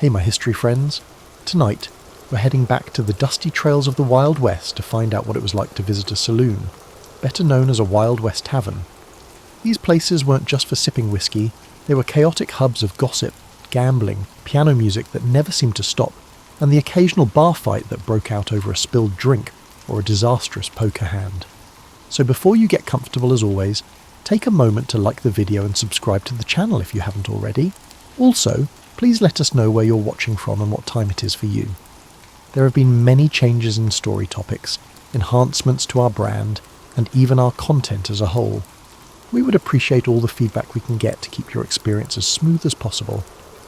Hey my history friends, tonight we're heading back to the dusty trails of the Wild West to find out what it was like to visit a saloon, better known as a Wild West Tavern. These places weren't just for sipping whiskey, they were chaotic hubs of gossip, gambling, piano music that never seemed to stop, and the occasional bar fight that broke out over a spilled drink or a disastrous poker hand. So before you get comfortable as always, take a moment to like the video and subscribe to the channel if you haven't already. Also, please let us know where you're watching from and what time it is for you. There have been many changes in story topics, enhancements to our brand, and even our content as a whole. We would appreciate all the feedback we can get to keep your experience as smooth as possible.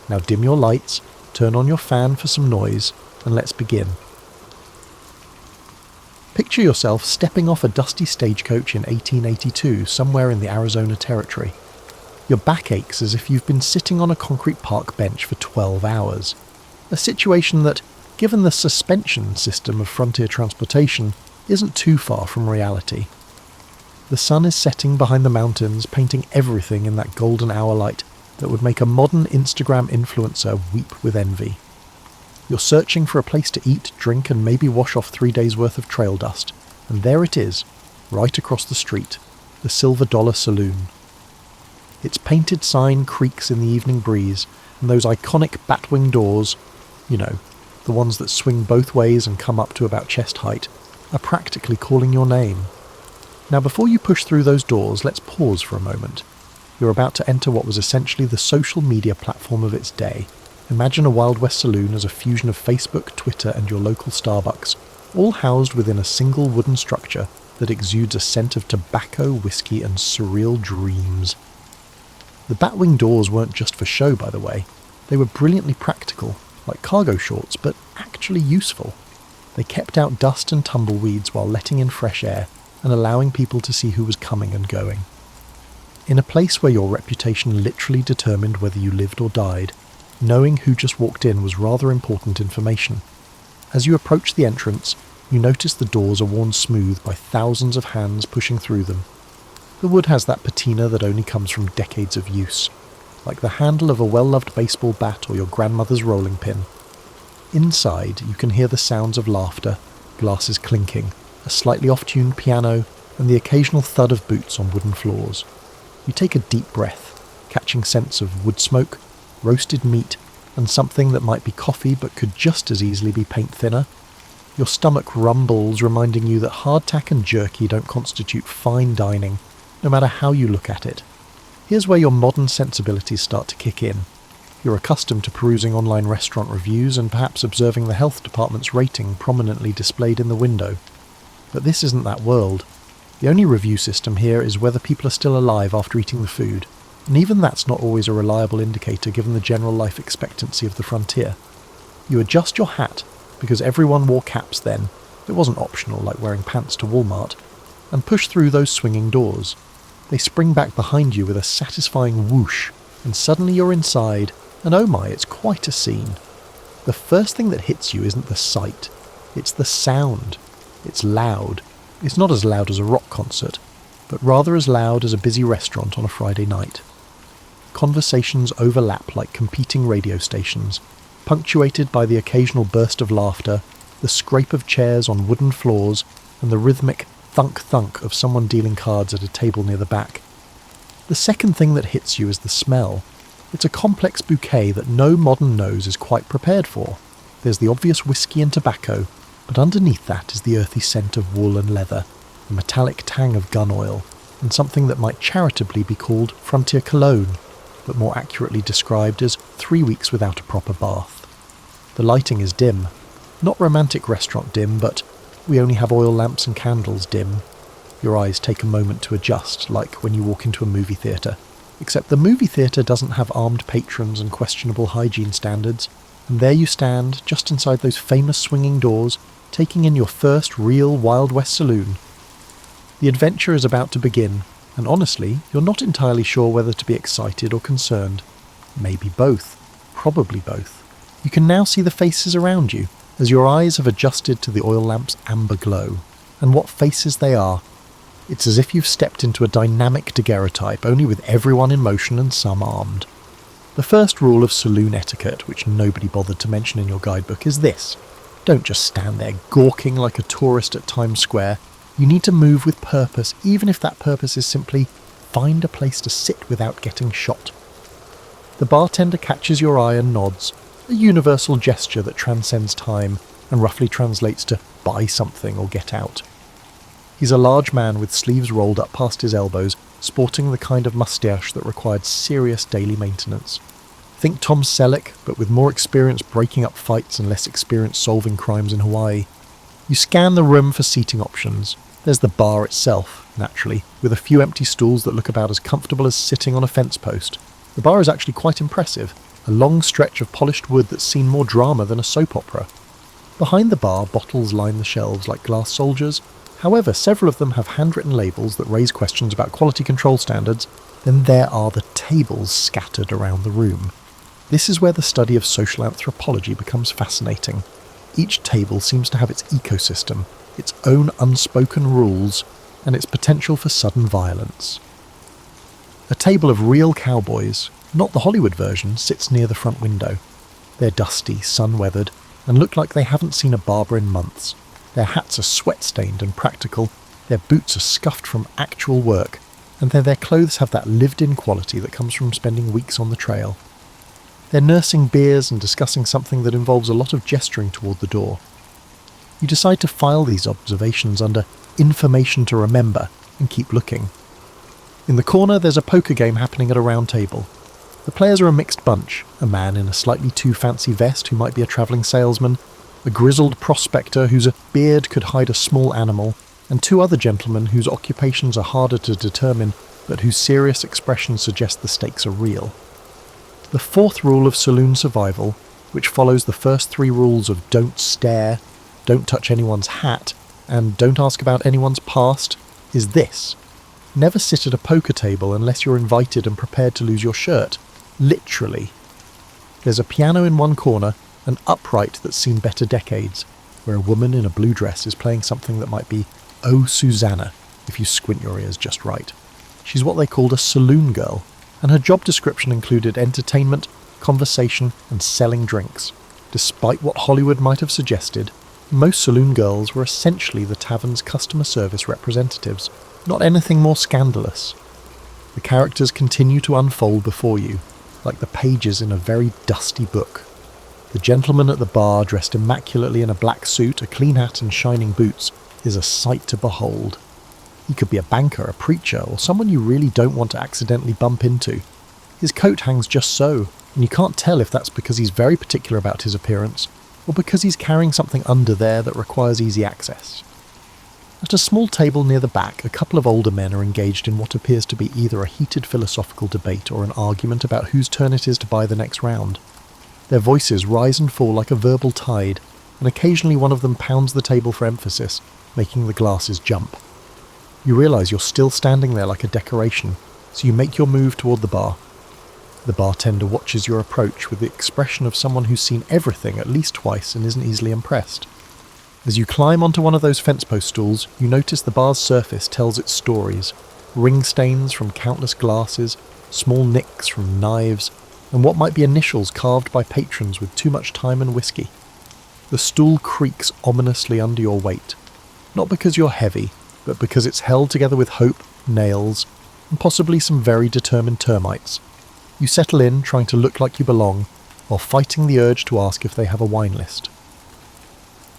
Now dim your lights, turn on your fan for some noise, and let's begin. Picture yourself stepping off a dusty stagecoach in 1882 somewhere in the Arizona Territory. Your back aches as if you've been sitting on a concrete park bench for 12 hours. A situation that, given the suspension system of frontier transportation, isn't too far from reality. The sun is setting behind the mountains, painting everything in that golden hour light that would make a modern Instagram influencer weep with envy. You're searching for a place to eat, drink, and maybe wash off 3 days' worth of trail dust, and there it is, right across the street, the Silver Dollar Saloon. Its painted sign creaks in the evening breeze, and those iconic batwing doors, the ones that swing both ways and come up to about chest height, are practically calling your name. Now before you push through those doors, let's pause for a moment. You're about to enter what was essentially the social media platform of its day. Imagine a Wild West saloon as a fusion of Facebook, Twitter, and your local Starbucks, all housed within a single wooden structure that exudes a scent of tobacco, whiskey, and surreal dreams. The batwing doors weren't just for show, by the way. They were brilliantly practical, like cargo shorts, but actually useful. They kept out dust and tumbleweeds while letting in fresh air and allowing people to see who was coming and going. In a place where your reputation literally determined whether you lived or died, knowing who just walked in was rather important information. As you approach the entrance, you notice the doors are worn smooth by thousands of hands pushing through them. The wood has that patina that only comes from decades of use, like the handle of a well-loved baseball bat or your grandmother's rolling pin. Inside, you can hear the sounds of laughter, glasses clinking, a slightly off-tuned piano, and the occasional thud of boots on wooden floors. You take a deep breath, catching scents of wood smoke, roasted meat, and something that might be coffee but could just as easily be paint thinner. Your stomach rumbles, reminding you that hardtack and jerky don't constitute fine dining, no matter how you look at it. Here's where your modern sensibilities start to kick in. You're accustomed to perusing online restaurant reviews and perhaps observing the health department's rating prominently displayed in the window. But this isn't that world. The only review system here is whether people are still alive after eating the food, and even that's not always a reliable indicator given the general life expectancy of the frontier. You adjust your hat, because everyone wore caps then, it wasn't optional like wearing pants to Walmart, and push through those swinging doors. They spring back behind you with a satisfying whoosh, and suddenly you're inside, and oh my, it's quite a scene. The first thing that hits you isn't the sight, it's the sound. It's loud. It's not as loud as a rock concert, but rather as loud as a busy restaurant on a Friday night. Conversations overlap like competing radio stations, punctuated by the occasional burst of laughter, the scrape of chairs on wooden floors, and the rhythmic thunk-thunk of someone dealing cards at a table near the back. The second thing that hits you is the smell. It's a complex bouquet that no modern nose is quite prepared for. There's the obvious whiskey and tobacco, but underneath that is the earthy scent of wool and leather, the metallic tang of gun oil, and something that might charitably be called frontier cologne, but more accurately described as 3 weeks without a proper bath. The lighting is dim. Not romantic restaurant dim, but we only have oil lamps and candles dim. Your eyes take a moment to adjust, like when you walk into a movie theatre. Except the movie theatre doesn't have armed patrons and questionable hygiene standards, and there you stand, just inside those famous swinging doors, taking in your first real Wild West saloon. The adventure is about to begin, and honestly, you're not entirely sure whether to be excited or concerned. Maybe both. Probably both. You can now see the faces around you, as your eyes have adjusted to the oil lamp's amber glow. And what faces they are. It's as if you've stepped into a dynamic daguerreotype, only with everyone in motion and some armed. The first rule of saloon etiquette, which nobody bothered to mention in your guidebook, is this. Don't just stand there gawking like a tourist at Times Square. You need to move with purpose, even if that purpose is simply find a place to sit without getting shot. The bartender catches your eye and nods, a universal gesture that transcends time and roughly translates to buy something or get out. He's a large man with sleeves rolled up past his elbows, sporting the kind of moustache that required serious daily maintenance. Think Tom Selleck, but with more experience breaking up fights and less experience solving crimes in Hawaii. You scan the room for seating options. There's the bar itself, naturally, with a few empty stools that look about as comfortable as sitting on a fence post. The bar is actually quite impressive, a long stretch of polished wood that's seen more drama than a soap opera. Behind the bar, bottles line the shelves like glass soldiers. However, several of them have handwritten labels that raise questions about quality control standards. Then there are the tables scattered around the room. This is where the study of social anthropology becomes fascinating. Each table seems to have its ecosystem, its own unspoken rules, and its potential for sudden violence. A table of real cowboys, not the Hollywood version, sits near the front window. They're dusty, sun-weathered, and look like they haven't seen a barber in months. Their hats are sweat-stained and practical, their boots are scuffed from actual work, and their clothes have that lived-in quality that comes from spending weeks on the trail. They're nursing beers and discussing something that involves a lot of gesturing toward the door. You decide to file these observations under information to remember and keep looking. In the corner there's a poker game happening at a round table. The players are a mixed bunch, a man in a slightly too fancy vest who might be a travelling salesman, a grizzled prospector whose beard could hide a small animal, and two other gentlemen whose occupations are harder to determine but whose serious expressions suggest the stakes are real. The fourth rule of saloon survival, which follows the first three rules of don't stare, don't touch anyone's hat, and don't ask about anyone's past, is this. Never sit at a poker table unless you're invited and prepared to lose your shirt. Literally. There's a piano in one corner, an upright that's seen better decades, where a woman in a blue dress is playing something that might be Oh Susanna, if you squint your ears just right. She's what they called a saloon girl, and her job description included entertainment, conversation, and selling drinks. Despite what Hollywood might have suggested, most saloon girls were essentially the tavern's customer service representatives, not anything more scandalous. The characters continue to unfold before you, like the pages in a very dusty book. The gentleman at the bar, dressed immaculately in a black suit, a clean hat and shining boots, is a sight to behold. He could be a banker, a preacher, or someone you really don't want to accidentally bump into. His coat hangs just so, and you can't tell if that's because he's very particular about his appearance, or because he's carrying something under there that requires easy access. At a small table near the back, a couple of older men are engaged in what appears to be either a heated philosophical debate or an argument about whose turn it is to buy the next round. Their voices rise and fall like a verbal tide, and occasionally one of them pounds the table for emphasis, making the glasses jump. You realise you're still standing there like a decoration, so you make your move toward the bar. The bartender watches your approach with the expression of someone who's seen everything at least twice and isn't easily impressed. As you climb onto one of those fence post stools, you notice the bar's surface tells its stories. Ring stains from countless glasses, small nicks from knives, and what might be initials carved by patrons with too much time and whiskey. The stool creaks ominously under your weight, not because you're heavy, but because it's held together with hope, nails, and possibly some very determined termites. You settle in, trying to look like you belong, while fighting the urge to ask if they have a wine list.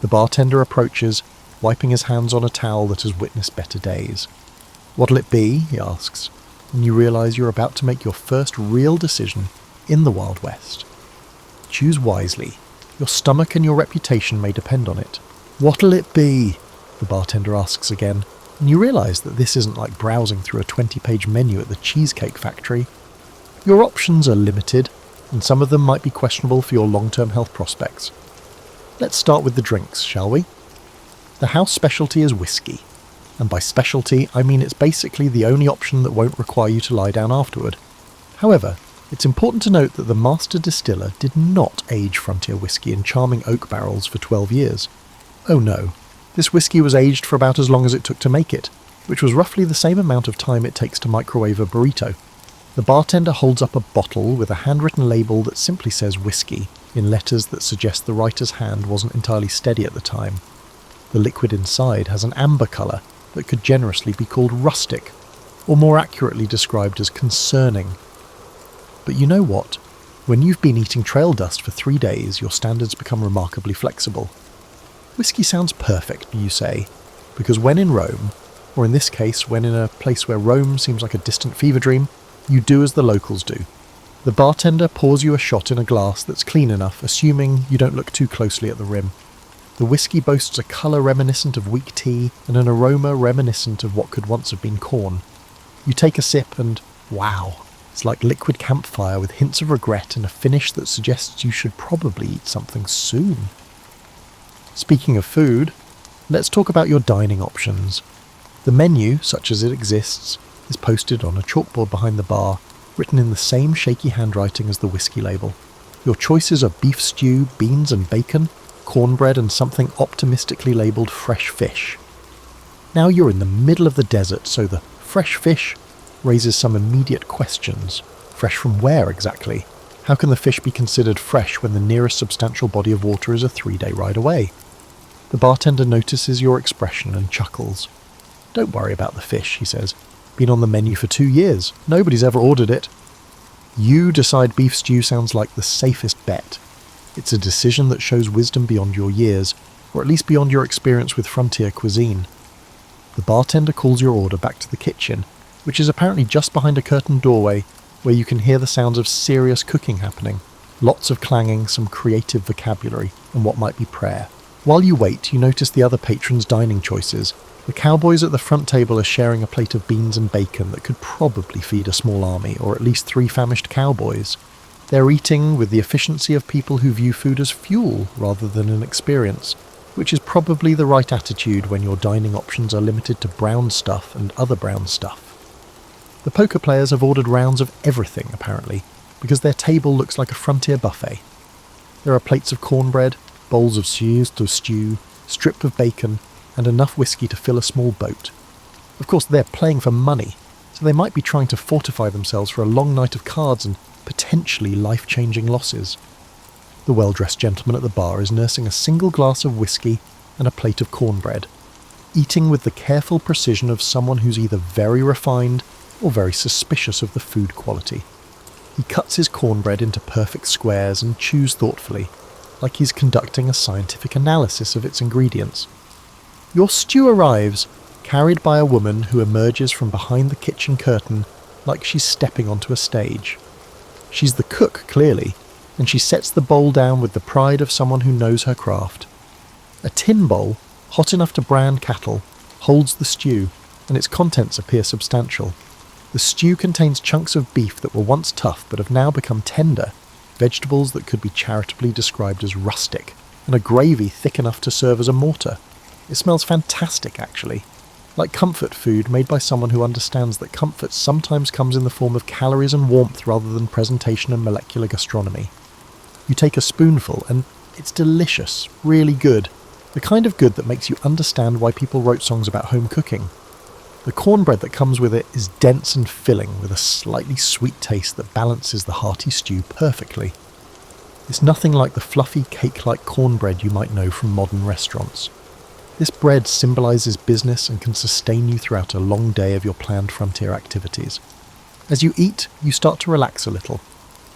The bartender approaches, wiping his hands on a towel that has witnessed better days. "What'll it be?" he asks, and you realise you're about to make your first real decision in the Wild West. Choose wisely. Your stomach and your reputation may depend on it. "What'll it be?" the bartender asks again, and you realise that this isn't like browsing through a 20-page menu at the Cheesecake Factory. Your options are limited, and some of them might be questionable for your long-term health prospects. Let's start with the drinks, shall we? The house specialty is whiskey, and by specialty I mean it's basically the only option that won't require you to lie down afterward. However, it's important to note that the master distiller did not age frontier whiskey in charming oak barrels for 12 years. Oh no, this whiskey was aged for about as long as it took to make it, which was roughly the same amount of time it takes to microwave a burrito. The bartender holds up a bottle with a handwritten label that simply says whiskey, in letters that suggest the writer's hand wasn't entirely steady at the time. The liquid inside has an amber colour that could generously be called rustic, or more accurately described as concerning. But you know what? When you've been eating trail dust for 3 days, your standards become remarkably flexible. Whiskey sounds perfect, you say, because when in Rome, or in this case, when in a place where Rome seems like a distant fever dream, you do as the locals do. The bartender pours you a shot in a glass that's clean enough, assuming you don't look too closely at the rim. The whiskey boasts a colour reminiscent of weak tea and an aroma reminiscent of what could once have been corn. You take a sip and, wow, it's like liquid campfire with hints of regret and a finish that suggests you should probably eat something soon. Speaking of food, let's talk about your dining options. The menu, such as it exists, is posted on a chalkboard behind the bar, written in the same shaky handwriting as the whiskey label. Your choices are beef stew, beans and bacon, cornbread and something optimistically labelled fresh fish. Now you're in the middle of the desert, so the fresh fish raises some immediate questions. Fresh from where exactly? How can the fish be considered fresh when the nearest substantial body of water is a 3-day ride away? The bartender notices your expression and chuckles. Don't worry about the fish, he says. Been on the menu for 2 years. Nobody's ever ordered it. You decide beef stew sounds like the safest bet. It's a decision that shows wisdom beyond your years, or at least beyond your experience with frontier cuisine. The bartender calls your order back to the kitchen, which is apparently just behind a curtained doorway where you can hear the sounds of serious cooking happening. Lots of clanging, some creative vocabulary, and what might be prayer. While you wait, you notice the other patrons' dining choices. The cowboys at the front table are sharing a plate of beans and bacon that could probably feed a small army, or at least 3 famished cowboys. They're eating with the efficiency of people who view food as fuel rather than an experience, which is probably the right attitude when your dining options are limited to brown stuff and other brown stuff. The poker players have ordered rounds of everything, apparently, because their table looks like a frontier buffet. There are plates of cornbread, bowls of stew, strip of bacon, and enough whiskey to fill a small boat. Of course, they're playing for money, so they might be trying to fortify themselves for a long night of cards and potentially life-changing losses. The well-dressed gentleman at the bar is nursing a single glass of whiskey and a plate of cornbread, eating with the careful precision of someone who's either very refined or very suspicious of the food quality. He cuts his cornbread into perfect squares and chews thoughtfully, like he's conducting a scientific analysis of its ingredients. Your stew arrives, carried by a woman who emerges from behind the kitchen curtain like she's stepping onto a stage. She's the cook, clearly, and she sets the bowl down with the pride of someone who knows her craft. A tin bowl, hot enough to brand cattle, holds the stew, and its contents appear substantial. The stew contains chunks of beef that were once tough but have now become tender, vegetables that could be charitably described as rustic, and a gravy thick enough to serve as a mortar. It smells fantastic, actually. Like comfort food made by someone who understands that comfort sometimes comes in the form of calories and warmth rather than presentation and molecular gastronomy. You take a spoonful and it's delicious, really good. The kind of good that makes you understand why people wrote songs about home cooking. The cornbread that comes with it is dense and filling with a slightly sweet taste that balances the hearty stew perfectly. It's nothing like the fluffy cake-like cornbread you might know from modern restaurants. This bread symbolises business and can sustain you throughout a long day of your planned frontier activities. As you eat, you start to relax a little.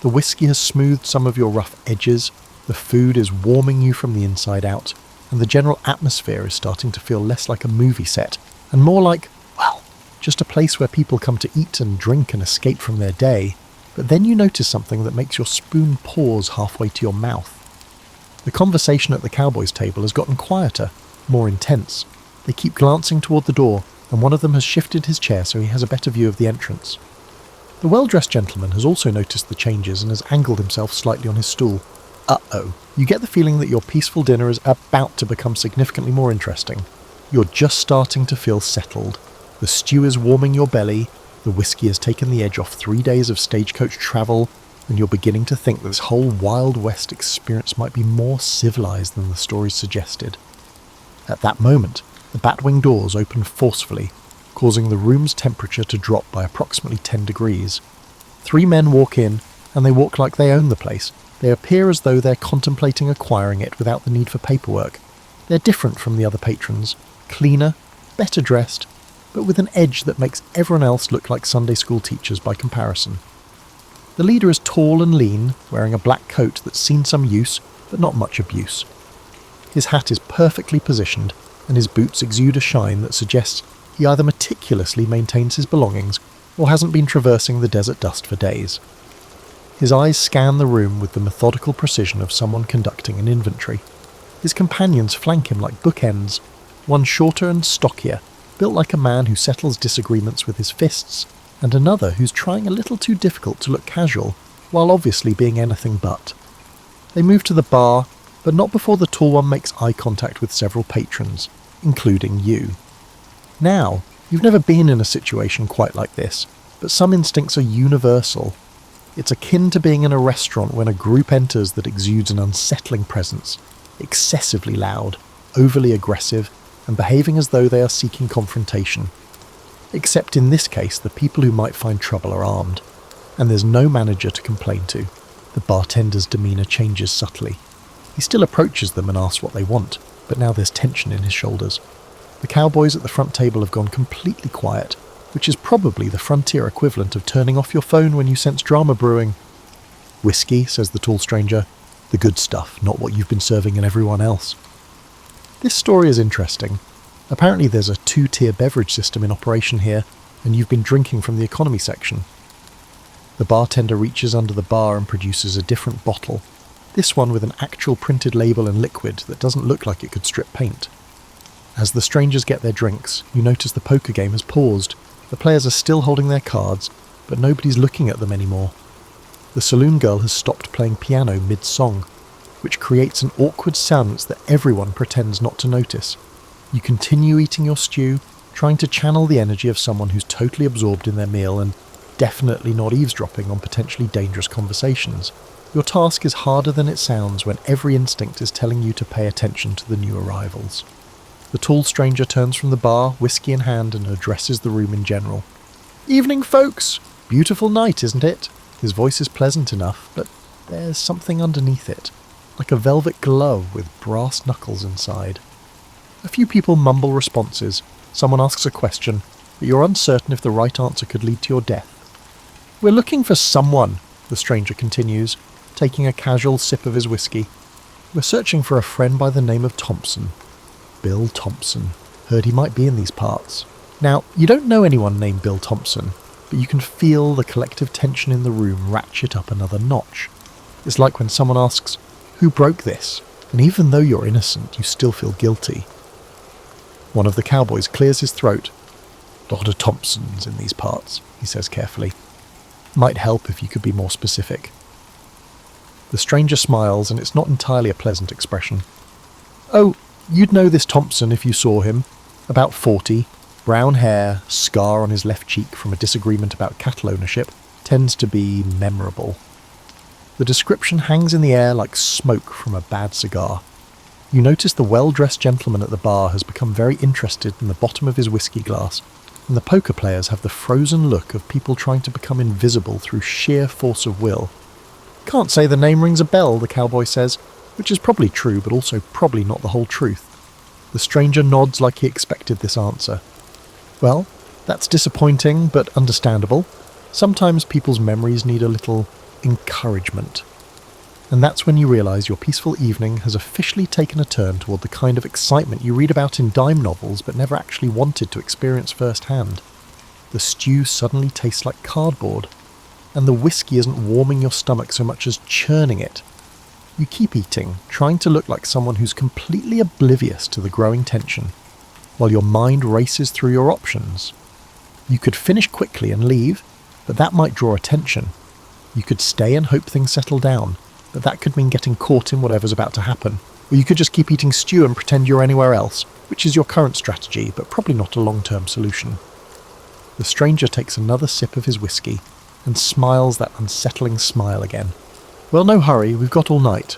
The whiskey has smoothed some of your rough edges, the food is warming you from the inside out, and the general atmosphere is starting to feel less like a movie set, and more like, well, just a place where people come to eat and drink and escape from their day. But then you notice something that makes your spoon pause halfway to your mouth. The conversation at the cowboys' table has gotten quieter, more intense. They keep glancing toward the door, and one of them has shifted his chair so he has a better view of the entrance. The well-dressed gentleman has also noticed the changes and has angled himself slightly on his stool. Uh-oh. You get the feeling that your peaceful dinner is about to become significantly more interesting. You're just starting to feel settled. The stew is warming your belly, the whiskey has taken the edge off 3 days of stagecoach travel, and you're beginning to think this whole Wild West experience might be more civilized than the stories suggested. At that moment, the batwing doors open forcefully, causing the room's temperature to drop by approximately 10 degrees. 3 men walk in, and they walk like they own the place. They appear as though they're contemplating acquiring it without the need for paperwork. They're different from the other patrons, cleaner, better dressed, but with an edge that makes everyone else look like Sunday school teachers by comparison. The leader is tall and lean, wearing a black coat that's seen some use, but not much abuse. His hat is perfectly positioned, and his boots exude a shine that suggests he either meticulously maintains his belongings or hasn't been traversing the desert dust for days. His eyes scan the room with the methodical precision of someone conducting an inventory. His companions flank him like bookends, one shorter and stockier, built like a man who settles disagreements with his fists, and another who's trying a little too difficult to look casual, while obviously being anything but. They move to the bar, but not before the tall one makes eye contact with several patrons, including you. Now, you've never been in a situation quite like this, but some instincts are universal. It's akin to being in a restaurant when a group enters that exudes an unsettling presence, excessively loud, overly aggressive, and behaving as though they are seeking confrontation. Except in this case, the people who might find trouble are armed, and there's no manager to complain to. The bartender's demeanour changes subtly. He still approaches them and asks what they want, but now there's tension in his shoulders. The cowboys at the front table have gone completely quiet, which is probably the frontier equivalent of turning off your phone when you sense drama brewing. "Whiskey," says the tall stranger. "The good stuff, not what you've been serving in everyone else." This story is interesting. Apparently there's a 2-tier beverage system in operation here, and you've been drinking from the economy section. The bartender reaches under the bar and produces a different bottle, this one with an actual printed label and liquid that doesn't look like it could strip paint. As the strangers get their drinks, you notice the poker game has paused. The players are still holding their cards, but nobody's looking at them anymore. The saloon girl has stopped playing piano mid-song, which creates an awkward silence that everyone pretends not to notice. You continue eating your stew, trying to channel the energy of someone who's totally absorbed in their meal and definitely not eavesdropping on potentially dangerous conversations. Your task is harder than it sounds when every instinct is telling you to pay attention to the new arrivals. The tall stranger turns from the bar, whiskey in hand, and addresses the room in general. "Evening, folks! Beautiful night, isn't it?" His voice is pleasant enough, but there's something underneath it, like a velvet glove with brass knuckles inside. A few people mumble responses, someone asks a question, but you're uncertain if the right answer could lead to your death. "We're looking for someone," the stranger continues, taking a casual sip of his whiskey. "We're searching for a friend by the name of Thompson. Bill Thompson. Heard he might be in these parts." Now, you don't know anyone named Bill Thompson, but you can feel the collective tension in the room ratchet up another notch. It's like when someone asks, "Who broke this?" And even though you're innocent, you still feel guilty. One of the cowboys clears his throat. "Lot of Thompsons in these parts," he says carefully. "Might help if you could be more specific." The stranger smiles, and it's not entirely a pleasant expression. "Oh, you'd know this Thompson if you saw him. About 40, brown hair, scar on his left cheek from a disagreement about cattle ownership, tends to be memorable." The description hangs in the air like smoke from a bad cigar. You notice the well-dressed gentleman at the bar has become very interested in the bottom of his whiskey glass, and the poker players have the frozen look of people trying to become invisible through sheer force of will. "Can't say the name rings a bell," the cowboy says, which is probably true, but also probably not the whole truth. The stranger nods like he expected this answer. "Well, that's disappointing, but understandable. Sometimes people's memories need a little encouragement." And that's when you realise your peaceful evening has officially taken a turn toward the kind of excitement you read about in dime novels but never actually wanted to experience firsthand. The stew suddenly tastes like cardboard, and the whiskey isn't warming your stomach so much as churning it. You keep eating, trying to look like someone who's completely oblivious to the growing tension, while your mind races through your options. You could finish quickly and leave, but that might draw attention. You could stay and hope things settle down, but that could mean getting caught in whatever's about to happen. Or you could just keep eating stew and pretend you're anywhere else, which is your current strategy, but probably not a long-term solution. The stranger takes another sip of his whiskey and smiles that unsettling smile again. "Well, no hurry, we've got all night."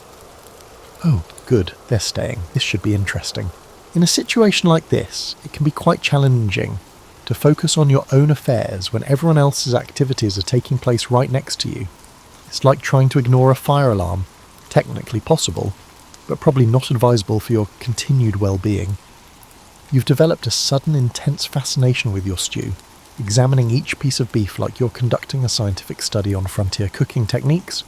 "Oh, good, they're staying. This should be interesting." In a situation like this, it can be quite challenging. to focus on your own affairs when everyone else's activities are taking place right next to you. It's like trying to ignore a fire alarm, technically possible, but probably not advisable for your continued well-being. You've developed a sudden intense fascination with your stew, examining each piece of beef like you're conducting a scientific study on frontier cooking techniques.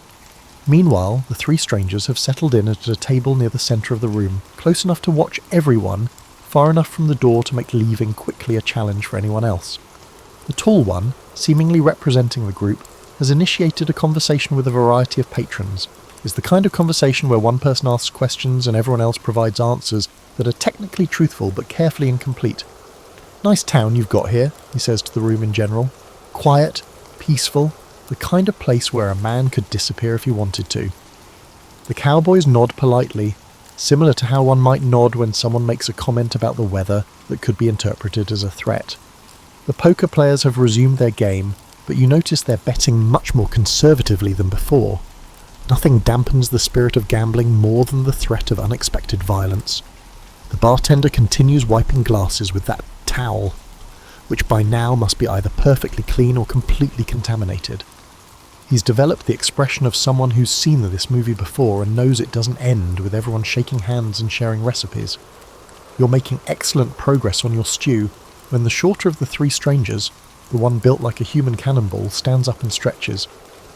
Meanwhile, the three strangers have settled in at a table near the centre of the room, close enough to watch everyone, far enough from the door to make leaving quickly a challenge for anyone else. The tall one, seemingly representing the group, has initiated a conversation with a variety of patrons. It's the kind of conversation where one person asks questions and everyone else provides answers that are technically truthful but carefully incomplete. "Nice town you've got here," he says to the room in general. "Quiet, peaceful, the kind of place where a man could disappear if he wanted to." The cowboys nod politely, similar to how one might nod when someone makes a comment about the weather that could be interpreted as a threat. The poker players have resumed their game, but you notice they're betting much more conservatively than before. Nothing dampens the spirit of gambling more than the threat of unexpected violence. The bartender continues wiping glasses with that towel, which by now must be either perfectly clean or completely contaminated. He's developed the expression of someone who's seen this movie before and knows it doesn't end with everyone shaking hands and sharing recipes. You're making excellent progress on your stew when the shorter of the three strangers, the one built like a human cannonball, stands up and stretches.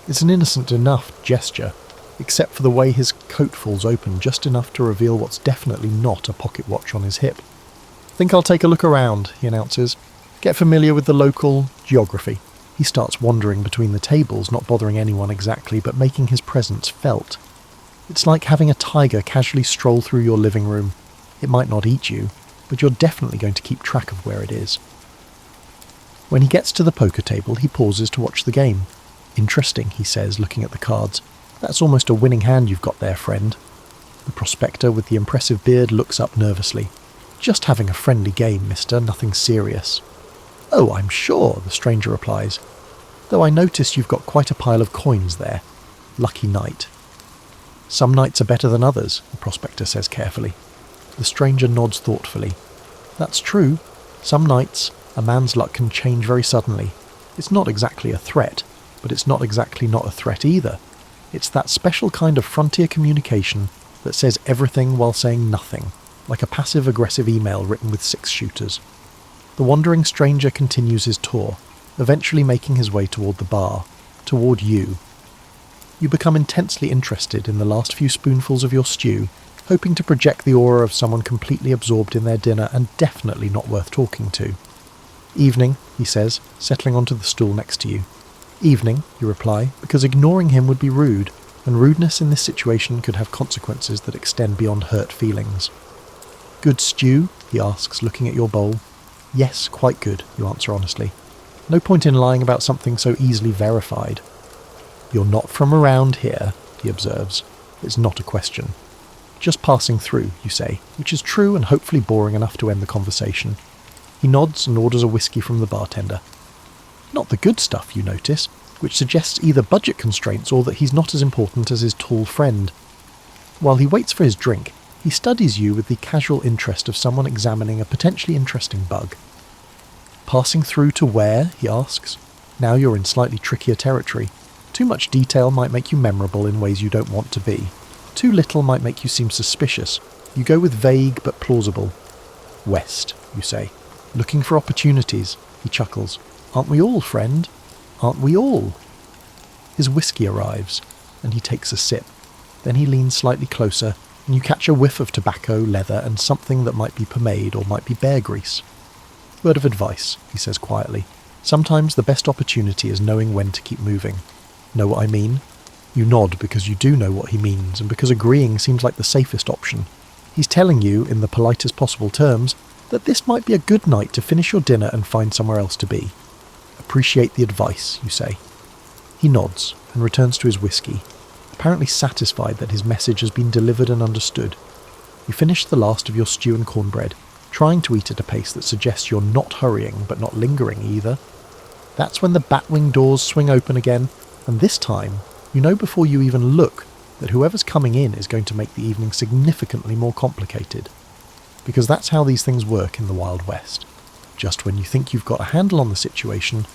It's an innocent enough gesture, except for the way his coat falls open just enough to reveal what's definitely not a pocket watch on his hip. "Think I'll take a look around," he announces. "Get familiar with the local geography." He starts wandering between the tables, not bothering anyone exactly, but making his presence felt. It's like having a tiger casually stroll through your living room. It might not eat you, but you're definitely going to keep track of where it is. When he gets to the poker table, he pauses to watch the game. "Interesting," he says, looking at the cards. "That's almost a winning hand you've got there, friend." The prospector with the impressive beard looks up nervously. "Just having a friendly game, mister, nothing serious." "Oh, I'm sure," the stranger replies. "Though I notice you've got quite a pile of coins there. Lucky night." "Some nights are better than others," the prospector says carefully. The stranger nods thoughtfully. "That's true. Some nights, a man's luck can change very suddenly. It's not exactly a threat, but it's not exactly not a threat either. It's that special kind of frontier communication that says everything while saying nothing, like a passive-aggressive email written with 6-shooters. The wandering stranger continues his tour, eventually making his way toward the bar, toward you. You become intensely interested in the last few spoonfuls of your stew, hoping to project the aura of someone completely absorbed in their dinner and definitely not worth talking to. "Evening," he says, settling onto the stool next to you. "Evening," you reply, because ignoring him would be rude, and rudeness in this situation could have consequences that extend beyond hurt feelings. "Good stew?" he asks, looking at your bowl. "Yes, quite good," you answer honestly. No point in lying about something so easily verified. "You're not from around here," he observes. It's not a question. "Just passing through," you say, which is true and hopefully boring enough to end the conversation. He nods and orders a whiskey from the bartender. Not the good stuff, you notice, which suggests either budget constraints or that he's not as important as his tall friend. While he waits for his drink, he studies you with the casual interest of someone examining a potentially interesting bug. "Passing through to where?" he asks. Now you're in slightly trickier territory. Too much detail might make you memorable in ways you don't want to be. Too little might make you seem suspicious. You go with vague but plausible. "West," you say. "Looking for opportunities," he chuckles. "Aren't we all, friend? Aren't we all?" His whiskey arrives, and he takes a sip. Then he leans slightly closer, and you catch a whiff of tobacco, leather, and something that might be pomade or might be bear grease. "Word of advice," he says quietly. "Sometimes the best opportunity is knowing when to keep moving. Know what I mean?" You nod because you do know what he means, and because agreeing seems like the safest option. He's telling you, in the politest possible terms, that this might be a good night to finish your dinner and find somewhere else to be. "Appreciate the advice," you say. He nods and returns to his whiskey, apparently satisfied that his message has been delivered and understood. You finish the last of your stew and cornbread, trying to eat at a pace that suggests you're not hurrying but not lingering either. That's when the batwing doors swing open again, and this time, you know before you even look that whoever's coming in is going to make the evening significantly more complicated. Because that's how these things work in the Wild West. Just when you think you've got a handle on the situation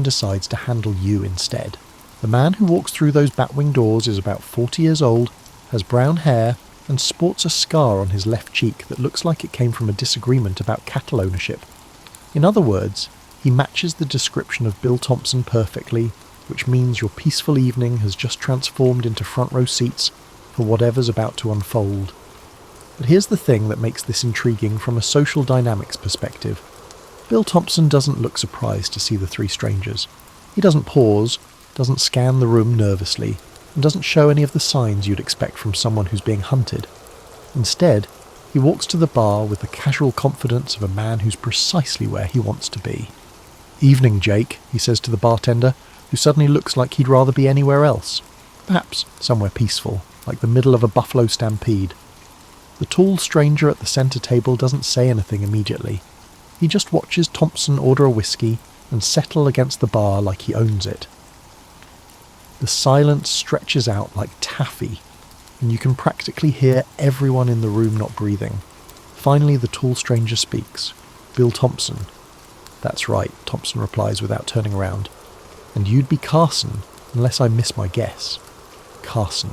decides to handle you instead. The man who walks through those batwing doors is about 40 years old, has brown hair, and sports a scar on his left cheek that looks like it came from a disagreement about cattle ownership. In other words, he matches the description of Bill Thompson perfectly, which means your peaceful evening has just transformed into front row seats for whatever's about to unfold. But here's the thing that makes this intriguing from a social dynamics perspective. Bill Thompson doesn't look surprised to see the three strangers. He doesn't pause, doesn't scan the room nervously, and doesn't show any of the signs you'd expect from someone who's being hunted. Instead, he walks to the bar with the casual confidence of a man who's precisely where he wants to be. "Evening, Jake," he says to the bartender, who suddenly looks like he'd rather be anywhere else. Perhaps somewhere peaceful, like the middle of a buffalo stampede. The tall stranger at the centre table doesn't say anything immediately. He just watches Thompson order a whiskey and settle against the bar like he owns it. The silence stretches out like taffy, and you can practically hear everyone in the room not breathing. Finally, the tall stranger speaks. "Bill Thompson." "That's right," Thompson replies without turning around. "And you'd be Carson, unless I miss my guess." Carson.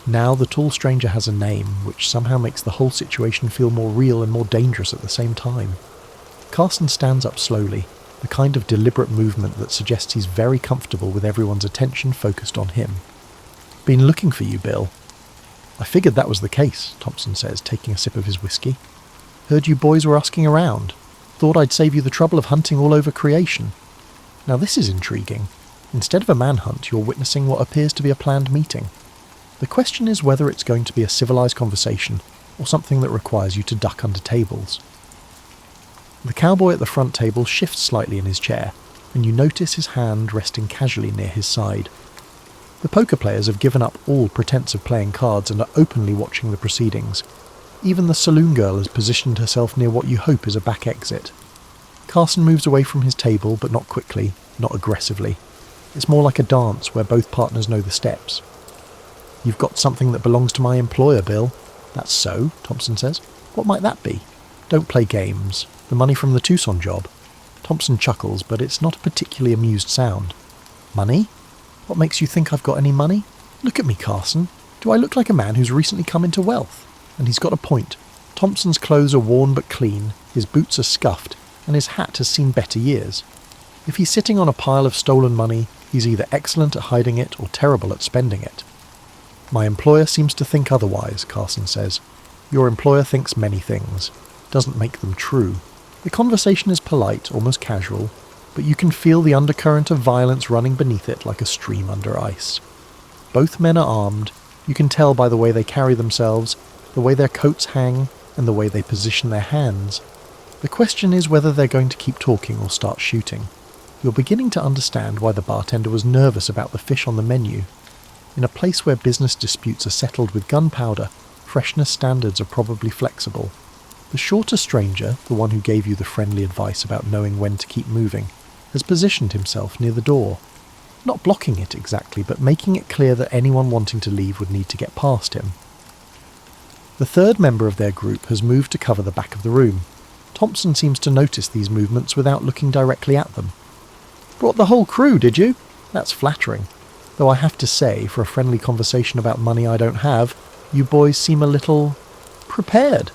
Now the tall stranger has a name, which somehow makes the whole situation feel more real and more dangerous at the same time. Carson stands up slowly, the kind of deliberate movement that suggests he's very comfortable with everyone's attention focused on him. "Been looking for you, Bill." "I figured that was the case," Thompson says, taking a sip of his whiskey. "Heard you boys were asking around. Thought I'd save you the trouble of hunting all over creation." Now this is intriguing. Instead of a manhunt, you're witnessing what appears to be a planned meeting. The question is whether it's going to be a civilized conversation, or something that requires you to duck under tables. The cowboy at the front table shifts slightly in his chair, and you notice his hand resting casually near his side. The poker players have given up all pretense of playing cards and are openly watching the proceedings. Even the saloon girl has positioned herself near what you hope is a back exit. Carson moves away from his table, but not quickly, not aggressively. It's more like a dance where both partners know the steps. "You've got something that belongs to my employer, Bill." "That's so," Thompson says. "What might that be?" "Don't play games. The money from the Tucson job." Thompson chuckles, but it's not a particularly amused sound. "Money? What makes you think I've got any money? Look at me, Carson. Do I look like a man who's recently come into wealth?" And he's got a point. Thompson's clothes are worn but clean, his boots are scuffed, and his hat has seen better years. If he's sitting on a pile of stolen money, he's either excellent at hiding it or terrible at spending it. "My employer seems to think otherwise," Carson says. "Your employer thinks many things. Doesn't make them true." The conversation is polite, almost casual, but you can feel the undercurrent of violence running beneath it like a stream under ice. Both men are armed. You can tell by the way they carry themselves, the way their coats hang, and the way they position their hands. The question is whether they're going to keep talking or start shooting. You're beginning to understand why the bartender was nervous about the fish on the menu. In a place where business disputes are settled with gunpowder, freshness standards are probably flexible. The shorter stranger, the one who gave you the friendly advice about knowing when to keep moving, has positioned himself near the door. Not blocking it exactly, but making it clear that anyone wanting to leave would need to get past him. The third member of their group has moved to cover the back of the room. Thompson seems to notice these movements without looking directly at them. "Brought the whole crew, did you?" That's flattering. Though I have to say, for a friendly conversation about money I don't have, you boys seem a little prepared.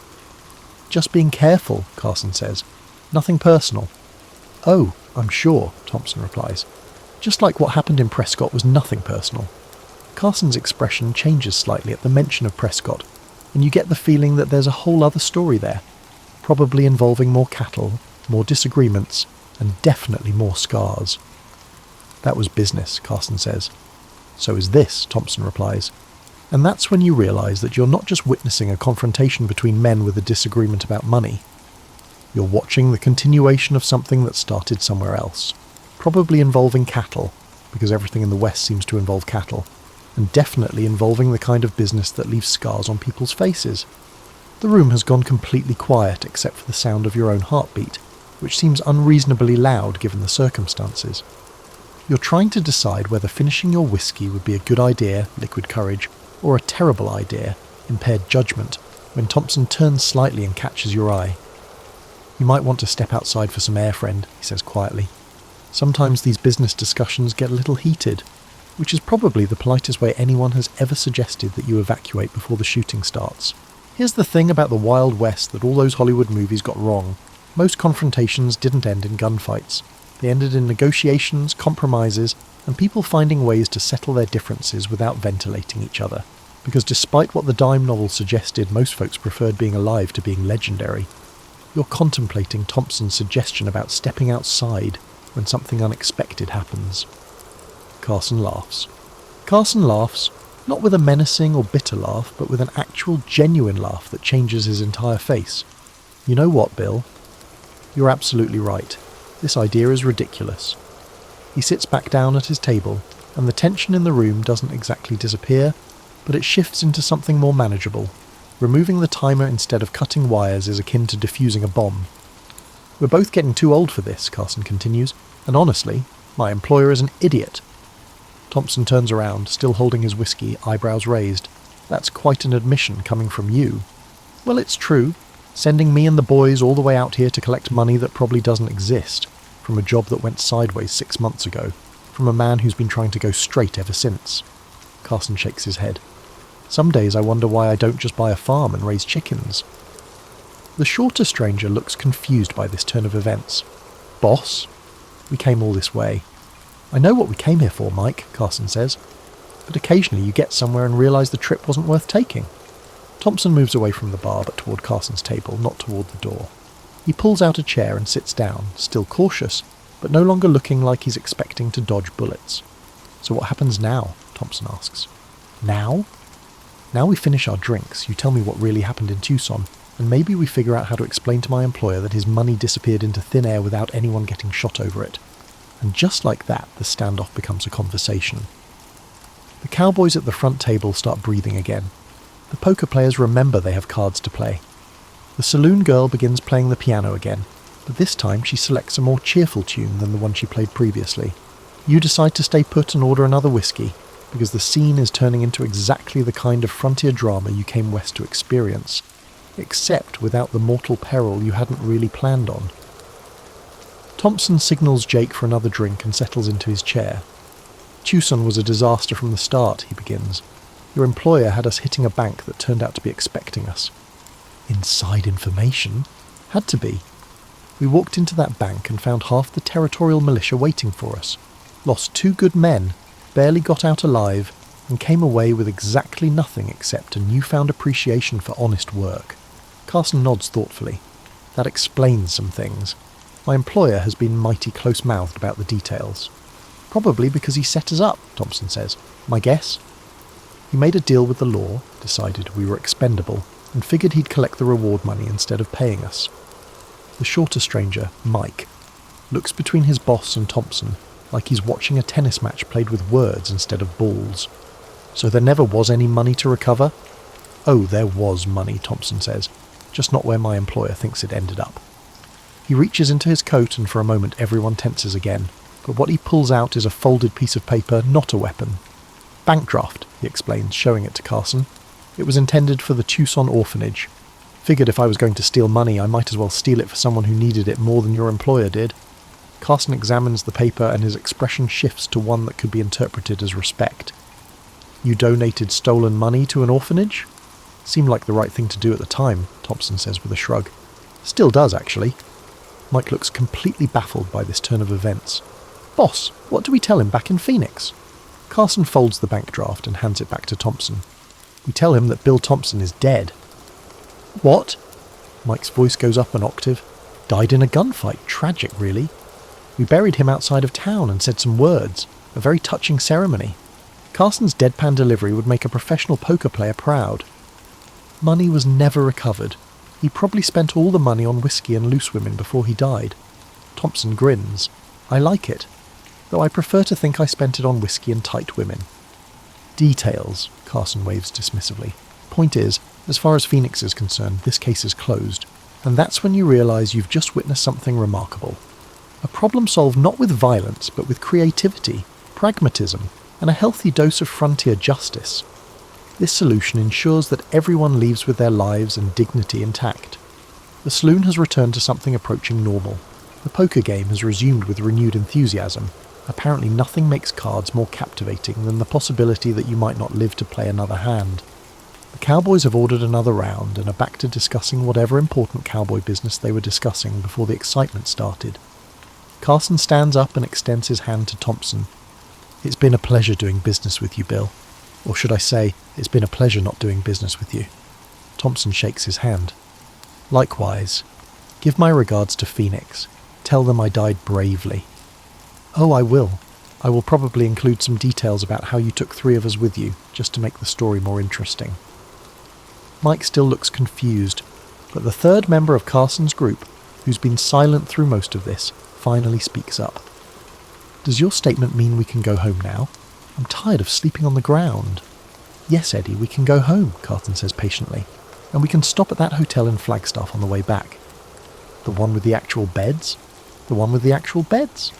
"Just being careful," Carson says. "Nothing personal." "Oh, I'm sure," Thompson replies. Just like what happened in Prescott was nothing personal. Carson's expression changes slightly at the mention of Prescott, and you get the feeling that there's a whole other story there, probably involving more cattle, more disagreements, and definitely more scars. "That was business," Carson says. "So is this," Thompson replies. And that's when you realise that you're not just witnessing a confrontation between men with a disagreement about money. You're watching the continuation of something that started somewhere else, probably involving cattle, because everything in the West seems to involve cattle, and definitely involving the kind of business that leaves scars on people's faces. The room has gone completely quiet except for the sound of your own heartbeat, which seems unreasonably loud given the circumstances. You're trying to decide whether finishing your whiskey would be a good idea, liquid courage, or a terrible idea, impaired judgment, when Thompson turns slightly and catches your eye. "You might want to step outside for some air, friend," he says quietly. Sometimes these business discussions get a little heated, which is probably the politest way anyone has ever suggested that you evacuate before the shooting starts. Here's the thing about the Wild West that all those Hollywood movies got wrong. Most confrontations didn't end in gunfights. They ended in negotiations, compromises, and people finding ways to settle their differences without ventilating each other. Because despite what the dime novel suggested, most folks preferred being alive to being legendary. You're contemplating Thompson's suggestion about stepping outside when something unexpected happens. Carson laughs. Carson laughs, not with a menacing or bitter laugh, but with an actual, genuine laugh that changes his entire face. "You know what, Bill? You're absolutely right. This idea is ridiculous." He sits back down at his table, and the tension in the room doesn't exactly disappear, but it shifts into something more manageable. Removing the timer instead of cutting wires is akin to defusing a bomb. "We're both getting too old for this," Carson continues, "and honestly, my employer is an idiot." Thompson turns around, still holding his whiskey, eyebrows raised. "That's quite an admission coming from you." "Well, it's true. Sending me and the boys all the way out here to collect money that probably doesn't exist, from a job that went sideways 6 months ago, from a man who's been trying to go straight ever since." Carson shakes his head. "Some days I wonder why I don't just buy a farm and raise chickens." The shorter stranger looks confused by this turn of events. "Boss? We came all this way." "I know what we came here for, Mike," Carson says, "but occasionally you get somewhere and realise the trip wasn't worth taking." Thompson moves away from the bar but toward Carson's table, not toward the door. He pulls out a chair and sits down, still cautious, but no longer looking like he's expecting to dodge bullets. "So what happens now?" Thompson asks. "Now? Now we finish our drinks, you tell me what really happened in Tucson, and maybe we figure out how to explain to my employer that his money disappeared into thin air without anyone getting shot over it. And just like that, the standoff becomes a conversation." The cowboys at the front table start breathing again. The poker players remember they have cards to play. The saloon girl begins playing the piano again, but this time she selects a more cheerful tune than the one she played previously. You decide to stay put and order another whiskey, because the scene is turning into exactly the kind of frontier drama you came west to experience, except without the mortal peril you hadn't really planned on. Thompson signals Jake for another drink and settles into his chair. "Tucson was a disaster from the start," he begins. "Your employer had us hitting a bank that turned out to be expecting us." "Inside information?" "Had to be. We walked into that bank and found half the territorial militia waiting for us. Lost 2 good men, barely got out alive, and came away with exactly nothing except a newfound appreciation for honest work." Carson nods thoughtfully. "That explains some things. My employer has been mighty close-mouthed about the details." "Probably because he set us up," Thompson says. "My guess? He made a deal with the law, decided we were expendable, and figured he'd collect the reward money instead of paying us." The shorter stranger, Mike, looks between his boss and Thompson like he's watching a tennis match played with words instead of balls. "So there never was any money to recover?" "Oh, there was money," Thompson says, "just not where my employer thinks it ended up." He reaches into his coat and for a moment everyone tenses again, but what he pulls out is a folded piece of paper, not a weapon. "Bank draft," he explains, showing it to Carson. "It was intended for the Tucson orphanage. Figured if I was going to steal money, I might as well steal it for someone who needed it more than your employer did." Carson examines the paper and his expression shifts to one that could be interpreted as respect. "You donated stolen money to an orphanage?" "Seemed like the right thing to do at the time," Thompson says with a shrug. "Still does, actually." Mike looks completely baffled by this turn of events. "Boss, what do we tell him back in Phoenix?" Carson folds the bank draft and hands it back to Thompson. "We tell him that Bill Thompson is dead." "What?" Mike's voice goes up an octave. "Died in a gunfight. Tragic, really. We buried him outside of town and said some words. A very touching ceremony. Carson's deadpan delivery would make a professional poker player proud. Money was never recovered. He probably spent all the money on whiskey and loose women before he died." Thompson grins. "I like it, though I prefer to think I spent it on whiskey and tight women." "Details," Carson waves dismissively. "Point is, as far as Phoenix is concerned, this case is closed, and that's when you realise you've just witnessed something remarkable. A problem solved not with violence, but with creativity, pragmatism, and a healthy dose of frontier justice. This solution ensures that everyone leaves with their lives and dignity intact. The saloon has returned to something approaching normal. The poker game has resumed with renewed enthusiasm. Apparently nothing makes cards more captivating than the possibility that you might not live to play another hand. The cowboys have ordered another round and are back to discussing whatever important cowboy business they were discussing before the excitement started. Carson stands up and extends his hand to Thompson. "It's been a pleasure doing business with you, Bill. Or should I say, it's been a pleasure not doing business with you." Thompson shakes his hand. "Likewise. Give my regards to Phoenix. Tell them I died bravely." "Oh, I will. I will probably include some details about how you took 3 of us with you, just to make the story more interesting." Mike still looks confused, but the third member of Carson's group, who's been silent through most of this, finally speaks up. "Does your statement mean we can go home now? I'm tired of sleeping on the ground." "Yes, Eddie, we can go home," Carson says patiently, "and we can stop at that hotel in Flagstaff on the way back." "The one with the actual beds?" "The one with the actual beds."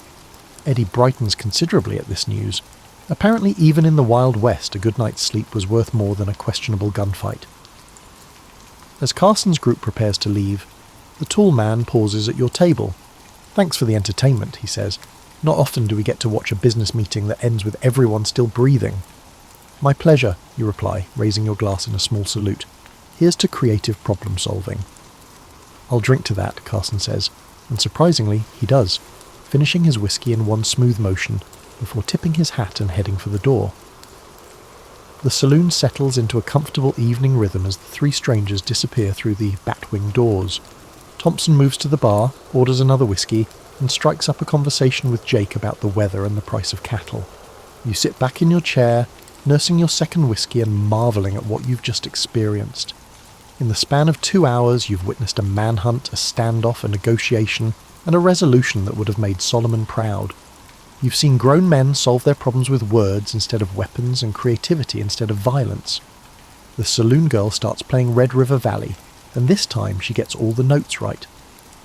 Eddie brightens considerably at this news. Apparently even in the Wild West a good night's sleep was worth more than a questionable gunfight. As Carson's group prepares to leave, the tall man pauses at your table. "Thanks for the entertainment," he says. "Not often do we get to watch a business meeting that ends with everyone still breathing." "My pleasure," you reply, raising your glass in a small salute. "Here's to creative problem solving." "I'll drink to that," Carson says, and surprisingly, he does, finishing his whiskey in one smooth motion before tipping his hat and heading for the door. The saloon settles into a comfortable evening rhythm as the 3 strangers disappear through the batwing doors. Thompson moves to the bar, orders another whiskey, and strikes up a conversation with Jake about the weather and the price of cattle. You sit back in your chair, nursing your second whiskey and marvelling at what you've just experienced. In the span of 2 hours, you've witnessed a manhunt, a standoff, a negotiation, and a resolution that would have made Solomon proud. You've seen grown men solve their problems with words instead of weapons and creativity instead of violence. The saloon girl starts playing Red River Valley, and this time she gets all the notes right.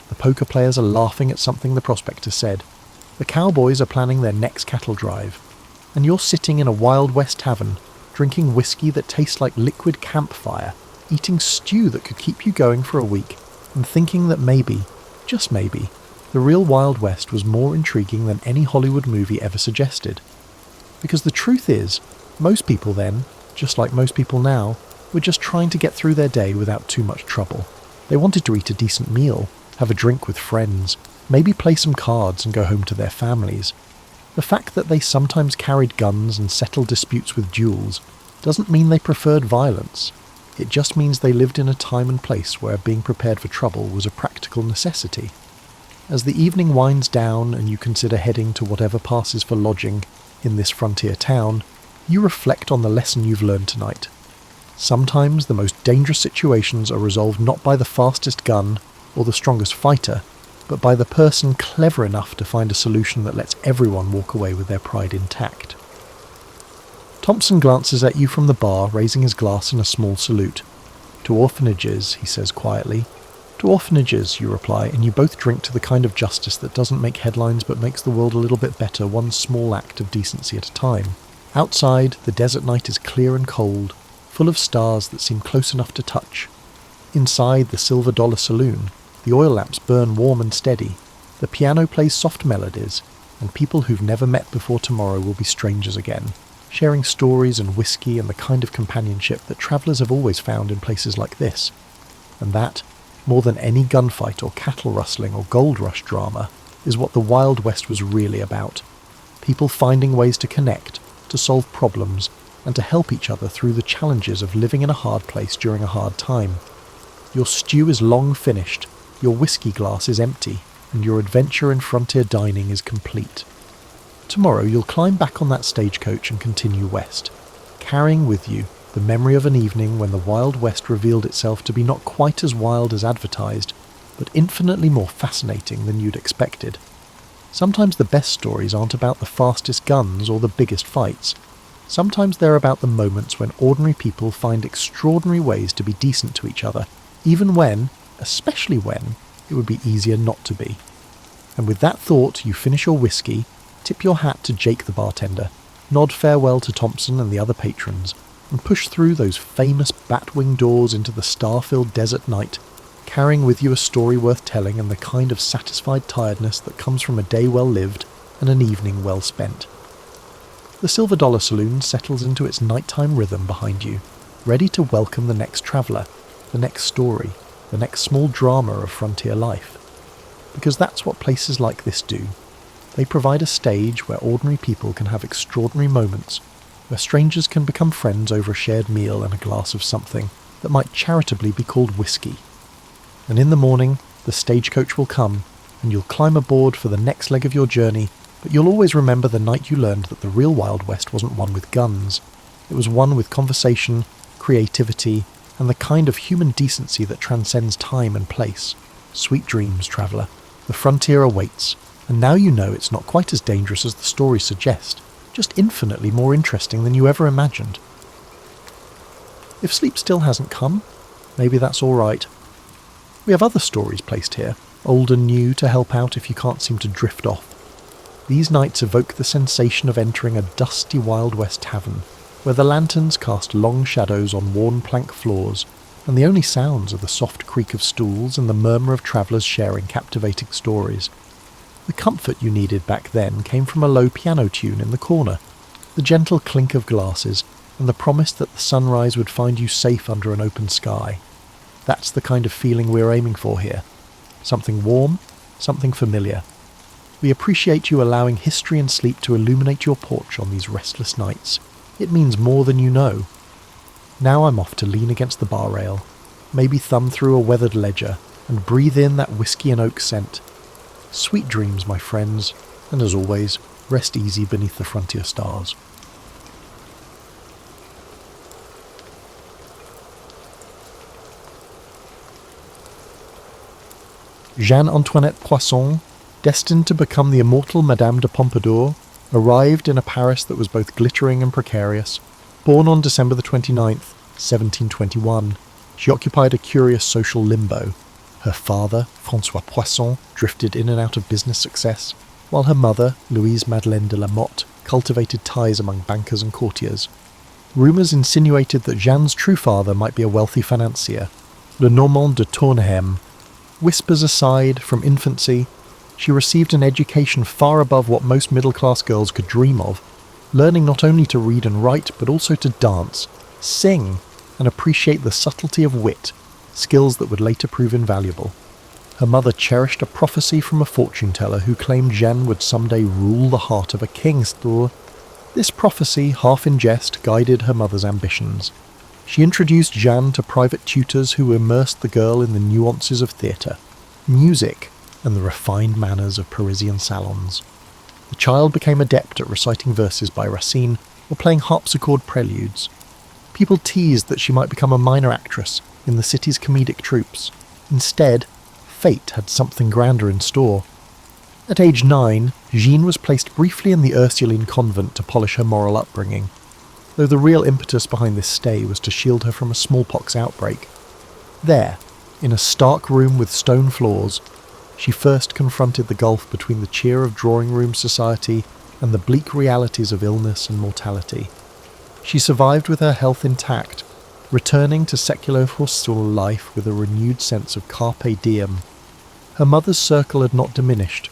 The poker players are laughing at something the prospector said. The cowboys are planning their next cattle drive. And you're sitting in a Wild West tavern, drinking whiskey that tastes like liquid campfire, eating stew that could keep you going for a week, and thinking that maybe, just maybe, the real Wild West was more intriguing than any Hollywood movie ever suggested. Because the truth is, most people then, just like most people now, were just trying to get through their day without too much trouble. They wanted to eat a decent meal, have a drink with friends, maybe play some cards and go home to their families. The fact that they sometimes carried guns and settled disputes with duels doesn't mean they preferred violence. It just means they lived in a time and place where being prepared for trouble was a practical necessity. As the evening winds down and you consider heading to whatever passes for lodging in this frontier town, you reflect on the lesson you've learned tonight. Sometimes the most dangerous situations are resolved not by the fastest gun or the strongest fighter, but by the person clever enough to find a solution that lets everyone walk away with their pride intact. Thompson glances at you from the bar, raising his glass in a small salute. "To orphanages," he says quietly. "To orphanages," you reply, and you both drink to the kind of justice that doesn't make headlines but makes the world a little bit better, one small act of decency at a time. Outside, the desert night is clear and cold, full of stars that seem close enough to touch. Inside the Silver Dollar Saloon, the oil lamps burn warm and steady, the piano plays soft melodies, and people who've never met before tomorrow will be strangers again, sharing stories and whiskey and the kind of companionship that travellers have always found in places like this. And that, more than any gunfight or cattle rustling or gold rush drama, is what the Wild West was really about. People finding ways to connect, to solve problems, and to help each other through the challenges of living in a hard place during a hard time. Your stew is long finished, your whiskey glass is empty, and your adventure in frontier dining is complete. Tomorrow you'll climb back on that stagecoach and continue west, carrying with you the memory of an evening when the Wild West revealed itself to be not quite as wild as advertised, but infinitely more fascinating than you'd expected. Sometimes the best stories aren't about the fastest guns or the biggest fights. Sometimes they're about the moments when ordinary people find extraordinary ways to be decent to each other, even when, especially when, it would be easier not to be. And with that thought, you finish your whiskey, tip your hat to Jake the bartender, nod farewell to Thompson and the other patrons, and push through those famous batwing doors into the star-filled desert night, carrying with you a story worth telling and the kind of satisfied tiredness that comes from a day well lived and an evening well spent. The Silver Dollar Saloon settles into its nighttime rhythm behind you, ready to welcome the next traveller, the next story, the next small drama of frontier life. Because that's what places like this do. They provide a stage where ordinary people can have extraordinary moments, where strangers can become friends over a shared meal and a glass of something that might charitably be called whiskey. And in the morning, the stagecoach will come, and you'll climb aboard for the next leg of your journey, but you'll always remember the night you learned that the real Wild West wasn't one with guns. It was one with conversation, creativity, and the kind of human decency that transcends time and place. Sweet dreams, traveller. The frontier awaits, and now you know it's not quite as dangerous as the stories suggest, just infinitely more interesting than you ever imagined. If sleep still hasn't come, maybe that's all right. We have other stories placed here, old and new, to help out if you can't seem to drift off. These nights evoke the sensation of entering a dusty Wild West tavern, where the lanterns cast long shadows on worn plank floors, and the only sounds are the soft creak of stools and the murmur of travellers sharing captivating stories. The comfort you needed back then came from a low piano tune in the corner, the gentle clink of glasses, and the promise that the sunrise would find you safe under an open sky. That's the kind of feeling we're aiming for here. Something warm, something familiar. We appreciate you allowing history and sleep to illuminate your porch on these restless nights. It means more than you know. Now I'm off to lean against the bar rail, maybe thumb through a weathered ledger, and breathe in that whiskey and oak scent. Sweet dreams, my friends, and as always, rest easy beneath the frontier stars. Jeanne-Antoinette Poisson, destined to become the immortal Madame de Pompadour, arrived in a Paris that was both glittering and precarious. Born on December the 29th, 1721, she occupied a curious social limbo. Her father, François Poisson, drifted in and out of business success, while her mother, Louise Madeleine de la Motte, cultivated ties among bankers and courtiers. Rumours insinuated that Jeanne's true father might be a wealthy financier, le Normand de Tournehem. Whispers aside, from infancy, she received an education far above what most middle-class girls could dream of, learning not only to read and write, but also to dance, sing, and appreciate the subtlety of wit, skills that would later prove invaluable. Her mother cherished a prophecy from a fortune-teller who claimed Jeanne would someday rule the heart of a king. This prophecy, half in jest, guided her mother's ambitions. She introduced Jeanne to private tutors who immersed the girl in the nuances of theatre, music, and the refined manners of Parisian salons. The child became adept at reciting verses by Racine or playing harpsichord preludes. People teased that she might become a minor actress in the city's comedic troupes. Instead, fate had something grander in store. At age 9, Jeanne was placed briefly in the Ursuline convent to polish her moral upbringing, though the real impetus behind this stay was to shield her from a smallpox outbreak. There, in a stark room with stone floors, she first confronted the gulf between the cheer of drawing-room society and the bleak realities of illness and mortality. She survived with her health intact, returning to secular pastoral life with a renewed sense of carpe diem. Her mother's circle had not diminished.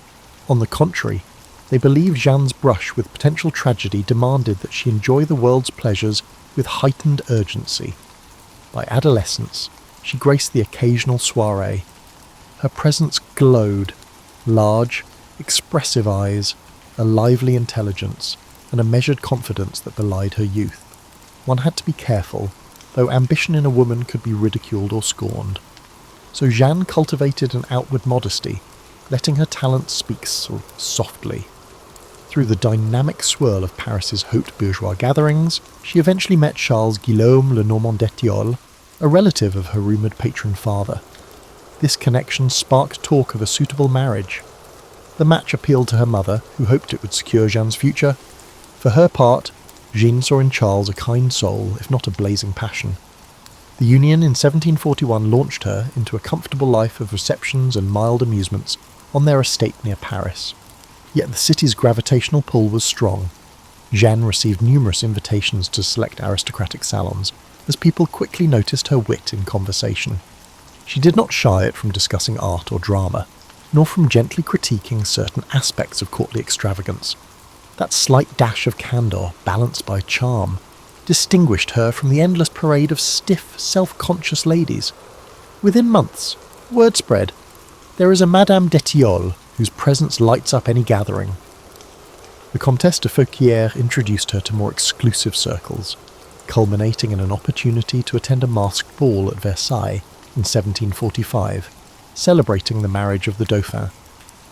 On the contrary, they believed Jeanne's brush with potential tragedy demanded that she enjoy the world's pleasures with heightened urgency. By adolescence, she graced the occasional soiree. Her presence glowed, large, expressive eyes, a lively intelligence, and a measured confidence that belied her youth. One had to be careful, though ambition in a woman could be ridiculed or scorned. So Jeanne cultivated an outward modesty, letting her talents speak softly. Through the dynamic swirl of Paris's haute bourgeois gatherings, she eventually met Charles Guillaume Le Normand d'Etiole, a relative of her rumoured patron father. This connection sparked talk of a suitable marriage. The match appealed to her mother, who hoped it would secure Jeanne's future. For her part, Jeanne saw in Charles a kind soul, if not a blazing passion. The union in 1741 launched her into a comfortable life of receptions and mild amusements on their estate near Paris. Yet the city's gravitational pull was strong. Jeanne received numerous invitations to select aristocratic salons, as people quickly noticed her wit in conversation. She did not shy from discussing art or drama, nor from gently critiquing certain aspects of courtly extravagance. That slight dash of candour, balanced by charm, distinguished her from the endless parade of stiff, self-conscious ladies. Within months, word spread, there is a Madame d'Etiole whose presence lights up any gathering. The Comtesse de Feuquières introduced her to more exclusive circles, culminating in an opportunity to attend a masked ball at Versailles in 1745, celebrating the marriage of the Dauphin.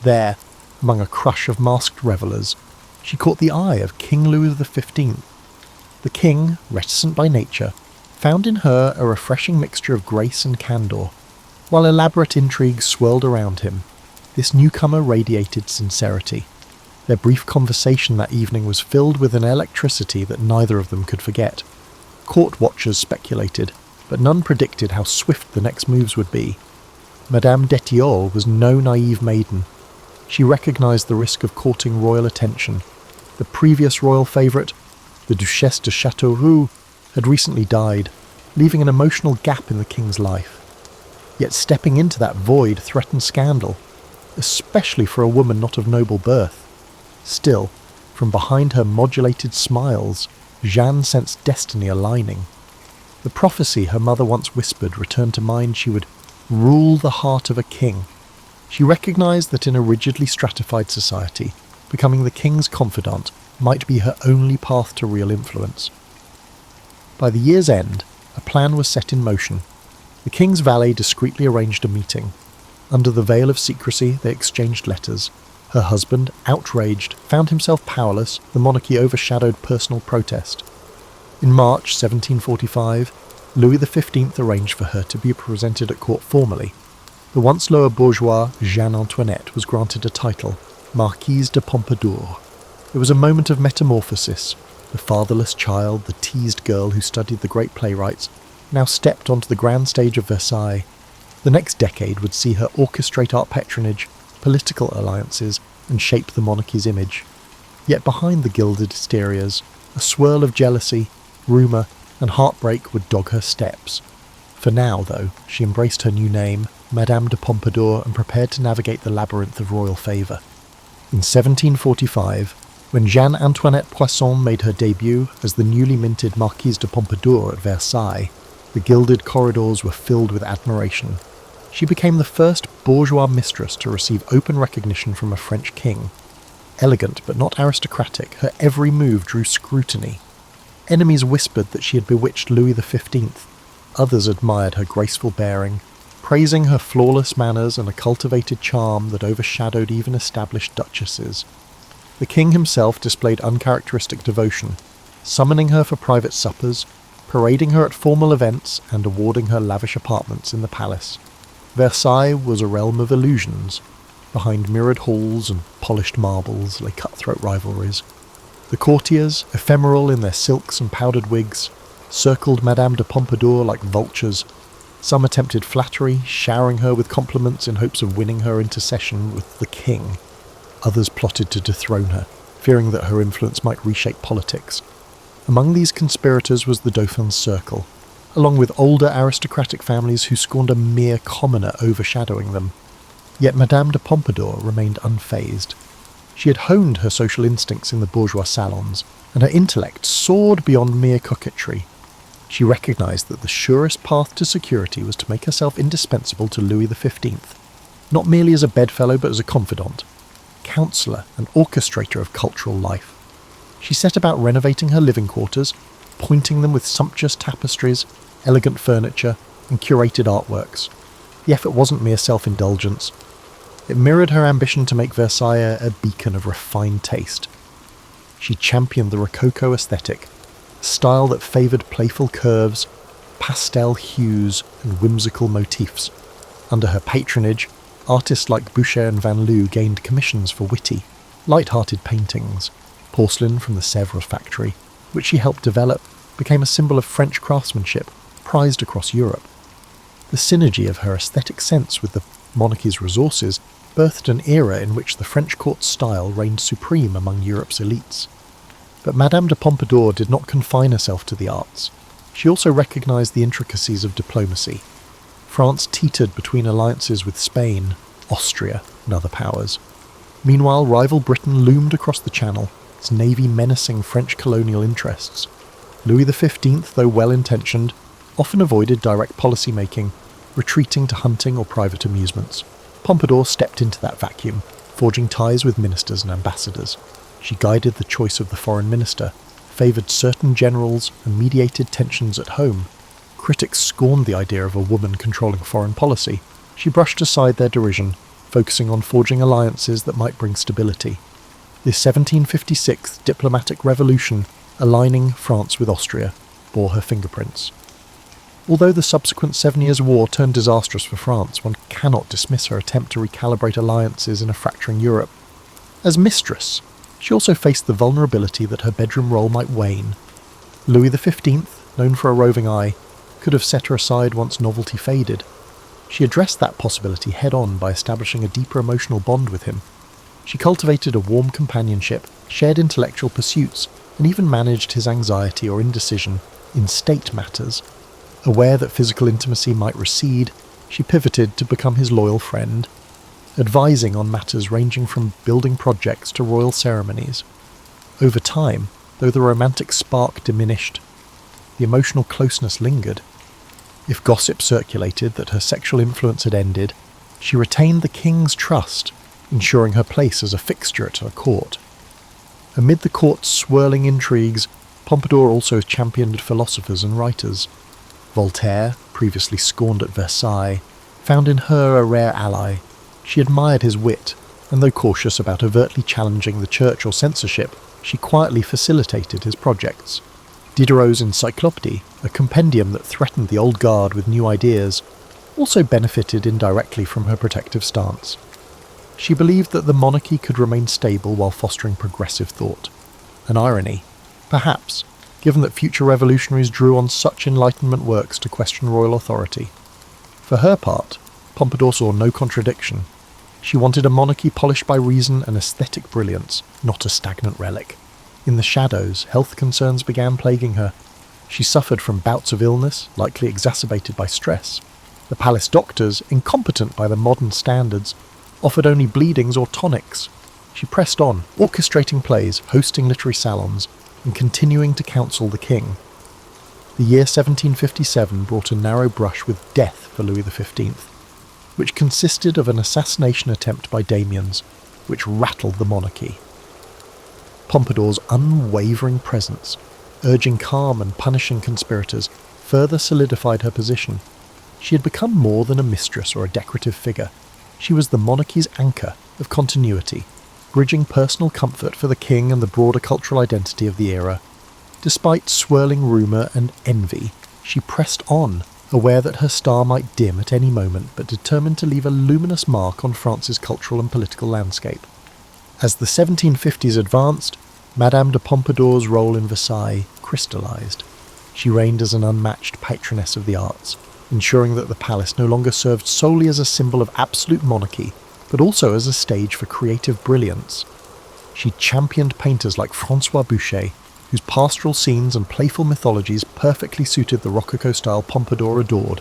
There, among a crush of masked revellers, she caught the eye of King Louis XV. The king, reticent by nature, found in her a refreshing mixture of grace and candour. While elaborate intrigues swirled around him, this newcomer radiated sincerity. Their brief conversation that evening was filled with an electricity that neither of them could forget. Court watchers speculated, but none predicted how swift the next moves would be. Madame d'Etiole was no naive maiden. She recognised the risk of courting royal attention. The previous royal favourite, the Duchesse de Châteauroux, had recently died, leaving an emotional gap in the king's life. Yet stepping into that void threatened scandal, especially for a woman not of noble birth. Still, from behind her modulated smiles, Jeanne sensed destiny aligning. The prophecy her mother once whispered returned to mind. She would rule the heart of a king. She recognised that in a rigidly stratified society, becoming the king's confidant might be her only path to real influence. By the year's end, a plan was set in motion. The king's valet discreetly arranged a meeting. Under the veil of secrecy, they exchanged letters. Her husband, outraged, found himself powerless. The monarchy overshadowed personal protest. In March 1745, Louis XV arranged for her to be presented at court formally. The once lower bourgeois Jeanne Antoinette was granted a title, Marquise de Pompadour. It was a moment of metamorphosis. The fatherless child, the teased girl who studied the great playwrights, now stepped onto the grand stage of Versailles. The next decade would see her orchestrate art patronage, political alliances, and shape the monarchy's image. Yet behind the gilded exteriors, a swirl of jealousy, rumour, and heartbreak would dog her steps. For now, though, she embraced her new name, Madame de Pompadour, and prepared to navigate the labyrinth of royal favour. In 1745, when Jeanne Antoinette Poisson made her debut as the newly minted Marquise de Pompadour at Versailles, the gilded corridors were filled with admiration. She became the first bourgeois mistress to receive open recognition from a French king. Elegant but not aristocratic, her every move drew scrutiny. Enemies whispered that she had bewitched Louis XV. Others admired her graceful bearing, praising her flawless manners and a cultivated charm that overshadowed even established duchesses. The king himself displayed uncharacteristic devotion, summoning her for private suppers, parading her at formal events, and awarding her lavish apartments in the palace. Versailles was a realm of illusions. Behind mirrored halls and polished marbles lay cutthroat rivalries. The courtiers, ephemeral in their silks and powdered wigs, circled Madame de Pompadour like vultures. Some attempted flattery, showering her with compliments in hopes of winning her intercession with the king. Others plotted to dethrone her, fearing that her influence might reshape politics. Among these conspirators was the Dauphin's circle, along with older aristocratic families who scorned a mere commoner overshadowing them. Yet Madame de Pompadour remained unfazed. She had honed her social instincts in the bourgeois salons, and her intellect soared beyond mere coquetry. She recognised that the surest path to security was to make herself indispensable to Louis XV, not merely as a bedfellow but as a confidant, counsellor and orchestrator of cultural life. She set about renovating her living quarters, pointing them with sumptuous tapestries, elegant furniture, and curated artworks. The effort wasn't mere self-indulgence. It mirrored her ambition to make Versailles a beacon of refined taste. She championed the Rococo aesthetic, a style that favoured playful curves, pastel hues, and whimsical motifs. Under her patronage, artists like Boucher and Van Loo gained commissions for witty, light-hearted paintings. Porcelain from the Sèvres factory, which she helped develop, became a symbol of French craftsmanship, prized across Europe. The synergy of her aesthetic sense with the monarchy's resources birthed an era in which the French court style reigned supreme among Europe's elites. But Madame de Pompadour did not confine herself to the arts. She also recognised the intricacies of diplomacy. France teetered between alliances with Spain, Austria, and other powers. Meanwhile, rival Britain loomed across the Channel, its navy menacing French colonial interests. Louis XV, though well-intentioned, often avoided direct policy-making, retreating to hunting or private amusements. Pompadour stepped into that vacuum, forging ties with ministers and ambassadors. She guided the choice of the foreign minister, favoured certain generals, and mediated tensions at home. Critics scorned the idea of a woman controlling foreign policy. She brushed aside their derision, focusing on forging alliances that might bring stability. The 1756 diplomatic revolution, aligning France with Austria, bore her fingerprints. Although the subsequent 7 Years' War turned disastrous for France, one cannot dismiss her attempt to recalibrate alliances in a fracturing Europe. As mistress, she also faced the vulnerability that her bedroom role might wane. Louis XV, known for a roving eye, could have set her aside once novelty faded. She addressed that possibility head-on by establishing a deeper emotional bond with him. She cultivated a warm companionship, shared intellectual pursuits, and even managed his anxiety or indecision in state matters. Aware that physical intimacy might recede, she pivoted to become his loyal friend, advising on matters ranging from building projects to royal ceremonies. Over time, though the romantic spark diminished, the emotional closeness lingered. If gossip circulated that her sexual influence had ended, she retained the king's trust, ensuring her place as a fixture at her court. Amid the court's swirling intrigues, Pompadour also championed philosophers and writers. Voltaire, previously scorned at Versailles, found in her a rare ally. She admired his wit, and though cautious about overtly challenging the church or censorship, she quietly facilitated his projects. Diderot's Encyclopédie, a compendium that threatened the old guard with new ideas, also benefited indirectly from her protective stance. She believed that the monarchy could remain stable while fostering progressive thought. An irony, perhaps, given that future revolutionaries drew on such Enlightenment works to question royal authority. For her part, Pompadour saw no contradiction. She wanted a monarchy polished by reason and aesthetic brilliance, not a stagnant relic. In the shadows, health concerns began plaguing her. She suffered from bouts of illness, likely exacerbated by stress. The palace doctors, incompetent by the modern standards, offered only bleedings or tonics. She pressed on, orchestrating plays, hosting literary salons, and continuing to counsel the king. The year 1757 brought a narrow brush with death for Louis XV, which consisted of an assassination attempt by Damiens, which rattled the monarchy. Pompadour's unwavering presence, urging calm and punishing conspirators, further solidified her position. She had become more than a mistress or a decorative figure. She was the monarchy's anchor of continuity, bridging personal comfort for the king and the broader cultural identity of the era. Despite swirling rumour and envy, she pressed on, aware that her star might dim at any moment, but determined to leave a luminous mark on France's cultural and political landscape. As the 1750s advanced, Madame de Pompadour's role in Versailles crystallised. She reigned as an unmatched patroness of the arts, ensuring that the palace no longer served solely as a symbol of absolute monarchy, but also as a stage for creative brilliance. She championed painters like François Boucher, whose pastoral scenes and playful mythologies perfectly suited the Rococo style Pompadour adored.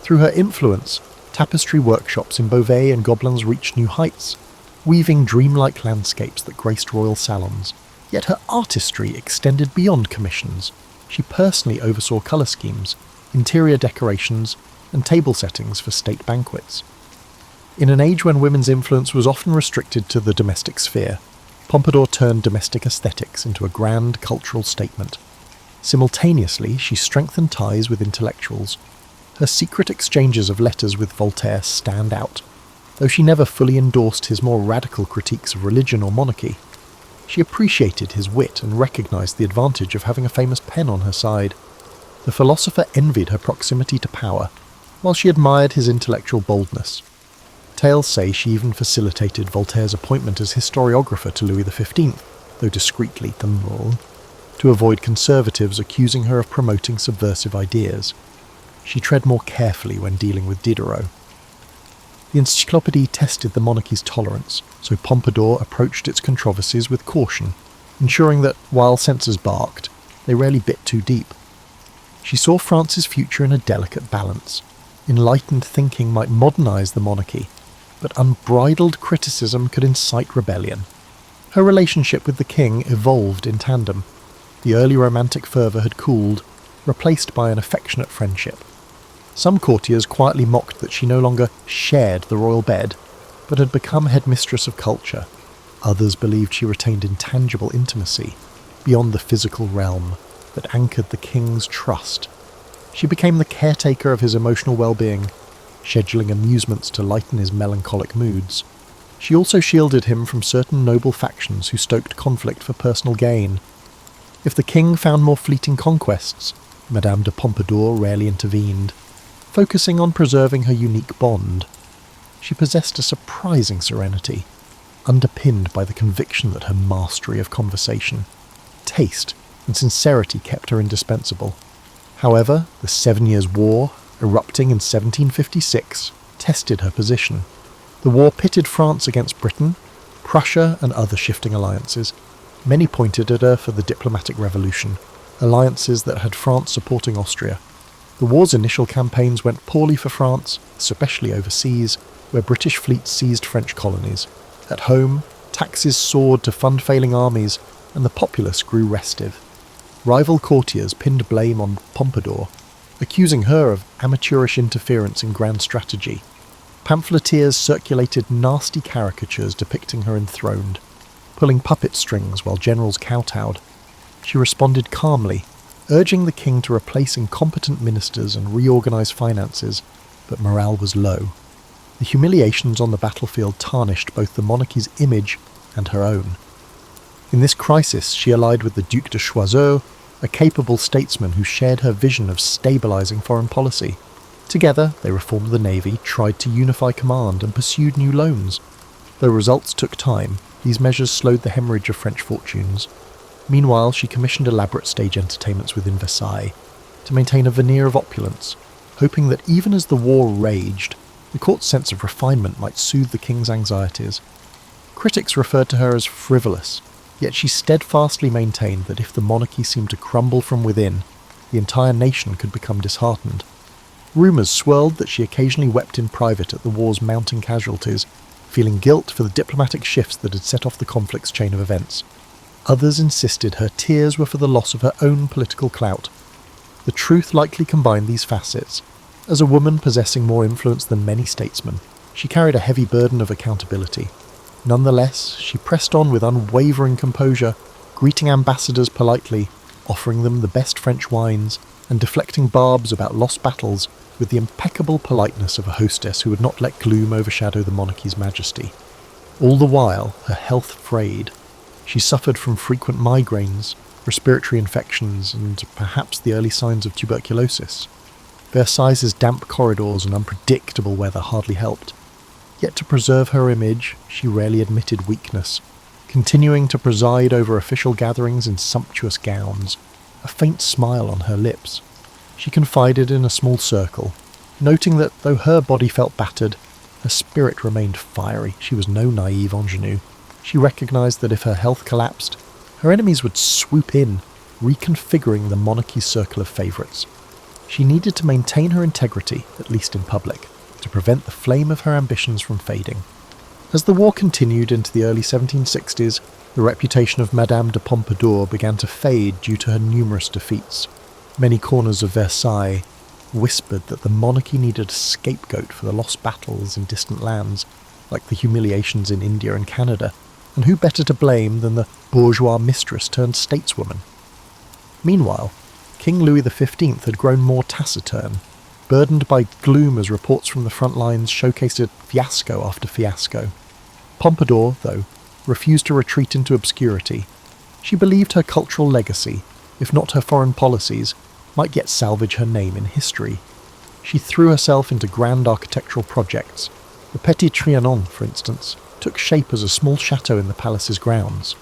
Through her influence, tapestry workshops in Beauvais and Gobelins reached new heights, weaving dreamlike landscapes that graced royal salons. Yet her artistry extended beyond commissions. She personally oversaw colour schemes, interior decorations, and table settings for state banquets. In an age when women's influence was often restricted to the domestic sphere, Pompadour turned domestic aesthetics into a grand cultural statement. Simultaneously, she strengthened ties with intellectuals. Her secret exchanges of letters with Voltaire stand out, though she never fully endorsed his more radical critiques of religion or monarchy. She appreciated his wit and recognised the advantage of having a famous pen on her side. The philosopher envied her proximity to power, while she admired his intellectual boldness. Tales say she even facilitated Voltaire's appointment as historiographer to Louis XV, though discreetly, to avoid conservatives accusing her of promoting subversive ideas. She tread more carefully when dealing with Diderot. The Encyclopédie tested the monarchy's tolerance, so Pompadour approached its controversies with caution, ensuring that, while censors barked, they rarely bit too deep. She saw France's future in a delicate balance. Enlightened thinking might modernise the monarchy, but unbridled criticism could incite rebellion. Her relationship with the king evolved in tandem. The early romantic fervour had cooled, replaced by an affectionate friendship. Some courtiers quietly mocked that she no longer shared the royal bed, but had become headmistress of culture. Others believed she retained intangible intimacy, beyond the physical realm, that anchored the king's trust. She became the caretaker of his emotional well-being, scheduling amusements to lighten his melancholic moods. She also shielded him from certain noble factions who stoked conflict for personal gain. If the king found more fleeting conquests, Madame de Pompadour rarely intervened, focusing on preserving her unique bond. She possessed a surprising serenity, underpinned by the conviction that her mastery of conversation, taste, and sincerity kept her indispensable. However, the 7 Years' War, erupting in 1756, tested her position. The war pitted France against Britain, Prussia, and other shifting alliances. Many pointed at her for the diplomatic revolution, alliances that had France supporting Austria. The war's initial campaigns went poorly for France, especially overseas, where British fleets seized French colonies. At home, taxes soared to fund failing armies, and the populace grew restive. Rival courtiers pinned blame on Pompadour, accusing her of amateurish interference in grand strategy. Pamphleteers circulated nasty caricatures depicting her enthroned, pulling puppet strings while generals kowtowed. She responded calmly, urging the king to replace incompetent ministers and reorganize finances, but morale was low. The humiliations on the battlefield tarnished both the monarchy's image and her own. In this crisis, she allied with the Duc de Choiseul, a capable statesman who shared her vision of stabilizing foreign policy. Together, they reformed the navy, tried to unify command, and pursued new loans. Though results took time, these measures slowed the hemorrhage of French fortunes. Meanwhile, she commissioned elaborate stage entertainments within Versailles to maintain a veneer of opulence, hoping that even as the war raged, the court's sense of refinement might soothe the king's anxieties. Critics referred to her as frivolous, yet she steadfastly maintained that if the monarchy seemed to crumble from within, the entire nation could become disheartened. Rumours swirled that she occasionally wept in private at the war's mounting casualties, feeling guilt for the diplomatic shifts that had set off the conflict's chain of events. Others insisted her tears were for the loss of her own political clout. The truth likely combined these facets. As a woman possessing more influence than many statesmen, she carried a heavy burden of accountability. Nonetheless, she pressed on with unwavering composure, greeting ambassadors politely, offering them the best French wines, and deflecting barbs about lost battles with the impeccable politeness of a hostess who would not let gloom overshadow the monarchy's majesty. All the while, her health frayed. She suffered from frequent migraines, respiratory infections, and perhaps the early signs of tuberculosis. Versailles' damp corridors and unpredictable weather hardly helped. Yet to preserve her image, she rarely admitted weakness, continuing to preside over official gatherings in sumptuous gowns, a faint smile on her lips. She confided in a small circle, noting that though her body felt battered, her spirit remained fiery. She was no naive ingenue. She recognized that if her health collapsed, her enemies would swoop in, reconfiguring the monarchy's circle of favourites. She needed to maintain her integrity, at least in public, to prevent the flame of her ambitions from fading. As the war continued into the early 1760s, the reputation of Madame de Pompadour began to fade due to her numerous defeats. Many corners of Versailles whispered that the monarchy needed a scapegoat for the lost battles in distant lands, like the humiliations in India and Canada, and who better to blame than the bourgeois mistress turned stateswoman? Meanwhile, King Louis XV had grown more taciturn, burdened by gloom as reports from the front lines showcased fiasco after fiasco. Pompadour, though, refused to retreat into obscurity. She believed her cultural legacy, if not her foreign policies, might yet salvage her name in history. She threw herself into grand architectural projects. The Petit Trianon, for instance, took shape as a small chateau in the palace's grounds.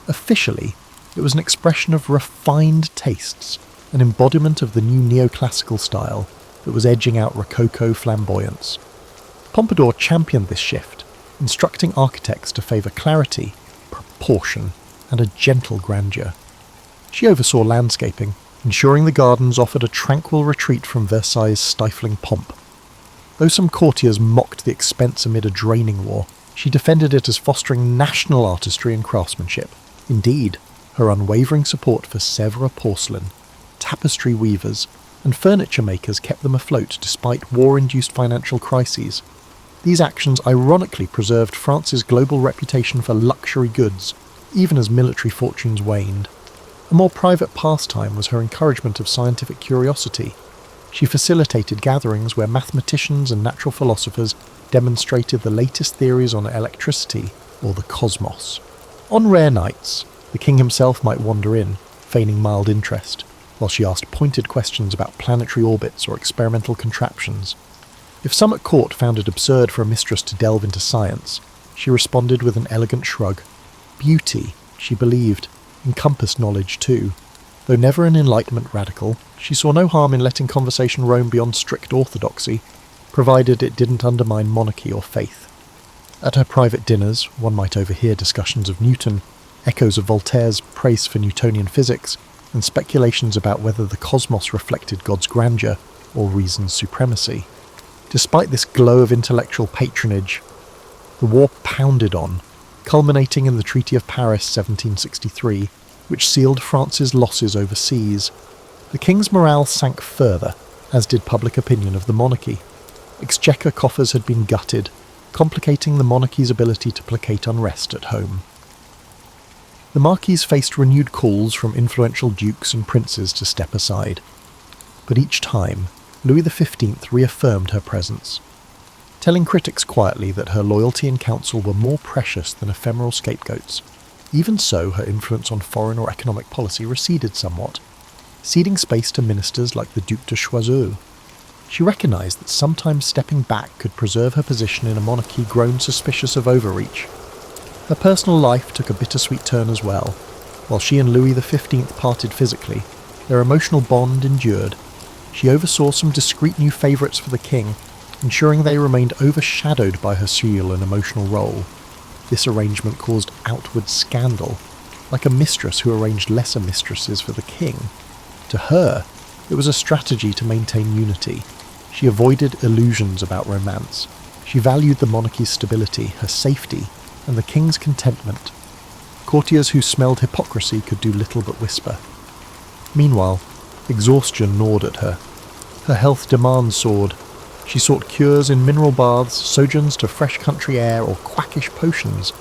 Officially, it was an expression of refined tastes, an embodiment of the new neoclassical style that was edging out Rococo flamboyance. Pompadour championed this shift, instructing architects to favour clarity, proportion, and a gentle grandeur. She oversaw landscaping, ensuring the gardens offered a tranquil retreat from Versailles' stifling pomp. Though some courtiers mocked the expense amid a draining war, she defended it as fostering national artistry and craftsmanship. Indeed, her unwavering support for Sèvres porcelain, tapestry weavers, and furniture makers kept them afloat despite war-induced financial crises. These actions ironically preserved France's global reputation for luxury goods, even as military fortunes waned. A more private pastime was her encouragement of scientific curiosity. She facilitated gatherings where mathematicians and natural philosophers demonstrated the latest theories on electricity or the cosmos. On rare nights, the king himself might wander in, feigning mild interest, while she asked pointed questions about planetary orbits or experimental contraptions. If some at court found it absurd for a mistress to delve into science, she responded with an elegant shrug. Beauty, she believed, encompassed knowledge too. Though never an Enlightenment radical, she saw no harm in letting conversation roam beyond strict orthodoxy, provided it didn't undermine monarchy or faith. At her private dinners, one might overhear discussions of Newton, echoes of Voltaire's praise for Newtonian physics, and speculations about whether the cosmos reflected God's grandeur or reason's supremacy. Despite this glow of intellectual patronage, the war pounded on, culminating in the Treaty of Paris 1763, which sealed France's losses overseas. The king's morale sank further, as did public opinion of the monarchy. Exchequer coffers had been gutted, complicating the monarchy's ability to placate unrest at home. The marquise faced renewed calls from influential dukes and princes to step aside. But each time, Louis XV reaffirmed her presence, telling critics quietly that her loyalty and counsel were more precious than ephemeral scapegoats. Even so, her influence on foreign or economic policy receded somewhat, ceding space to ministers like the Duc de Choiseul. She recognised that sometimes stepping back could preserve her position in a monarchy grown suspicious of overreach. Her personal life took a bittersweet turn as well. While she and Louis XV parted physically, their emotional bond endured. She oversaw some discreet new favourites for the king, ensuring they remained overshadowed by her serial and emotional role. This arrangement caused outward scandal, like a mistress who arranged lesser mistresses for the king. To her, it was a strategy to maintain unity. She avoided illusions about romance. She valued the monarchy's stability, her safety, and the king's contentment. Courtiers who smelled hypocrisy could do little but whisper. Meanwhile, exhaustion gnawed at her. Her health demands soared. She sought cures in mineral baths, sojourns to fresh country air, or quackish potions.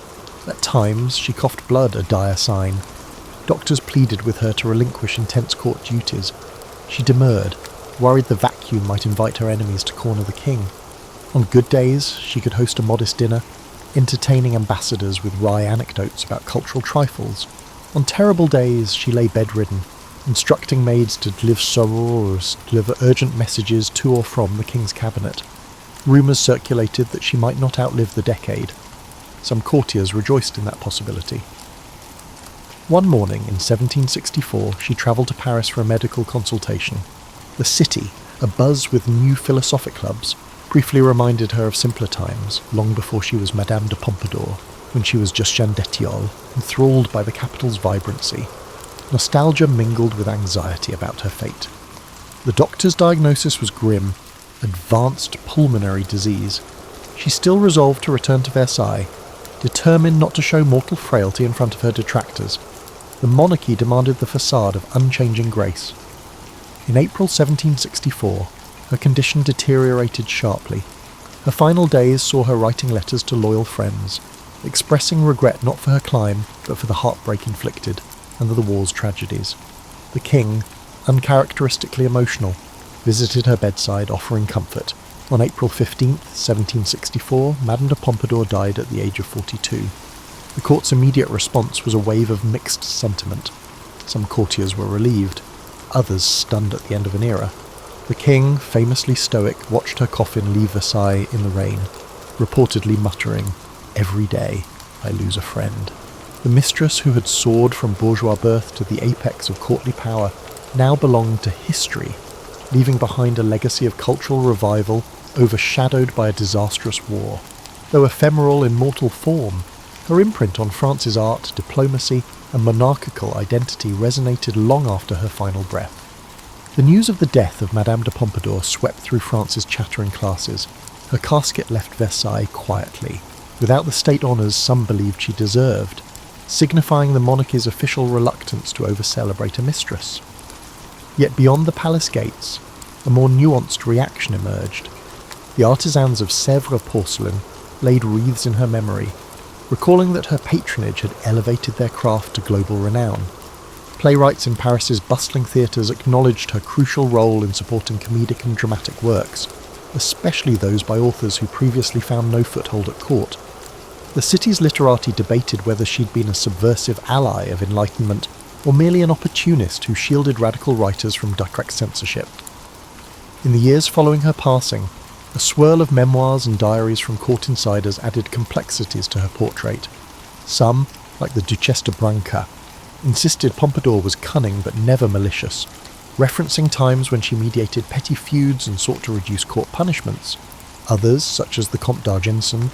At times, she coughed blood, a dire sign. Doctors pleaded with her to relinquish intense court duties. She demurred, worried the vacuum might invite her enemies to corner the king. On good days, she could host a modest dinner, entertaining ambassadors with wry anecdotes about cultural trifles. On terrible days, she lay bedridden, instructing maids to deliver sorors, deliver urgent messages to or from the king's cabinet. Rumours circulated that she might not outlive the decade. Some courtiers rejoiced in that possibility. One morning in 1764, she travelled to Paris for a medical consultation. The city, abuzz with new philosophic clubs, briefly reminded her of simpler times, long before she was Madame de Pompadour, when she was just Jeanne d'Etiole, enthralled by the capital's vibrancy. Nostalgia mingled with anxiety about her fate. The doctor's diagnosis was grim, advanced pulmonary disease. She still resolved to return to Versailles, determined not to show mortal frailty in front of her detractors. The monarchy demanded the facade of unchanging grace. In April 1764, her condition deteriorated sharply. Her final days saw her writing letters to loyal friends, expressing regret not for her climb, but for the heartbreak inflicted, and the war's tragedies. The king, uncharacteristically emotional, visited her bedside offering comfort. On April 15th, 1764, Madame de Pompadour died at the age of 42. The court's immediate response was a wave of mixed sentiment. Some courtiers were relieved, others stunned at the end of an era. The king, famously stoic, watched her coffin leave Versailles in the rain, reportedly muttering, "Every day I lose a friend." The mistress who had soared from bourgeois birth to the apex of courtly power now belonged to history, leaving behind a legacy of cultural revival overshadowed by a disastrous war. Though ephemeral in mortal form, her imprint on France's art, diplomacy, and monarchical identity resonated long after her final breath. The news of the death of Madame de Pompadour swept through France's chattering classes. Her casket left Versailles quietly, without the state honours some believed she deserved, signifying the monarchy's official reluctance to over-celebrate a mistress. Yet beyond the palace gates, a more nuanced reaction emerged. The artisans of Sèvres porcelain laid wreaths in her memory, recalling that her patronage had elevated their craft to global renown. Playwrights in Paris's bustling theatres acknowledged her crucial role in supporting comedic and dramatic works, especially those by authors who previously found no foothold at court. The city's literati debated whether she'd been a subversive ally of Enlightenment or merely an opportunist who shielded radical writers from direct censorship. In the years following her passing, a swirl of memoirs and diaries from court insiders added complexities to her portrait. Some, like the Duchesse de Branca, insisted Pompadour was cunning but never malicious, referencing times when she mediated petty feuds and sought to reduce court punishments. Others, such as the Comte d'Argenson,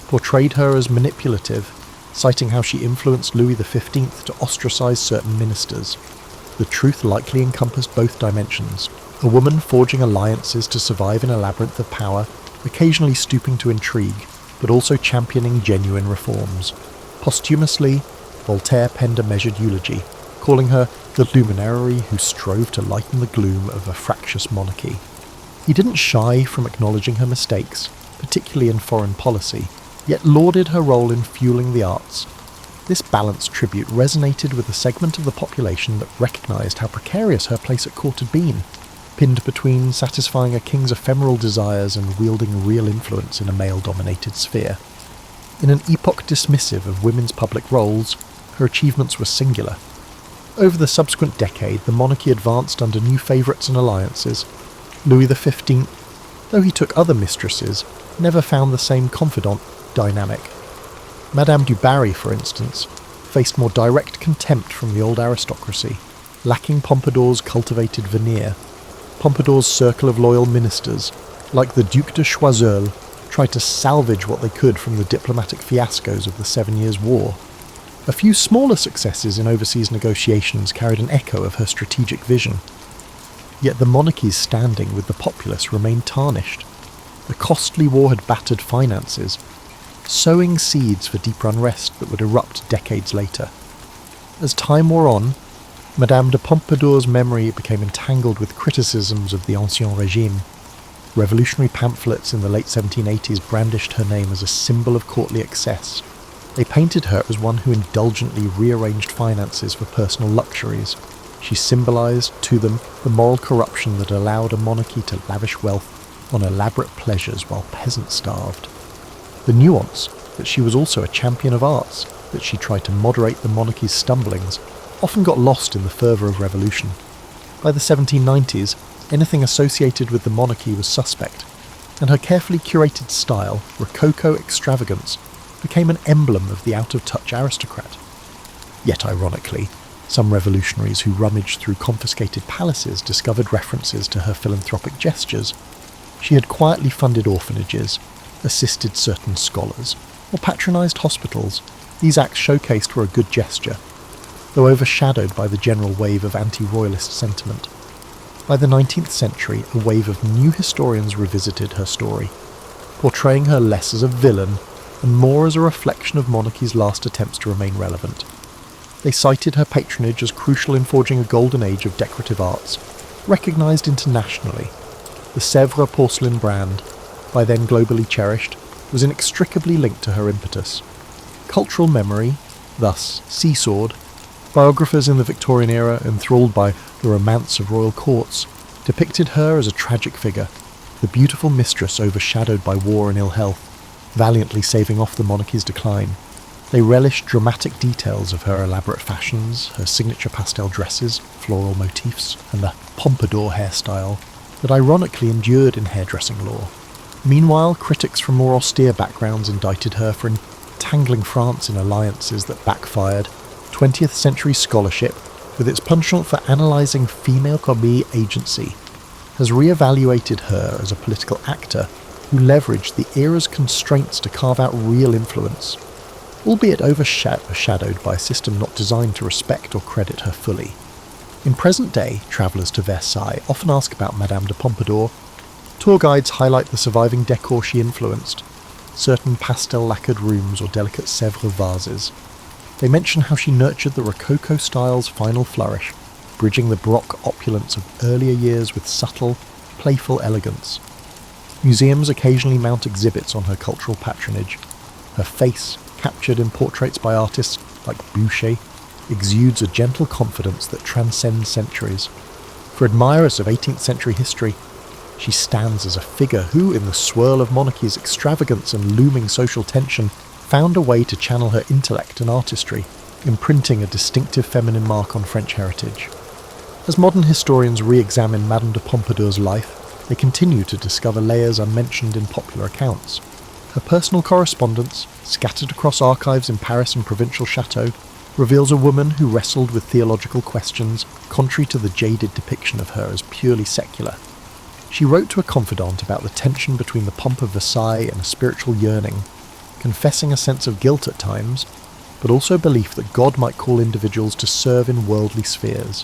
portrayed her as manipulative, citing how she influenced Louis XV to ostracize certain ministers. The truth likely encompassed both dimensions, a woman forging alliances to survive in a labyrinth of power, occasionally stooping to intrigue, but also championing genuine reforms. Posthumously, Voltaire penned a measured eulogy, calling her the luminary who strove to lighten the gloom of a fractious monarchy. He didn't shy from acknowledging her mistakes, particularly in foreign policy, yet lauded her role in fueling the arts. This balanced tribute resonated with a segment of the population that recognised how precarious her place at court had been, pinned between satisfying a king's ephemeral desires and wielding real influence in a male-dominated sphere. In an epoch dismissive of women's public roles, her achievements were singular. Over the subsequent decade, the monarchy advanced under new favourites and alliances. Louis XV, though he took other mistresses, never found the same confidant dynamic. Madame du Barry, for instance, faced more direct contempt from the old aristocracy, lacking Pompadour's cultivated veneer. Pompadour's circle of loyal ministers, like the Duc de Choiseul, tried to salvage what they could from the diplomatic fiascos of the 7 Years' War. A few smaller successes in overseas negotiations carried an echo of her strategic vision. Yet the monarchy's standing with the populace remained tarnished. The costly war had battered finances, sowing seeds for deeper unrest that would erupt decades later. As time wore on, Madame de Pompadour's memory became entangled with criticisms of the Ancien Régime. Revolutionary pamphlets in the late 1780s brandished her name as a symbol of courtly excess. They painted her as one who indulgently rearranged finances for personal luxuries. She symbolised to them the moral corruption that allowed a monarchy to lavish wealth on elaborate pleasures while peasants starved. The nuance that she was also a champion of arts, that she tried to moderate the monarchy's stumblings, often got lost in the fervour of revolution. By the 1790s, anything associated with the monarchy was suspect, and her carefully curated style, rococo extravagance, became an emblem of the out-of-touch aristocrat. Yet ironically, some revolutionaries who rummaged through confiscated palaces discovered references to her philanthropic gestures. She had quietly funded orphanages, assisted certain scholars, or patronised hospitals. These acts showcased were a good gesture, though overshadowed by the general wave of anti-royalist sentiment. By the 19th century, a wave of new historians revisited her story, portraying her less as a villain and more as a reflection of monarchy's last attempts to remain relevant. They cited her patronage as crucial in forging a golden age of decorative arts, recognised internationally. The Sèvres porcelain brand, by then globally cherished, was inextricably linked to her impetus. Cultural memory, thus seesawed. Biographers in the Victorian era, enthralled by the romance of royal courts, depicted her as a tragic figure, the beautiful mistress overshadowed by war and ill health, valiantly saving off the monarchy's decline. They relished dramatic details of her elaborate fashions, her signature pastel dresses, floral motifs, and the pompadour hairstyle that ironically endured in hairdressing lore. Meanwhile, critics from more austere backgrounds indicted her for entangling France in alliances that backfired. 20th century scholarship, with its penchant for analysing female commie agency, has re-evaluated her as a political actor who leveraged the era's constraints to carve out real influence, albeit overshadowed by a system not designed to respect or credit her fully. In present day, travellers to Versailles often ask about Madame de Pompadour. Tour guides highlight the surviving decor she influenced, certain pastel-lacquered rooms or delicate Sèvres vases. They mention how she nurtured the Rococo style's final flourish, bridging the Baroque opulence of earlier years with subtle, playful elegance. Museums occasionally mount exhibits on her cultural patronage. Her face, captured in portraits by artists like Boucher, exudes a gentle confidence that transcends centuries. For admirers of 18th century history, she stands as a figure who, in the swirl of monarchy's extravagance and looming social tension, found a way to channel her intellect and artistry, imprinting a distinctive feminine mark on French heritage. As modern historians re-examine Madame de Pompadour's life, they continue to discover layers unmentioned in popular accounts. Her personal correspondence, scattered across archives in Paris and provincial chateaux, reveals a woman who wrestled with theological questions, contrary to the jaded depiction of her as purely secular. She wrote to a confidant about the tension between the pomp of Versailles and a spiritual yearning, confessing a sense of guilt at times, but also belief that God might call individuals to serve in worldly spheres.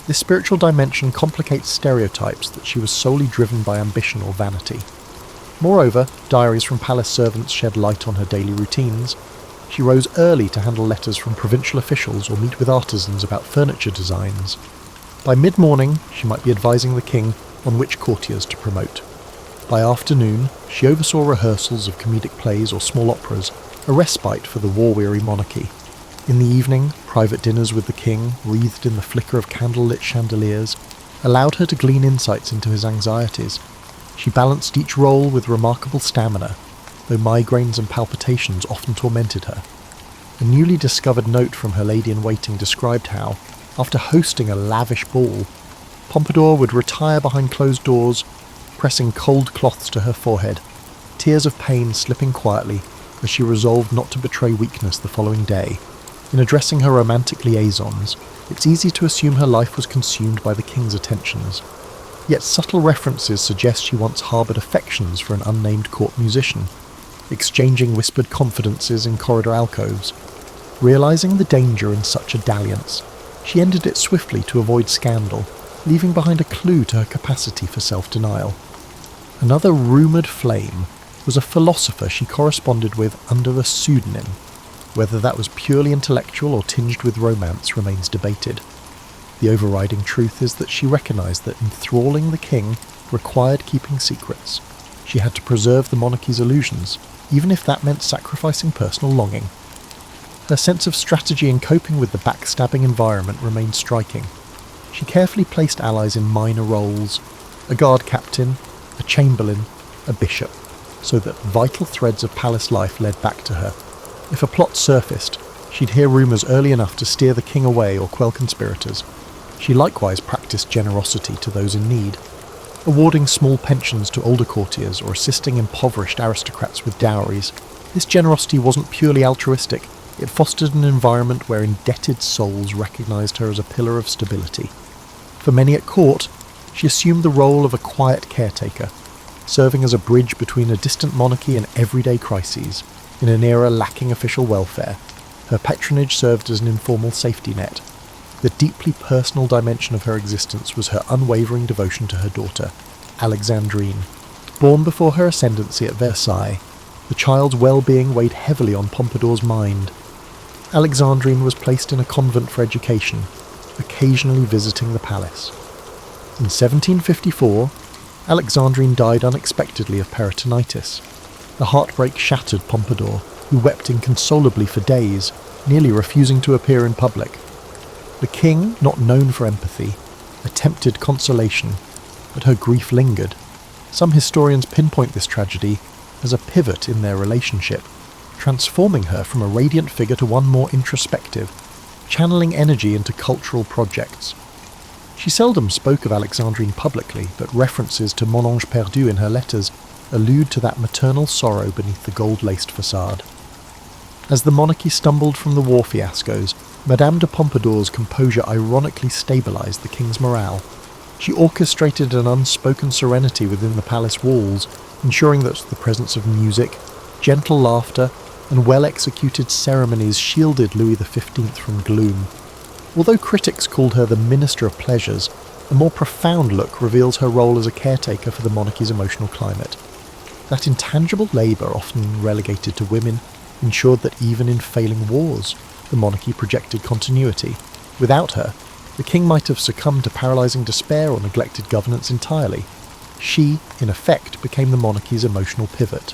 This spiritual dimension complicates stereotypes that she was solely driven by ambition or vanity. Moreover, diaries from palace servants shed light on her daily routines. She rose early to handle letters from provincial officials or meet with artisans about furniture designs. By mid-morning, she might be advising the king on which courtiers to promote. By afternoon, she oversaw rehearsals of comedic plays or small operas, a respite for the war-weary monarchy. In the evening, private dinners with the king, wreathed in the flicker of candle-lit chandeliers, allowed her to glean insights into his anxieties. She balanced each role with remarkable stamina, though migraines and palpitations often tormented her. A newly discovered note from her lady-in-waiting described how, after hosting a lavish ball, Pompadour would retire behind closed doors, pressing cold cloths to her forehead, tears of pain slipping quietly as she resolved not to betray weakness the following day. In addressing her romantic liaisons, it's easy to assume her life was consumed by the king's attentions. Yet subtle references suggest she once harboured affections for an unnamed court musician, exchanging whispered confidences in corridor alcoves. Realising the danger in such a dalliance, she ended it swiftly to avoid scandal, leaving behind a clue to her capacity for self-denial. Another rumoured flame was a philosopher she corresponded with under a pseudonym. Whether that was purely intellectual or tinged with romance remains debated. The overriding truth is that she recognised that enthralling the king required keeping secrets. She had to preserve the monarchy's illusions, even if that meant sacrificing personal longing. Her sense of strategy in coping with the backstabbing environment remained striking. She carefully placed allies in minor roles, a guard captain, a chamberlain, a bishop, so that vital threads of palace life led back to her. If a plot surfaced, she'd hear rumours early enough to steer the king away or quell conspirators. She likewise practiced generosity to those in need, awarding small pensions to older courtiers or assisting impoverished aristocrats with dowries. This generosity wasn't purely altruistic, it fostered an environment where indebted souls recognised her as a pillar of stability. For many at court, she assumed the role of a quiet caretaker, serving as a bridge between a distant monarchy and everyday crises. In an era lacking official welfare, her patronage served as an informal safety net. The deeply personal dimension of her existence was her unwavering devotion to her daughter, Alexandrine. Born before her ascendancy at Versailles, the child's well-being weighed heavily on Pompadour's mind. Alexandrine was placed in a convent for education, occasionally visiting the palace. In 1754, Alexandrine died unexpectedly of peritonitis. The heartbreak shattered Pompadour, who wept inconsolably for days, nearly refusing to appear in public. The king, not known for empathy, attempted consolation, but her grief lingered. Some historians pinpoint this tragedy as a pivot in their relationship, transforming her from a radiant figure to one more introspective, channeling energy into cultural projects. She seldom spoke of Alexandrine publicly, but references to Mon Ange Perdu in her letters allude to that maternal sorrow beneath the gold-laced facade. As the monarchy stumbled from the war fiascos, Madame de Pompadour's composure ironically stabilised the king's morale. She orchestrated an unspoken serenity within the palace walls, ensuring that the presence of music, gentle laughter, and well-executed ceremonies shielded Louis XV from gloom. Although critics called her the Minister of Pleasures, A more profound look reveals her role as a caretaker for the monarchy's emotional climate. That intangible labour, often relegated to women, ensured that even in failing wars, the monarchy projected continuity. Without her, the king might have succumbed to paralysing despair or neglected governance entirely. She, in effect, became the monarchy's emotional pivot.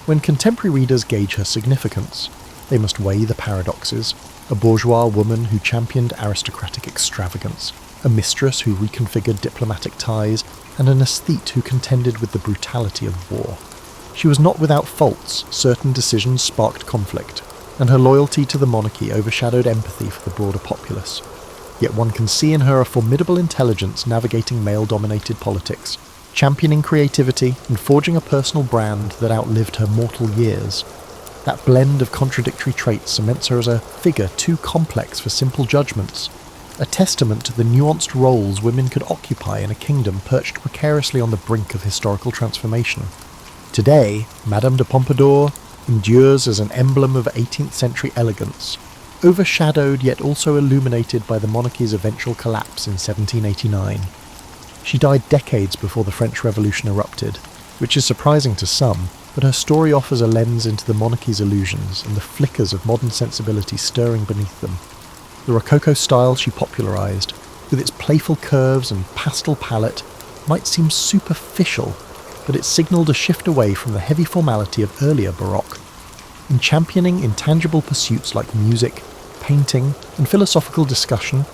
When contemporary readers gauge her significance, they must weigh the paradoxes: a bourgeois woman who championed aristocratic extravagance, a mistress who reconfigured diplomatic ties, and an aesthete who contended with the brutality of war. She was not without faults. Certain decisions sparked conflict, and her loyalty to the monarchy overshadowed empathy for the broader populace. Yet one can see in her a formidable intelligence navigating male-dominated politics, championing creativity and forging a personal brand that outlived her mortal years. That blend of contradictory traits cements her as a figure too complex for simple judgments, a testament to the nuanced roles women could occupy in a kingdom perched precariously on the brink of historical transformation. Today, Madame de Pompadour endures as an emblem of 18th century elegance, overshadowed yet also illuminated by the monarchy's eventual collapse in 1789. She died decades before the French Revolution erupted, which is surprising to some, but her story offers a lens into the monarchy's illusions and the flickers of modern sensibility stirring beneath them. The Rococo style she popularised, with its playful curves and pastel palette, might seem superficial, but it signalled a shift away from the heavy formality of earlier Baroque. In championing intangible pursuits like music, painting, and philosophical discussion,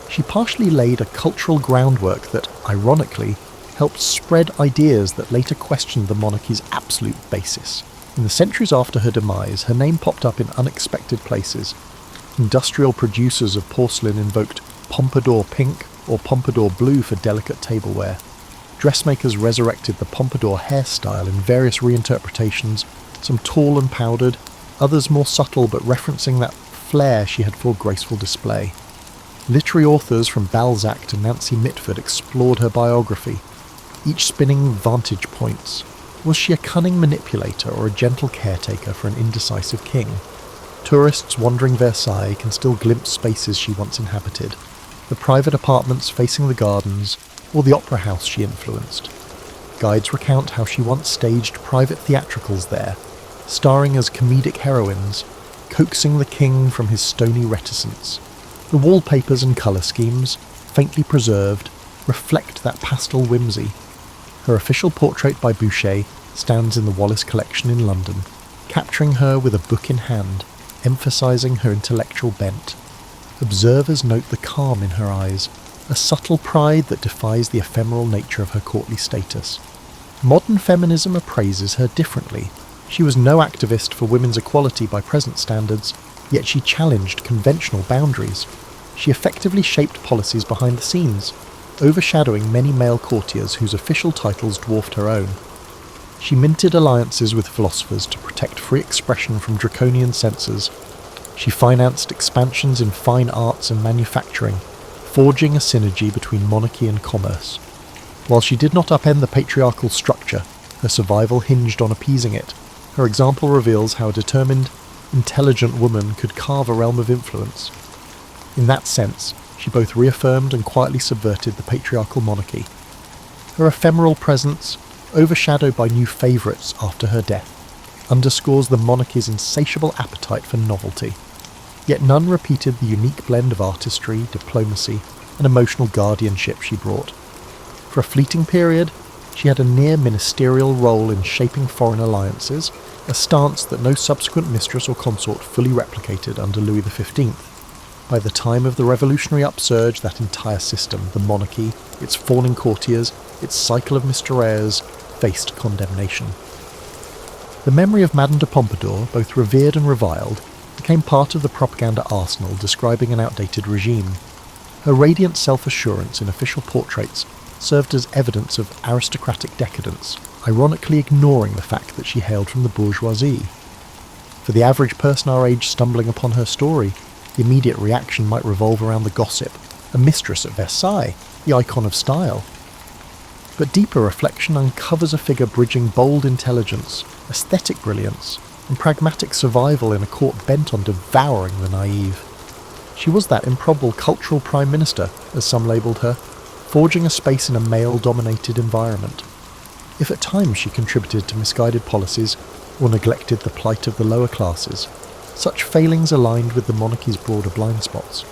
she partially laid a cultural groundwork that, ironically, helped spread ideas that later questioned the monarchy's absolute basis. In the centuries after her demise, her name popped up in unexpected places. Industrial producers of porcelain invoked Pompadour pink or Pompadour blue for delicate tableware. Dressmakers resurrected the Pompadour hairstyle in various reinterpretations, some tall and powdered, others more subtle but referencing that flair she had for graceful display. Literary authors from Balzac to Nancy Mitford explored her biography, each spinning vantage points. Was she a cunning manipulator or a gentle caretaker for an indecisive king? Tourists wandering Versailles can still glimpse spaces she once inhabited, the private apartments facing the gardens, or the opera house she influenced. Guides recount how she once staged private theatricals there, starring as comedic heroines, coaxing the king from his stony reticence. The wallpapers and colour schemes, faintly preserved, reflect that pastel whimsy. Her official portrait by Boucher stands in the Wallace collection in London, capturing her with a book in hand, emphasising her intellectual bent. Observers note the calm in her eyes, a subtle pride that defies the ephemeral nature of her courtly status. Modern feminism appraises her differently. She was no activist for women's equality by present standards, yet she challenged conventional boundaries. She effectively shaped policies behind the scenes, overshadowing many male courtiers whose official titles dwarfed her own. She minted alliances with philosophers to protect free expression from draconian censors. She financed expansions in fine arts and manufacturing, forging a synergy between monarchy and commerce. While she did not upend the patriarchal structure, her survival hinged on appeasing it. Her example reveals how a determined, intelligent woman could carve a realm of influence. In that sense, she both reaffirmed and quietly subverted the patriarchal monarchy. Her ephemeral presence, overshadowed by new favourites after her death, underscores the monarchy's insatiable appetite for novelty. Yet none repeated the unique blend of artistry, diplomacy, and emotional guardianship she brought. For a fleeting period, she had a near ministerial role in shaping foreign alliances, a stance that no subsequent mistress or consort fully replicated under Louis XV. By the time of the revolutionary upsurge, that entire system, the monarchy, its fawning courtiers, its cycle of mistireres, faced condemnation. The memory of Madame de Pompadour, both revered and reviled, became part of the propaganda arsenal describing an outdated regime. Her radiant self-assurance in official portraits served as evidence of aristocratic decadence, ironically ignoring the fact that she hailed from the bourgeoisie. For the average person our age stumbling upon her story, the immediate reaction might revolve around the gossip, a mistress at Versailles, the icon of style. But deeper reflection uncovers a figure bridging bold intelligence, aesthetic brilliance, and pragmatic survival in a court bent on devouring the naive. She was that improbable cultural prime minister, as some labelled her, forging a space in a male-dominated environment. If at times she contributed to misguided policies or neglected the plight of the lower classes, such failings aligned with the monarchy's broader blind spots.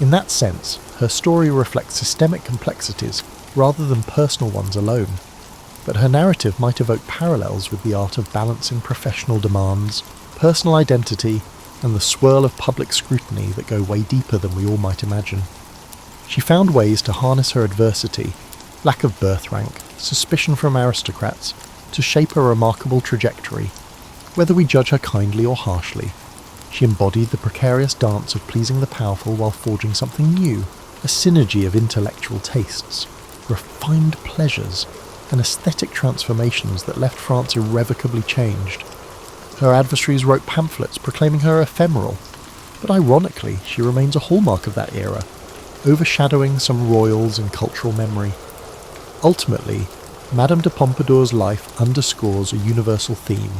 In that sense, her story reflects systemic complexities rather than personal ones alone, but her narrative might evoke parallels with the art of balancing professional demands, personal identity, and the swirl of public scrutiny that go way deeper than we all might imagine. She found ways to harness her adversity, lack of birth rank, suspicion from aristocrats, to shape a remarkable trajectory. Whether we judge her kindly or harshly, she embodied the precarious dance of pleasing the powerful while forging something new, a synergy of intellectual tastes, refined pleasures, and aesthetic transformations that left France irrevocably changed. Her adversaries wrote pamphlets proclaiming her ephemeral, but ironically she remains a hallmark of that era, overshadowing some royals in cultural memory. Ultimately, Madame de Pompadour's life underscores a universal theme.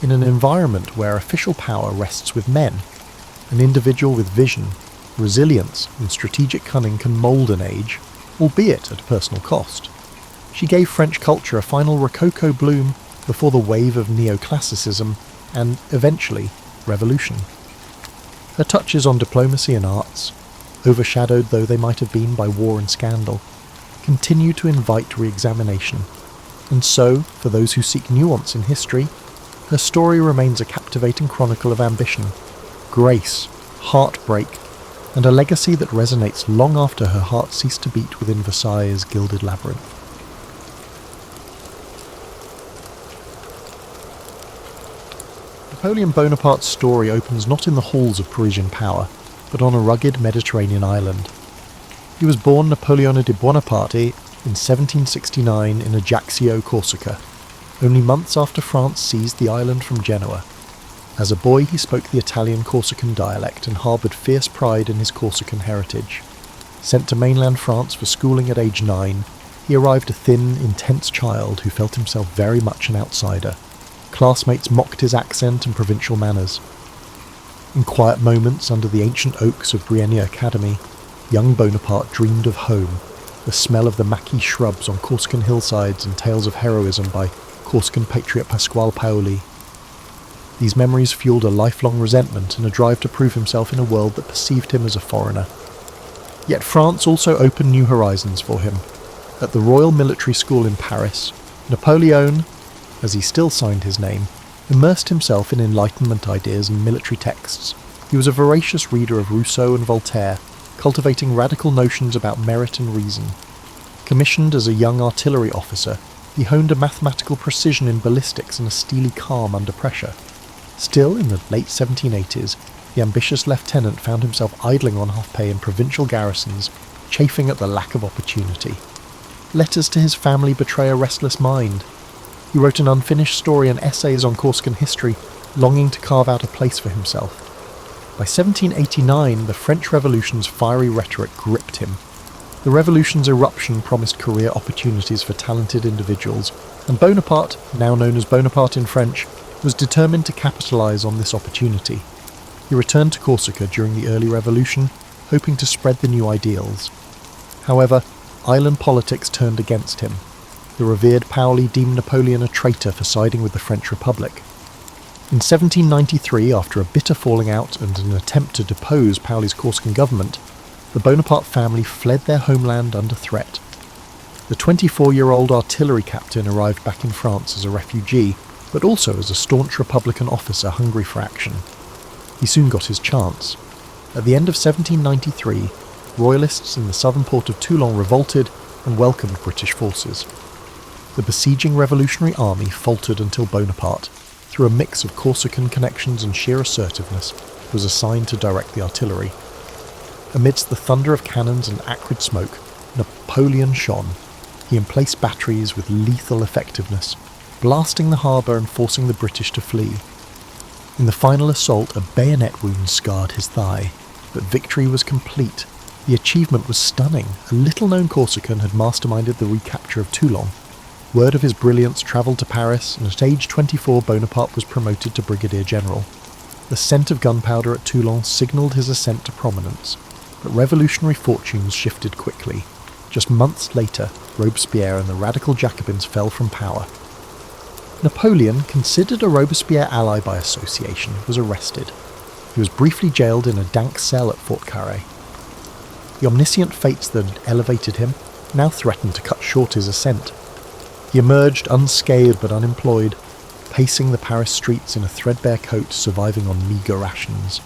In an environment where official power rests with men, an individual with vision, resilience, and strategic cunning can mould an age, albeit at a personal cost. She gave French culture a final Rococo bloom before the wave of neoclassicism and, eventually, revolution. Her touches on diplomacy and arts, overshadowed though they might have been by war and scandal, continue to invite re-examination. And so, for those who seek nuance in history, her story remains a captivating chronicle of ambition, grace, heartbreak, and a legacy that resonates long after her heart ceased to beat within Versailles' gilded labyrinth. Napoleon Bonaparte's story opens not in the halls of Parisian power, but on a rugged Mediterranean island. He was born Napoleone di Buonaparte in 1769 in Ajaccio, Corsica, only months after France seized the island from Genoa. As a boy he spoke the Italian Corsican dialect and harboured fierce pride in his Corsican heritage. Sent to mainland France for schooling at age 9, he arrived a thin, intense child who felt himself very much an outsider. Classmates mocked his accent and provincial manners. In quiet moments under the ancient oaks of Brienne Academy, young Bonaparte dreamed of home, the smell of the maquis shrubs on Corsican hillsides and tales of heroism by Corsican patriot Pasquale Paoli. These memories fueled a lifelong resentment and a drive to prove himself in a world that perceived him as a foreigner. Yet France also opened new horizons for him. At the Royal Military School in Paris, Napoleon, as he still signed his name, immersed himself in Enlightenment ideas and military texts. He was a voracious reader of Rousseau and Voltaire, cultivating radical notions about merit and reason. Commissioned as a young artillery officer, he honed a mathematical precision in ballistics and a steely calm under pressure. Still, in the late 1780s, the ambitious lieutenant found himself idling on half-pay in provincial garrisons, chafing at the lack of opportunity. Letters to his family betray a restless mind. He wrote an unfinished story and essays on Corsican history, longing to carve out a place for himself. By 1789, the French Revolution's fiery rhetoric gripped him. The revolution's eruption promised career opportunities for talented individuals, and Bonaparte, now known as Bonaparte in French, was determined to capitalise on this opportunity. He returned to Corsica during the early revolution, hoping to spread the new ideals. However, island politics turned against him. The revered Paoli deemed Napoleon a traitor for siding with the French Republic. In 1793, after a bitter falling out and an attempt to depose Paoli's Corsican government, the Bonaparte family fled their homeland under threat. The 24-year-old artillery captain arrived back in France as a refugee, but also as a staunch Republican officer hungry for action. He soon got his chance. At the end of 1793, royalists in the southern port of Toulon revolted and welcomed British forces. The besieging revolutionary army faltered until Bonaparte, through a mix of Corsican connections and sheer assertiveness, was assigned to direct the artillery. Amidst the thunder of cannons and acrid smoke, Napoleon shone. He emplaced batteries with lethal effectiveness, blasting the harbour and forcing the British to flee. In the final assault, a bayonet wound scarred his thigh, but victory was complete. The achievement was stunning. A little-known Corsican had masterminded the recapture of Toulon. Word of his brilliance travelled to Paris, and at age 24 Bonaparte was promoted to brigadier general. The scent of gunpowder at Toulon signalled his ascent to prominence, but revolutionary fortunes shifted quickly. Just months later, Robespierre and the radical Jacobins fell from power. Napoleon, considered a Robespierre ally by association, was arrested. He was briefly jailed in a dank cell at Fort Carré. The omniscient fates that had elevated him now threatened to cut short his ascent. He emerged unscathed but unemployed, pacing the Paris streets in a threadbare coat, surviving on meagre rations.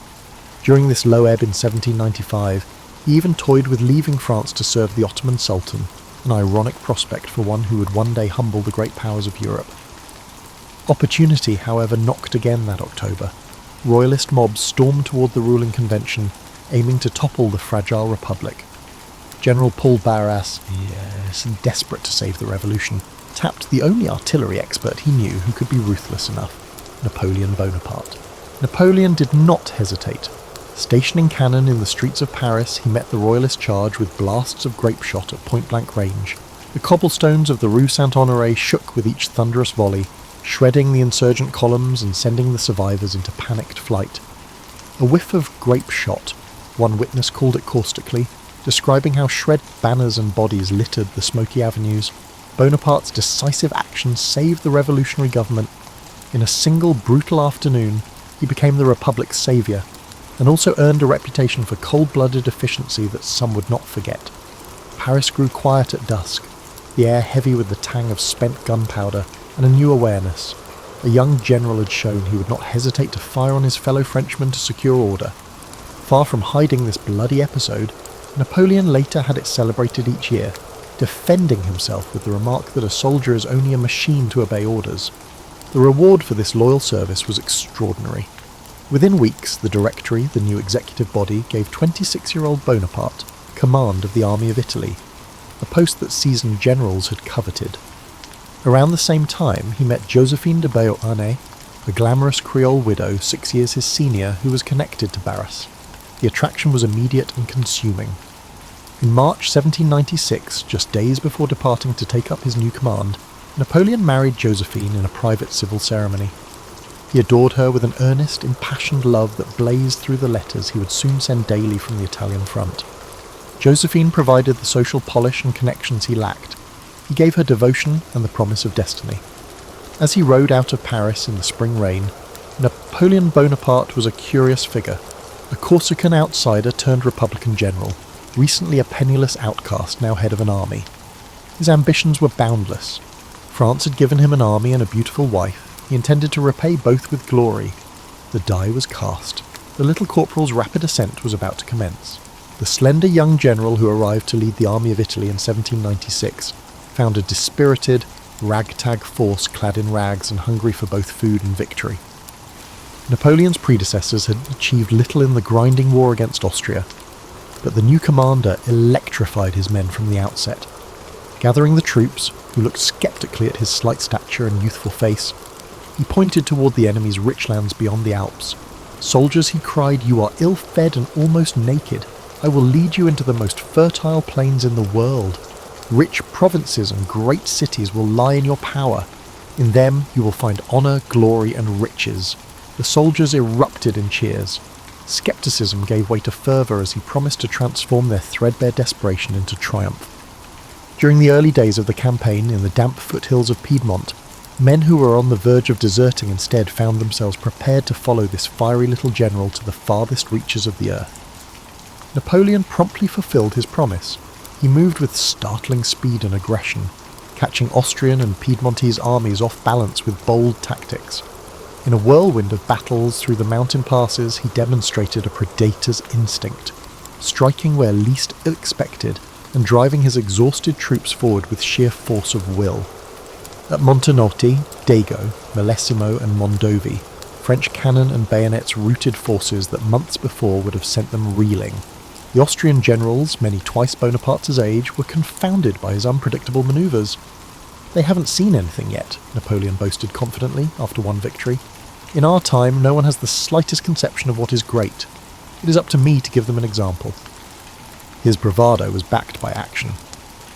During this low ebb in 1795, he even toyed with leaving France to serve the Ottoman Sultan, an ironic prospect for one who would one day humble the great powers of Europe. Opportunity, however, knocked again that October. Royalist mobs stormed toward the ruling convention, aiming to topple the fragile republic. General Paul Barras, yes, desperate to save the revolution, tapped the only artillery expert he knew who could be ruthless enough, Napoleon Bonaparte. Napoleon did not hesitate. Stationing cannon in the streets of Paris, he met the royalist charge with blasts of grape shot at point-blank range. The cobblestones of the Rue Saint-Honoré shook with each thunderous volley, shredding the insurgent columns and sending the survivors into panicked flight. A whiff of grape shot, one witness called it caustically, describing how shredded banners and bodies littered the smoky avenues. Bonaparte's decisive action saved the revolutionary government. In a single brutal afternoon, he became the Republic's saviour, and also earned a reputation for cold-blooded efficiency that some would not forget. Paris grew quiet at dusk, the air heavy with the tang of spent gunpowder and a new awareness. A young general had shown he would not hesitate to fire on his fellow Frenchmen to secure order. Far from hiding this bloody episode, Napoleon later had it celebrated each year, defending himself with the remark that a soldier is only a machine to obey orders. The reward for this loyal service was extraordinary. Within weeks, the Directory, the new executive body, gave 26-year-old Bonaparte command of the Army of Italy, a post that seasoned generals had coveted. Around the same time, he met Josephine de Beauharnais, a glamorous Creole widow 6 years his senior who was connected to Barras. The attraction was immediate and consuming. In March 1796, just days before departing to take up his new command, Napoleon married Josephine in a private civil ceremony. He adored her with an earnest, impassioned love that blazed through the letters he would soon send daily from the Italian front. Josephine provided the social polish and connections he lacked. He gave her devotion and the promise of destiny. As he rode out of Paris in the spring rain, Napoleon Bonaparte was a curious figure, a Corsican outsider turned Republican general, recently a penniless outcast, now head of an army. His ambitions were boundless. France had given him an army and a beautiful wife. He intended to repay both with glory. The die was cast. The little corporal's rapid ascent was about to commence. The slender young general who arrived to lead the Army of Italy in 1796 found a dispirited, ragtag force clad in rags and hungry for both food and victory. Napoleon's predecessors had achieved little in the grinding war against Austria, but the new commander electrified his men from the outset. Gathering the troops, who looked sceptically at his slight stature and youthful face, he pointed toward the enemy's rich lands beyond the Alps. "Soldiers," he cried, "you are ill-fed and almost naked. I will lead you into the most fertile plains in the world. Rich provinces and great cities will lie in your power. In them you will find honour, glory and riches." The soldiers erupted in cheers. Scepticism gave way to fervour as he promised to transform their threadbare desperation into triumph. During the early days of the campaign in the damp foothills of Piedmont, men who were on the verge of deserting instead found themselves prepared to follow this fiery little general to the farthest reaches of the earth. Napoleon promptly fulfilled his promise. He moved with startling speed and aggression, catching Austrian and Piedmontese armies off balance with bold tactics. In a whirlwind of battles through the mountain passes, he demonstrated a predator's instinct, striking where least expected and driving his exhausted troops forward with sheer force of will. At Montenotte, Dago, Millesimo and Mondovi, French cannon and bayonets routed forces that months before would have sent them reeling. The Austrian generals, many twice Bonaparte's age, were confounded by his unpredictable manoeuvres. "They haven't seen anything yet," Napoleon boasted confidently after one victory. "In our time, no one has the slightest conception of what is great. It is up to me to give them an example." His bravado was backed by action.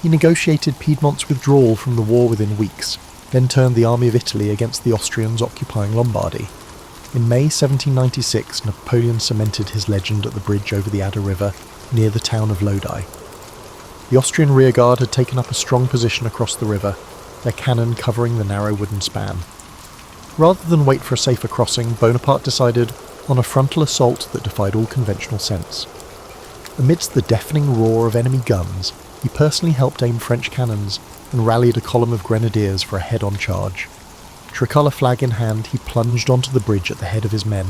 He negotiated Piedmont's withdrawal from the war within weeks, then turned the Army of Italy against the Austrians occupying Lombardy. In May 1796, Napoleon cemented his legend at the bridge over the Adda River near the town of Lodi. The Austrian rearguard had taken up a strong position across the river, their cannon covering the narrow wooden span. Rather than wait for a safer crossing, Bonaparte decided on a frontal assault that defied all conventional sense. Amidst the deafening roar of enemy guns, he personally helped aim French cannons and rallied a column of grenadiers for a head-on charge. Tricolour flag in hand, he plunged onto the bridge at the head of his men.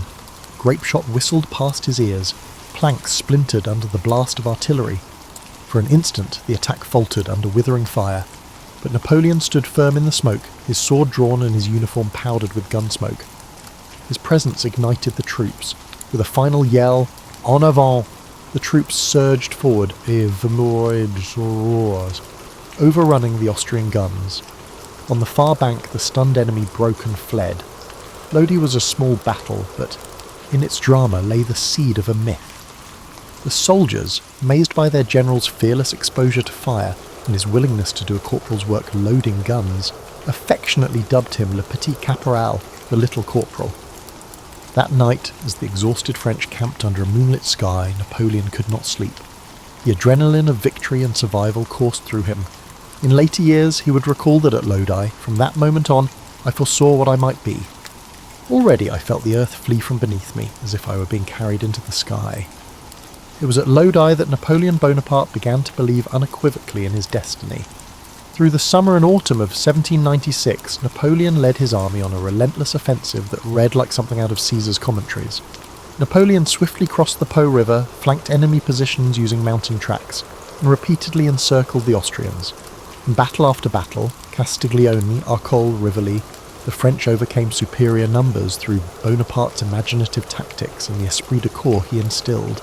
Grape shot whistled past his ears, planks splintered under the blast of artillery. For an instant, the attack faltered under withering fire, but Napoleon stood firm in the smoke, his sword drawn and his uniform powdered with gun smoke. His presence ignited the troops. With a final yell, "En avant!" the troops surged forward, overrunning the Austrian guns. On the far bank, the stunned enemy broke and fled. Lodi was a small battle, but in its drama lay the seed of a myth. The soldiers, amazed by their general's fearless exposure to fire and his willingness to do a corporal's work loading guns, affectionately dubbed him Le Petit Caporal, the Little Corporal. That night, as the exhausted French camped under a moonlit sky, Napoleon could not sleep. The adrenaline of victory and survival coursed through him. In later years, he would recall that at Lodi, from that moment on, I foresaw what I might be. Already I felt the earth flee from beneath me, as if I were being carried into the sky. It was at Lodi that Napoleon Bonaparte began to believe unequivocally in his destiny. Through the summer and autumn of 1796, Napoleon led his army on a relentless offensive that read like something out of Caesar's commentaries. Napoleon swiftly crossed the Po River, flanked enemy positions using mountain tracks, and repeatedly encircled the Austrians. In battle after battle, Castiglione, Arcole, Rivoli, the French overcame superior numbers through Bonaparte's imaginative tactics and the esprit de corps he instilled.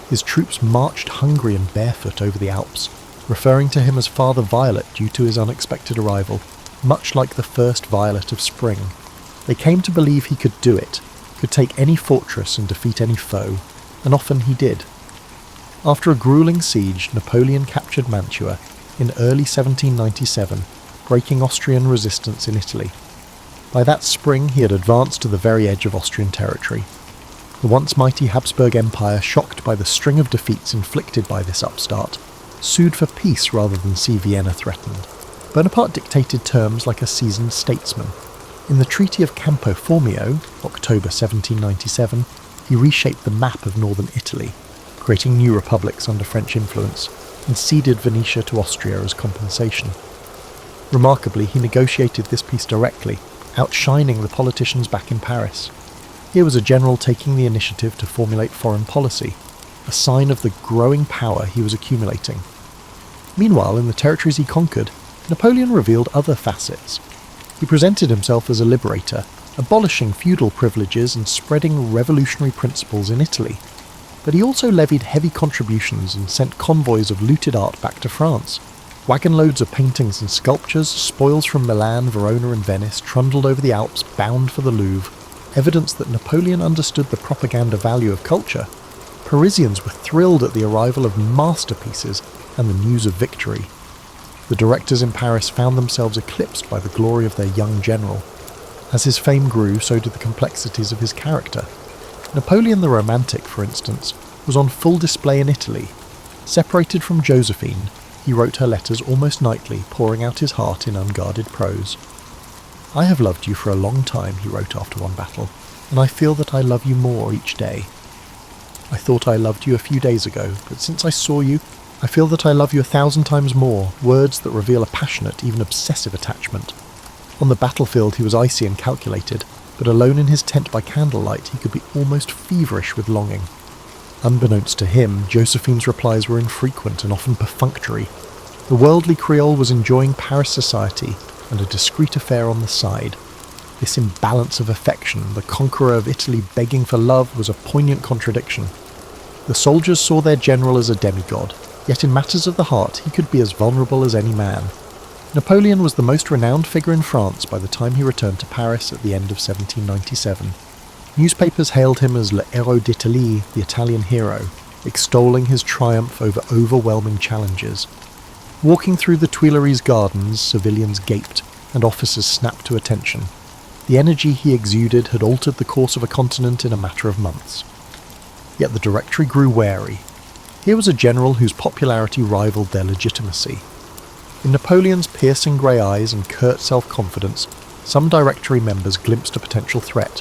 His troops marched hungry and barefoot over the Alps, referring to him as Father Violet due to his unexpected arrival, much like the first violet of spring. They came to believe he could do it, could take any fortress and defeat any foe, and often he did. After a grueling siege, Napoleon captured Mantua in early 1797, breaking Austrian resistance in Italy. By that spring he had advanced to the very edge of Austrian territory. The once mighty Habsburg Empire, shocked by the string of defeats inflicted by this upstart, sued for peace rather than see Vienna threatened. Bonaparte dictated terms like a seasoned statesman. In the Treaty of Campo Formio, October 1797, he reshaped the map of northern Italy, creating new republics under French influence, and ceded Venetia to Austria as compensation. Remarkably, he negotiated this peace directly, outshining the politicians back in Paris. Here was a general taking the initiative to formulate foreign policy, a sign of the growing power he was accumulating. Meanwhile, in the territories he conquered, Napoleon revealed other facets. He presented himself as a liberator, abolishing feudal privileges and spreading revolutionary principles in Italy. But he also levied heavy contributions and sent convoys of looted art back to France. Wagon loads of paintings and sculptures, spoils from Milan, Verona and Venice, trundled over the Alps bound for the Louvre, evidence that Napoleon understood the propaganda value of culture. Parisians were thrilled at the arrival of masterpieces and the news of victory. The directors in Paris found themselves eclipsed by the glory of their young general. As his fame grew, so did the complexities of his character. Napoleon the Romantic, for instance, was on full display in Italy. Separated from Josephine, he wrote her letters almost nightly, pouring out his heart in unguarded prose. "I have loved you for a long time," he wrote after one battle, "and I feel that I love you more each day. I thought I loved you a few days ago, but since I saw you, I feel that I love you 1,000 times more," words that reveal a passionate, even obsessive attachment. On the battlefield he was icy and calculated, but alone in his tent by candlelight he could be almost feverish with longing. Unbeknownst to him, Josephine's replies were infrequent and often perfunctory. The worldly Creole was enjoying Paris society and a discreet affair on the side. This imbalance of affection, the conqueror of Italy begging for love, was a poignant contradiction. The soldiers saw their general as a demigod, yet in matters of the heart he could be as vulnerable as any man. Napoleon was the most renowned figure in France by the time he returned to Paris at the end of 1797. Newspapers hailed him as Le Héros d'Italie, the Italian hero, extolling his triumph over overwhelming challenges. Walking through the Tuileries gardens, civilians gaped, and officers snapped to attention. The energy he exuded had altered the course of a continent in a matter of months. Yet the Directory grew wary. Here was a general whose popularity rivaled their legitimacy. In Napoleon's piercing grey eyes and curt self-confidence, some Directory members glimpsed a potential threat.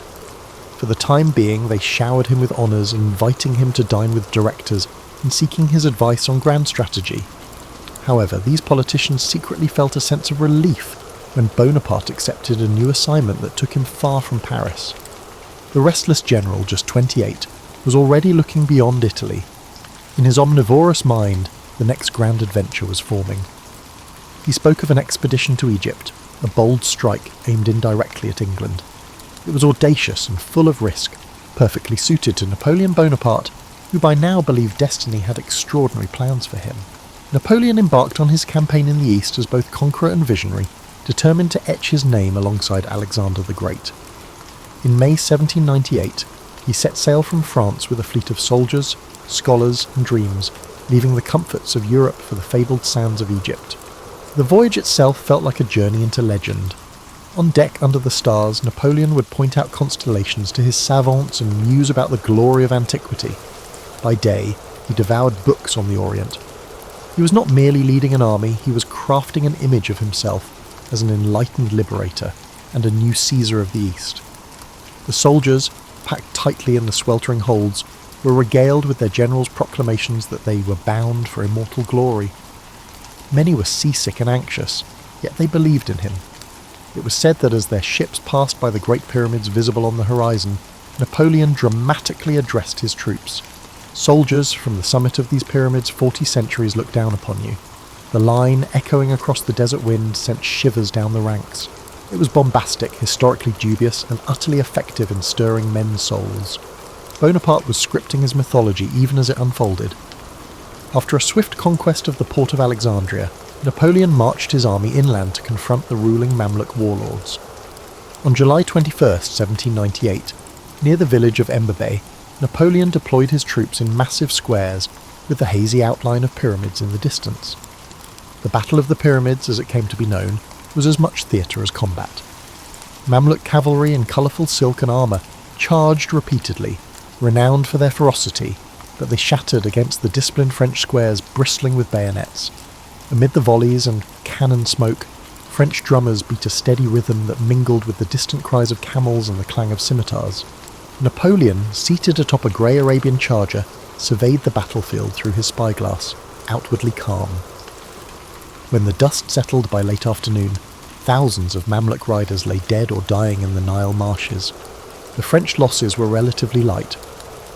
For the time being, they showered him with honours, inviting him to dine with directors and seeking his advice on grand strategy. However, these politicians secretly felt a sense of relief when Bonaparte accepted a new assignment that took him far from Paris. The restless general, just 28, was already looking beyond Italy. In his omnivorous mind, the next grand adventure was forming. He spoke of an expedition to Egypt, a bold strike aimed indirectly at England. It was audacious and full of risk, perfectly suited to Napoleon Bonaparte, who by now believed destiny had extraordinary plans for him. Napoleon embarked on his campaign in the East as both conqueror and visionary, determined to etch his name alongside Alexander the Great. In May 1798, he set sail from France with a fleet of soldiers, scholars and dreams, leaving the comforts of Europe for the fabled sands of Egypt. The voyage itself felt like a journey into legend. On deck under the stars, Napoleon would point out constellations to his savants and muse about the glory of antiquity. By day, he devoured books on the Orient. He was not merely leading an army, he was crafting an image of himself as an enlightened liberator and a new Caesar of the East. The soldiers, packed tightly in the sweltering holds, were regaled with their general's proclamations that they were bound for immortal glory. Many were seasick and anxious, yet they believed in him. It was said that as their ships passed by the Great Pyramids visible on the horizon, Napoleon dramatically addressed his troops. Soldiers, from the summit of these pyramids 40 centuries look down upon you. The line, echoing across the desert wind, sent shivers down the ranks. It was bombastic, historically dubious, and utterly effective in stirring men's souls. Bonaparte was scripting his mythology even as it unfolded. After a swift conquest of the port of Alexandria, Napoleon marched his army inland to confront the ruling Mamluk warlords. On July 21, 1798, near the village of Embabe, Napoleon deployed his troops in massive squares with the hazy outline of pyramids in the distance. The Battle of the Pyramids, as it came to be known, was as much theatre as combat. Mamluk cavalry in colourful silk and armour charged repeatedly, renowned for their ferocity, but they shattered against the disciplined French squares bristling with bayonets. Amid the volleys and cannon smoke, French drummers beat a steady rhythm that mingled with the distant cries of camels and the clang of scimitars. Napoleon, seated atop a grey Arabian charger, surveyed the battlefield through his spyglass, outwardly calm. When the dust settled by late afternoon, thousands of Mamluk riders lay dead or dying in the Nile marshes. The French losses were relatively light.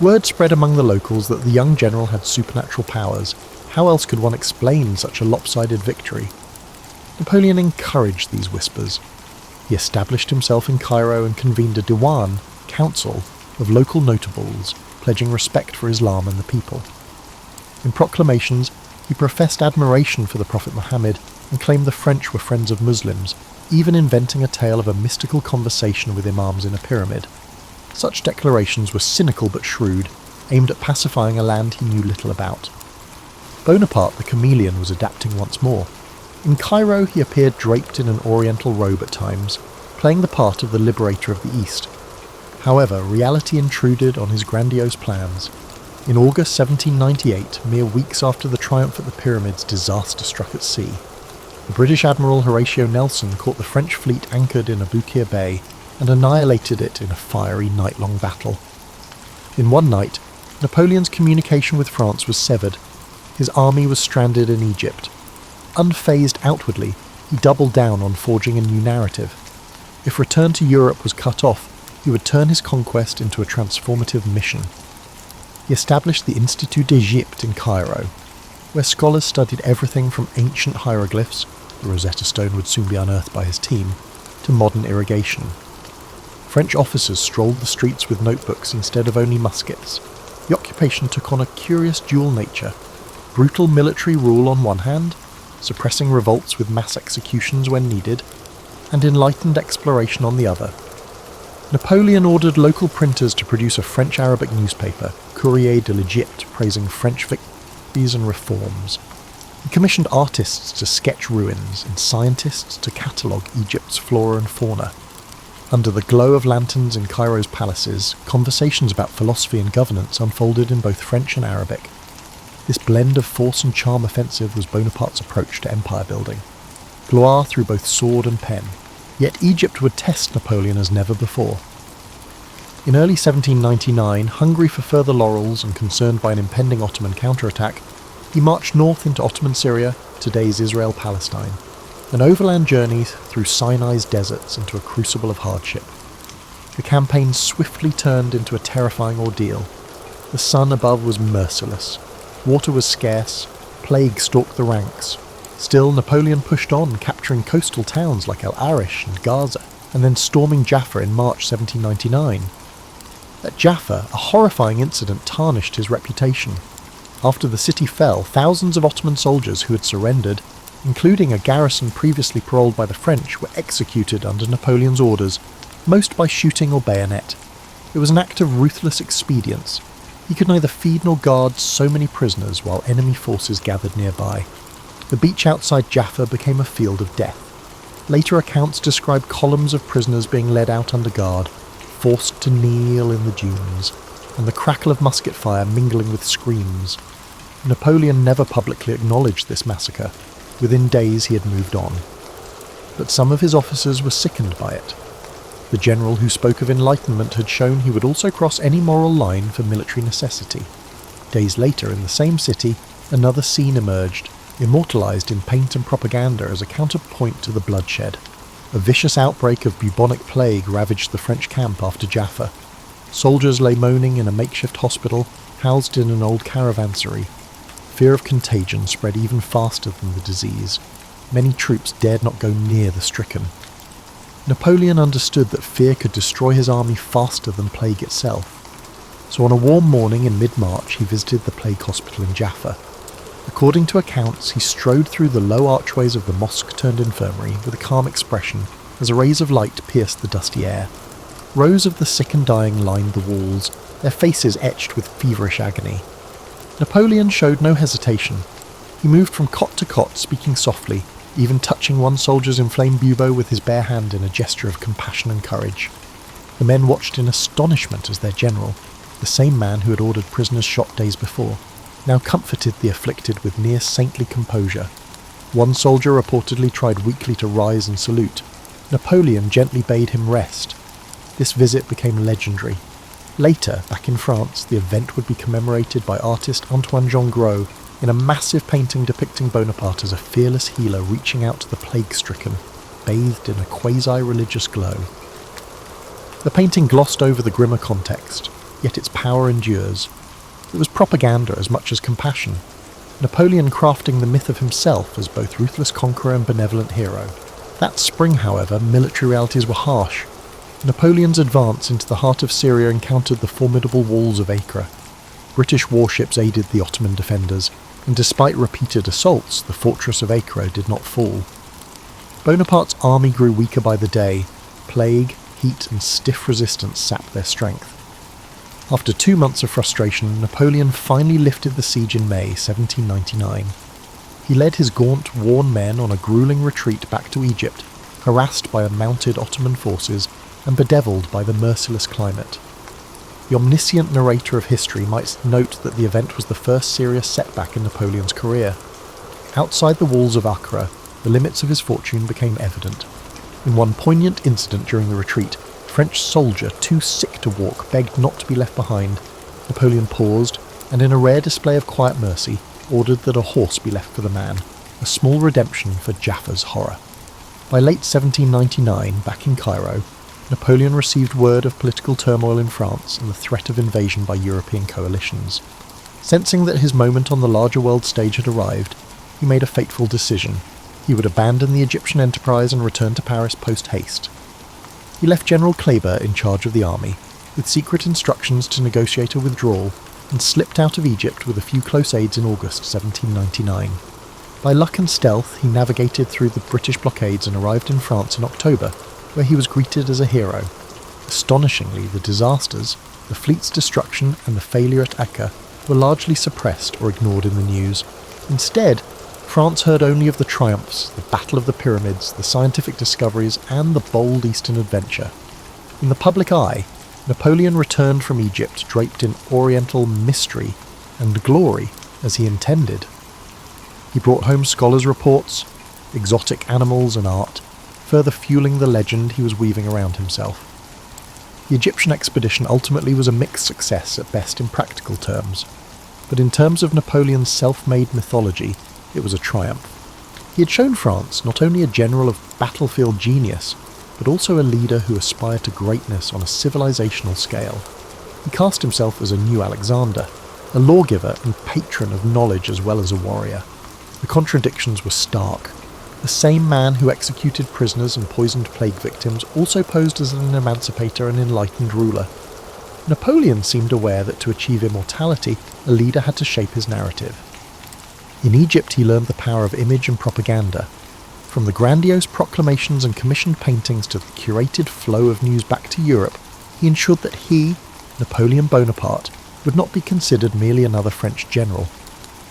Word spread among the locals that the young general had supernatural powers. How else could one explain such a lopsided victory? Napoleon encouraged these whispers. He established himself in Cairo and convened a diwan, council, of local notables, pledging respect for Islam and the people. In proclamations, he professed admiration for the Prophet Muhammad and claimed the French were friends of Muslims, even inventing a tale of a mystical conversation with imams in a pyramid. Such declarations were cynical but shrewd, aimed at pacifying a land he knew little about. Bonaparte the chameleon was adapting once more. In Cairo he appeared draped in an oriental robe at times, playing the part of the liberator of the East. However, reality intruded on his grandiose plans. In August 1798, mere weeks after the triumph at the pyramids, disaster struck at sea. The British Admiral Horatio Nelson caught the French fleet anchored in Aboukir Bay and annihilated it in a fiery night-long battle. In one night, Napoleon's communication with France was severed. His army was stranded in Egypt. Unfazed outwardly, he doubled down on forging a new narrative. If return to Europe was cut off, he would turn his conquest into a transformative mission. He established the Institut d'Egypte in Cairo, where scholars studied everything from ancient hieroglyphs, the Rosetta Stone would soon be unearthed by his team, to modern irrigation. French officers strolled the streets with notebooks instead of only muskets. The occupation took on a curious dual nature: brutal military rule on one hand, suppressing revolts with mass executions when needed, and enlightened exploration on the other. Napoleon ordered local printers to produce a French-Arabic newspaper, Courrier de l'Egypte, praising French victories and reforms. He commissioned artists to sketch ruins and scientists to catalogue Egypt's flora and fauna. Under the glow of lanterns in Cairo's palaces, conversations about philosophy and governance unfolded in both French and Arabic. This blend of force and charm offensive was Bonaparte's approach to empire building. Gloire through both sword and pen. Yet Egypt would test Napoleon as never before. In early 1799, hungry for further laurels and concerned by an impending Ottoman counterattack, he marched north into Ottoman Syria, today's Israel-Palestine, an overland journey through Sinai's deserts into a crucible of hardship. The campaign swiftly turned into a terrifying ordeal. The sun above was merciless. Water was scarce. Plague stalked the ranks. Still, Napoleon pushed on, capturing coastal towns like El Arish and Gaza, and then storming Jaffa in March 1799. At Jaffa, a horrifying incident tarnished his reputation. After the city fell, thousands of Ottoman soldiers who had surrendered, including a garrison previously paroled by the French, were executed under Napoleon's orders, most by shooting or bayonet. It was an act of ruthless expedience. He could neither feed nor guard so many prisoners while enemy forces gathered nearby. The beach outside Jaffa became a field of death. Later accounts describe columns of prisoners being led out under guard, forced to kneel in the dunes, and the crackle of musket fire mingling with screams. Napoleon never publicly acknowledged this massacre. Within days he had moved on. But some of his officers were sickened by it. The general who spoke of enlightenment had shown he would also cross any moral line for military necessity. Days later, in the same city, another scene emerged, immortalised in paint and propaganda as a counterpoint to the bloodshed. A vicious outbreak of bubonic plague ravaged the French camp after Jaffa. Soldiers lay moaning in a makeshift hospital, housed in an old caravansary. Fear of contagion spread even faster than the disease. Many troops dared not go near the stricken. Napoleon understood that fear could destroy his army faster than plague itself. So on a warm morning in mid-March he visited the plague hospital in Jaffa. According to accounts, he strode through the low archways of the mosque-turned-infirmary with a calm expression as rays of light pierced the dusty air. Rows of the sick and dying lined the walls, their faces etched with feverish agony. Napoleon showed no hesitation. He moved from cot to cot, speaking softly, even touching one soldier's inflamed bubo with his bare hand in a gesture of compassion and courage. The men watched in astonishment as their general, the same man who had ordered prisoners shot days before, now comforted the afflicted with near saintly composure. One soldier reportedly tried weakly to rise and salute. Napoleon gently bade him rest. This visit became legendary. Later, back in France, the event would be commemorated by artist Antoine-Jean Gros in a massive painting depicting Bonaparte as a fearless healer reaching out to the plague-stricken, bathed in a quasi-religious glow. The painting glossed over the grimmer context, yet its power endures. It was propaganda as much as compassion, Napoleon crafting the myth of himself as both ruthless conqueror and benevolent hero. That spring, however, military realities were harsh. Napoleon's advance into the heart of Syria encountered the formidable walls of Acre. British warships aided the Ottoman defenders, and despite repeated assaults, the fortress of Acre did not fall. Bonaparte's army grew weaker by the day. Plague, heat, and stiff resistance sapped their strength. After 2 months of frustration, Napoleon finally lifted the siege in May 1799. He led his gaunt, worn men on a grueling retreat back to Egypt, harassed by mounted Ottoman forces and bedevilled by the merciless climate. The omniscient narrator of history might note that the event was the first serious setback in Napoleon's career. Outside the walls of Acre, the limits of his fortune became evident. In one poignant incident during the retreat, a French soldier, too sick to walk, begged not to be left behind. Napoleon paused, and in a rare display of quiet mercy, ordered that a horse be left for the man, a small redemption for Jaffa's horror. By late 1799, back in Cairo, Napoleon received word of political turmoil in France and the threat of invasion by European coalitions. Sensing that his moment on the larger world stage had arrived, he made a fateful decision. He would abandon the Egyptian enterprise and return to Paris post-haste. He left General Kleber in charge of the army, with secret instructions to negotiate a withdrawal, and slipped out of Egypt with a few close aides in August 1799. By luck and stealth, he navigated through the British blockades and arrived in France in October, where he was greeted as a hero. Astonishingly, the disasters, the fleet's destruction and the failure at Acre were largely suppressed or ignored in the news. Instead, France heard only of the triumphs, the Battle of the Pyramids, the scientific discoveries, and the bold Eastern adventure. In the public eye, Napoleon returned from Egypt draped in oriental mystery and glory, as he intended. He brought home scholars' reports, exotic animals and art, further fueling the legend he was weaving around himself. The Egyptian expedition ultimately was a mixed success at best in practical terms, but in terms of Napoleon's self-made mythology, it was a triumph. He had shown France not only a general of battlefield genius, but also a leader who aspired to greatness on a civilizational scale. He cast himself as a new Alexander, a lawgiver and patron of knowledge as well as a warrior. The contradictions were stark. The same man who executed prisoners and poisoned plague victims also posed as an emancipator and enlightened ruler. Napoleon seemed aware that to achieve immortality, a leader had to shape his narrative. In Egypt he learned the power of image and propaganda. From the grandiose proclamations and commissioned paintings to the curated flow of news back to Europe, he ensured that he, Napoleon Bonaparte, would not be considered merely another French general.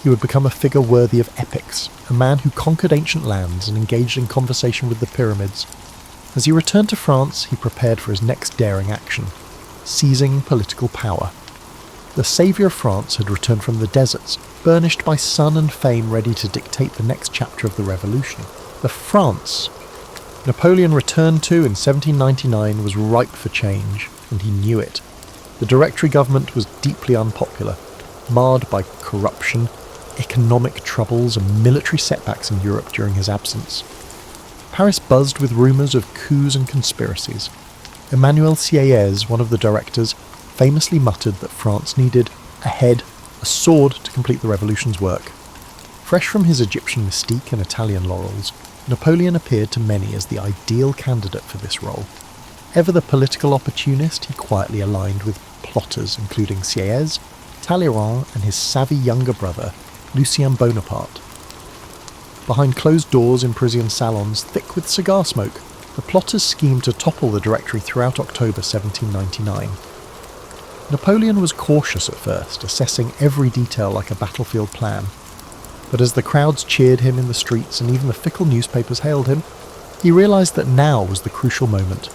He would become a figure worthy of epics, a man who conquered ancient lands and engaged in conversation with the pyramids. As he returned to France, he prepared for his next daring action, seizing political power. The saviour of France had returned from the deserts, burnished by sun and fame, ready to dictate the next chapter of the revolution. The France Napoleon returned to in 1799 was ripe for change, and he knew it. The Directory government was deeply unpopular, marred by corruption, economic troubles and military setbacks in Europe during his absence. Paris buzzed with rumours of coups and conspiracies. Emmanuel Sieyès, one of the directors, famously muttered that France needed a head, a sword to complete the revolution's work. Fresh from his Egyptian mystique and Italian laurels, Napoleon appeared to many as the ideal candidate for this role. Ever the political opportunist, he quietly aligned with plotters including Sieyès, Talleyrand and his savvy younger brother, Lucien Bonaparte. Behind closed doors in Parisian salons thick with cigar smoke, the plotters schemed to topple the Directory throughout October 1799. Napoleon was cautious at first, assessing every detail like a battlefield plan. But as the crowds cheered him in the streets and even the fickle newspapers hailed him, he realised that now was the crucial moment.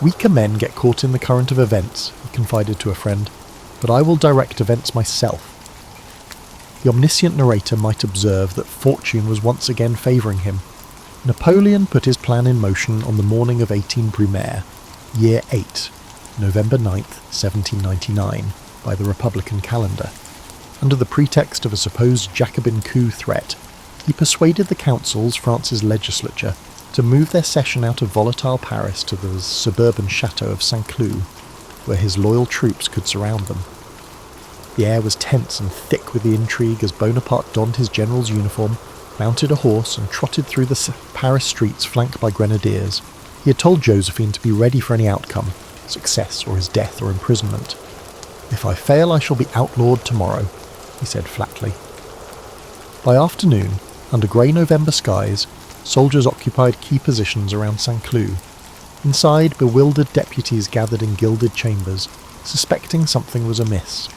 Weaker men get caught in the current of events, he confided to a friend, but I will direct events myself. The omniscient narrator might observe that fortune was once again favouring him. Napoleon put his plan in motion on the morning of 18 Brumaire, year 8, November 9th, 1799, by the Republican calendar. Under the pretext of a supposed Jacobin coup threat, he persuaded the councils, France's legislature, to move their session out of volatile Paris to the suburban chateau of Saint-Cloud, where his loyal troops could surround them. The air was tense and thick with the intrigue as Bonaparte donned his general's uniform, mounted a horse and trotted through the Paris streets flanked by grenadiers. He had told Josephine to be ready for any outcome, success or his death or imprisonment. "If I fail, I shall be outlawed tomorrow," he said flatly. By afternoon, under grey November skies, soldiers occupied key positions around Saint-Cloud. Inside, bewildered deputies gathered in gilded chambers, suspecting something was amiss.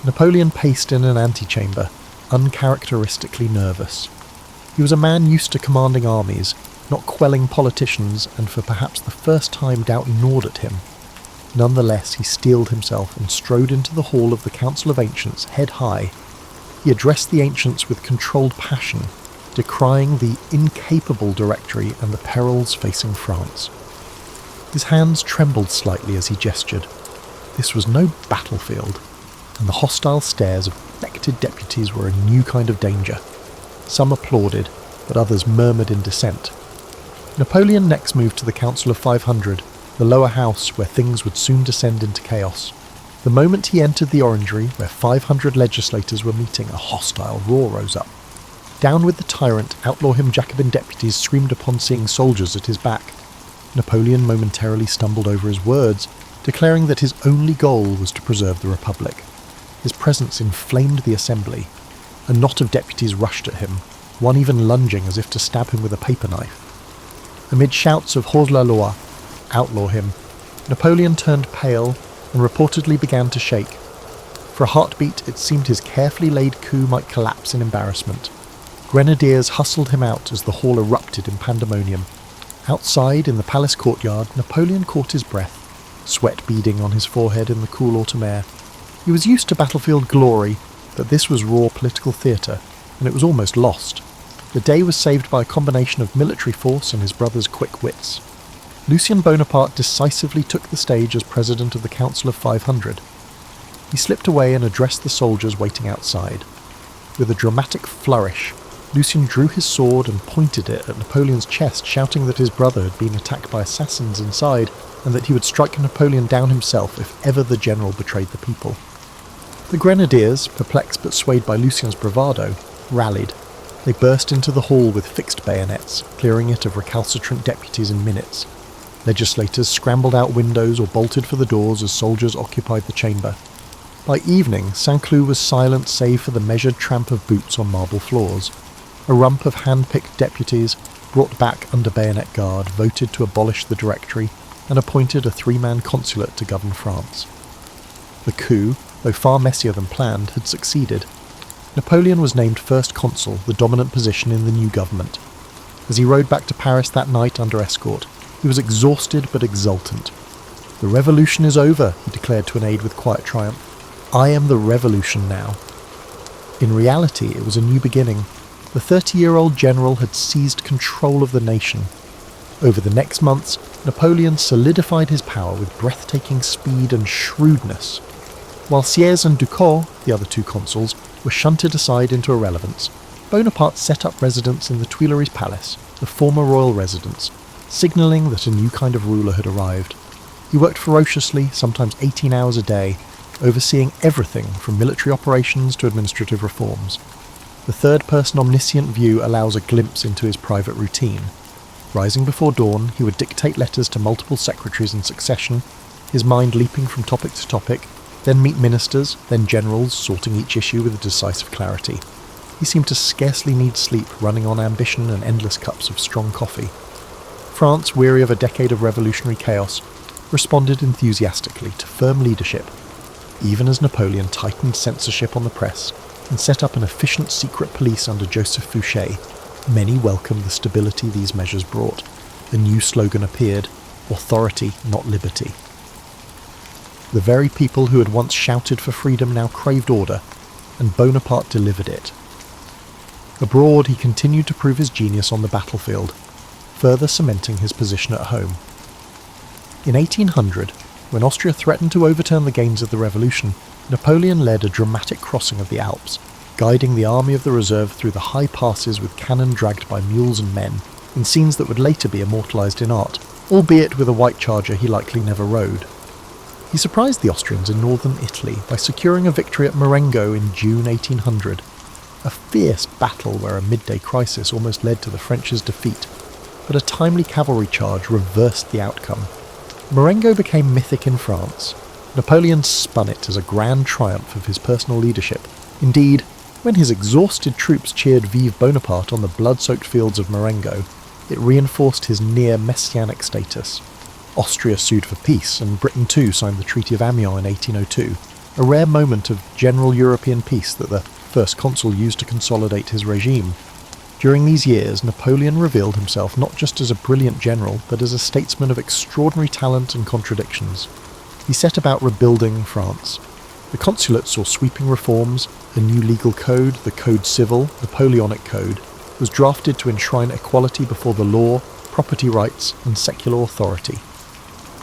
Napoleon paced in an antechamber, uncharacteristically nervous. He was a man used to commanding armies, not quelling politicians, and for perhaps the first time doubt gnawed at him. Nonetheless, he steeled himself and strode into the hall of the Council of Ancients head high. He addressed the ancients with controlled passion, decrying the incapable Directory and the perils facing France. His hands trembled slightly as he gestured. This was no battlefield, and the hostile stares of affected deputies were a new kind of danger. Some applauded, but others murmured in dissent. Napoleon next moved to the Council of 500, the lower house where things would soon descend into chaos. The moment he entered the orangery, where 500 legislators were meeting, a hostile roar rose up. Down with the tyrant, outlaw him Jacobin deputies screamed upon seeing soldiers at his back. Napoleon momentarily stumbled over his words, declaring that his only goal was to preserve the Republic. His presence inflamed the assembly. A knot of deputies rushed at him, one even lunging as if to stab him with a paper knife. Amid shouts of hors la loi, outlaw him, Napoleon turned pale and reportedly began to shake. For a heartbeat, it seemed his carefully laid coup might collapse in embarrassment. Grenadiers hustled him out as the hall erupted in pandemonium. Outside, in the palace courtyard, Napoleon caught his breath, sweat beading on his forehead in the cool autumn air. He was used to battlefield glory, but this was raw political theatre, and it was almost lost. The day was saved by a combination of military force and his brother's quick wits. Lucien Bonaparte decisively took the stage as president of the Council of 500. He slipped away and addressed the soldiers waiting outside. With a dramatic flourish, Lucien drew his sword and pointed it at Napoleon's chest, shouting that his brother had been attacked by assassins inside, and that he would strike Napoleon down himself if ever the general betrayed the people. The grenadiers, perplexed but swayed by Lucien's bravado, rallied. They burst into the hall with fixed bayonets, clearing it of recalcitrant deputies in minutes. Legislators scrambled out windows or bolted for the doors as soldiers occupied the chamber. By evening, Saint-Cloud was silent save for the measured tramp of boots on marble floors. A rump of hand-picked deputies, brought back under bayonet guard, voted to abolish the Directory and appointed a three-man consulate to govern France. The coup, though far messier than planned, had succeeded. Napoleon was named first consul, the dominant position in the new government. As he rode back to Paris that night under escort, he was exhausted but exultant. "The revolution is over," he declared to an aide with quiet triumph. "I am the revolution now." In reality, it was a new beginning. The 30-year-old general had seized control of the nation. Over the next months, Napoleon solidified his power with breathtaking speed and shrewdness. While Sieyès and Ducos, the other two consuls, were shunted aside into irrelevance, Bonaparte set up residence in the Tuileries Palace, the former royal residence, signalling that a new kind of ruler had arrived. He worked ferociously, sometimes 18 hours a day, overseeing everything from military operations to administrative reforms. The third-person omniscient view allows a glimpse into his private routine. Rising before dawn, he would dictate letters to multiple secretaries in succession, his mind leaping from topic to topic, then meet ministers, then generals, sorting each issue with a decisive clarity. He seemed to scarcely need sleep, running on ambition and endless cups of strong coffee. France, weary of a decade of revolutionary chaos, responded enthusiastically to firm leadership, even as Napoleon tightened censorship on the press and set up an efficient secret police under Joseph Fouché. Many welcomed the stability these measures brought. A new slogan appeared: authority, not liberty. The very people who had once shouted for freedom now craved order, and Bonaparte delivered it. Abroad, he continued to prove his genius on the battlefield, further cementing his position at home. In 1800, when Austria threatened to overturn the gains of the revolution, Napoleon led a dramatic crossing of the Alps, guiding the army of the reserve through the high passes with cannon dragged by mules and men, in scenes that would later be immortalised in art, albeit with a white charger he likely never rode. He surprised the Austrians in northern Italy by securing a victory at Marengo in June 1800, a fierce battle where a midday crisis almost led to the French's defeat, but a timely cavalry charge reversed the outcome. Marengo became mythic in France. Napoleon spun it as a grand triumph of his personal leadership. Indeed, when his exhausted troops cheered Vive Bonaparte on the blood-soaked fields of Marengo, it reinforced his near-messianic status. Austria sued for peace, and Britain too signed the Treaty of Amiens in 1802, a rare moment of general European peace that the first consul used to consolidate his regime. During these years, Napoleon revealed himself not just as a brilliant general, but as a statesman of extraordinary talent and contradictions. He set about rebuilding France. The consulate saw sweeping reforms. A new legal code, the Code Civil, Napoleonic Code, was drafted to enshrine equality before the law, property rights, and secular authority.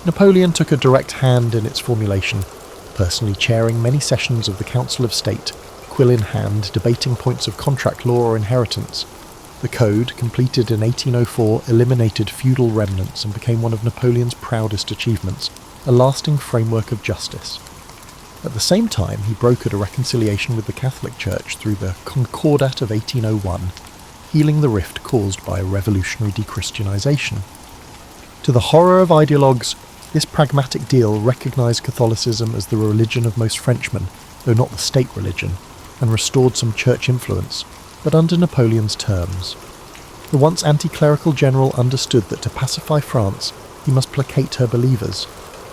Napoleon took a direct hand in its formulation, personally chairing many sessions of the Council of State, quill in hand, debating points of contract law or inheritance. The code, completed in 1804, eliminated feudal remnants and became one of Napoleon's proudest achievements, a lasting framework of justice. At the same time, he brokered a reconciliation with the Catholic Church through the Concordat of 1801, healing the rift caused by revolutionary dechristianization. To the horror of ideologues, this pragmatic deal recognised Catholicism as the religion of most Frenchmen, though not the state religion, and restored some church influence, but under Napoleon's terms. The once anti-clerical general understood that to pacify France, he must placate her believers.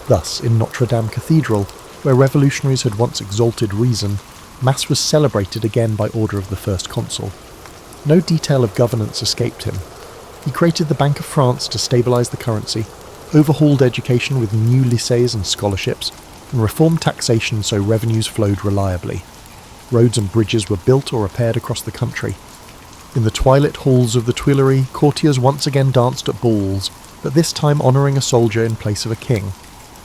Thus, in Notre Dame Cathedral, where revolutionaries had once exalted reason, Mass was celebrated again by order of the first consul. No detail of governance escaped him. He created the Bank of France to stabilise the currency, overhauled education with new lycées and scholarships, and reformed taxation so revenues flowed reliably. Roads and bridges were built or repaired across the country. In the twilit halls of the Tuileries, courtiers once again danced at balls, but this time honouring a soldier in place of a king.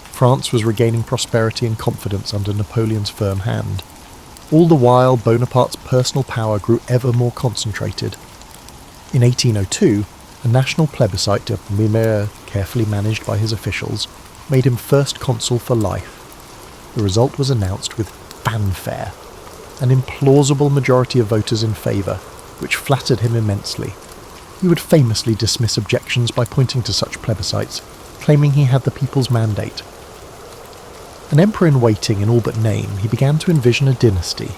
France was regaining prosperity and confidence under Napoleon's firm hand. All the while, Bonaparte's personal power grew ever more concentrated. In 1802, a national plebiscite of Mimere, carefully managed by his officials, made him first consul for life. The result was announced with fanfare, an implausible majority of voters in favour, which flattered him immensely. He would famously dismiss objections by pointing to such plebiscites, claiming he had the people's mandate. An emperor in waiting in all but name, he began to envision a dynasty.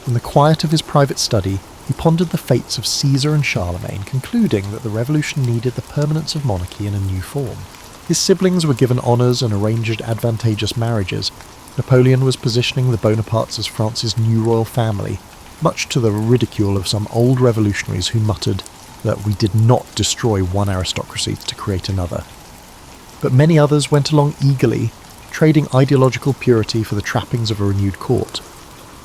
In the quiet of his private study, he pondered the fates of Caesar and Charlemagne, concluding that the revolution needed the permanence of monarchy in a new form. His siblings were given honours and arranged advantageous marriages. Napoleon was positioning the Bonapartes as France's new royal family, much to the ridicule of some old revolutionaries who muttered that we did not destroy one aristocracy to create another. But many others went along eagerly, trading ideological purity for the trappings of a renewed court.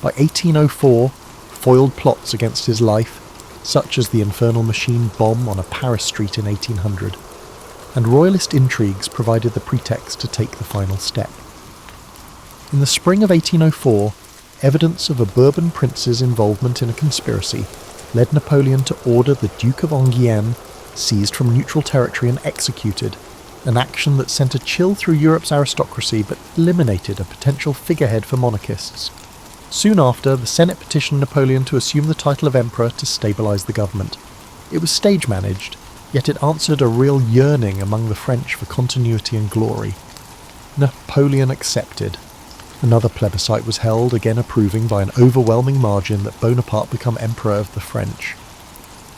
By 1804, foiled plots against his life, such as the infernal machine bomb on a Paris street in 1800, and royalist intrigues provided the pretext to take the final step. In the spring of 1804, evidence of a Bourbon prince's involvement in a conspiracy led Napoleon to order the Duke of Enghien seized from neutral territory and executed, an action that sent a chill through Europe's aristocracy but eliminated a potential figurehead for monarchists. Soon after, the Senate petitioned Napoleon to assume the title of emperor to stabilise the government. It was stage-managed, yet it answered a real yearning among the French for continuity and glory. Napoleon accepted. Another plebiscite was held, again approving by an overwhelming margin that Bonaparte become Emperor of the French.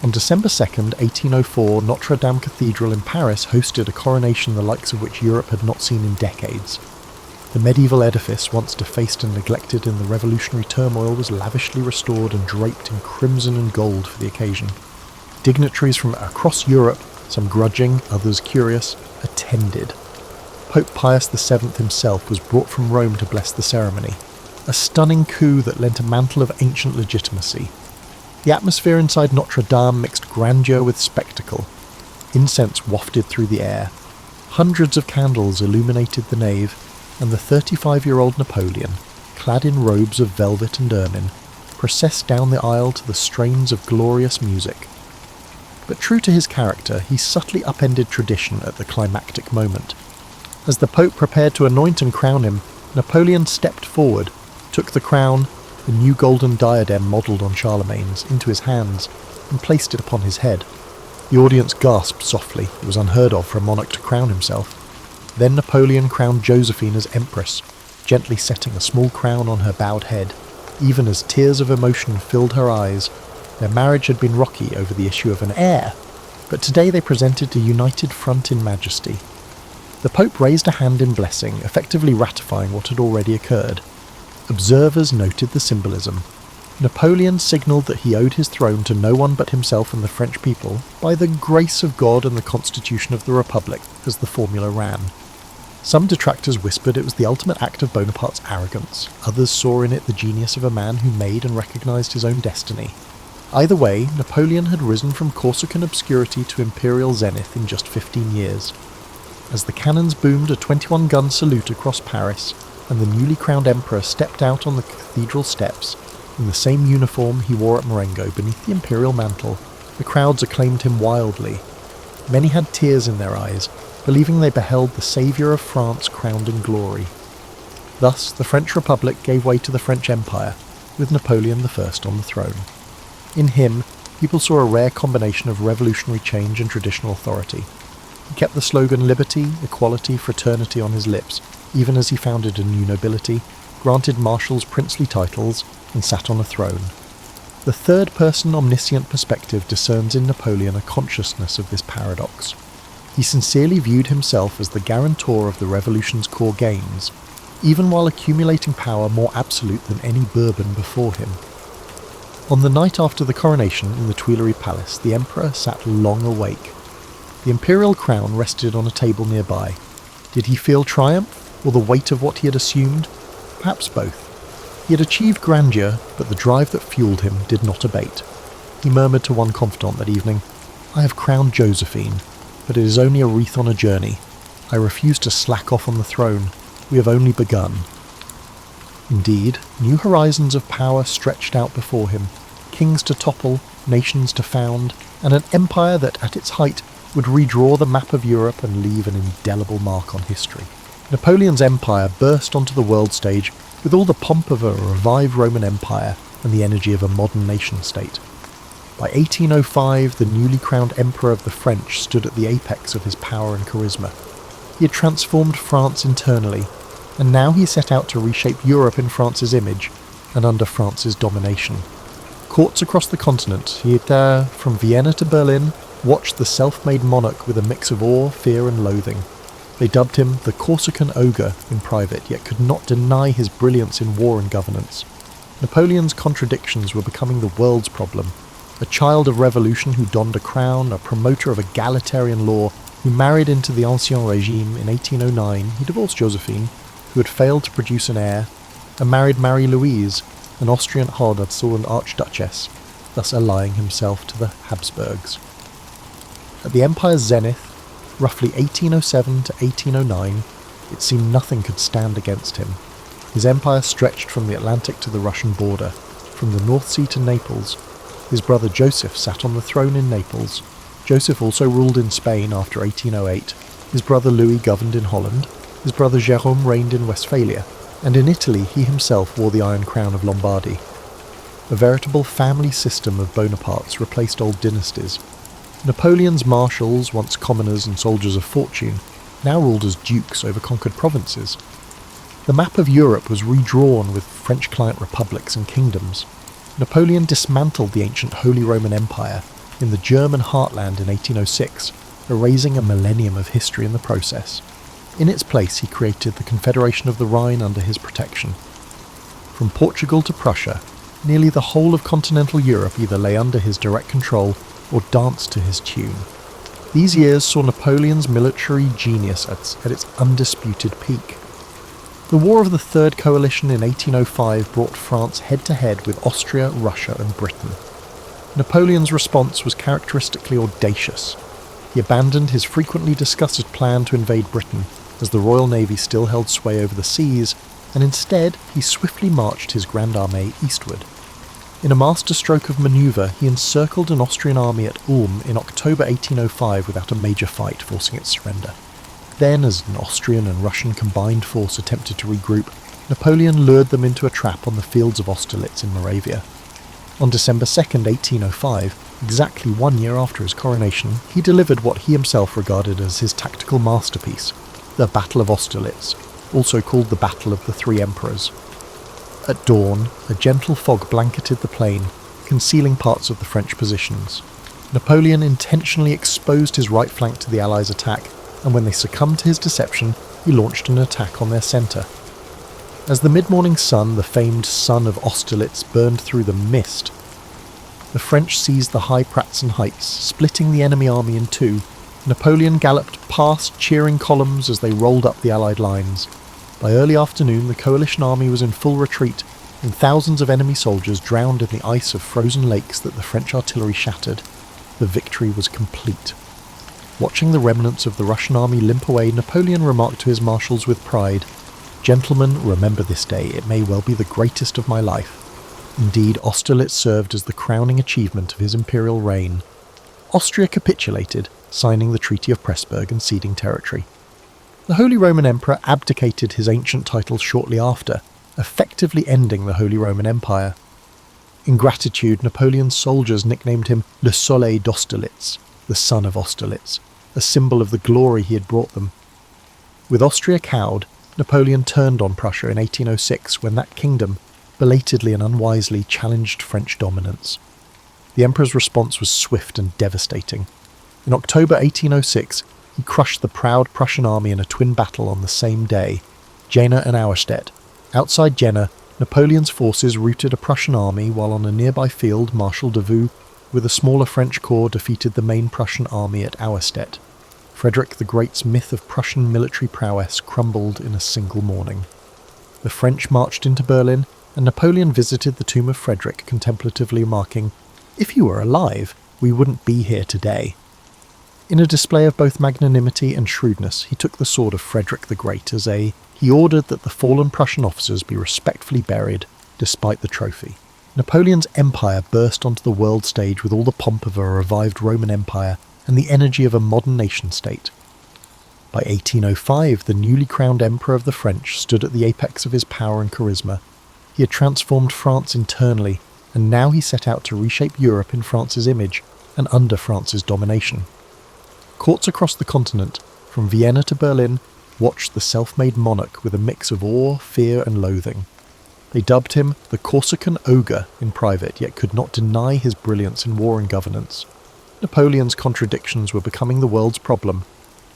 On December 2nd, 1804, Notre Dame Cathedral in Paris hosted a coronation the likes of which Europe had not seen in decades. The medieval edifice, once defaced and neglected in the revolutionary turmoil, was lavishly restored and draped in crimson and gold for the occasion. Dignitaries from across Europe, some grudging, others curious, attended. Pope Pius VII himself was brought from Rome to bless the ceremony, a stunning coup that lent a mantle of ancient legitimacy. The atmosphere inside Notre Dame mixed grandeur with spectacle. Incense wafted through the air. Hundreds of candles illuminated the nave, and the 35-year-old Napoleon, clad in robes of velvet and ermine, processed down the aisle to the strains of glorious music. But true to his character, he subtly upended tradition at the climactic moment. As the Pope prepared to anoint and crown him, Napoleon stepped forward, took the crown, the new golden diadem modelled on Charlemagne's, into his hands, and placed it upon his head. The audience gasped softly. It was unheard of for a monarch to crown himself. Then Napoleon crowned Josephine as Empress, gently setting a small crown on her bowed head, even as tears of emotion filled her eyes. Their marriage had been rocky over the issue of an heir, but today they presented a united front in majesty. The Pope raised a hand in blessing, effectively ratifying what had already occurred. Observers noted the symbolism. Napoleon signalled that he owed his throne to no one but himself and the French people, by the grace of God and the Constitution of the Republic, as the formula ran. Some detractors whispered it was the ultimate act of Bonaparte's arrogance. Others saw in it the genius of a man who made and recognised his own destiny. Either way, Napoleon had risen from Corsican obscurity to imperial zenith in just 15 years. As the cannons boomed a 21-gun salute across Paris, and the newly crowned emperor stepped out on the cathedral steps, in the same uniform he wore at Marengo beneath the imperial mantle, the crowds acclaimed him wildly. Many had tears in their eyes, believing they beheld the saviour of France crowned in glory. Thus, the French Republic gave way to the French Empire, with Napoleon I on the throne. In him, people saw a rare combination of revolutionary change and traditional authority. He kept the slogan liberty, equality, fraternity on his lips, even as he founded a new nobility, granted marshals princely titles, and sat on a throne. The third-person omniscient perspective discerns in Napoleon a consciousness of this paradox. He sincerely viewed himself as the guarantor of the revolution's core gains, even while accumulating power more absolute than any Bourbon before him. On the night after the coronation in the Tuileries Palace, the emperor sat long awake. The imperial crown rested on a table nearby. Did he feel triumph, or the weight of what he had assumed? Perhaps both. He had achieved grandeur, but the drive that fueled him did not abate. He murmured to one confidant that evening, "I have crowned Josephine, but it is only a wreath on a journey. I refuse to slack off on the throne. We have only begun." Indeed, new horizons of power stretched out before him, kings to topple, nations to found, and an empire that, at its height, would redraw the map of Europe and leave an indelible mark on history. Napoleon's empire burst onto the world stage with all the pomp of a revived Roman Empire and the energy of a modern nation-state. By 1805, the newly crowned Emperor of the French stood at the apex of his power and charisma. He had transformed France internally, and now he set out to reshape Europe in France's image and under France's domination. Courts across the continent, he had from Vienna to Berlin, watched the self-made monarch with a mix of awe, fear and loathing. They dubbed him the Corsican ogre in private, yet could not deny his brilliance in war and governance. Napoleon's contradictions were becoming the world's problem. A child of revolution who donned a crown, a promoter of egalitarian law, who married into the Ancien Regime in 1809, he divorced Josephine, who had failed to produce an heir, and married Marie-Louise, an Austrian Hohenzollern archduchess, thus allying himself to the Habsburgs. At the empire's zenith, roughly 1807 to 1809, it seemed nothing could stand against him. His empire stretched from the Atlantic to the Russian border, from the North Sea to Naples. His brother Joseph sat on the throne in Naples. Joseph also ruled in Spain after 1808. His brother Louis governed in Holland. His brother Jérôme reigned in Westphalia. And in Italy he himself wore the Iron Crown of Lombardy. A veritable family system of Bonapartes replaced old dynasties. Napoleon's marshals, once commoners and soldiers of fortune, now ruled as dukes over conquered provinces. The map of Europe was redrawn with French client republics and kingdoms. Napoleon dismantled the ancient Holy Roman Empire in the German heartland in 1806, erasing a millennium of history in the process. In its place he created the Confederation of the Rhine under his protection. From Portugal to Prussia, nearly the whole of continental Europe either lay under his direct control or danced to his tune. These years saw Napoleon's military genius at its undisputed peak. The War of the Third Coalition in 1805 brought France head-to-head with Austria, Russia and Britain. Napoleon's response was characteristically audacious. He abandoned his frequently discussed plan to invade Britain, as the Royal Navy still held sway over the seas, and instead he swiftly marched his Grand Armée eastward. In a masterstroke of manoeuvre, he encircled an Austrian army at Ulm in October 1805 without a major fight, forcing its surrender. Then, as an Austrian and Russian combined force attempted to regroup, Napoleon lured them into a trap on the fields of Austerlitz in Moravia. On December 2nd, 1805, exactly 1 year after his coronation, he delivered what he himself regarded as his tactical masterpiece, the Battle of Austerlitz, also called the Battle of the Three Emperors. At dawn, a gentle fog blanketed the plain, concealing parts of the French positions. Napoleon intentionally exposed his right flank to the Allies' attack, and when they succumbed to his deception, he launched an attack on their centre. As the mid-morning sun, the famed Sun of Austerlitz, burned through the mist, the French seized the high Pratzen heights, splitting the enemy army in two. Napoleon galloped past cheering columns as they rolled up the Allied lines. By early afternoon, the coalition army was in full retreat, and thousands of enemy soldiers drowned in the ice of frozen lakes that the French artillery shattered. The victory was complete. Watching the remnants of the Russian army limp away, Napoleon remarked to his marshals with pride, "Gentlemen, remember this day. It may well be the greatest of my life." Indeed, Austerlitz served as the crowning achievement of his imperial reign. Austria capitulated, signing the Treaty of Pressburg and ceding territory. The Holy Roman Emperor abdicated his ancient titles shortly after, effectively ending the Holy Roman Empire. In gratitude, Napoleon's soldiers nicknamed him Le Soleil d'Austerlitz, the Sun of Austerlitz, a symbol of the glory he had brought them. With Austria cowed, Napoleon turned on Prussia in 1806 when that kingdom, belatedly and unwisely, challenged French dominance. The Emperor's response was swift and devastating. In October 1806, he crushed the proud Prussian army in a twin battle on the same day, Jena and Auerstedt. Outside Jena, Napoleon's forces routed a Prussian army, while on a nearby field, Marshal Davout, with a smaller French corps, defeated the main Prussian army at Auerstedt. Frederick the Great's myth of Prussian military prowess crumbled in a single morning. The French marched into Berlin, and Napoleon visited the tomb of Frederick, contemplatively remarking, "If he were alive, we wouldn't be here today." In a display of both magnanimity and shrewdness, he took the sword of Frederick the Great he ordered that the fallen Prussian officers be respectfully buried, despite the trophy. Napoleon's empire burst onto the world stage with all the pomp of a revived Roman Empire and the energy of a modern nation-state. By 1805, the newly crowned Emperor of the French stood at the apex of his power and charisma. He had transformed France internally, and now he set out to reshape Europe in France's image and under France's domination. Courts across the continent, from Vienna to Berlin, watched the self-made monarch with a mix of awe, fear and loathing. They dubbed him the Corsican ogre in private, yet could not deny his brilliance in war and governance. Napoleon's contradictions were becoming the world's problem.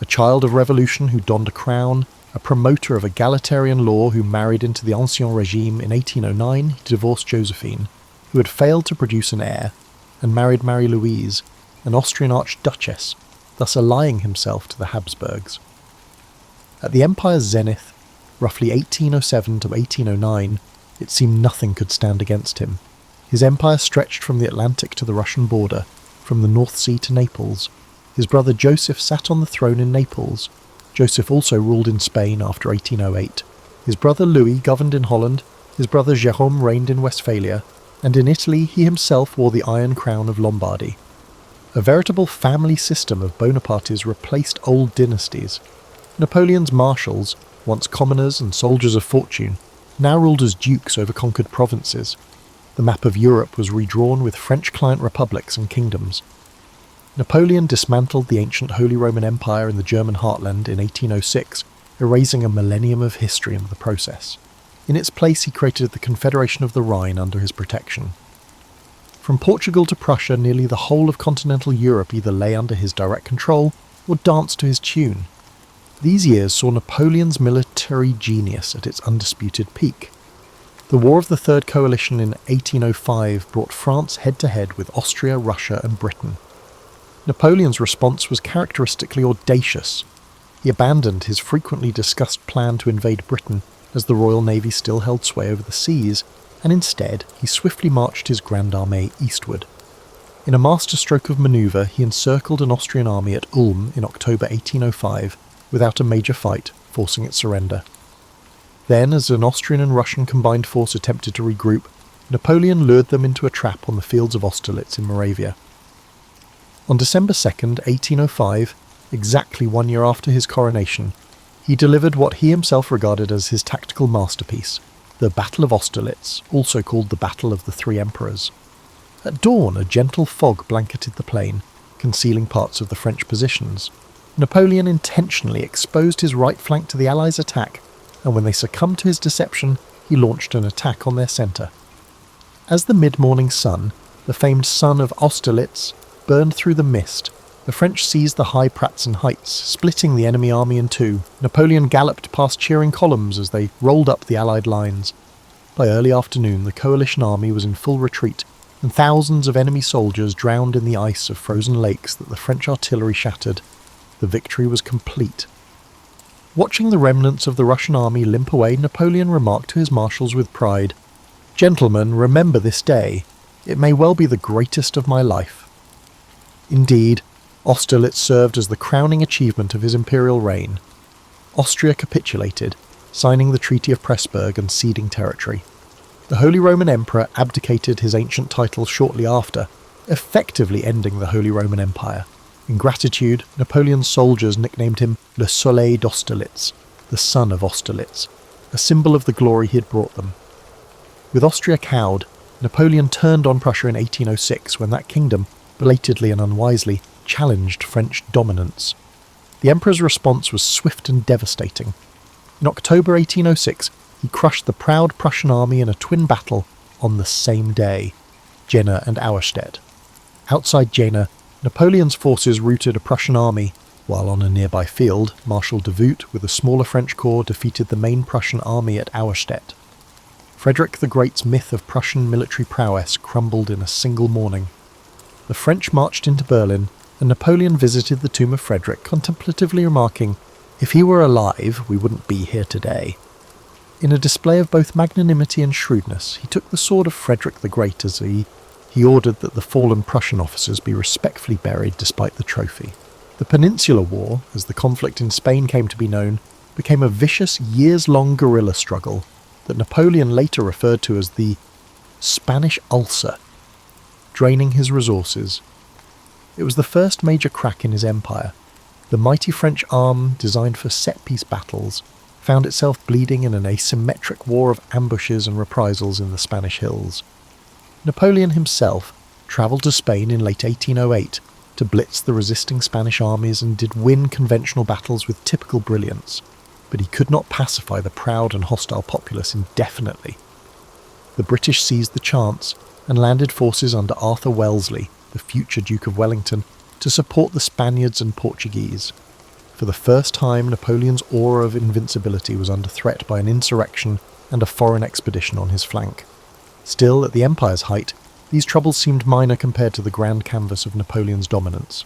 A child of revolution who donned a crown, a promoter of egalitarian law who married into the Ancien Regime in 1809, he divorced Josephine, who had failed to produce an heir, and married Marie-Louise, an Austrian archduchess, thus allying himself to the Habsburgs. At the empire's zenith, roughly 1807 to 1809, it seemed nothing could stand against him. His empire stretched from the Atlantic to the Russian border, from the North Sea to Naples. His brother Joseph sat on the throne in Naples. Joseph also ruled in Spain after 1808. His brother Louis governed in Holland, his brother Jérôme reigned in Westphalia, and in Italy he himself wore the Iron Crown of Lombardy. A veritable family system of Bonapartes replaced old dynasties. Napoleon's marshals, once commoners and soldiers of fortune, now ruled as dukes over conquered provinces. The map of Europe was redrawn with French client republics and kingdoms. Napoleon dismantled the ancient Holy Roman Empire in the German heartland in 1806, erasing a millennium of history in the process. In its place he created the Confederation of the Rhine under his protection. From Portugal to Prussia, nearly the whole of continental Europe either lay under his direct control or danced to his tune. These years saw Napoleon's military genius at its undisputed peak. The War of the Third Coalition in 1805 brought France head-to-head with Austria, Russia and Britain. Napoleon's response was characteristically audacious. He abandoned his frequently discussed plan to invade Britain as the Royal Navy still held sway over the seas, and instead he swiftly marched his Grand Armée eastward. In a masterstroke of manoeuvre, he encircled an Austrian army at Ulm in October 1805 without a major fight, forcing its surrender. Then, as an Austrian and Russian combined force attempted to regroup, Napoleon lured them into a trap on the fields of Austerlitz in Moravia. On December 2nd, 1805, exactly 1 year after his coronation, he delivered what he himself regarded as his tactical masterpiece, the Battle of Austerlitz, also called the Battle of the Three Emperors. At dawn, a gentle fog blanketed the plain, concealing parts of the French positions. Napoleon intentionally exposed his right flank to the Allies' attack, and when they succumbed to his deception, he launched an attack on their centre. As the mid-morning sun, the famed sun of Austerlitz, burned through the mist, the French seized the high Pratzen heights, splitting the enemy army in two. Napoleon galloped past cheering columns as they rolled up the Allied lines. By early afternoon, the coalition army was in full retreat, and thousands of enemy soldiers drowned in the ice of frozen lakes that the French artillery shattered. The victory was complete. Watching the remnants of the Russian army limp away, Napoleon remarked to his marshals with pride, "Gentlemen, remember this day. It may well be the greatest of my life." Indeed, Austerlitz served as the crowning achievement of his imperial reign. Austria capitulated, signing the Treaty of Pressburg and ceding territory. The Holy Roman Emperor abdicated his ancient title shortly after, effectively ending the Holy Roman Empire. In gratitude, Napoleon's soldiers nicknamed him Le Soleil d'Austerlitz, the Sun of Austerlitz, a symbol of the glory he had brought them. With Austria cowed, Napoleon turned on Prussia in 1806 when that kingdom, belatedly and unwisely, challenged French dominance. The Emperor's response was swift and devastating. In October 1806, he crushed the proud Prussian army in a twin battle on the same day, Jena and Auerstedt. Outside Jena, Napoleon's forces routed a Prussian army, while on a nearby field, Marshal Davout with a smaller French corps defeated the main Prussian army at Auerstedt. Frederick the Great's myth of Prussian military prowess crumbled in a single morning. The French marched into Berlin, and Napoleon visited the tomb of Frederick, contemplatively remarking, "If he were alive, we wouldn't be here today." In a display of both magnanimity and shrewdness, he took the sword of Frederick the Great as he ordered that the fallen Prussian officers be respectfully buried despite the trophy. The Peninsular War, as the conflict in Spain came to be known, became a vicious, years-long guerrilla struggle that Napoleon later referred to as the Spanish Ulcer, draining his resources. It was the first major crack in his empire. The mighty French arm, designed for set-piece battles, found itself bleeding in an asymmetric war of ambushes and reprisals in the Spanish hills. Napoleon himself travelled to Spain in late 1808 to blitz the resisting Spanish armies and did win conventional battles with typical brilliance, but he could not pacify the proud and hostile populace indefinitely. The British seized the chance and landed forces under Arthur Wellesley, the future Duke of Wellington, to support the Spaniards and Portuguese. For the first time, Napoleon's aura of invincibility was under threat by an insurrection and a foreign expedition on his flank. Still, at the Empire's height, these troubles seemed minor compared to the grand canvas of Napoleon's dominance.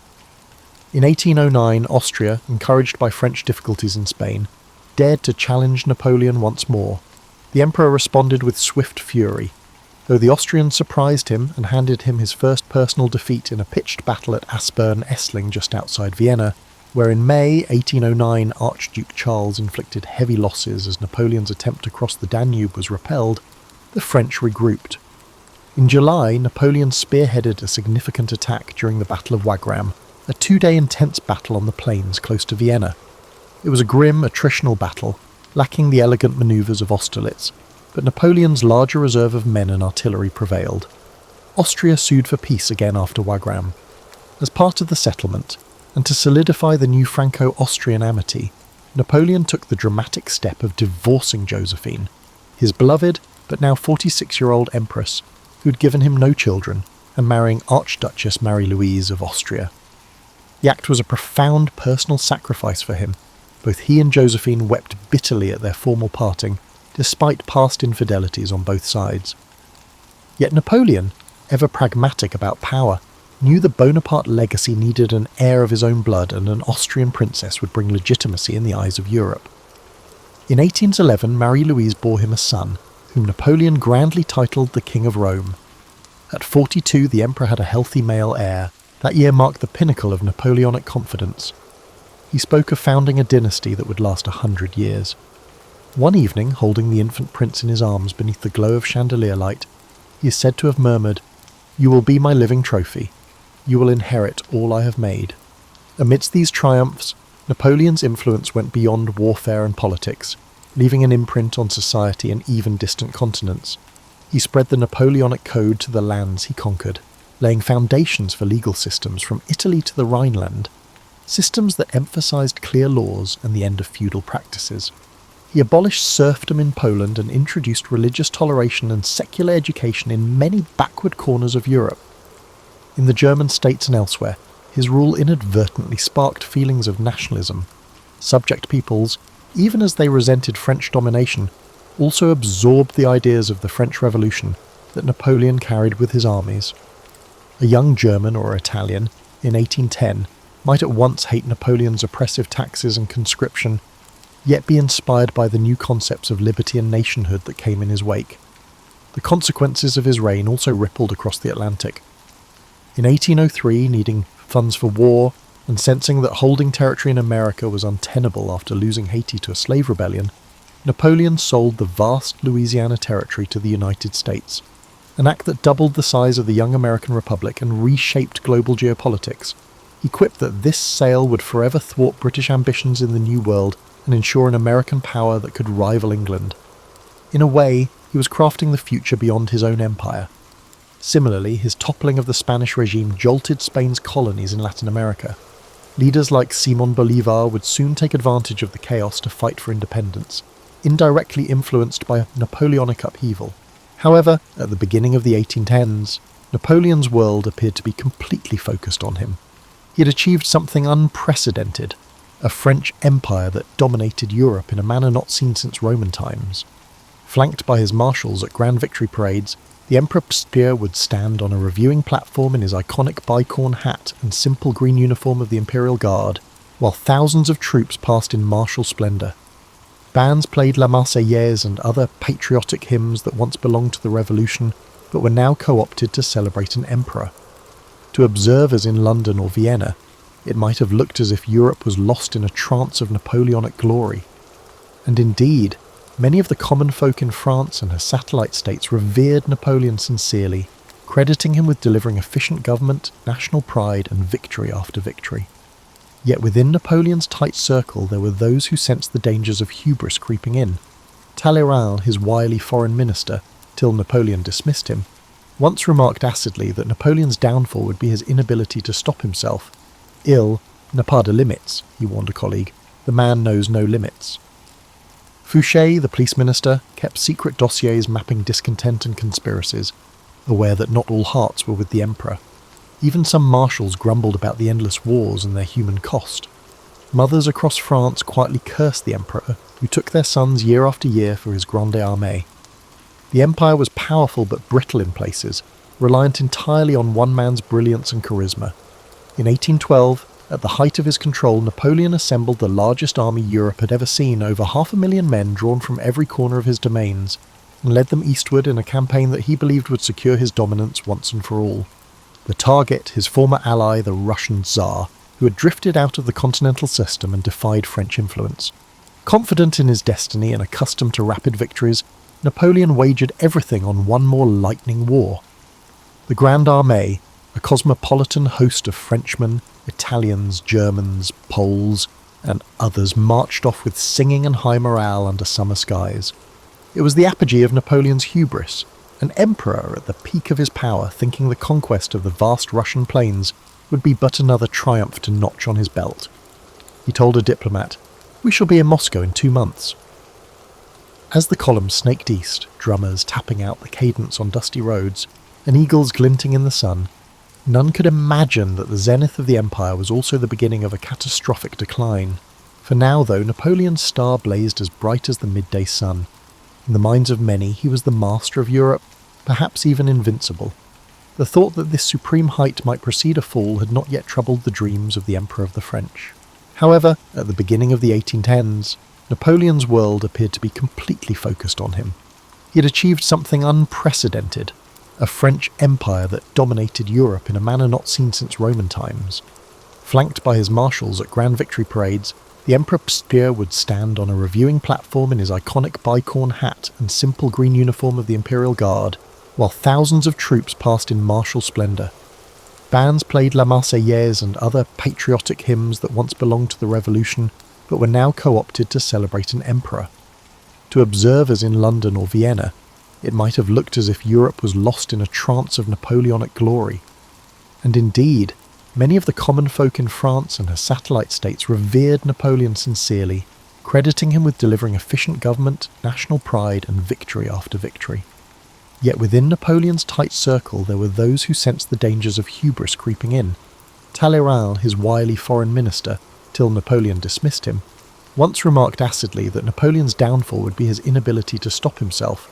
In 1809, Austria, encouraged by French difficulties in Spain, dared to challenge Napoleon once more. The Emperor responded with swift fury. Though the Austrians surprised him and handed him his first personal defeat in a pitched battle at Aspern-Essling just outside Vienna, where in May 1809 Archduke Charles inflicted heavy losses as Napoleon's attempt to cross the Danube was repelled, the French regrouped. In July, Napoleon spearheaded a significant attack during the Battle of Wagram, a 2-day intense battle on the plains close to Vienna. It was a grim, attritional battle, lacking the elegant manoeuvres of Austerlitz, but Napoleon's larger reserve of men and artillery prevailed. Austria sued for peace again after Wagram. As part of the settlement, and to solidify the new Franco-Austrian amity, Napoleon took the dramatic step of divorcing Josephine, his beloved but now 46-year-old empress, who'd given him no children, and marrying Archduchess Marie-Louise of Austria. The act was a profound personal sacrifice for him. Both he and Josephine wept bitterly at their formal parting, despite past infidelities on both sides. Yet Napoleon, ever pragmatic about power, knew the Bonaparte legacy needed an heir of his own blood, and an Austrian princess would bring legitimacy in the eyes of Europe. In 1811, Marie-Louise bore him a son, whom Napoleon grandly titled the King of Rome. At 42, the emperor had a healthy male heir. That year marked the pinnacle of Napoleonic confidence. He spoke of founding a dynasty that would last 100 years. One evening, holding the infant prince in his arms beneath the glow of chandelier light, he is said to have murmured, "You will be my living trophy. You will inherit all I have made." Amidst these triumphs, Napoleon's influence went beyond warfare and politics, leaving an imprint on society and even distant continents. He spread the Napoleonic code to the lands he conquered, laying foundations for legal systems from Italy to the Rhineland, systems that emphasized clear laws and the end of feudal practices. He abolished serfdom in Poland and introduced religious toleration and secular education in many backward corners of Europe. In the German states and elsewhere, his rule inadvertently sparked feelings of nationalism. Subject peoples, even as they resented French domination, also absorbed the ideas of the French Revolution that Napoleon carried with his armies. A young German or Italian, in 1810, might at once hate Napoleon's oppressive taxes and conscription, yet be inspired by the new concepts of liberty and nationhood that came in his wake. The consequences of his reign also rippled across the Atlantic. In 1803, needing funds for war, and sensing that holding territory in America was untenable after losing Haiti to a slave rebellion, Napoleon sold the vast Louisiana Territory to the United States, an act that doubled the size of the young American Republic and reshaped global geopolitics. He quipped that this sale would forever thwart British ambitions in the New World and ensure an American power that could rival England. In a way, he was crafting the future beyond his own empire. Similarly, his toppling of the Spanish regime jolted Spain's colonies in Latin America. Leaders like Simón Bolívar would soon take advantage of the chaos to fight for independence, indirectly influenced by Napoleonic upheaval. However, at the beginning of the 1810s, Napoleon's world appeared to be completely focused on him. He had achieved something unprecedented, a French empire that dominated Europe in a manner not seen since Roman times. Flanked by his marshals at grand victory parades, the Emperor's spear would stand on a reviewing platform in his iconic bicorn hat and simple green uniform of the Imperial Guard, while thousands of troops passed in martial splendour. Bands played La Marseillaise and other patriotic hymns that once belonged to the revolution, but were now co-opted to celebrate an emperor. To observers in London or Vienna, it might have looked as if Europe was lost in a trance of Napoleonic glory. And indeed, many of the common folk in France and her satellite states revered Napoleon sincerely, crediting him with delivering efficient government, national pride, and victory after victory. Yet within Napoleon's tight circle there were those who sensed the dangers of hubris creeping in. Talleyrand, his wily foreign minister, till Napoleon dismissed him, once remarked acidly that Napoleon's downfall would be his inability to stop himself. "Il n'a pas de limites," he warned a colleague. "The man knows no limits." Fouché, the police minister, kept secret dossiers mapping discontent and conspiracies, aware that not all hearts were with the emperor. Even some marshals grumbled about the endless wars and their human cost. Mothers across France quietly cursed the emperor, who took their sons year after year for his grande armée. The empire was powerful but brittle in places, reliant entirely on one man's brilliance and charisma. In 1812, at the height of his control, Napoleon assembled the largest army Europe had ever seen, over 500,000 men drawn from every corner of his domains, and led them eastward in a campaign that he believed would secure his dominance once and for all. The target, his former ally, the Russian Tsar, who had drifted out of the continental system and defied French influence. Confident in his destiny and accustomed to rapid victories, Napoleon wagered everything on one more lightning war. The Grande Armée, a cosmopolitan host of Frenchmen, Italians, Germans, Poles, and others, marched off with singing and high morale under summer skies. It was the apogee of Napoleon's hubris, an emperor at the peak of his power, thinking the conquest of the vast Russian plains would be but another triumph to notch on his belt. He told a diplomat, "We shall be in Moscow in 2 months." As the column snaked east, drummers tapping out the cadence on dusty roads, and eagles glinting in the sun, none could imagine that the zenith of the empire was also the beginning of a catastrophic decline. For now, though, Napoleon's star blazed as bright as the midday sun. In the minds of many, he was the master of Europe, perhaps even invincible. The thought that this supreme height might precede a fall had not yet troubled the dreams of the Emperor of the French. However, at the beginning of the 1810s, Napoleon's world appeared to be completely focused on him. He had achieved something unprecedented, a French empire that dominated Europe in a manner not seen since Roman times. Flanked by his marshals at grand victory parades, the Emperor Pspir would stand on a reviewing platform in his iconic bicorn hat and simple green uniform of the Imperial Guard, while thousands of troops passed in martial splendour. Bands played La Marseillaise and other patriotic hymns that once belonged to the revolution, but were now co-opted to celebrate an emperor. To observers in London or Vienna, it might have looked as if Europe was lost in a trance of Napoleonic glory. And indeed, many of the common folk in France and her satellite states revered Napoleon sincerely, crediting him with delivering efficient government, national pride, and victory after victory. Yet within Napoleon's tight circle there were those who sensed the dangers of hubris creeping in. Talleyrand, his wily foreign minister, till Napoleon dismissed him, once remarked acidly that Napoleon's downfall would be his inability to stop himself.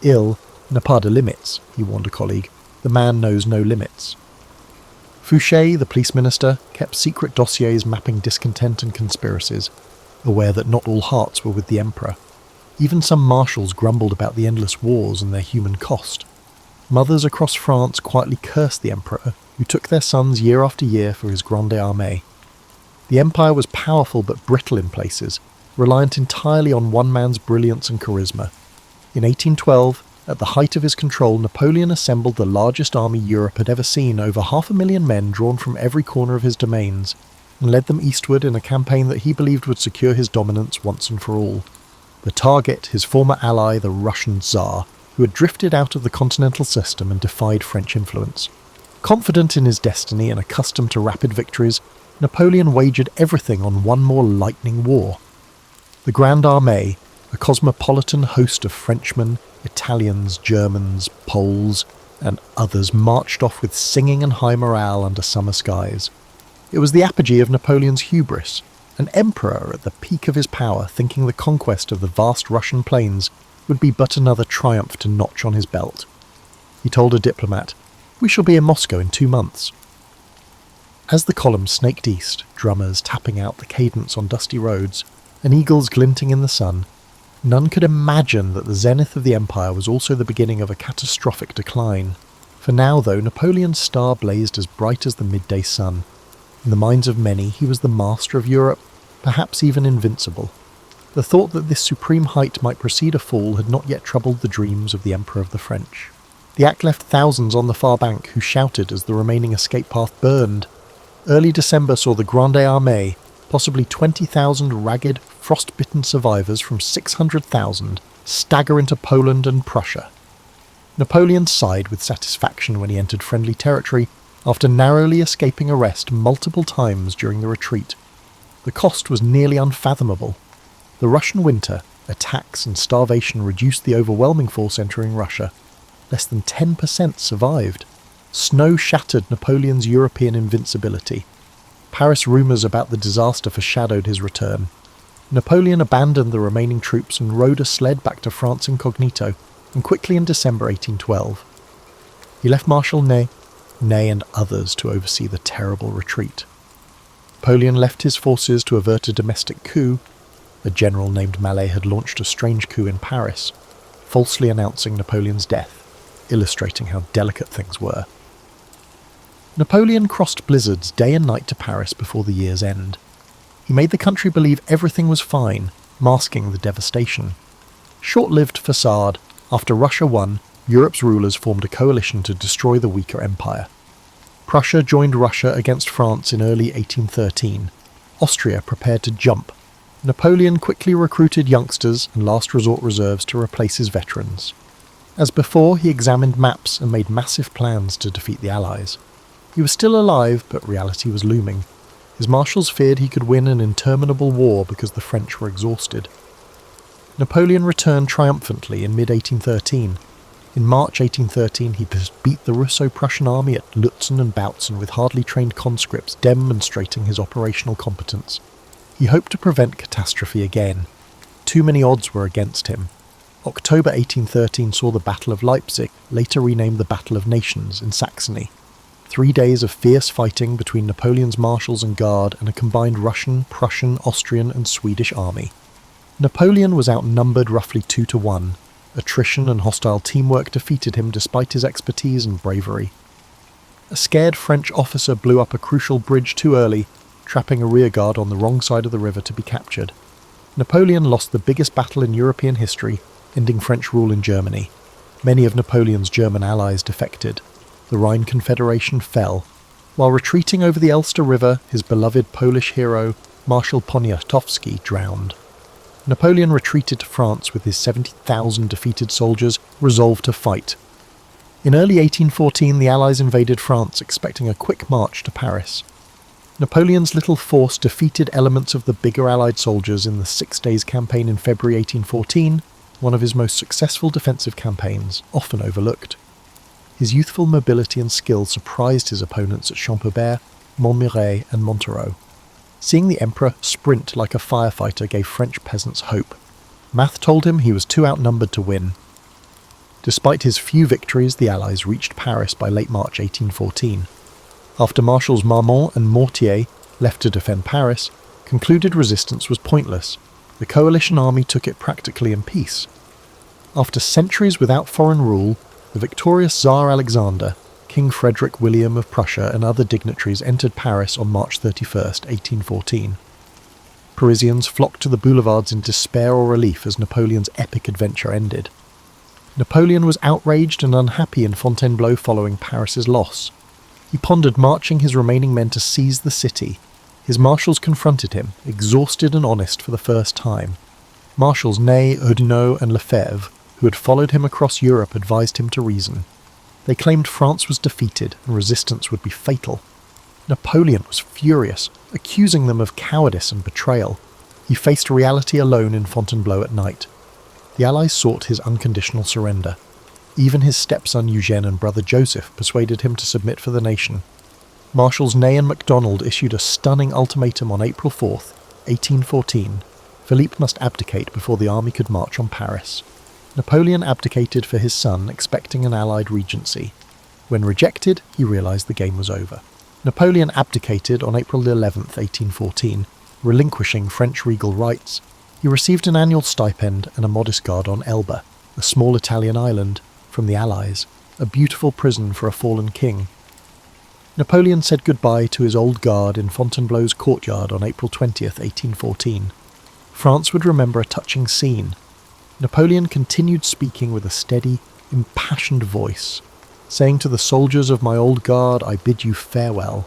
"Il n'a pas de limites," he warned a colleague. "The man knows no limits." Fouché, the police minister, kept secret dossiers mapping discontent and conspiracies, aware that not all hearts were with the emperor. Even some marshals grumbled about the endless wars and their human cost. Mothers across France quietly cursed the emperor, who took their sons year after year for his grande armée. The empire was powerful but brittle in places, reliant entirely on one man's brilliance and charisma. In 1812, at the height of his control, Napoleon assembled the largest army Europe had ever seen, over 500,000 men drawn from every corner of his domains, and led them eastward in a campaign that he believed would secure his dominance once and for all. The target, his former ally, the Russian Tsar, who had drifted out of the continental system and defied French influence. Confident in his destiny and accustomed to rapid victories, Napoleon wagered everything on one more lightning war. The Grande Armée, a cosmopolitan host of Frenchmen, Italians, Germans, Poles, and others, marched off with singing and high morale under summer skies. It was the apogee of Napoleon's hubris, an emperor at the peak of his power, thinking the conquest of the vast Russian plains would be but another triumph to notch on his belt. He told a diplomat, "We shall be in Moscow in 2 months." As the column snaked east, drummers tapping out the cadence on dusty roads, and eagles glinting in the sun, None could imagine that the zenith of the empire was also the beginning of a catastrophic decline. For now, though, Napoleon's star blazed as bright as the midday sun. In the minds of many, he was the master of Europe, perhaps even invincible. The thought that this supreme height might precede a fall had not yet troubled the dreams of the Emperor of the French. The act left thousands on the far bank who shouted as the remaining escape path burned. Early December saw the Grande Armée, possibly 20,000 ragged, frost-bitten survivors from 600,000, stagger into Poland and Prussia. Napoleon sighed with satisfaction when he entered friendly territory, after narrowly escaping arrest multiple times during the retreat. The cost was nearly unfathomable. The Russian winter, attacks and starvation reduced the overwhelming force entering Russia. Less than 10% survived. Snow shattered Napoleon's European invincibility. Paris rumours about the disaster foreshadowed his return. Napoleon abandoned the remaining troops and rode a sled back to France incognito, and quickly in December 1812. He left Marshal Ney and others to oversee the terrible retreat. Napoleon left his forces to avert a domestic coup. A general named Mallet had launched a strange coup in Paris, falsely announcing Napoleon's death, illustrating how delicate things were. Napoleon crossed blizzards day and night to Paris before the year's end. He made the country believe everything was fine, masking the devastation. Short-lived facade. After Russia won, Europe's rulers formed a coalition to destroy the weaker empire. Prussia joined Russia against France in early 1813. Austria prepared to jump. Napoleon quickly recruited youngsters and last resort reserves to replace his veterans. As before, he examined maps and made massive plans to defeat the Allies. He was still alive, but reality was looming. His marshals feared he could win an interminable war because the French were exhausted. Napoleon returned triumphantly in mid-1813. In March 1813, he beat the Russo-Prussian army at Lutzen and Bautzen with hardly trained conscripts demonstrating his operational competence. He hoped to prevent catastrophe again. Too many odds were against him. October 1813 saw the Battle of Leipzig, later renamed the Battle of Nations, in Saxony. 3 days of fierce fighting between Napoleon's marshals and guard and a combined Russian, Prussian, Austrian and Swedish army. Napoleon was outnumbered roughly 2-1. Attrition and hostile teamwork defeated him despite his expertise and bravery. A scared French officer blew up a crucial bridge too early, trapping a rearguard on the wrong side of the river to be captured. Napoleon lost the biggest battle in European history, ending French rule in Germany. Many of Napoleon's German allies defected. The Rhine Confederation fell. While retreating over the Elster River, his beloved Polish hero, Marshal Poniatowski, drowned. Napoleon retreated to France with his 70,000 defeated soldiers, resolved to fight. In early 1814, the Allies invaded France, expecting a quick march to Paris. Napoleon's little force defeated elements of the bigger Allied soldiers in the 6 Days Campaign in February 1814, one of his most successful defensive campaigns, often overlooked. His youthful mobility and skill surprised his opponents at Champaubert, Montmirail and Montereau. Seeing the Emperor sprint like a firefighter gave French peasants hope. Math told him he was too outnumbered to win. Despite his few victories, the Allies reached Paris by late March 1814. After Marshals Marmont and Mortier, left to defend Paris, concluded resistance was pointless. The coalition army took it practically in peace. After centuries without foreign rule, the victorious Tsar Alexander, King Frederick William of Prussia and other dignitaries entered Paris on March 31, 1814. Parisians flocked to the boulevards in despair or relief as Napoleon's epic adventure ended. Napoleon was outraged and unhappy in Fontainebleau following Paris's loss. He pondered marching his remaining men to seize the city. His marshals confronted him, exhausted and honest for the first time. Marshals Ney, Oudinot and Lefebvre, who had followed him across Europe, advised him to reason. They claimed France was defeated and resistance would be fatal. Napoleon was furious, accusing them of cowardice and betrayal. He faced reality alone in Fontainebleau at night. The Allies sought his unconditional surrender. Even his stepson Eugene and brother Joseph persuaded him to submit for the nation. Marshals Ney and MacDonald issued a stunning ultimatum on April 4, 1814. Philippe must abdicate before the army could march on Paris. Napoleon abdicated for his son, expecting an Allied regency. When rejected, he realised the game was over. Napoleon abdicated on April 11, 1814, relinquishing French regal rights. He received an annual stipend and a modest guard on Elba, a small Italian island, from the Allies, a beautiful prison for a fallen king. Napoleon said goodbye to his old guard in Fontainebleau's courtyard on April 20th, 1814. France would remember a touching scene. Napoleon continued speaking with a steady, impassioned voice, saying to the soldiers of my old guard, I bid you farewell.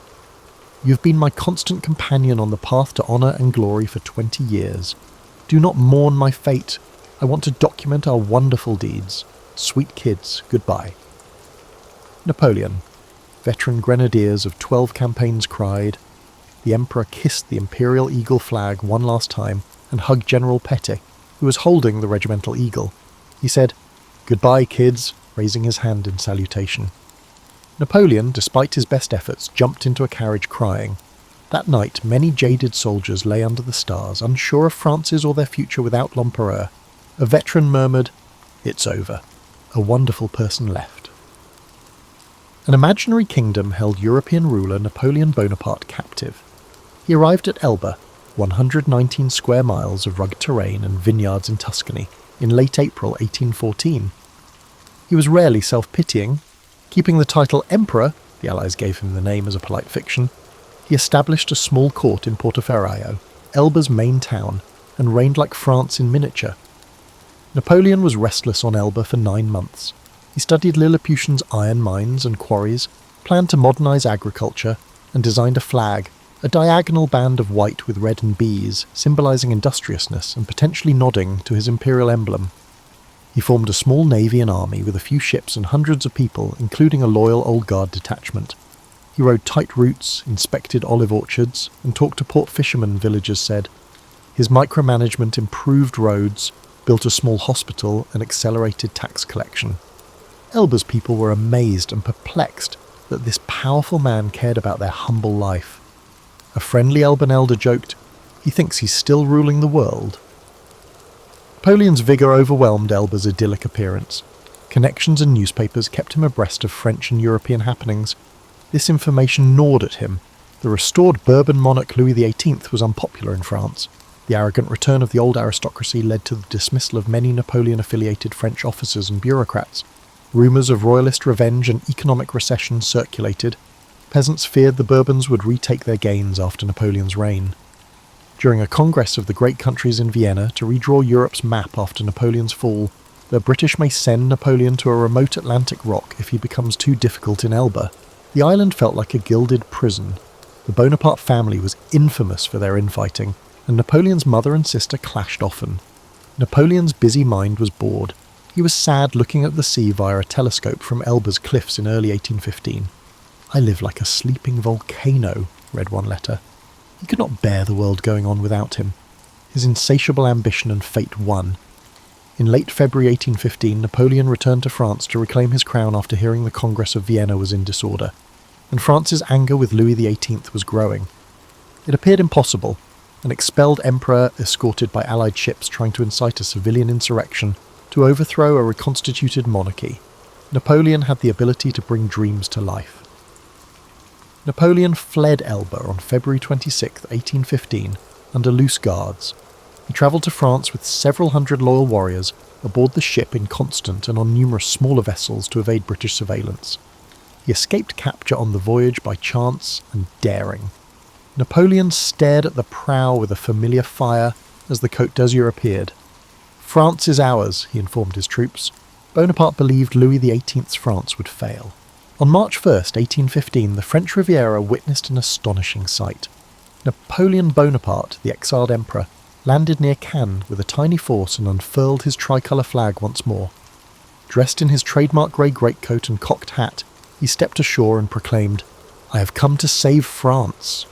You've been my constant companion on the path to honour and glory for 20 years. Do not mourn my fate. I want to document our wonderful deeds. Sweet kids, goodbye. Napoleon. Veteran grenadiers of 12 campaigns cried. The Emperor kissed the imperial eagle flag one last time and hugged General Petit, who was holding the regimental eagle. He said, Goodbye, kids, raising his hand in salutation. Napoleon, despite his best efforts, jumped into a carriage crying. That night, many jaded soldiers lay under the stars, unsure of France's or their future without l'Empereur. A veteran murmured, It's over. A wonderful person left. An imaginary kingdom held European ruler Napoleon Bonaparte captive. He arrived at Elba, 119 square miles of rugged terrain and vineyards in Tuscany, in late April 1814. He was rarely self-pitying. Keeping the title Emperor, the Allies gave him the name as a polite fiction, he established a small court in Portoferraio, Elba's main town, and reigned like France in miniature. Napoleon was restless on Elba for 9 months. He studied Lilliputian's iron mines and quarries, planned to modernise agriculture, and designed a flag, a diagonal band of white with red and bees, symbolising industriousness and potentially nodding to his imperial emblem. He formed a small navy and army with a few ships and hundreds of people, including a loyal Old Guard detachment. He rode tight routes, inspected olive orchards, and talked to port fishermen, villagers said. His micromanagement improved roads, built a small hospital, and accelerated tax collection. Elba's people were amazed and perplexed that this powerful man cared about their humble life. A friendly Elban elder joked, He thinks he's still ruling the world. Napoleon's vigour overwhelmed Elba's idyllic appearance. Connections and newspapers kept him abreast of French and European happenings. This information gnawed at him. The restored Bourbon monarch Louis XVIII was unpopular in France. The arrogant return of the old aristocracy led to the dismissal of many Napoleon-affiliated French officers and bureaucrats. Rumours of royalist revenge and economic recession circulated. Peasants feared the Bourbons would retake their gains after Napoleon's reign. During a congress of the great countries in Vienna to redraw Europe's map after Napoleon's fall, the British may send Napoleon to a remote Atlantic rock if he becomes too difficult in Elba. The island felt like a gilded prison. The Bonaparte family was infamous for their infighting, and Napoleon's mother and sister clashed often. Napoleon's busy mind was bored. He was sad looking at the sea via a telescope from Elba's cliffs in early 1815. I live like a sleeping volcano, read one letter. He could not bear the world going on without him. His insatiable ambition and fate won. In late February 1815, Napoleon returned to France to reclaim his crown after hearing the Congress of Vienna was in disorder, and France's anger with Louis XVIII was growing. It appeared impossible. An expelled emperor escorted by Allied ships trying to incite a civilian insurrection to overthrow a reconstituted monarchy. Napoleon had the ability to bring dreams to life. Napoleon fled Elba on February 26, 1815, under loose guards. He travelled to France with several hundred loyal warriors aboard the ship Inconstant and on numerous smaller vessels to evade British surveillance. He escaped capture on the voyage by chance and daring. Napoleon stared at the prow with a familiar fire as the Côte d'Azur appeared. France is ours, he informed his troops. Bonaparte believed Louis XVIII's France would fail. On March 1, 1815, the French Riviera witnessed an astonishing sight. Napoleon Bonaparte, the exiled emperor, landed near Cannes with a tiny force and unfurled his tricolour flag once more. Dressed in his trademark grey greatcoat and cocked hat, he stepped ashore and proclaimed, "I have come to save France."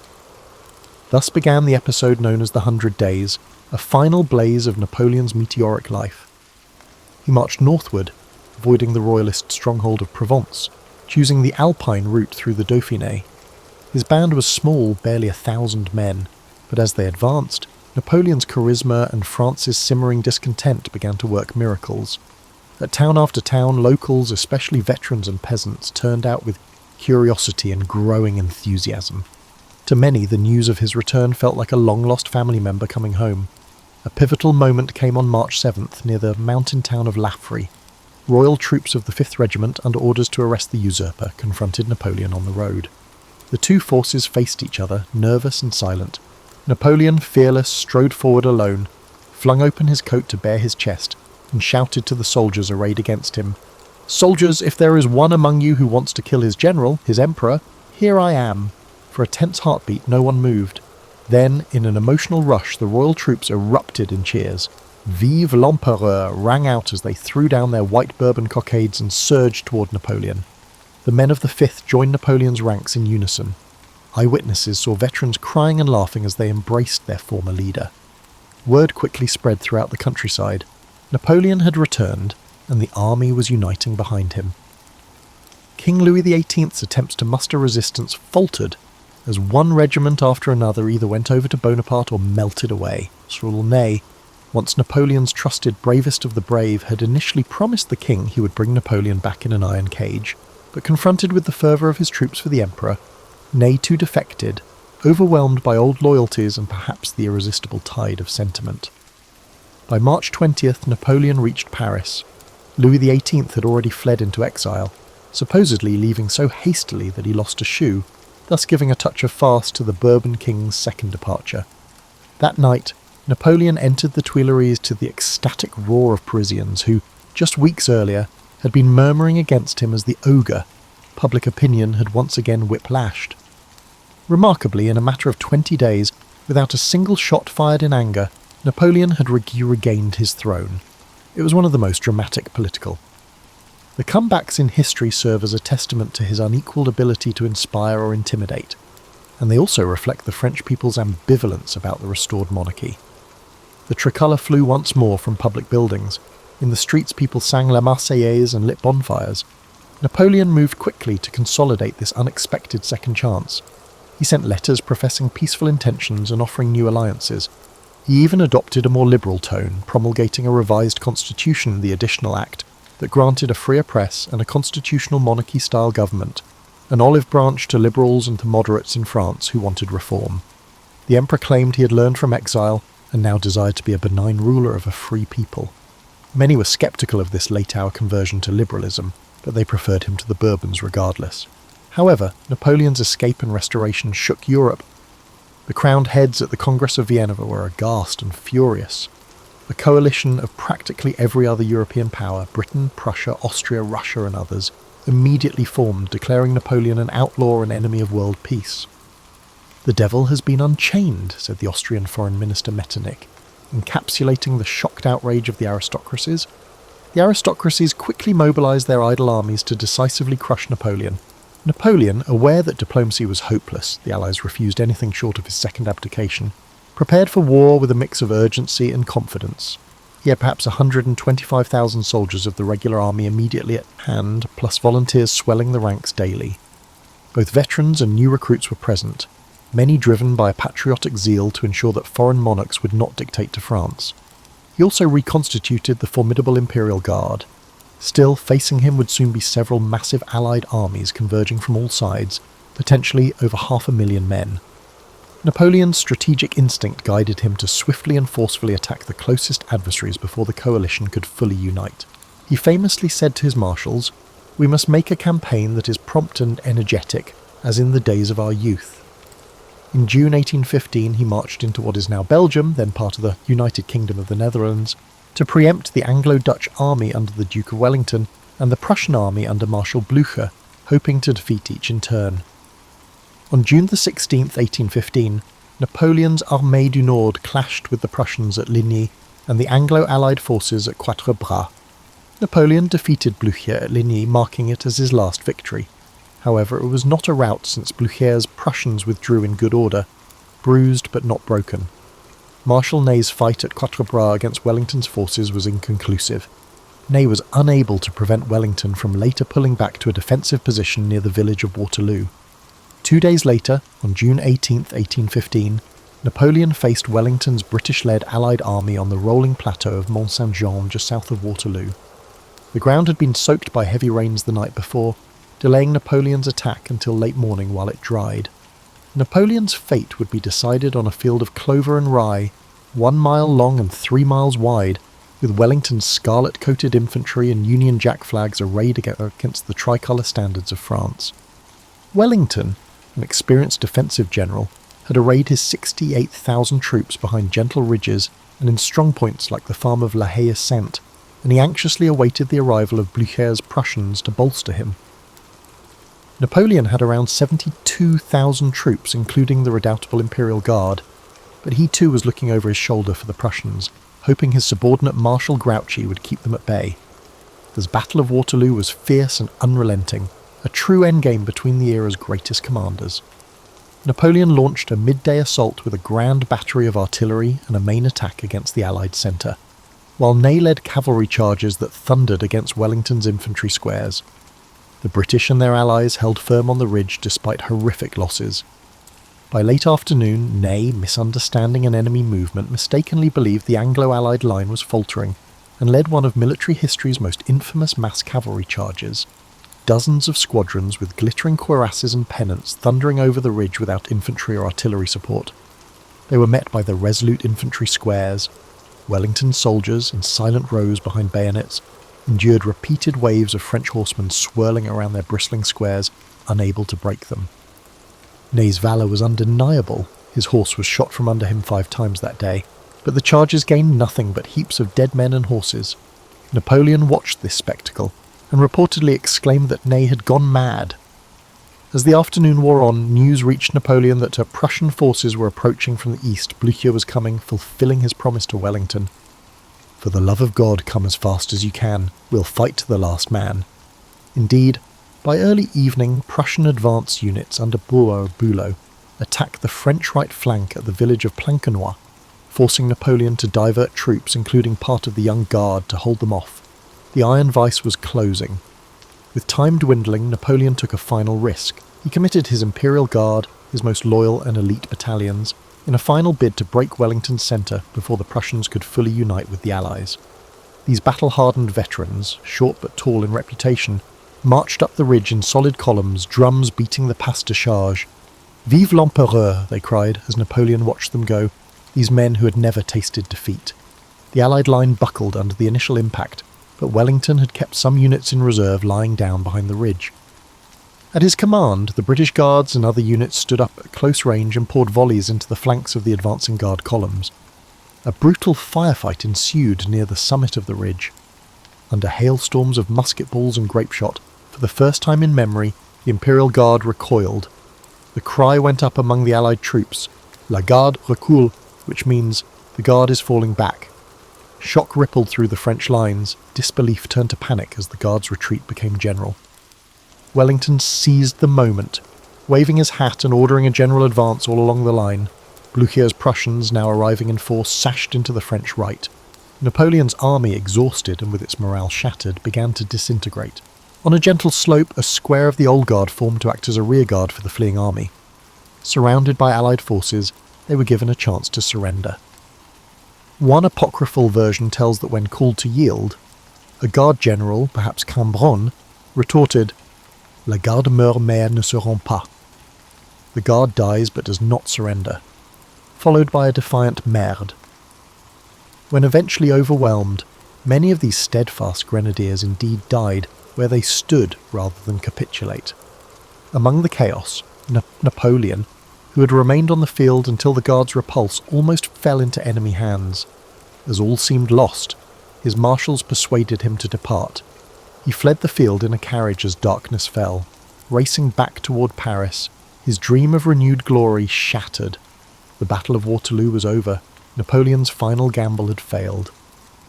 Thus began the episode known as the 100 Days, a final blaze of Napoleon's meteoric life. He marched northward, avoiding the royalist stronghold of Provence, choosing the Alpine route through the Dauphiné. His band was small, barely 1,000 men, but as they advanced, Napoleon's charisma and France's simmering discontent began to work miracles. At town after town, locals, especially veterans and peasants, turned out with curiosity and growing enthusiasm. To many, the news of his return felt like a long-lost family member coming home. A pivotal moment came on March 7th near the mountain town of Laffrey. Royal troops of the 5th Regiment, under orders to arrest the usurper, confronted Napoleon on the road. The two forces faced each other, nervous and silent. Napoleon, fearless, strode forward alone, flung open his coat to bare his chest, and shouted to the soldiers arrayed against him, "Soldiers, if there is one among you who wants to kill his general, his emperor, here I am." For a tense heartbeat, no one moved. Then, in an emotional rush, the royal troops erupted in cheers. "Vive l'Empereur" rang out as they threw down their white Bourbon cockades and surged toward Napoleon. The men of the 5th joined Napoleon's ranks in unison. Eyewitnesses saw veterans crying and laughing as they embraced their former leader. Word quickly spread throughout the countryside. Napoleon had returned, and the army was uniting behind him. King Louis XVIII's attempts to muster resistance faltered, as one regiment after another either went over to Bonaparte or melted away. Saloon, once Napoleon's trusted bravest of the brave, had initially promised the king he would bring Napoleon back in an iron cage, but confronted with the fervour of his troops for the emperor, Ney too defected, overwhelmed by old loyalties and perhaps the irresistible tide of sentiment. By March 20th, Napoleon reached Paris. Louis XVIII had already fled into exile, supposedly leaving so hastily that he lost a shoe, thus giving a touch of farce to the Bourbon king's second departure. That night, Napoleon entered the Tuileries to the ecstatic roar of Parisians who, just weeks earlier, had been murmuring against him as the ogre. Public opinion had once again whiplashed. Remarkably, in a matter of 20 days, without a single shot fired in anger, Napoleon had regained his throne. It was one of the most dramatic political. The comebacks in history serve as a testament to his unequalled ability to inspire or intimidate, and they also reflect the French people's ambivalence about the restored monarchy. The tricolour flew once more from public buildings. In the streets people sang La Marseillaise and lit bonfires. Napoleon moved quickly to consolidate this unexpected second chance. He sent letters professing peaceful intentions and offering new alliances. He even adopted a more liberal tone, promulgating a revised constitution, the Additional Act, that granted a freer press and a constitutional monarchy-style government, an olive branch to liberals and to moderates in France who wanted reform. The emperor claimed he had learned from exile and now desired to be a benign ruler of a free people. Many were sceptical of this late-hour conversion to liberalism, but they preferred him to the Bourbons regardless. However, Napoleon's escape and restoration shook Europe. The crowned heads at the Congress of Vienna were aghast and furious. A coalition of practically every other European power, Britain, Prussia, Austria, Russia and others, immediately formed, declaring Napoleon an outlaw and enemy of world peace. "The devil has been unchained," said the Austrian Foreign Minister Metternich, encapsulating the shocked outrage of the aristocracies. The aristocracies quickly mobilised their idle armies to decisively crush Napoleon. Napoleon, aware that diplomacy was hopeless, the Allies refused anything short of his second abdication, prepared for war with a mix of urgency and confidence. He had perhaps 125,000 soldiers of the regular army immediately at hand, plus volunteers swelling the ranks daily. Both veterans and new recruits were present, many driven by a patriotic zeal to ensure that foreign monarchs would not dictate to France. He also reconstituted the formidable Imperial Guard. Still, facing him would soon be several massive Allied armies converging from all sides, potentially over 500,000 men. Napoleon's strategic instinct guided him to swiftly and forcefully attack the closest adversaries before the coalition could fully unite. He famously said to his marshals, "We must make a campaign that is prompt and energetic, as in the days of our youth." In June 1815 he marched into what is now Belgium, then part of the United Kingdom of the Netherlands, to preempt the Anglo-Dutch army under the Duke of Wellington and the Prussian army under Marshal Blücher, hoping to defeat each in turn. On June 16, 1815, Napoleon's Armée du Nord clashed with the Prussians at Ligny and the Anglo-Allied forces at Quatre Bras. Napoleon defeated Blücher at Ligny, marking it as his last victory. However, it was not a rout since Blücher's Prussians withdrew in good order, bruised but not broken. Marshal Ney's fight at Quatre Bras against Wellington's forces was inconclusive. Ney was unable to prevent Wellington from later pulling back to a defensive position near the village of Waterloo. 2 days later, on June 18, 1815, Napoleon faced Wellington's British-led Allied army on the rolling plateau of Mont Saint-Jean just south of Waterloo. The ground had been soaked by heavy rains the night before, delaying Napoleon's attack until late morning while it dried. Napoleon's fate would be decided on a field of clover and rye, 1 mile long and 3 miles wide, with Wellington's scarlet-coated infantry and Union Jack flags arrayed against the tricolour standards of France. Wellington, an experienced defensive general, had arrayed his 68,000 troops behind gentle ridges and in strong points like the farm of La Haye Sainte, and he anxiously awaited the arrival of Blücher's Prussians to bolster him. Napoleon had around 72,000 troops, including the redoubtable Imperial Guard, but he too was looking over his shoulder for the Prussians, hoping his subordinate Marshal Grouchy would keep them at bay. The Battle of Waterloo was fierce and unrelenting, a true endgame between the era's greatest commanders. Napoleon launched a midday assault with a grand battery of artillery and a main attack against the Allied centre, while Ney led cavalry charges that thundered against Wellington's infantry squares. The British and their allies held firm on the ridge despite horrific losses. By late afternoon, Ney, misunderstanding an enemy movement, mistakenly believed the Anglo-Allied line was faltering and led one of military history's most infamous mass cavalry charges. Dozens of squadrons with glittering cuirasses and pennants thundering over the ridge without infantry or artillery support. They were met by the resolute infantry squares. Wellington soldiers, in silent rows behind bayonets, endured repeated waves of French horsemen swirling around their bristling squares, unable to break them. Ney's valour was undeniable. His horse was shot from under him 5 times that day, but the charges gained nothing but heaps of dead men and horses. Napoleon watched this spectacle, and reportedly exclaimed that Ney had gone mad. As the afternoon wore on, news reached Napoleon that Prussian forces were approaching from the east. Blücher was coming, fulfilling his promise to Wellington. "For the love of God, come as fast as you can. We'll fight to the last man." Indeed, by early evening, Prussian advance units under Bülow attacked the French right flank at the village of Plancenoit, forcing Napoleon to divert troops, including part of the Young Guard, to hold them off. The iron vice was closing. With time dwindling, Napoleon took a final risk. He committed his Imperial Guard, his most loyal and elite battalions, in a final bid to break Wellington's centre before the Prussians could fully unite with the Allies. These battle-hardened veterans, short but tall in reputation, marched up the ridge in solid columns, drums beating the pas de charge. "Vive l'Empereur!" they cried as Napoleon watched them go, these men who had never tasted defeat. The Allied line buckled under the initial impact, but Wellington had kept some units in reserve lying down behind the ridge. At his command, the British Guards and other units stood up at close range and poured volleys into the flanks of the advancing Guard columns. A brutal firefight ensued near the summit of the ridge. Under hailstorms of musket balls and grape shot, for the first time in memory, the Imperial Guard recoiled. The cry went up among the Allied troops, "La Garde recule," which means, "the Guard is falling back." Shock rippled through the French lines. Disbelief turned to panic as the Guard's retreat became general. Wellington seized the moment, waving his hat and ordering a general advance all along the line. Blücher's Prussians, now arriving in force, sashed into the French right. Napoleon's army, exhausted and with its morale shattered, began to disintegrate. On a gentle slope, a square of the Old Guard formed to act as a rearguard for the fleeing army. Surrounded by Allied forces, they were given a chance to surrender. One apocryphal version tells that when called to yield, a Guard general, perhaps Cambronne, retorted, "La Garde meurt mais ne se rend pas." The Guard dies but does not surrender, followed by a defiant merde. When eventually overwhelmed, many of these steadfast grenadiers indeed died where they stood rather than capitulate. Among the chaos, Napoleon, who had remained on the field until the Guard's repulse, almost fell into enemy hands. As all seemed lost, his marshals persuaded him to depart. He fled the field in a carriage as darkness fell, racing back toward Paris, his dream of renewed glory shattered. The Battle of Waterloo was over. Napoleon's final gamble had failed.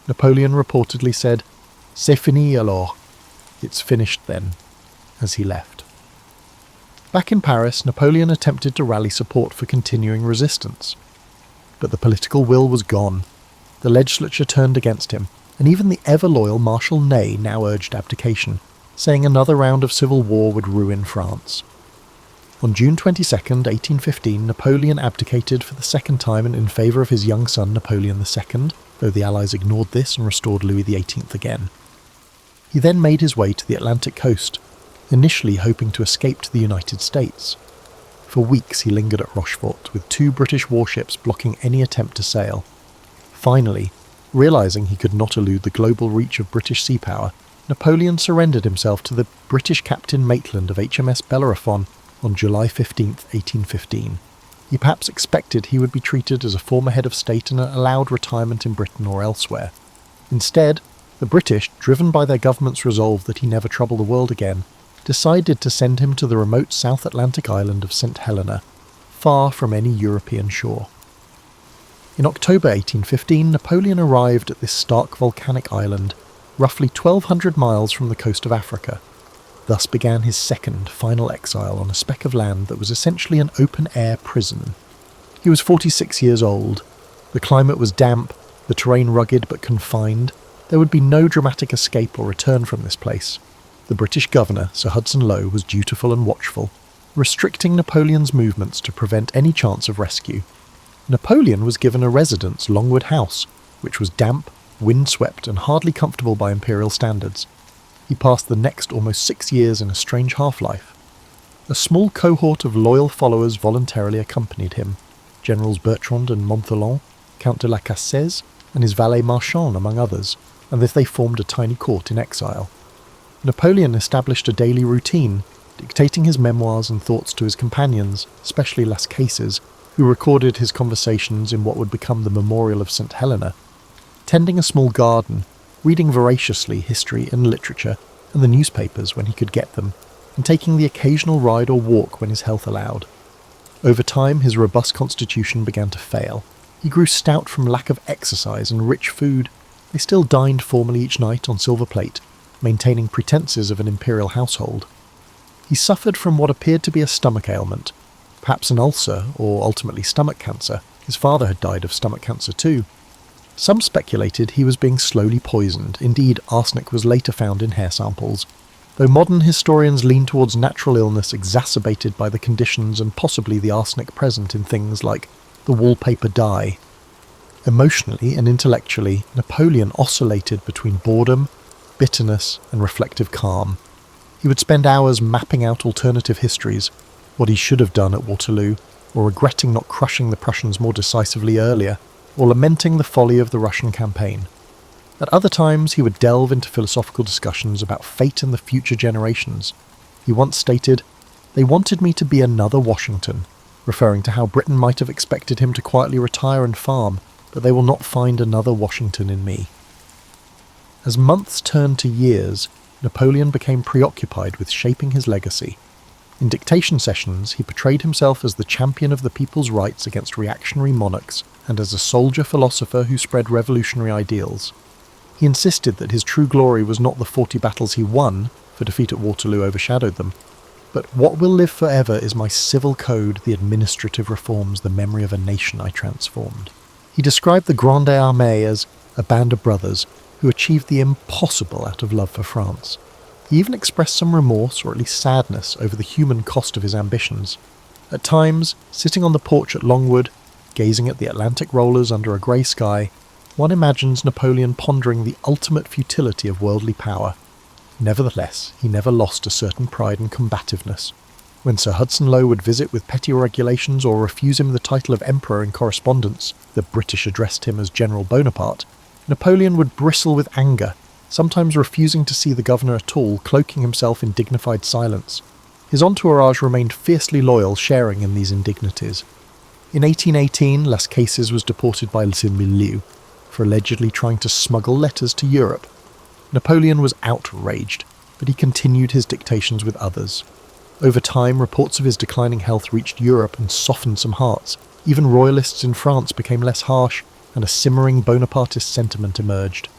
Napoleon reportedly said, "C'est fini alors," "It's finished then," as he left. Back in Paris, Napoleon attempted to rally support for continuing resistance. But the political will was gone. The legislature turned against him, and even the ever-loyal Marshal Ney now urged abdication, saying another round of civil war would ruin France. On June 22, 1815, Napoleon abdicated for the second time in favour of his young son Napoleon II, though the Allies ignored this and restored Louis XVIII again. He then made his way to the Atlantic coast, initially hoping to escape to the United States. For weeks he lingered at Rochefort, with 2 British warships blocking any attempt to sail. Finally, realising he could not elude the global reach of British sea power, Napoleon surrendered himself to the British Captain Maitland of HMS Bellerophon on July 15, 1815. He perhaps expected he would be treated as a former head of state and allowed retirement in Britain or elsewhere. Instead, the British, driven by their government's resolve that he never trouble the world again, decided to send him to the remote South Atlantic island of St. Helena, far from any European shore. In October 1815, Napoleon arrived at this stark volcanic island, roughly 1,200 miles from the coast of Africa. Thus began his second, final exile on a speck of land that was essentially an open-air prison. He was 46 years old. The climate was damp, the terrain rugged but confined. There would be no dramatic escape or return from this place. The British governor, Sir Hudson Lowe, was dutiful and watchful, restricting Napoleon's movements to prevent any chance of rescue. Napoleon was given a residence, Longwood House, which was damp, windswept and hardly comfortable by imperial standards. He passed the next almost 6 years in a strange half-life. A small cohort of loyal followers voluntarily accompanied him, Generals Bertrand and Montholon, Count de la Cassez, and his valet Marchand among others, and they formed a tiny court in exile. Napoleon established a daily routine, dictating his memoirs and thoughts to his companions, especially Las Cases, who recorded his conversations in what would become the Memorial of St. Helena, tending a small garden, reading voraciously history and literature and the newspapers when he could get them, and taking the occasional ride or walk when his health allowed. Over time, his robust constitution began to fail. He grew stout from lack of exercise and rich food. They still dined formally each night on silver plate, maintaining pretenses of an imperial household. He suffered from what appeared to be a stomach ailment, perhaps an ulcer or ultimately stomach cancer. His father had died of stomach cancer too. Some speculated he was being slowly poisoned. Indeed, arsenic was later found in hair samples, though modern historians lean towards natural illness exacerbated by the conditions and possibly the arsenic present in things like the wallpaper dye. Emotionally and intellectually, Napoleon oscillated between boredom, bitterness and reflective calm. He would spend hours mapping out alternative histories, what he should have done at Waterloo, or regretting not crushing the Prussians more decisively earlier, or lamenting the folly of the Russian campaign. At other times, he would delve into philosophical discussions about fate and the future generations. He once stated, "They wanted me to be another Washington," referring to how Britain might have expected him to quietly retire and farm, but they will not find another Washington in me. As months turned to years, Napoleon became preoccupied with shaping his legacy. In dictation sessions, he portrayed himself as the champion of the people's rights against reactionary monarchs and as a soldier-philosopher who spread revolutionary ideals. He insisted that his true glory was not the 40 battles he won, for defeat at Waterloo overshadowed them, but what will live forever is my civil code, the administrative reforms, the memory of a nation I transformed. He described the Grande Armée as a band of brothers who achieved the impossible out of love for France. He even expressed some remorse, or at least sadness, over the human cost of his ambitions. At times, sitting on the porch at Longwood, gazing at the Atlantic rollers under a grey sky, one imagines Napoleon pondering the ultimate futility of worldly power. Nevertheless, he never lost a certain pride and combativeness. When Sir Hudson Lowe would visit with petty regulations or refuse him the title of Emperor in correspondence, the British addressed him as General Bonaparte, Napoleon would bristle with anger, sometimes refusing to see the governor at all, cloaking himself in dignified silence. His entourage remained fiercely loyal, sharing in these indignities. In 1818, Las Cases was deported by le Milieu for allegedly trying to smuggle letters to Europe. Napoleon was outraged, but he continued his dictations with others. Over time, reports of his declining health reached Europe and softened some hearts. Even royalists in France became less harsh, and a simmering Bonapartist sentiment emerged.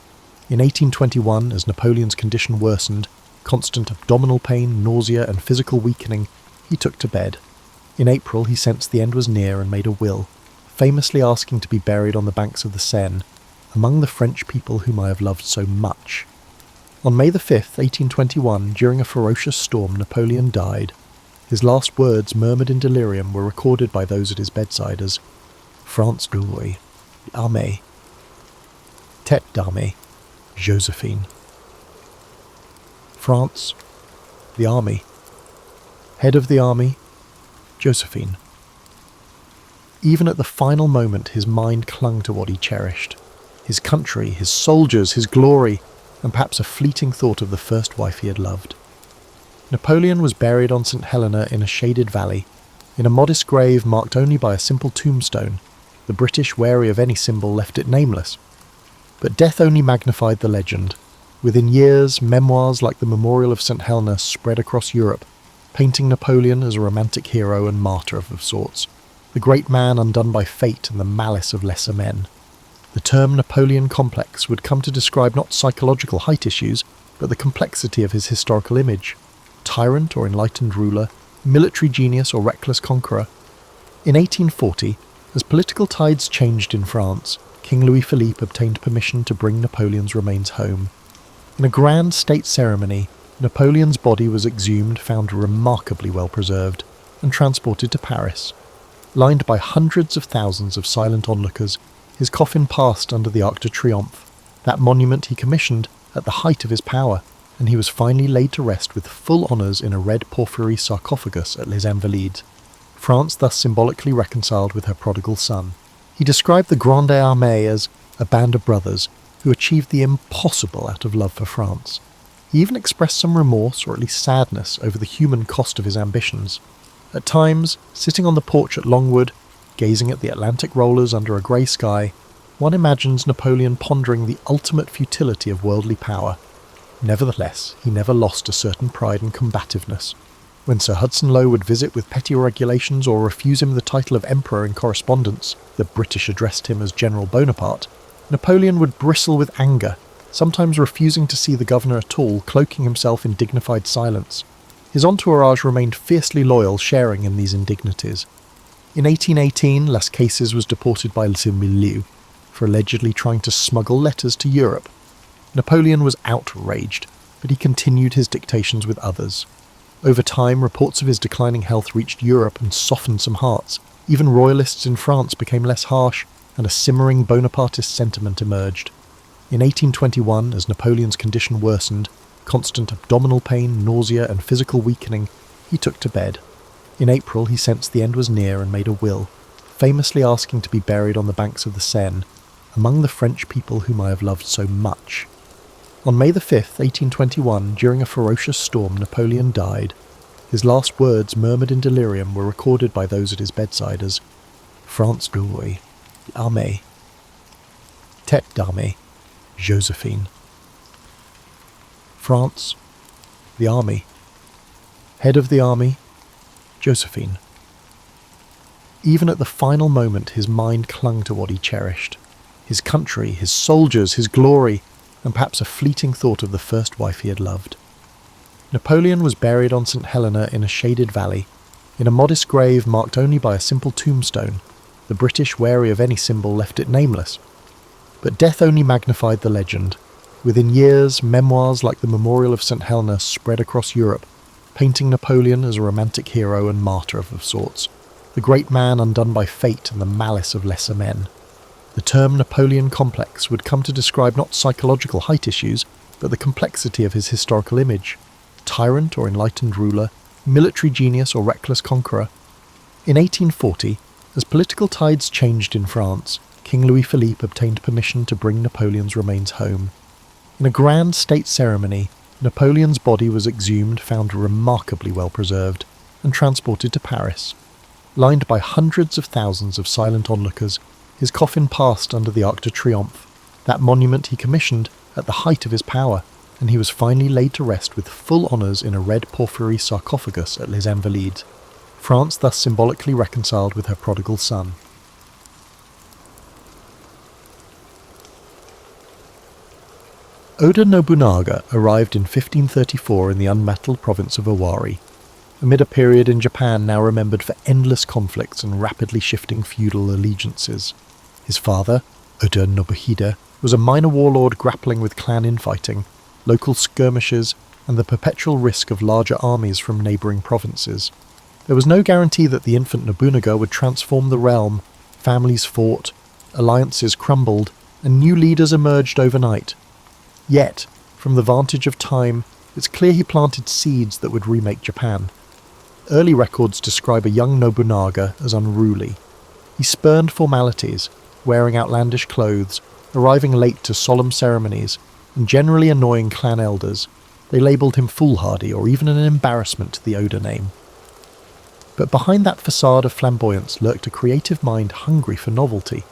In 1821, as Napoleon's condition worsened, constant abdominal pain, nausea and physical weakening, he took to bed. In April, he sensed the end was near and made a will, famously asking to be buried on the banks of the Seine, among the French people whom I have loved so much. On May the 5th, 1821, during a ferocious storm, Napoleon died. His last words, murmured in delirium, were recorded by those at his bedside as France d'Armée, Armée, Tête d'Armée, Josephine. France, the army, head of the army, Josephine. Even at the final moment, his mind clung to what he cherished. his country, his soldiers, his glory, and perhaps a fleeting thought of the first wife he had loved. Napoleon was buried on St. Helena in a shaded valley, in a modest grave marked only by a simple tombstone. The British, wary of any symbol, left it nameless. But death only magnified the legend. Within years, memoirs like the Memorial of St. Helena spread across Europe, painting Napoleon as a romantic hero and martyr of sorts, the great man undone by fate and the malice of lesser men. The term Napoleon complex would come to describe not psychological height issues, but the complexity of his historical image. Tyrant or enlightened ruler, military genius or reckless conqueror. In 1840, as political tides changed in France, King Louis-Philippe obtained permission to bring Napoleon's remains home. In a grand state ceremony, Napoleon's body was exhumed, found remarkably well preserved, and transported to Paris. Lined by hundreds of thousands of silent onlookers, his coffin passed under the Arc de Triomphe, that monument he commissioned at the height of his power, and he was finally laid to rest with full honours in a red porphyry sarcophagus at Les Invalides. France thus symbolically reconciled with her prodigal son. He described the Grande Armée as a band of brothers who achieved the impossible out of love for France. He even expressed some remorse, or at least sadness, over the human cost of his ambitions. At times, sitting on the porch at Longwood, gazing at the Atlantic rollers under a grey sky, one imagines Napoleon pondering the ultimate futility of worldly power. Nevertheless, he never lost a certain pride and combativeness. When Sir Hudson Lowe would visit with petty regulations or refuse him the title of Emperor in correspondence, the British addressed him as General Bonaparte, Napoleon would bristle with anger, sometimes refusing to see the governor at all, cloaking himself in dignified silence. His entourage remained fiercely loyal, sharing in these indignities. In 1818, Las Cases was deported by le milieu for allegedly trying to smuggle letters to Europe. Napoleon was outraged, but he continued his dictations with others. Over time, reports of his declining health reached Europe and softened some hearts. Even royalists in France became less harsh, and a simmering Bonapartist sentiment emerged. In 1821, as Napoleon's condition worsened, constant abdominal pain, nausea, and physical weakening, he took to bed. In April, he sensed the end was near and made a will, famously asking to be buried on the banks of the Seine, among the French people whom I have loved so much. On May the 5th, 1821, during a ferocious storm, Napoleon died. His last words, murmured in delirium, were recorded by those at his bedside as France d'Auray, Armée, Tête d'Armée, Joséphine. France, the army, head of the army, Joséphine. Even at the final moment, his mind clung to what he cherished. His country, his soldiers, his glory, and perhaps a fleeting thought of the first wife he had loved. Napoleon was buried on St. Helena in a shaded valley, in a modest grave marked only by a simple tombstone. The British, wary of any symbol, left it nameless. But death only magnified the legend. Within years, memoirs like the Memorial of St. Helena spread across Europe, painting Napoleon as a romantic hero and martyr of sorts, the great man undone by fate and the malice of lesser men. The term Napoleon complex would come to describe not psychological height issues, but the complexity of his historical image. Tyrant or enlightened ruler, military genius or reckless conqueror. In 1840, as political tides changed in France, King Louis-Philippe obtained permission to bring Napoleon's remains home. In a grand state ceremony, Napoleon's body was exhumed, found remarkably well preserved, and transported to Paris. Lined by hundreds of thousands of silent onlookers, his coffin passed under the Arc de Triomphe, that monument he commissioned at the height of his power, and he was finally laid to rest with full honours in a red porphyry sarcophagus at Les Invalides. France thus symbolically reconciled with her prodigal son. Oda Nobunaga arrived in 1534 in the unmetalled province of Owari, amid a period in Japan now remembered for endless conflicts and rapidly shifting feudal allegiances. His father, Oda Nobuhide, was a minor warlord grappling with clan infighting, local skirmishes, and the perpetual risk of larger armies from neighbouring provinces. There was no guarantee that the infant Nobunaga would transform the realm. Families fought, alliances crumbled, and new leaders emerged overnight. Yet, from the vantage of time, it's clear he planted seeds that would remake Japan. Early records describe a young Nobunaga as unruly. He spurned formalities, wearing outlandish clothes, Arriving late to solemn ceremonies and generally annoying clan elders, they labelled him foolhardy or even an embarrassment to the Oda name. But behind that facade of flamboyance lurked a creative mind hungry for novelty.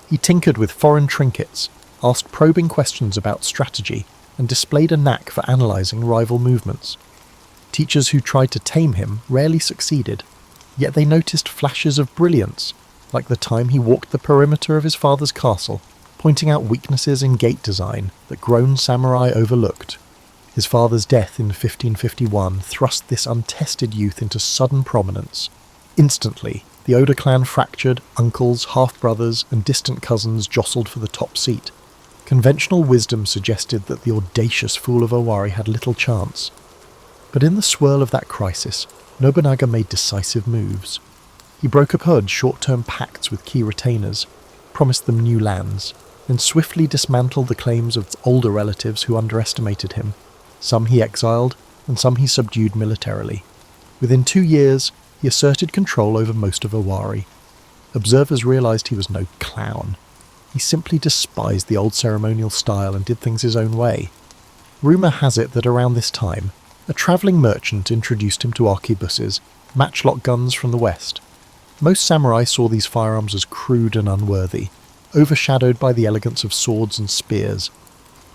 He tinkered with foreign trinkets, asked probing questions about strategy, and displayed a knack for analysing rival movements. Teachers who tried to tame him rarely succeeded, yet they noticed flashes of brilliance, like the time he walked the perimeter of his father's castle, pointing out weaknesses in gate design that grown samurai overlooked. His father's death in 1551 thrust this untested youth into sudden prominence. Instantly, the Oda clan fractured, uncles, half-brothers, and distant cousins jostled for the top seat. Conventional wisdom suggested that the audacious fool of Owari had little chance. But in the swirl of that crisis, Nobunaga made decisive moves. He broke up short-term pacts with key retainers, promised them new lands, then swiftly dismantled the claims of older relatives who underestimated him. Some he exiled, and some he subdued militarily. Within 2 years, he asserted control over most of Owari. Observers realised he was no clown. He simply despised the old ceremonial style and did things his own way. Rumour has it that around this time, a travelling merchant introduced him to arquebuses, matchlock guns from the west. Most samurai saw these firearms as crude and unworthy, overshadowed by the elegance of swords and spears.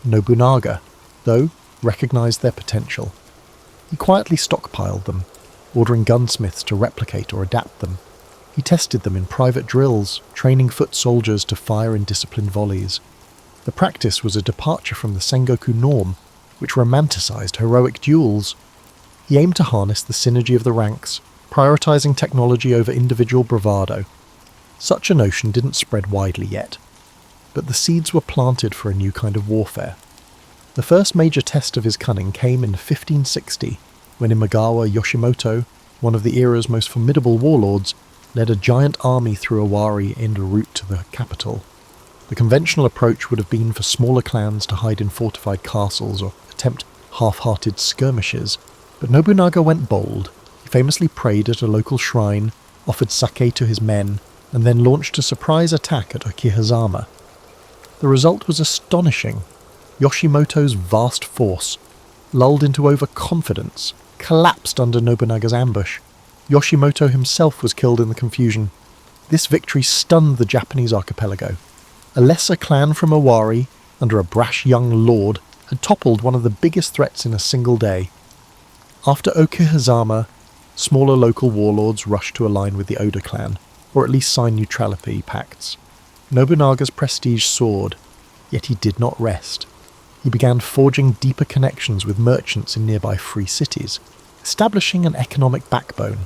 Nobunaga, though, recognised their potential. He quietly stockpiled them, ordering gunsmiths to replicate or adapt them. He tested them in private drills, training foot soldiers to fire in disciplined volleys. The practice was a departure from the Sengoku norm, which romanticised heroic duels. He aimed to harness the synergy of the ranks, prioritising technology over individual bravado. Such a notion didn't spread widely yet, but the seeds were planted for a new kind of warfare. The first major test of his cunning came in 1560, when Imagawa Yoshimoto, one of the era's most formidable warlords, led a giant army through Owari en route to the capital. The conventional approach would have been for smaller clans to hide in fortified castles or attempt half-hearted skirmishes, but Nobunaga went bold. He famously prayed at a local shrine, offered sake to his men, and then launched a surprise attack at Okihazama. The result was astonishing. Yoshimoto's vast force, lulled into overconfidence, collapsed under Nobunaga's ambush. Yoshimoto himself was killed in the confusion. This victory stunned the Japanese archipelago. A lesser clan from Owari, under a brash young lord, had toppled one of the biggest threats in a single day. After Okihazama, smaller local warlords rushed to align with the Oda clan, or at least sign neutrality pacts. Nobunaga's prestige soared, yet he did not rest. He began forging deeper connections with merchants in nearby free cities, establishing an economic backbone.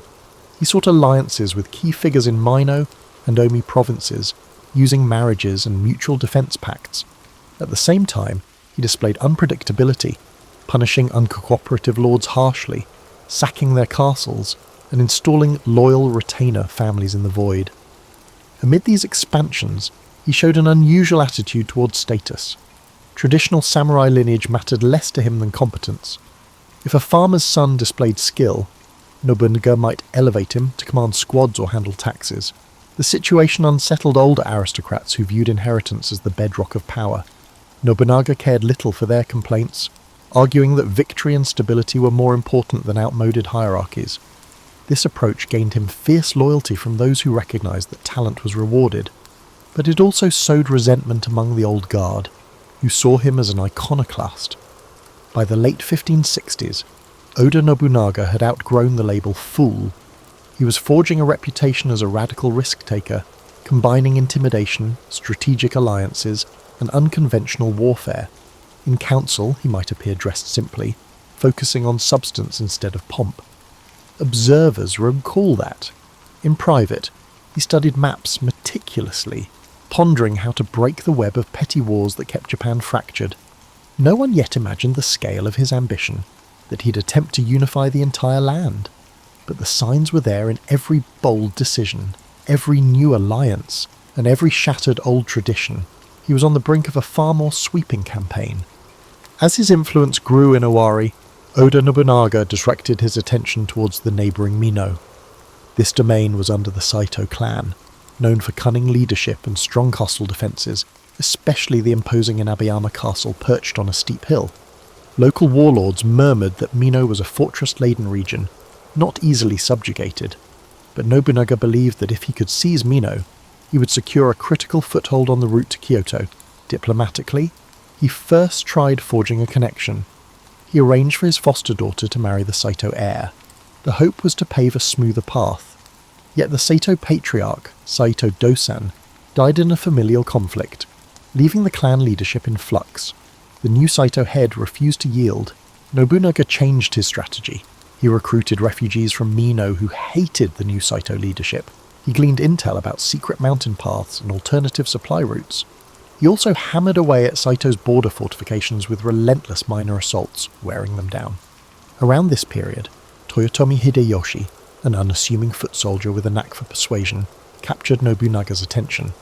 He sought alliances with key figures in Mino and Omi provinces, using marriages and mutual defence pacts. At the same time, he displayed unpredictability, punishing uncooperative lords harshly, sacking their castles, and installing loyal retainer families in the void. Amid these expansions, he showed an unusual attitude towards status. Traditional samurai lineage mattered less to him than competence. If a farmer's son displayed skill, Nobunaga might elevate him to command squads or handle taxes. The situation unsettled older aristocrats who viewed inheritance as the bedrock of power. Nobunaga cared little for their complaints, arguing that victory and stability were more important than outmoded hierarchies. This approach gained him fierce loyalty from those who recognised that talent was rewarded, but it also sowed resentment among the old guard, who saw him as an iconoclast. By the late 1560s, Oda Nobunaga had outgrown the label fool. He was forging a reputation as a radical risk-taker, combining intimidation, strategic alliances, and unconventional warfare. In council, he might appear dressed simply, focusing on substance instead of pomp. Observers recall that. In private, he studied maps meticulously, pondering how to break the web of petty wars that kept Japan fractured. No one yet imagined the scale of his ambition, that he'd attempt to unify the entire land. But the signs were there in every bold decision, every new alliance, and every shattered old tradition. He was on the brink of a far more sweeping campaign. As his influence grew in Owari, Oda Nobunaga directed his attention towards the neighbouring Mino. This domain was under the Saito clan, known for cunning leadership and strong coastal defences, especially the imposing Inabayama castle perched on a steep hill. Local warlords murmured that Mino was a fortress-laden region, not easily subjugated, but Nobunaga believed that if he could seize Mino, he would secure a critical foothold on the route to Kyoto. Diplomatically, he first tried forging a connection. He arranged for his foster daughter to marry the Saito heir. The hope was to pave a smoother path. Yet the Saito patriarch, Saito Dosan, died in a familial conflict, leaving the clan leadership in flux. The new Saito head refused to yield. Nobunaga changed his strategy. He recruited refugees from Mino who hated the new Saito leadership. He gleaned intel about secret mountain paths and alternative supply routes. He also hammered away at Saito's border fortifications with relentless minor assaults, wearing them down. Around this period, Toyotomi Hideyoshi, an unassuming foot soldier with a knack for persuasion, captured Nobunaga's attention.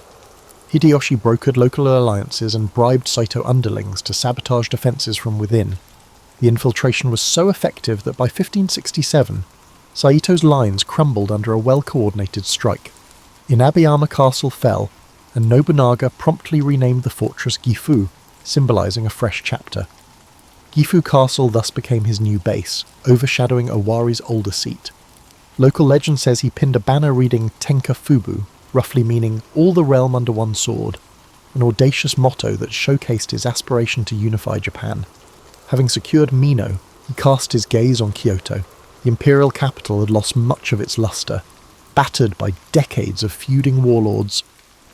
Hideyoshi brokered local alliances and bribed Saito underlings to sabotage defences from within. The infiltration was so effective that by 1567, Saito's lines crumbled under a well-coordinated strike. Inabayama Castle fell, and Nobunaga promptly renamed the fortress Gifu, symbolising a fresh chapter. Gifu Castle thus became his new base, overshadowing Owari's older seat. Local legend says he pinned a banner reading Tenka Fubu, roughly meaning all the realm under one sword, an audacious motto that showcased his aspiration to unify Japan. Having secured Mino, he cast his gaze on Kyoto. The imperial capital had lost much of its luster, battered by decades of feuding warlords.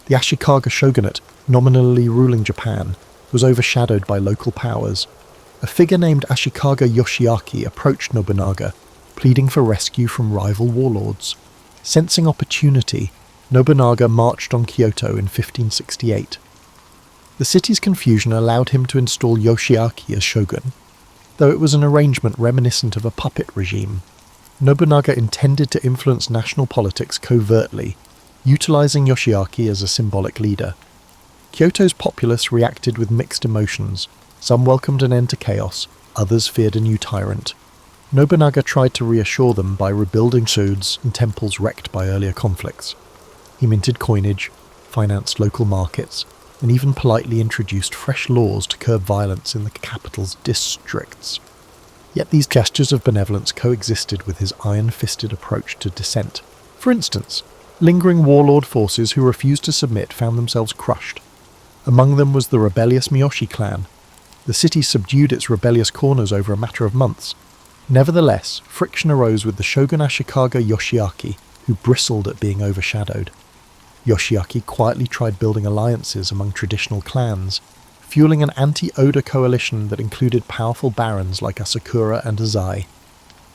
The Ashikaga shogunate, nominally ruling Japan, was overshadowed by local powers. A figure named Ashikaga Yoshiaki approached Nobunaga, pleading for rescue from rival warlords. Sensing opportunity, Nobunaga marched on Kyoto in 1568. The city's confusion allowed him to install Yoshiaki as shogun, though it was an arrangement reminiscent of a puppet regime. Nobunaga intended to influence national politics covertly, utilising Yoshiaki as a symbolic leader. Kyoto's populace reacted with mixed emotions. Some welcomed an end to chaos, others feared a new tyrant. Nobunaga tried to reassure them by rebuilding shods and temples wrecked by earlier conflicts. He minted coinage, financed local markets, and even politely introduced fresh laws to curb violence in the capital's districts. Yet these gestures of benevolence coexisted with his iron-fisted approach to dissent. For instance, lingering warlord forces who refused to submit found themselves crushed. Among them was the rebellious Miyoshi clan. The city subdued its rebellious corners over a matter of months. Nevertheless, friction arose with the shogun Ashikaga Yoshiaki, who bristled at being overshadowed. Yoshiaki quietly tried building alliances among traditional clans, fueling an anti-Oda coalition that included powerful barons like Asakura and Azai.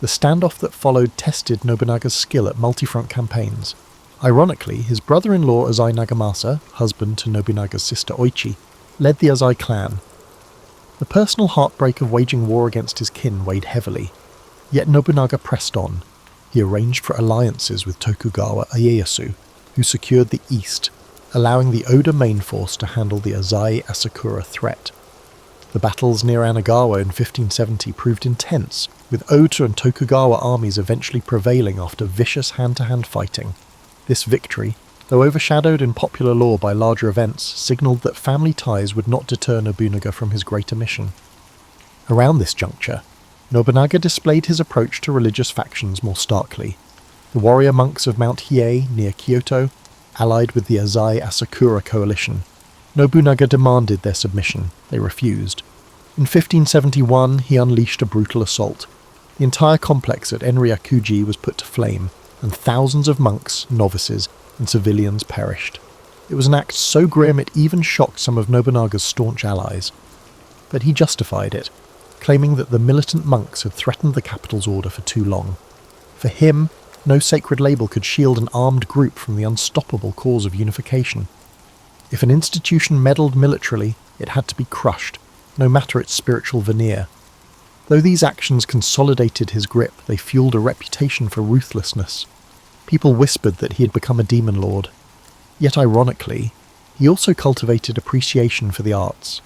The standoff that followed tested Nobunaga's skill at multi-front campaigns. Ironically, his brother-in-law Azai Nagamasa, husband to Nobunaga's sister Oichi, led the Azai clan. The personal heartbreak of waging war against his kin weighed heavily, yet Nobunaga pressed on. He arranged for alliances with Tokugawa Ieyasu, who secured the east, allowing the Oda main force to handle the Azai-Asakura threat. The battles near Anagawa in 1570 proved intense, with Oda and Tokugawa armies eventually prevailing after vicious hand-to-hand fighting. This victory, though overshadowed in popular lore by larger events, signalled that family ties would not deter Nobunaga from his greater mission. Around this juncture, Nobunaga displayed his approach to religious factions more starkly. The warrior monks of Mount Hiei near Kyoto allied with the Azai-Asakura coalition. Nobunaga demanded their submission. They refused. In 1571, he unleashed a brutal assault. The entire complex at Enryakuji was put to flame, and thousands of monks, novices, and civilians perished. It was an act so grim it even shocked some of Nobunaga's staunch allies. But he justified it, claiming that the militant monks had threatened the capital's order for too long. For him, no sacred label could shield an armed group from the unstoppable cause of unification. If an institution meddled militarily, it had to be crushed, no matter its spiritual veneer. Though these actions consolidated his grip, they fueled a reputation for ruthlessness. People whispered that he had become a demon lord. Yet ironically, he also cultivated appreciation for the arts.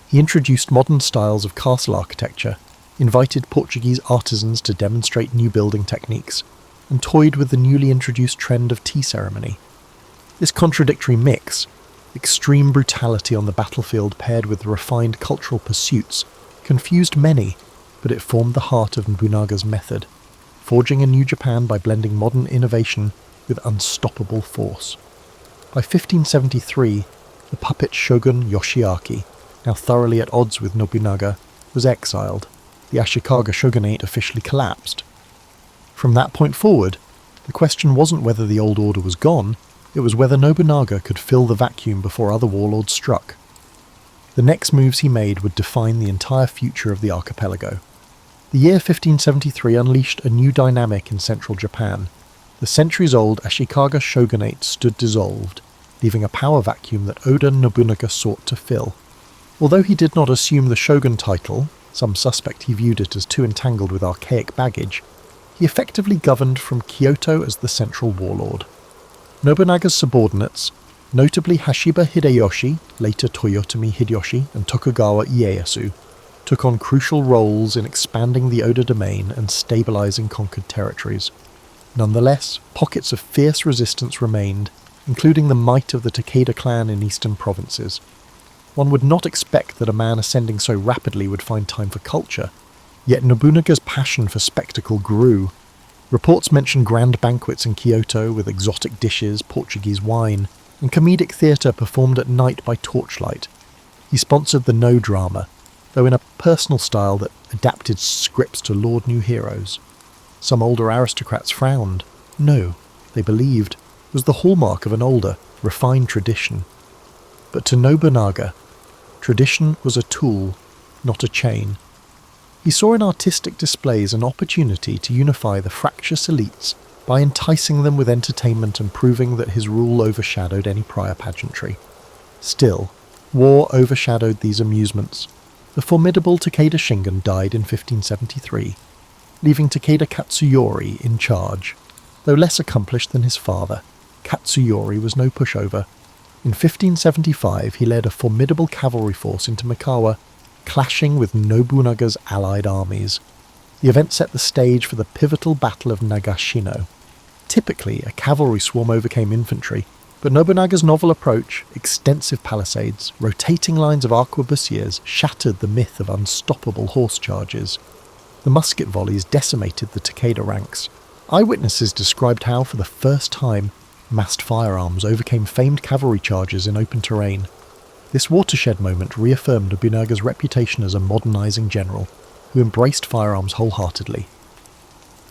He introduced modern styles of castle architecture, invited Portuguese artisans to demonstrate new building techniques, and toyed with the newly introduced trend of tea ceremony. This contradictory mix, Extreme brutality on the battlefield paired with refined cultural pursuits confused many, but it formed the heart of Nobunaga's method, forging a new Japan by blending modern innovation with unstoppable force. By 1573, the puppet shogun Yoshiaki, now thoroughly at odds with Nobunaga, was exiled. The Ashikaga shogunate officially collapsed. From that point forward, the question wasn't whether the old order was gone, it was whether Nobunaga could fill the vacuum before other warlords struck. The next moves he made would define the entire future of the archipelago. The year 1573 unleashed a new dynamic in central Japan. The centuries-old Ashikaga shogunate stood dissolved, leaving a power vacuum that Oda Nobunaga sought to fill. Although he did not assume the shogun title, some suspect he viewed it as too entangled with archaic baggage, he effectively governed from Kyoto as the central warlord. Nobunaga's subordinates, notably Hashiba Hideyoshi, later Toyotomi Hideyoshi, and Tokugawa Ieyasu, took on crucial roles in expanding the Oda domain and stabilizing conquered territories. Nonetheless, pockets of fierce resistance remained, including the might of the Takeda clan in eastern provinces. One would not expect that a man ascending so rapidly would find time for culture, yet Nobunaga's passion for spectacle grew. Reports mention grand banquets in Kyoto with exotic dishes, Portuguese wine, and comedic theatre performed at night by torchlight. He sponsored the No drama, though in a personal style that adapted scripts to laud new heroes. Some older aristocrats frowned. No, they believed, was the hallmark of an older, refined tradition. But to Nobunaga, tradition was a tool, not a chain. He saw in artistic displays an opportunity to unify the fractious elites by enticing them with entertainment and proving that his rule overshadowed any prior pageantry. Still, war overshadowed these amusements. The formidable Takeda Shingen died in 1573, leaving Takeda Katsuyori in charge. Though less accomplished than his father, Katsuyori was no pushover. In 1575 he led a formidable cavalry force into Mikawa, clashing with Nobunaga's allied armies. The event set the stage for the pivotal Battle of Nagashino. Typically, a cavalry swarm overcame infantry, but Nobunaga's novel approach, extensive palisades, rotating lines of arquebusiers, shattered the myth of unstoppable horse charges. The musket volleys decimated the Takeda ranks. Eyewitnesses described how, for the first time, massed firearms overcame famed cavalry charges in open terrain. This watershed moment reaffirmed Nobunaga's reputation as a modernizing general, who embraced firearms wholeheartedly.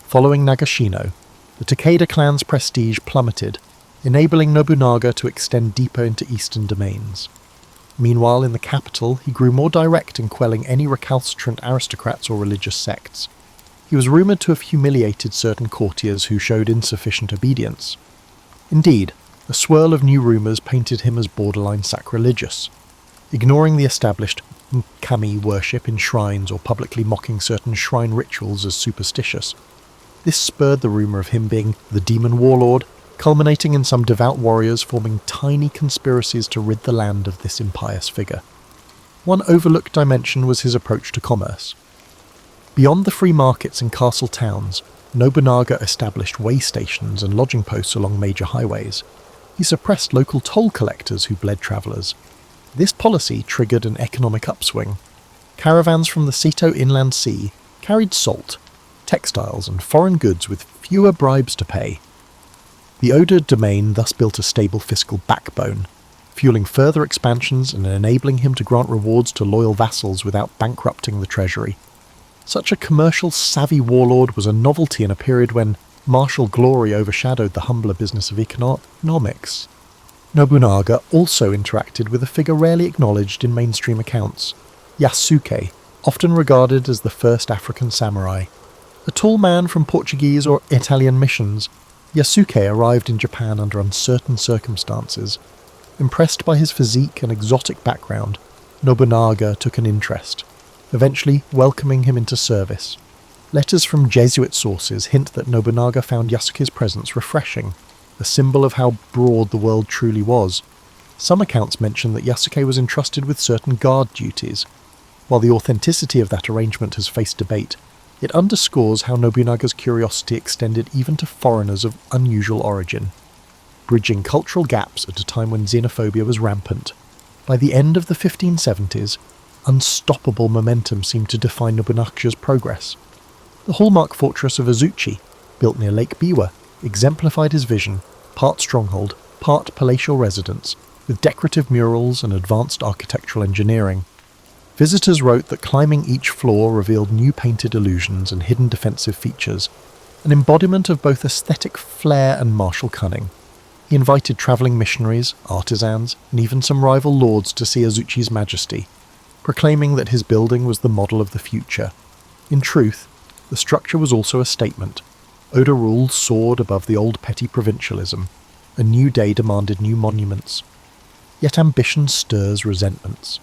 Following Nagashino, the Takeda clan's prestige plummeted, enabling Nobunaga to extend deeper into eastern domains. Meanwhile, in the capital, he grew more direct in quelling any recalcitrant aristocrats or religious sects. He was rumoured to have humiliated certain courtiers who showed insufficient obedience. Indeed, a swirl of new rumours painted him as borderline sacrilegious, ignoring the established kami worship in shrines or publicly mocking certain shrine rituals as superstitious. This spurred the rumour of him being the demon warlord, culminating in some devout warriors forming tiny conspiracies to rid the land of this impious figure. One overlooked dimension was his approach to commerce. Beyond the free markets in castle towns, Nobunaga established way stations and lodging posts along major highways. He suppressed local toll collectors who bled travellers. This policy triggered an economic upswing. Caravans from the Seto Inland Sea carried salt, textiles and foreign goods with fewer bribes to pay. The Oda domain thus built a stable fiscal backbone, fueling further expansions and enabling him to grant rewards to loyal vassals without bankrupting the treasury. Such a commercial savvy warlord was a novelty in a period when martial glory overshadowed the humbler business of economics. Nobunaga also interacted with a figure rarely acknowledged in mainstream accounts, Yasuke, often regarded as the first African samurai. A tall man from Portuguese or Italian missions, Yasuke arrived in Japan under uncertain circumstances. Impressed by his physique and exotic background, Nobunaga took an interest, eventually welcoming him into service. Letters from Jesuit sources hint that Nobunaga found Yasuke's presence refreshing, a symbol of how broad the world truly was. Some accounts mention that Yasuke was entrusted with certain guard duties. While the authenticity of that arrangement has faced debate, it underscores how Nobunaga's curiosity extended even to foreigners of unusual origin. bridging cultural gaps at a time when xenophobia was rampant. By the end of the 1570s, unstoppable momentum seemed to define Nobunaga's progress. The hallmark fortress of Azuchi, built near Lake Biwa, exemplified his vision, part stronghold, part palatial residence, with decorative murals and advanced architectural engineering. Visitors wrote that climbing each floor revealed new painted illusions and hidden defensive features, an embodiment of both aesthetic flair and martial cunning. He invited travelling missionaries, artisans, and even some rival lords to see Azuchi's majesty, proclaiming that his building was the model of the future. In truth, the structure was also a statement. Oda rule soared above the old petty provincialism. A new day demanded new monuments. Yet ambition stirs resentments.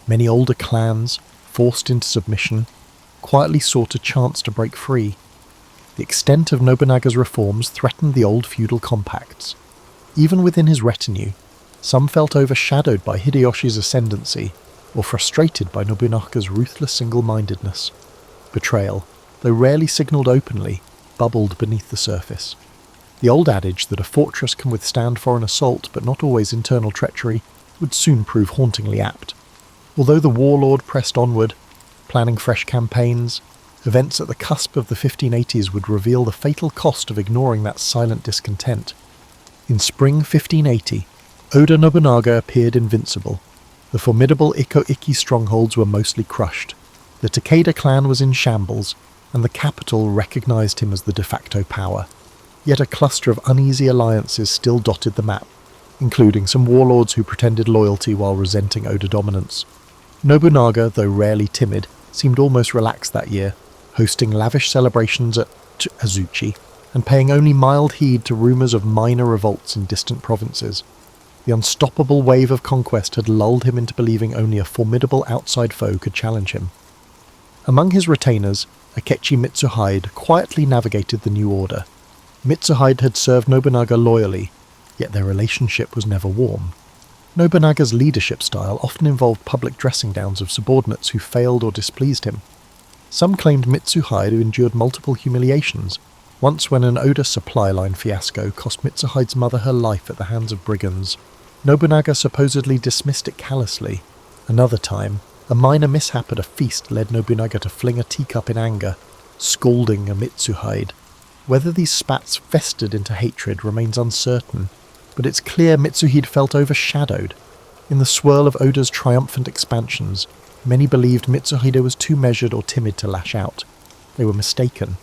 Many older clans, forced into submission, quietly sought a chance to break free. The extent of Nobunaga's reforms threatened the old feudal compacts. Even within his retinue, some felt overshadowed by Hideyoshi's ascendancy, or frustrated by Nobunaga's ruthless single-mindedness. Betrayal, though rarely signalled openly, bubbled beneath the surface. The old adage that a fortress can withstand foreign assault but not always internal treachery would soon prove hauntingly apt. Although the warlord pressed onward, planning fresh campaigns, events at the cusp of the 1580s would reveal the fatal cost of ignoring that silent discontent. In spring 1580, Oda Nobunaga appeared invincible. The formidable Iko-Iki strongholds were mostly crushed. The Takeda clan was in shambles, and the capital recognised him as the de facto power. Yet a cluster of uneasy alliances still dotted the map, including some warlords who pretended loyalty while resenting Oda dominance. Nobunaga, though rarely timid, seemed almost relaxed that year, hosting lavish celebrations at Azuchi, and paying only mild heed to rumours of minor revolts in distant provinces. The unstoppable wave of conquest had lulled him into believing only a formidable outside foe could challenge him. Among his retainers, Akechi Mitsuhide quietly navigated the new order. Mitsuhide had served Nobunaga loyally, yet their relationship was never warm. Nobunaga's leadership style often involved public dressing downs of subordinates who failed or displeased him. Some claimed Mitsuhide endured multiple humiliations, once when an Oda supply line fiasco cost Mitsuhide's mother her life at the hands of brigands. Nobunaga supposedly dismissed it callously. Another time, a minor mishap at a feast led Nobunaga to fling a teacup in anger, scalding a Mitsuhide. Whether these spats festered into hatred remains uncertain, but it's clear Mitsuhide felt overshadowed. In the swirl of Oda's triumphant expansions, many believed Mitsuhide was too measured or timid to lash out. They were mistaken.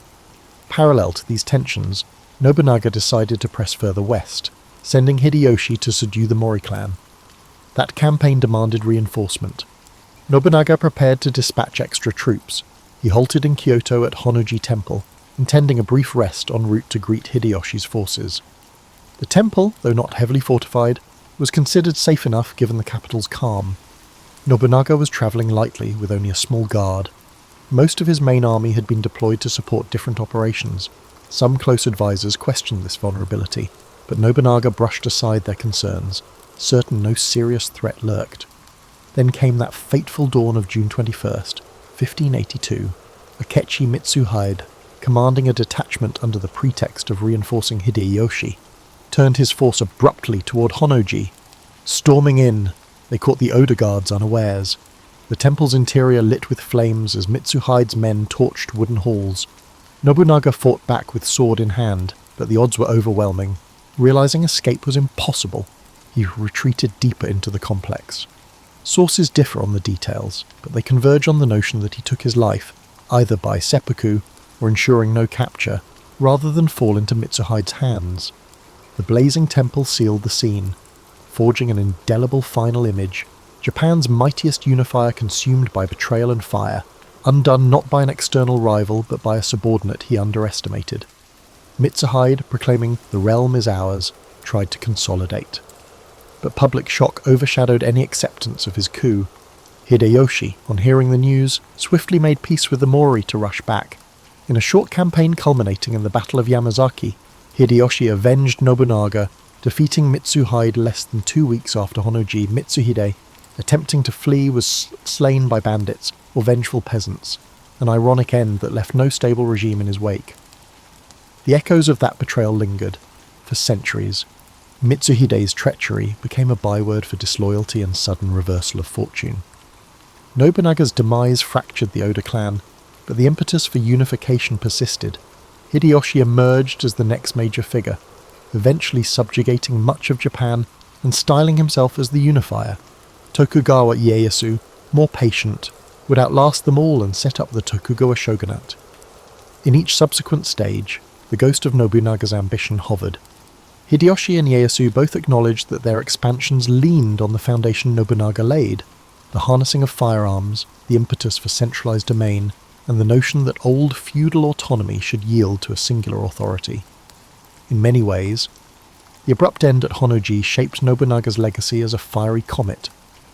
Parallel to these tensions, Nobunaga decided to press further west, sending Hideyoshi to subdue the Mori clan. That campaign demanded reinforcement. Nobunaga prepared to dispatch extra troops. He halted in Kyoto at Honnoji Temple, intending a brief rest en route to greet Hideyoshi's forces. The temple, though not heavily fortified, was considered safe enough given the capital's calm. Nobunaga was travelling lightly with only a small guard. Most of his main army had been deployed to support different operations. Some close advisors questioned this vulnerability, but Nobunaga brushed aside their concerns, certain no serious threat lurked. Then came that fateful dawn of June 21st, 1582. Akechi Mitsuhide, commanding a detachment under the pretext of reinforcing Hideyoshi, turned his force abruptly toward Honnoji. Storming in, they caught the Oda guards unawares. The temple's interior lit with flames as Mitsuhide's men torched wooden halls. Nobunaga fought back with sword in hand, but the odds were overwhelming. Realizing escape was impossible, he retreated deeper into the complex. Sources differ on the details, but they converge on the notion that he took his life, either by seppuku or ensuring no capture, rather than fall into Mitsuhide's hands. The blazing temple sealed the scene, forging an indelible final image. Japan's mightiest unifier consumed by betrayal and fire, undone not by an external rival but by a subordinate he underestimated. Mitsuhide, proclaiming "the realm is ours," tried to consolidate. But public shock overshadowed any acceptance of his coup. Hideyoshi, on hearing the news, swiftly made peace with the Mori to rush back. In a short campaign culminating in the Battle of Yamazaki, Hideyoshi avenged Nobunaga, defeating Mitsuhide less than 2 weeks after Honnoji. Mitsuhide, attempting to flee, was slain by bandits or vengeful peasants, an ironic end that left no stable regime in his wake. The echoes of that betrayal lingered, for centuries. Mitsuhide's treachery became a byword for disloyalty and sudden reversal of fortune. Nobunaga's demise fractured the Oda clan, but the impetus for unification persisted. Hideyoshi emerged as the next major figure, eventually subjugating much of Japan and styling himself as the unifier. Tokugawa Ieyasu, more patient, would outlast them all and set up the Tokugawa shogunate. In each subsequent stage, the ghost of Nobunaga's ambition hovered. Hideyoshi and Ieyasu both acknowledged that their expansions leaned on the foundation Nobunaga laid, the harnessing of firearms, the impetus for centralized domain, and the notion that old feudal autonomy should yield to a singular authority. In many ways, the abrupt end at Honnoji shaped Nobunaga's legacy as a fiery comet,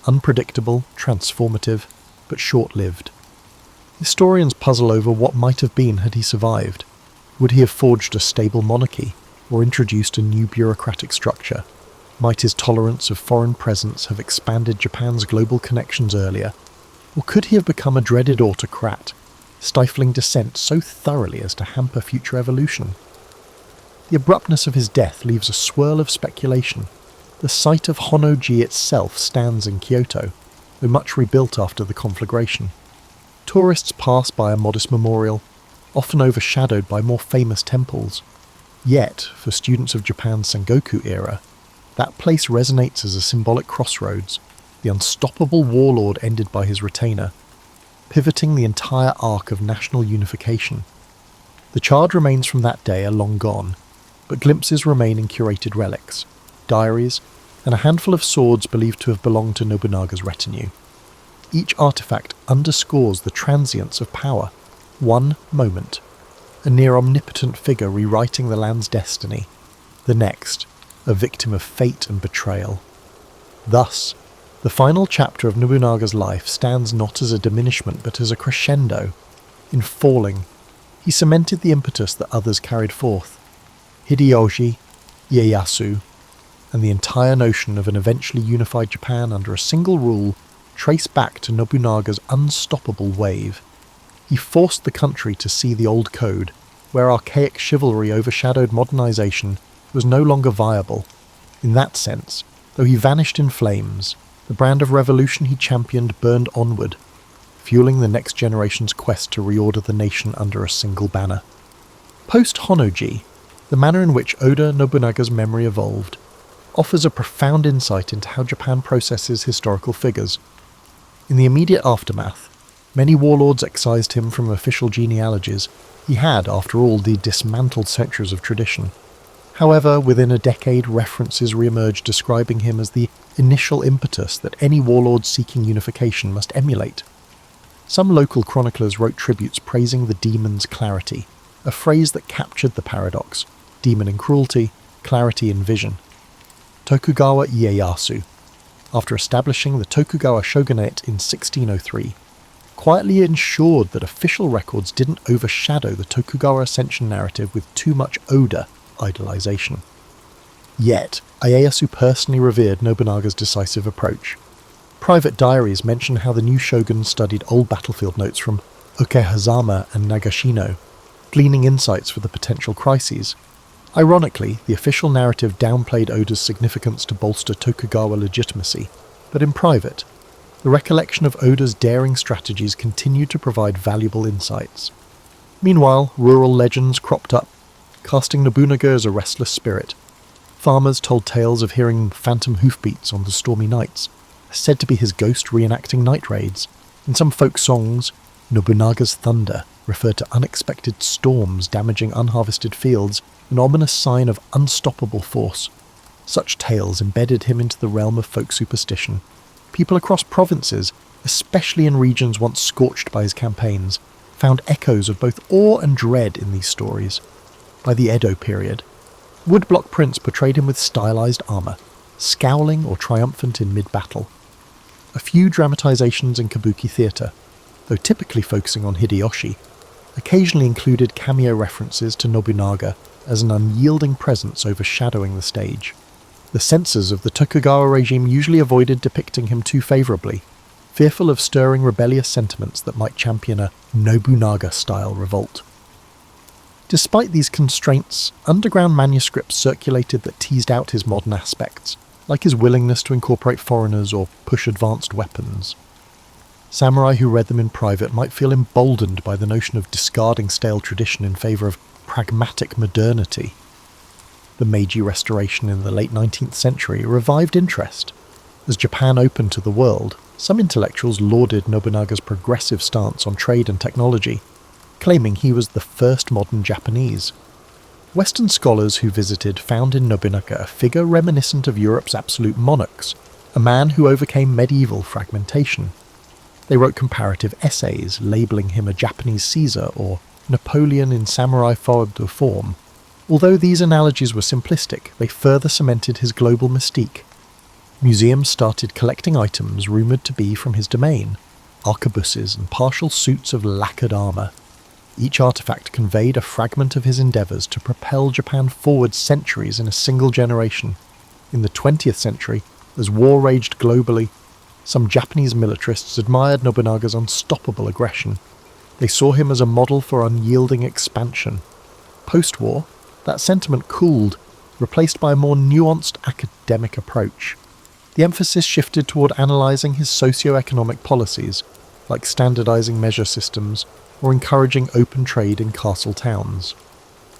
unpredictable, transformative, but short-lived. Historians puzzle over what might have been had he survived. Would he have forged a stable monarchy, or introduced a new bureaucratic structure? Might his tolerance of foreign presence have expanded Japan's global connections earlier? Or could he have become a dreaded autocrat, stifling dissent so thoroughly as to hamper future evolution? The abruptness of his death leaves a swirl of speculation. The site of Honnoji itself stands in Kyoto, though much rebuilt after the conflagration. Tourists pass by a modest memorial, often overshadowed by more famous temples. Yet, for students of Japan's Sengoku era, that place resonates as a symbolic crossroads, the unstoppable warlord ended by his retainer, pivoting the entire arc of national unification. The charred remains from that day are long gone, but glimpses remain in curated relics, diaries, and a handful of swords believed to have belonged to Nobunaga's retinue. Each artifact underscores the transience of power. One moment, a near-omnipotent figure rewriting the land's destiny. The next, a victim of fate and betrayal. Thus, the final chapter of Nobunaga's life stands not as a diminishment but as a crescendo. In falling, he cemented the impetus that others carried forth. Hideyoshi, Ieyasu, and the entire notion of an eventually unified Japan under a single rule trace back to Nobunaga's unstoppable wave. He forced the country to see the old code, where archaic chivalry overshadowed modernization, was no longer viable. In that sense, though he vanished in flames, the brand of revolution he championed burned onward, fueling the next generation's quest to reorder the nation under a single banner. Post-Honnoji, the manner in which Oda Nobunaga's memory evolved offers a profound insight into how Japan processes historical figures. In the immediate aftermath, many warlords excised him from official genealogies. He had, after all, dismantled centuries of tradition. However, within a decade, references re-emerged describing him as the initial impetus that any warlord seeking unification must emulate. Some local chroniclers wrote tributes praising the demon's clarity, a phrase that captured the paradox: demon in cruelty, clarity in vision. Tokugawa Ieyasu, after establishing the Tokugawa shogunate in 1603, quietly ensured that official records didn't overshadow the Tokugawa ascension narrative with too much Oda idolization. Yet, Ieyasu personally revered Nobunaga's decisive approach. Private diaries mention how the new shogun studied old battlefield notes from Okehazama and Nagashino, gleaning insights for the potential crises. Ironically, the official narrative downplayed Oda's significance to bolster Tokugawa legitimacy, but in private, the recollection of Oda's daring strategies continued to provide valuable insights. Meanwhile, rural legends cropped up, casting Nobunaga as a restless spirit. Farmers told tales of hearing phantom hoofbeats on the stormy nights, said to be his ghost reenacting night raids. In some folk songs, Nobunaga's thunder referred to unexpected storms damaging unharvested fields, an ominous sign of unstoppable force. Such tales embedded him into the realm of folk superstition. People across provinces, especially in regions once scorched by his campaigns, found echoes of both awe and dread in these stories. By the Edo period, woodblock prints portrayed him with stylized armor, scowling or triumphant in mid-battle. A few dramatizations in kabuki theater, though typically focusing on Hideyoshi, occasionally included cameo references to Nobunaga as an unyielding presence overshadowing the stage. The censors of the Tokugawa regime usually avoided depicting him too favourably, fearful of stirring rebellious sentiments that might champion a Nobunaga-style revolt. Despite these constraints, underground manuscripts circulated that teased out his modern aspects, like his willingness to incorporate foreigners or push advanced weapons. Samurai who read them in private might feel emboldened by the notion of discarding stale tradition in favour of pragmatic modernity. The Meiji Restoration in the late 19th century revived interest. As Japan opened to the world, some intellectuals lauded Nobunaga's progressive stance on trade and technology, claiming he was the first modern Japanese. Western scholars who visited found in Nobunaga a figure reminiscent of Europe's absolute monarchs, a man who overcame medieval fragmentation. They wrote comparative essays labelling him a Japanese Caesar or Napoleon in samurai forward de forme. Although these analogies were simplistic, they further cemented his global mystique. Museums started collecting items rumoured to be from his domain, arquebuses and partial suits of lacquered armour. Each artefact conveyed a fragment of his endeavours to propel Japan forward centuries in a single generation. In the 20th century, as war raged globally, some Japanese militarists admired Nobunaga's unstoppable aggression. They saw him as a model for unyielding expansion. Post-war, that sentiment cooled, replaced by a more nuanced academic approach. The emphasis shifted toward analysing his socio-economic policies, like standardising measure systems or encouraging open trade in castle towns.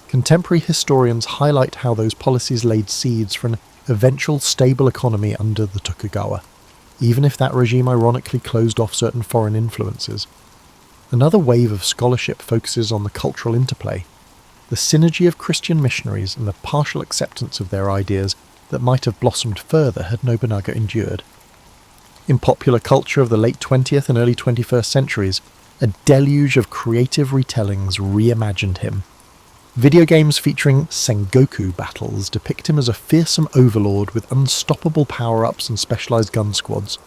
Contemporary historians highlight how those policies laid seeds for an eventual stable economy under the Tokugawa, even if that regime ironically closed off certain foreign influences. Another wave of scholarship focuses on the cultural interplay, the synergy of Christian missionaries and the partial acceptance of their ideas that might have blossomed further had Nobunaga endured. In popular culture of the late 20th and early 21st centuries, a deluge of creative retellings reimagined him. Video games featuring Sengoku battles depict him as a fearsome overlord with unstoppable power-ups and specialised gun squads.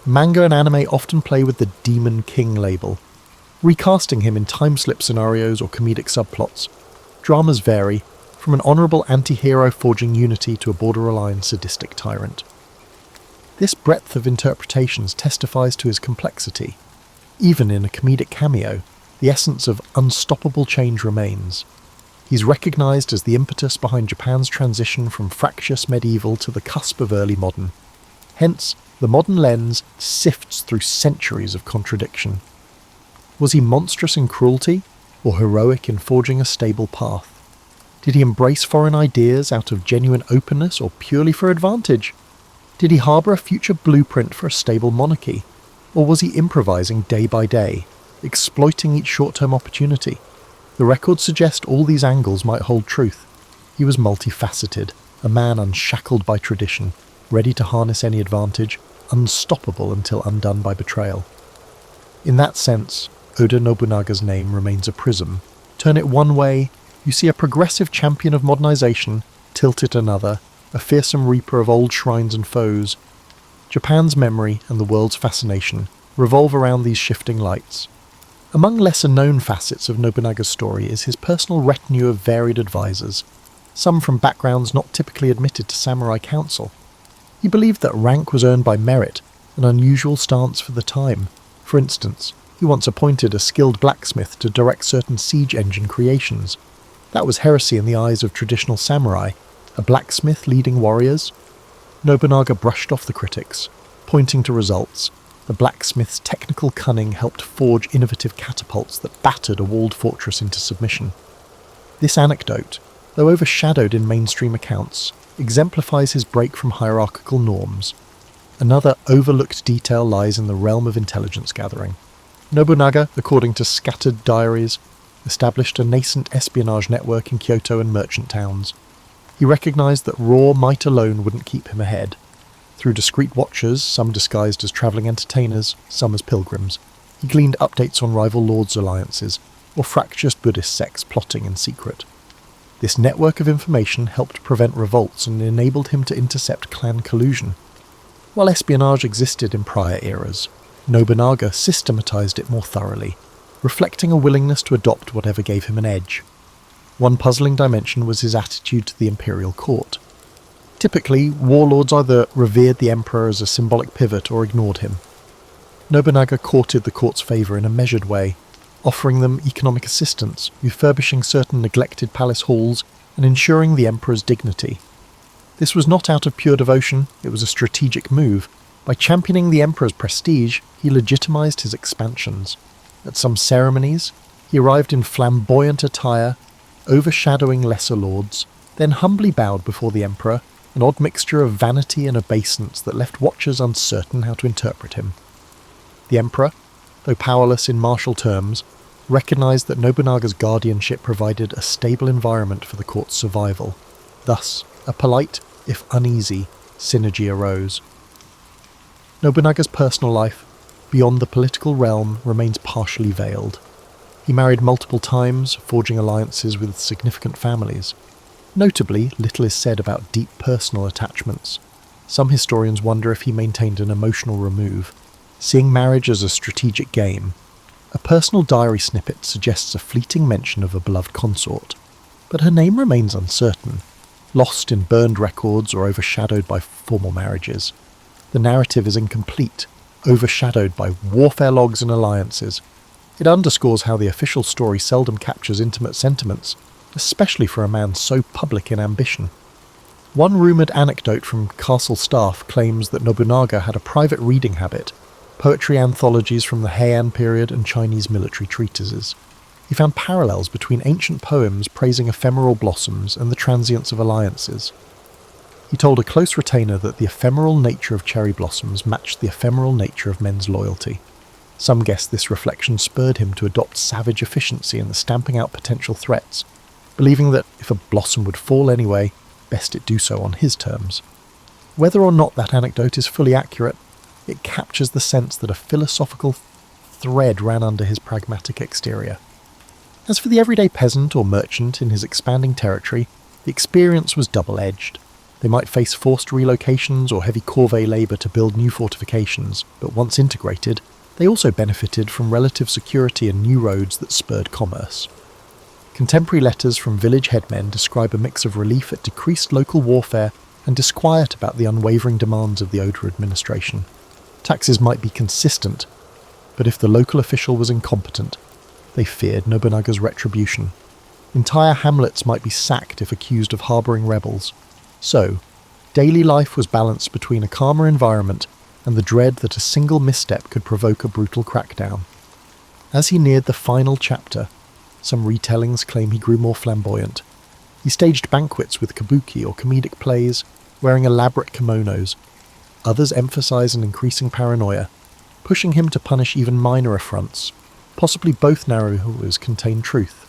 Manga and anime often play with the Demon King label, recasting him in time-slip scenarios or comedic subplots. Dramas vary, from an honourable anti-hero forging unity to a borderline sadistic tyrant. This breadth of interpretations testifies to his complexity. Even in a comedic cameo, the essence of unstoppable change remains. He's recognised as the impetus behind Japan's transition from fractious medieval to the cusp of early modern. Hence, the modern lens sifts through centuries of contradiction. Was he monstrous in cruelty, or heroic in forging a stable path? Did he embrace foreign ideas out of genuine openness or purely for advantage? Did he harbour a future blueprint for a stable monarchy? Or was he improvising day by day, exploiting each short-term opportunity? The records suggest all these angles might hold truth. He was multifaceted, a man unshackled by tradition, ready to harness any advantage, unstoppable until undone by betrayal. In that sense, Oda Nobunaga's name remains a prism. Turn it one way, you see a progressive champion of modernization, tilt it another, a fearsome reaper of old shrines and foes. Japan's memory and the world's fascination revolve around these shifting lights. Among lesser-known facets of Nobunaga's story is his personal retinue of varied advisors, some from backgrounds not typically admitted to samurai council. He believed that rank was earned by merit, an unusual stance for the time. For instance, he once appointed a skilled blacksmith to direct certain siege engine creations. That was heresy in the eyes of traditional samurai, a blacksmith leading warriors. Nobunaga brushed off the critics, pointing to results. The blacksmith's technical cunning helped forge innovative catapults that battered a walled fortress into submission. This anecdote, though overshadowed in mainstream accounts, exemplifies his break from hierarchical norms. Another overlooked detail lies in the realm of intelligence gathering. Nobunaga, according to scattered diaries, established a nascent espionage network in Kyoto and merchant towns. He recognised that raw might alone wouldn't keep him ahead. Through discreet watchers, some disguised as travelling entertainers, some as pilgrims, he gleaned updates on rival lords' alliances, or fractious Buddhist sects plotting in secret. This network of information helped prevent revolts and enabled him to intercept clan collusion. While espionage existed in prior eras, Nobunaga systematised it more thoroughly, reflecting a willingness to adopt whatever gave him an edge. One puzzling dimension was his attitude to the imperial court. Typically, warlords either revered the emperor as a symbolic pivot or ignored him. Nobunaga courted the court's favour in a measured way, offering them economic assistance, refurbishing certain neglected palace halls, and ensuring the emperor's dignity. This was not out of pure devotion, it was a strategic move. By championing the emperor's prestige, he legitimized his expansions. At some ceremonies, he arrived in flamboyant attire, overshadowing lesser lords, then humbly bowed before the emperor, an odd mixture of vanity and obeisance that left watchers uncertain how to interpret him. The emperor, though powerless in martial terms, recognized that Nobunaga's guardianship provided a stable environment for the court's survival. Thus, a polite, if uneasy, synergy arose. Nobunaga's personal life, beyond the political realm, remains partially veiled. He married multiple times, forging alliances with significant families. Notably, little is said about deep personal attachments. Some historians wonder if he maintained an emotional remove, seeing marriage as a strategic game. A personal diary snippet suggests a fleeting mention of a beloved consort, but her name remains uncertain, lost in burned records or overshadowed by formal marriages. The narrative is incomplete, overshadowed by warfare logs and alliances. It underscores how the official story seldom captures intimate sentiments, especially for a man so public in ambition. One rumoured anecdote from castle staff claims that Nobunaga had a private reading habit, poetry anthologies from the Heian period and Chinese military treatises. He found parallels between ancient poems praising ephemeral blossoms and the transience of alliances. He told a close retainer that the ephemeral nature of cherry blossoms matched the ephemeral nature of men's loyalty. Some guess this reflection spurred him to adopt savage efficiency in the stamping out potential threats, believing that if a blossom would fall anyway, best it do so on his terms. Whether or not that anecdote is fully accurate, it captures the sense that a philosophical thread ran under his pragmatic exterior. As for the everyday peasant or merchant in his expanding territory, the experience was double-edged. They might face forced relocations or heavy corvée labour to build new fortifications, but once integrated, they also benefited from relative security and new roads that spurred commerce. Contemporary letters from village headmen describe a mix of relief at decreased local warfare and disquiet about the unwavering demands of the Oda administration. Taxes might be consistent, but if the local official was incompetent, they feared Nobunaga's retribution. Entire hamlets might be sacked if accused of harbouring rebels. So, daily life was balanced between a calmer environment and the dread that a single misstep could provoke a brutal crackdown. As he neared the final chapter, some retellings claim he grew more flamboyant. He staged banquets with kabuki or comedic plays, wearing elaborate kimonos. Others emphasize an increasing paranoia, pushing him to punish even minor affronts. Possibly both narratives contain truth.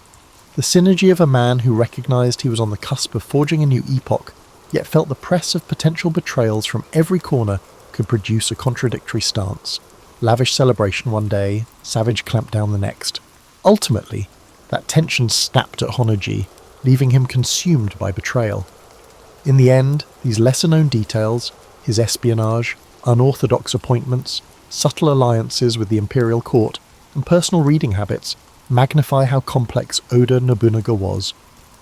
The synergy of a man who recognized he was on the cusp of forging a new epoch, yet felt the press of potential betrayals from every corner, could produce a contradictory stance. Lavish celebration one day, savage clampdown the next. Ultimately, that tension snapped at Honoji, leaving him consumed by betrayal. In the end, these lesser-known details, his espionage, unorthodox appointments, subtle alliances with the imperial court, and personal reading habits, magnify how complex Oda Nobunaga was.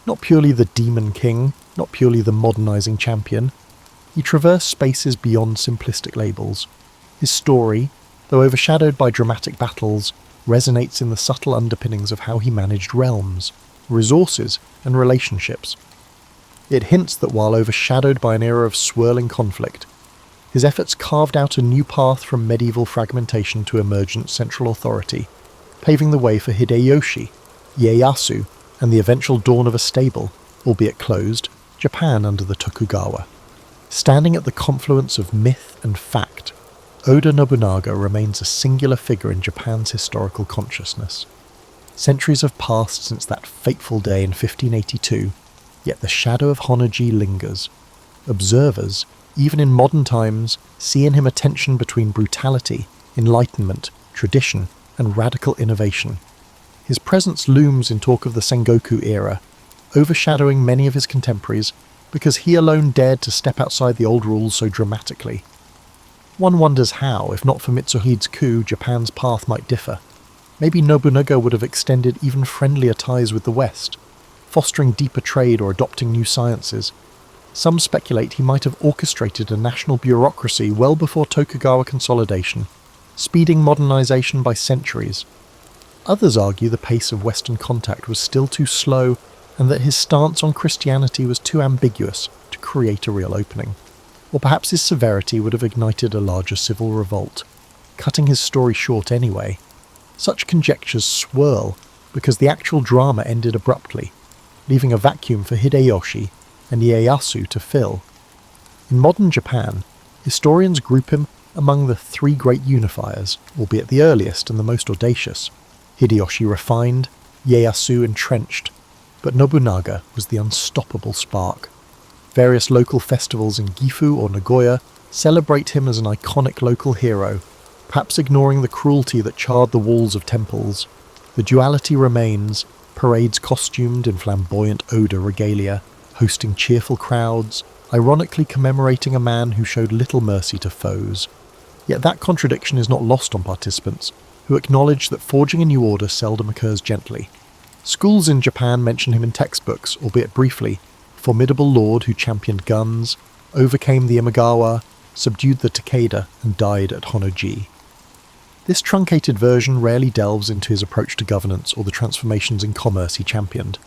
Not purely the demon king, not purely the modernizing champion. He traversed spaces beyond simplistic labels. His story, though overshadowed by dramatic battles, resonates in the subtle underpinnings of how he managed realms, resources, and relationships. It hints that while overshadowed by an era of swirling conflict, his efforts carved out a new path from medieval fragmentation to emergent central authority, paving the way for Hideyoshi, Ieyasu, and the eventual dawn of a stable, albeit closed, Japan under the Tokugawa. Standing at the confluence of myth and fact, Oda Nobunaga remains a singular figure in Japan's historical consciousness. Centuries have passed since that fateful day in 1582, yet the shadow of Honoji lingers. Observers, even in modern times, see in him a tension between brutality, enlightenment, tradition, and radical innovation. His presence looms in talk of the Sengoku era, overshadowing many of his contemporaries because he alone dared to step outside the old rules so dramatically. One wonders how, if not for Mitsuhide's coup, Japan's path might differ. Maybe Nobunaga would have extended even friendlier ties with the West, fostering deeper trade or adopting new sciences. Some speculate he might have orchestrated a national bureaucracy well before Tokugawa consolidation, speeding modernization by centuries. Others argue the pace of Western contact was still too slow and that his stance on Christianity was too ambiguous to create a real opening. Or perhaps his severity would have ignited a larger civil revolt, cutting his story short anyway. Such conjectures swirl because the actual drama ended abruptly, leaving a vacuum for Hideyoshi and Ieyasu to fill. In modern Japan, historians group him among the three great unifiers, albeit the earliest and the most audacious. Hideyoshi refined, Ieyasu entrenched, but Nobunaga was the unstoppable spark. Various local festivals in Gifu or Nagoya celebrate him as an iconic local hero, perhaps ignoring the cruelty that charred the walls of temples. The duality remains, parades costumed in flamboyant Oda regalia, hosting cheerful crowds, ironically commemorating a man who showed little mercy to foes. Yet that contradiction is not lost on participants, who acknowledge that forging a new order seldom occurs gently. Schools in Japan mention him in textbooks, albeit briefly, formidable lord who championed guns, overcame the Imagawa, subdued the Takeda, and died at Honnoji. This truncated version rarely delves into his approach to governance or the transformations in commerce he championed.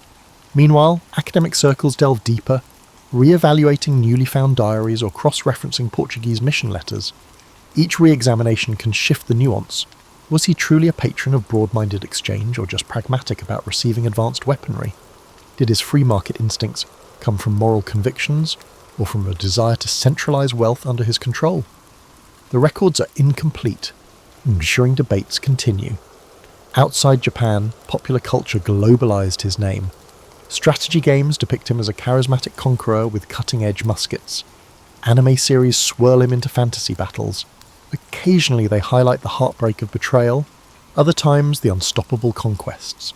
Meanwhile, academic circles delve deeper, re-evaluating newly found diaries or cross-referencing Portuguese mission letters. Each re-examination can shift the nuance. Was he truly a patron of broad-minded exchange or just pragmatic about receiving advanced weaponry? Did his free market instincts come from moral convictions or from a desire to centralize wealth under his control? The records are incomplete, ensuring debates continue. Outside Japan, popular culture globalized his name. Strategy games depict him as a charismatic conqueror with cutting-edge muskets. Anime series swirl him into fantasy battles. Occasionally they highlight the heartbreak of betrayal, other times the unstoppable conquests.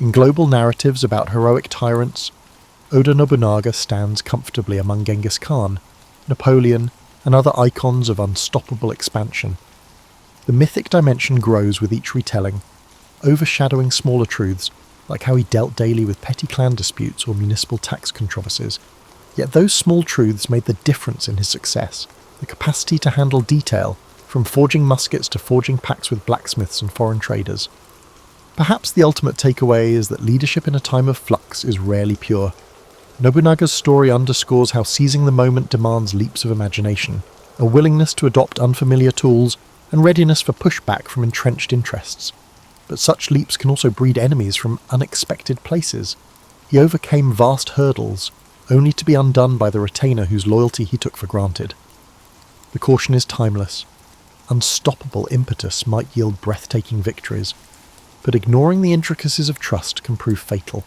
In global narratives about heroic tyrants, Oda Nobunaga stands comfortably among Genghis Khan, Napoleon, and other icons of unstoppable expansion. The mythic dimension grows with each retelling, overshadowing smaller truths, like how he dealt daily with petty clan disputes or municipal tax controversies. Yet those small truths made the difference in his success, the capacity to handle detail, from forging muskets to forging pacts with blacksmiths and foreign traders. Perhaps the ultimate takeaway is that leadership in a time of flux is rarely pure. Nobunaga's story underscores how seizing the moment demands leaps of imagination, a willingness to adopt unfamiliar tools, and readiness for pushback from entrenched interests. But such leaps can also breed enemies from unexpected places. He overcame vast hurdles, only to be undone by the retainer whose loyalty he took for granted. The caution is timeless. Unstoppable impetus might yield breathtaking victories, but ignoring the intricacies of trust can prove fatal.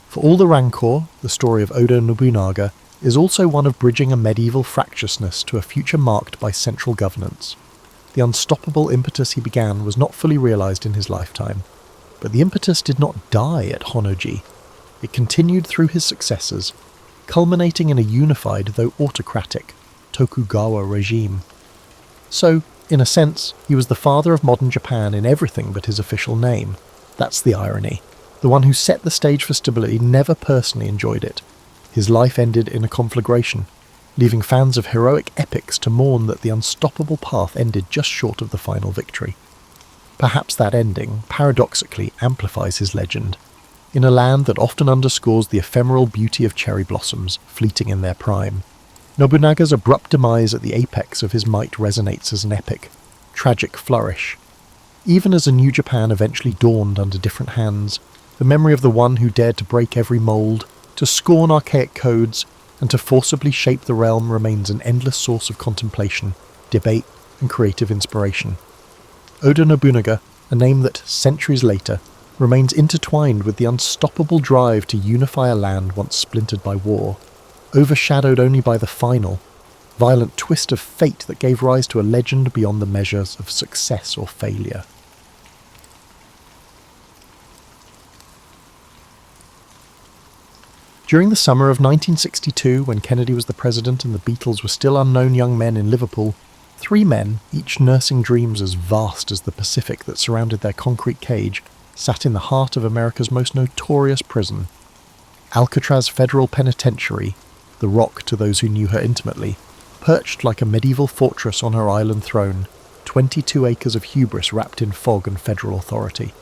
For all the rancor, the story of Oda Nobunaga is also one of bridging a medieval fractiousness to a future marked by central governance. The unstoppable impetus he began was not fully realized in his lifetime, but the impetus did not die at Honnoji. It continued through his successors, culminating in a unified, though autocratic, Tokugawa regime. So, in a sense, he was the father of modern Japan in everything but his official name. That's the irony. The one who set the stage for stability never personally enjoyed it. His life ended in a conflagration, leaving fans of heroic epics to mourn that the unstoppable path ended just short of the final victory. Perhaps that ending, paradoxically, amplifies his legend. In a land that often underscores the ephemeral beauty of cherry blossoms, fleeting in their prime, Nobunaga's abrupt demise at the apex of his might resonates as an epic, tragic flourish. Even as a new Japan eventually dawned under different hands, the memory of the one who dared to break every mould, to scorn archaic codes, and to forcibly shape the realm remains an endless source of contemplation, debate, and creative inspiration. Oda Nobunaga, a name that, centuries later, remains intertwined with the unstoppable drive to unify a land once splintered by war, overshadowed only by the final, violent twist of fate that gave rise to a legend beyond the measures of success or failure. During the summer of 1962, when Kennedy was the president and the Beatles were still unknown young men in Liverpool, three men, each nursing dreams as vast as the Pacific that surrounded their concrete cage, sat in the heart of America's most notorious prison. Alcatraz Federal Penitentiary, the Rock to those who knew her intimately, perched like a medieval fortress on her island throne, 22 acres of hubris wrapped in fog and federal authority.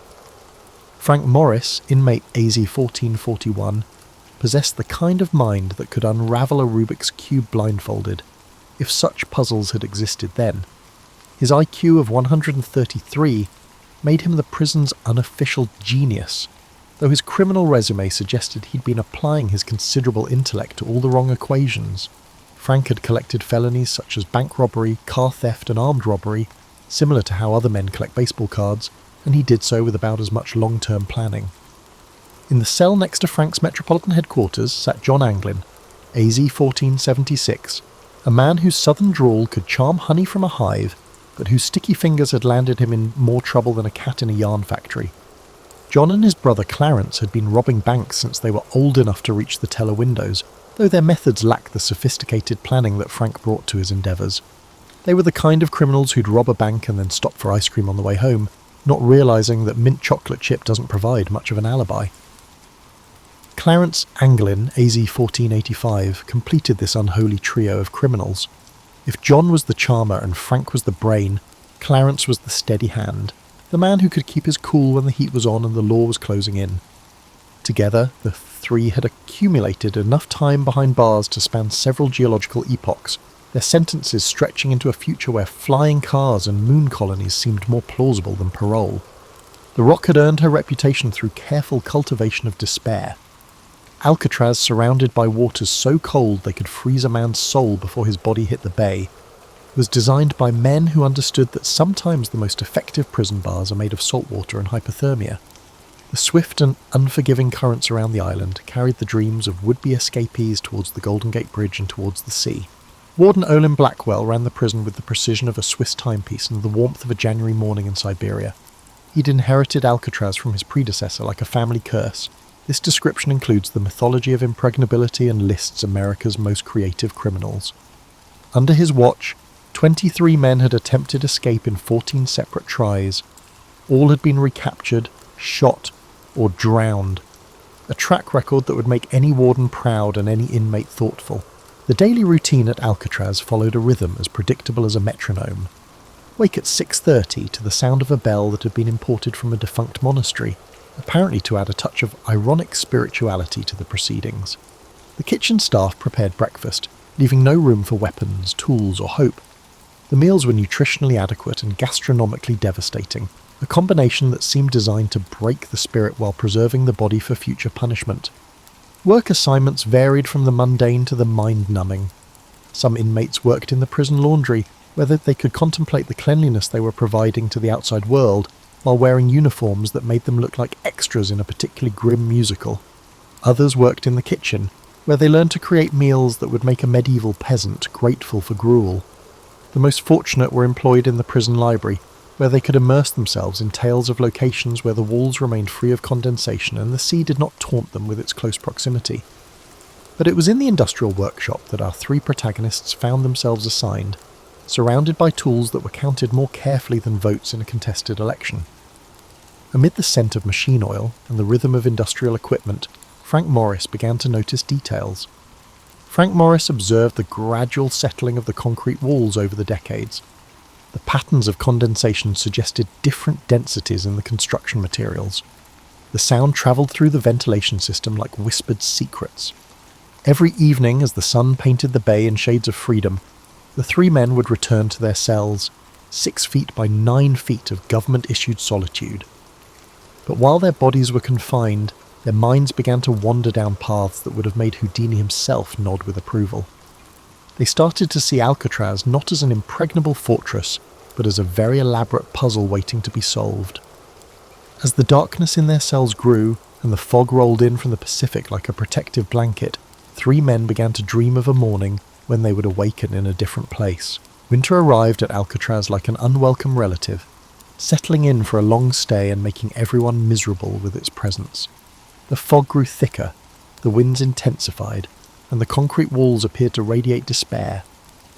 Frank Morris, inmate AZ-1441, possessed the kind of mind that could unravel a Rubik's Cube blindfolded, if such puzzles had existed then. His IQ of 133 made him the prison's unofficial genius, though his criminal resume suggested he'd been applying his considerable intellect to all the wrong equations. Frank had collected felonies such as bank robbery, car theft and armed robbery, similar to how other men collect baseball cards, and he did so with about as much long-term planning. In the cell next to Frank's metropolitan headquarters sat John Anglin, AZ-1476, a man whose southern drawl could charm honey from a hive, but whose sticky fingers had landed him in more trouble than a cat in a yarn factory. John and his brother Clarence had been robbing banks since they were old enough to reach the teller windows, though their methods lacked the sophisticated planning that Frank brought to his endeavours. They were the kind of criminals who'd rob a bank and then stop for ice cream on the way home, not realising that mint chocolate chip doesn't provide much of an alibi. Clarence Anglin, AZ-1485, completed this unholy trio of criminals. If John was the charmer and Frank was the brain, Clarence was the steady hand, the man who could keep his cool when the heat was on and the law was closing in. Together, the three had accumulated enough time behind bars to span several geological epochs, their sentences stretching into a future where flying cars and moon colonies seemed more plausible than parole. The Rock had earned her reputation through careful cultivation of despair. Alcatraz, surrounded by waters so cold they could freeze a man's soul before his body hit the bay, was designed by men who understood that sometimes the most effective prison bars are made of salt water and hypothermia. The swift and unforgiving currents around the island carried the dreams of would-be escapees towards the Golden Gate Bridge and towards the sea. Warden Olin Blackwell ran the prison with the precision of a Swiss timepiece and the warmth of a January morning in Siberia. He'd inherited Alcatraz from his predecessor like a family curse. This description includes the mythology of impregnability and lists America's most creative criminals. Under his watch, 23 men had attempted escape in 14 separate tries. All had been recaptured, shot, or drowned. A track record that would make any warden proud and any inmate thoughtful. The daily routine at Alcatraz followed a rhythm as predictable as a metronome. Wake at 6:30 to the sound of a bell that had been imported from a defunct monastery, apparently to add a touch of ironic spirituality to the proceedings. The kitchen staff prepared breakfast, leaving no room for weapons, tools, or hope. The meals were nutritionally adequate and gastronomically devastating, a combination that seemed designed to break the spirit while preserving the body for future punishment. Work assignments varied from the mundane to the mind-numbing. Some inmates worked in the prison laundry, where they could contemplate the cleanliness they were providing to the outside world, while wearing uniforms that made them look like extras in a particularly grim musical. Others worked in the kitchen, where they learned to create meals that would make a medieval peasant grateful for gruel. The most fortunate were employed in the prison library, where they could immerse themselves in tales of locations where the walls remained free of condensation and the sea did not taunt them with its close proximity. But it was in the industrial workshop that our three protagonists found themselves assigned, surrounded by tools that were counted more carefully than votes in a contested election. Amid the scent of machine oil and the rhythm of industrial equipment, Frank Morris began to notice details. Frank Morris observed the gradual settling of the concrete walls over the decades. The patterns of condensation suggested different densities in the construction materials. The sound travelled through the ventilation system like whispered secrets. Every evening, as the sun painted the bay in shades of freedom, the three men would return to their cells, 6 feet by 9 feet of government-issued solitude. But while their bodies were confined, their minds began to wander down paths that would have made Houdini himself nod with approval. They started to see Alcatraz not as an impregnable fortress, but as a very elaborate puzzle waiting to be solved. As the darkness in their cells grew, and the fog rolled in from the Pacific like a protective blanket, 3 men began to dream of a morning when they would awaken in a different place. Winter arrived at Alcatraz like an unwelcome relative, settling in for a long stay and making everyone miserable with its presence. The fog grew thicker, the winds intensified, and the concrete walls appeared to radiate despair.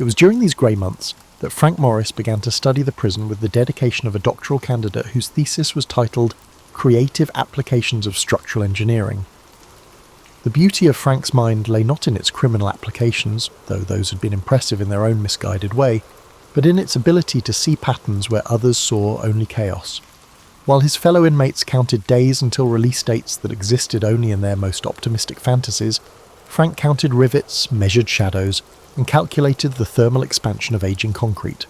It was during these grey months that Frank Morris began to study the prison with the dedication of a doctoral candidate whose thesis was titled Creative Applications of Structural Engineering. The beauty of Frank's mind lay not in its criminal applications, though those had been impressive in their own misguided way, but in its ability to see patterns where others saw only chaos. While his fellow inmates counted days until release dates that existed only in their most optimistic fantasies, Frank counted rivets, measured shadows, and calculated the thermal expansion of aging concrete.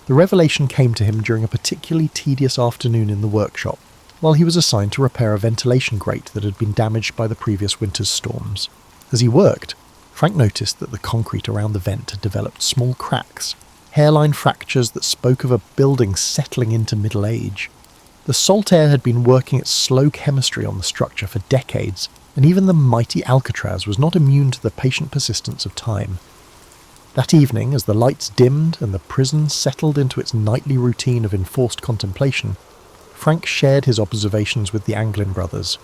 The revelation came to him during a particularly tedious afternoon in the workshop, while he was assigned to repair a ventilation grate that had been damaged by the previous winter's storms. As he worked, Frank noticed that the concrete around the vent had developed small cracks, hairline fractures that spoke of a building settling into middle age. The salt air had been working its slow chemistry on the structure for decades, and even the mighty Alcatraz was not immune to the patient persistence of time. That evening, as the lights dimmed and the prison settled into its nightly routine of enforced contemplation, Frank shared his observations with the Anglin brothers.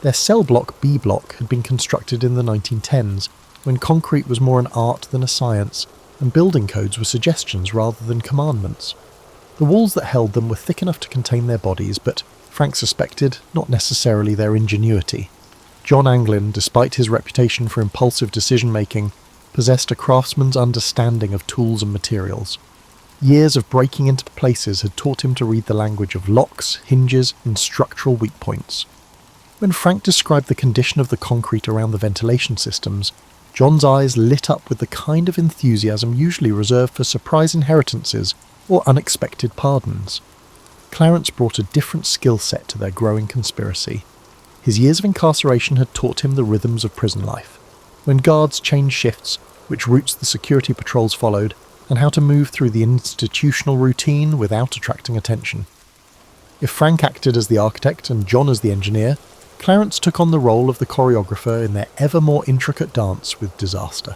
Their cell block B block had been constructed in the 1910s, when concrete was more an art than a science, and building codes were suggestions rather than commandments. The walls that held them were thick enough to contain their bodies, but, Frank suspected, not necessarily their ingenuity. John Anglin, despite his reputation for impulsive decision-making, possessed a craftsman's understanding of tools and materials. Years of breaking into places had taught him to read the language of locks, hinges, and structural weak points. When Frank described the condition of the concrete around the ventilation systems, John's eyes lit up with the kind of enthusiasm usually reserved for surprise inheritances or unexpected pardons. Clarence brought a different skill set to their growing conspiracy. His years of incarceration had taught him the rhythms of prison life, when guards changed shifts, which routes the security patrols followed, and how to move through the institutional routine without attracting attention. If Frank acted as the architect and John as the engineer, Clarence took on the role of the choreographer in their ever more intricate dance with disaster.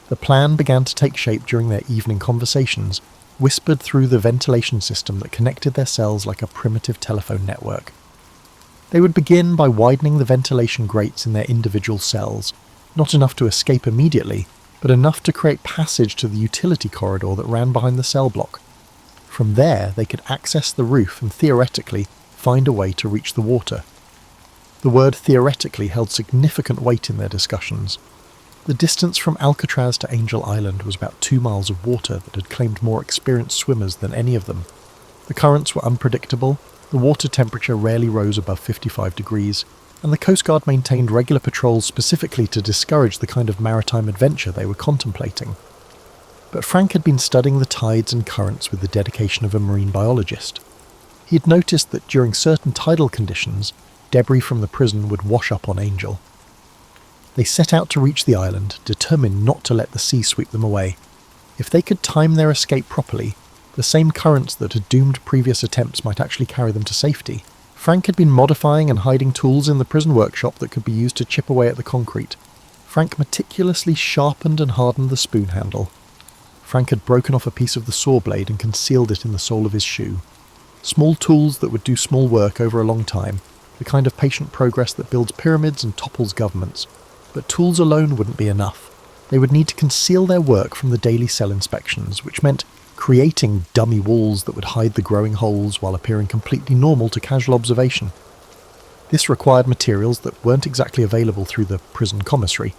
The plan began to take shape during their evening conversations, whispered through the ventilation system that connected their cells like a primitive telephone network. They would begin by widening the ventilation grates in their individual cells, not enough to escape immediately, but enough to create passage to the utility corridor that ran behind the cell block. From there, they could access the roof and theoretically find a way to reach the water. The word theoretically held significant weight in their discussions. The distance from Alcatraz to Angel Island was about 2 miles of water that had claimed more experienced swimmers than any of them. The currents were unpredictable, the water temperature rarely rose above 55 degrees, and the Coast Guard maintained regular patrols specifically to discourage the kind of maritime adventure they were contemplating. But Frank had been studying the tides and currents with the dedication of a marine biologist. He had noticed that during certain tidal conditions, debris from the prison would wash up on Angel. They set out to reach the island, determined not to let the sea sweep them away. If they could time their escape properly, the same currents that had doomed previous attempts might actually carry them to safety. Frank had been modifying and hiding tools in the prison workshop that could be used to chip away at the concrete. Frank meticulously sharpened and hardened the spoon handle. Frank had broken off a piece of the saw blade and concealed it in the sole of his shoe. Small tools that would do small work over a long time, the kind of patient progress that builds pyramids and topples governments. But tools alone wouldn't be enough. They would need to conceal their work from the daily cell inspections, which meant creating dummy walls that would hide the growing holes while appearing completely normal to casual observation. This required materials that weren't exactly available through the prison commissary.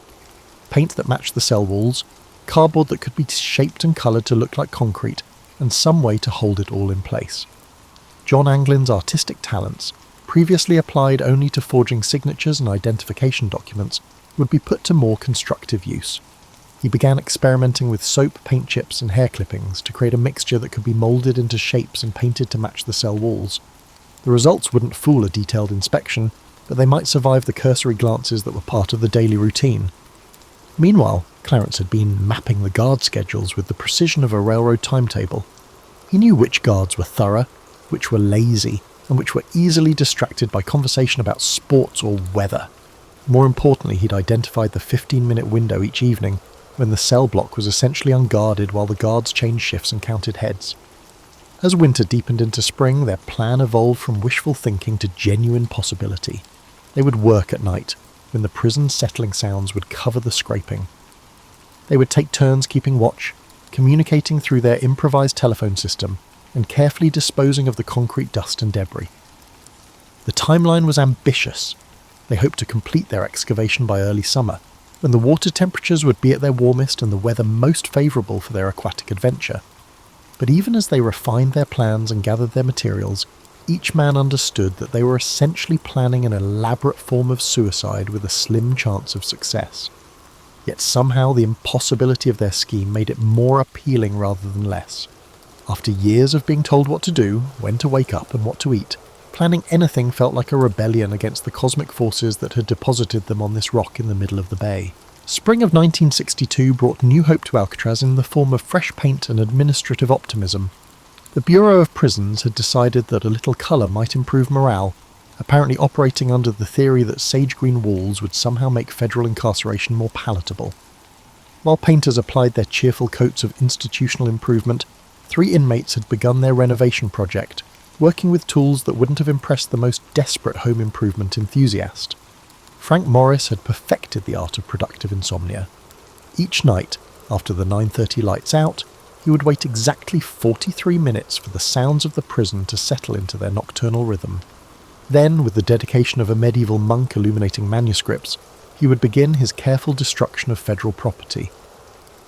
Paint that matched the cell walls, cardboard that could be shaped and coloured to look like concrete, and some way to hold it all in place. John Anglin's artistic talents, previously applied only to forging signatures and identification documents, would be put to more constructive use. He began experimenting with soap, paint chips and hair clippings to create a mixture that could be moulded into shapes and painted to match the cell walls. The results wouldn't fool a detailed inspection, but they might survive the cursory glances that were part of the daily routine. Meanwhile, Clarence had been mapping the guard schedules with the precision of a railroad timetable. He knew which guards were thorough, which were lazy, and which were easily distracted by conversation about sports or weather. More importantly, he'd identified the 15-minute window each evening when the cell block was essentially unguarded while the guards changed shifts and counted heads. As winter deepened into spring, their plan evolved from wishful thinking to genuine possibility. They would work at night, when the prison's settling sounds would cover the scraping. They would take turns keeping watch, communicating through their improvised telephone system, and carefully disposing of the concrete dust and debris. The timeline was ambitious. They hoped to complete their excavation by early summer, when the water temperatures would be at their warmest and the weather most favourable for their aquatic adventure. But even as they refined their plans and gathered their materials, each man understood that they were essentially planning an elaborate form of suicide with a slim chance of success. Yet somehow the impossibility of their scheme made it more appealing rather than less. After years of being told what to do, when to wake up and what to eat, planning anything felt like a rebellion against the cosmic forces that had deposited them on this rock in the middle of the bay. Spring of 1962 brought new hope to Alcatraz in the form of fresh paint and administrative optimism. The Bureau of Prisons had decided that a little colour might improve morale, apparently operating under the theory that sage-green walls would somehow make federal incarceration more palatable. While painters applied their cheerful coats of institutional improvement, 3 inmates had begun their renovation project, working with tools that wouldn't have impressed the most desperate home improvement enthusiast. Frank Morris had perfected the art of productive insomnia. Each night, after the 9:30 lights out, he would wait exactly 43 minutes for the sounds of the prison to settle into their nocturnal rhythm. Then, with the dedication of a medieval monk illuminating manuscripts, he would begin his careful destruction of federal property.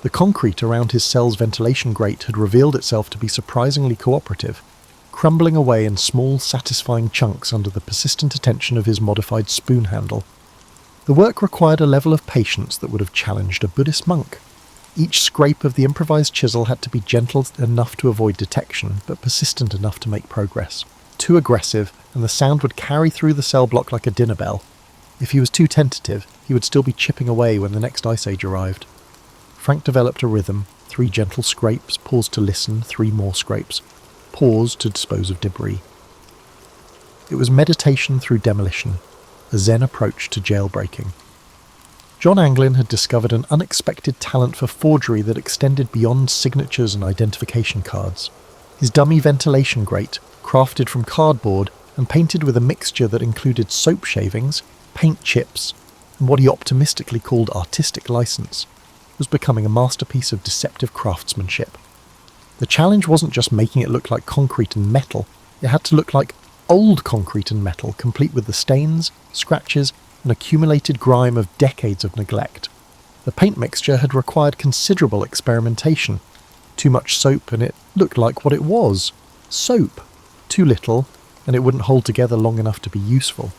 The concrete around his cell's ventilation grate had revealed itself to be surprisingly cooperative, crumbling away in small, satisfying chunks under the persistent attention of his modified spoon handle. The work required a level of patience that would have challenged a Buddhist monk. Each scrape of the improvised chisel had to be gentle enough to avoid detection, but persistent enough to make progress. Too aggressive, and the sound would carry through the cell block like a dinner bell. If he was too tentative, he would still be chipping away when the next ice age arrived. Frank developed a rhythm: 3 gentle scrapes, pause to listen, 3 more scrapes, pause to dispose of debris. It was meditation through demolition, a Zen approach to jailbreaking. John Anglin had discovered an unexpected talent for forgery that extended beyond signatures and identification cards. His dummy ventilation grate, crafted from cardboard and painted with a mixture that included soap shavings, paint chips, and what he optimistically called artistic license, was becoming a masterpiece of deceptive craftsmanship. The challenge wasn't just making it look like concrete and metal, it had to look like old concrete and metal, complete with the stains, scratches, and accumulated grime of decades of neglect. The paint mixture had required considerable experimentation. Too much soap and it looked like what it was: soap. Too little, and it wouldn't hold together long enough to be useful.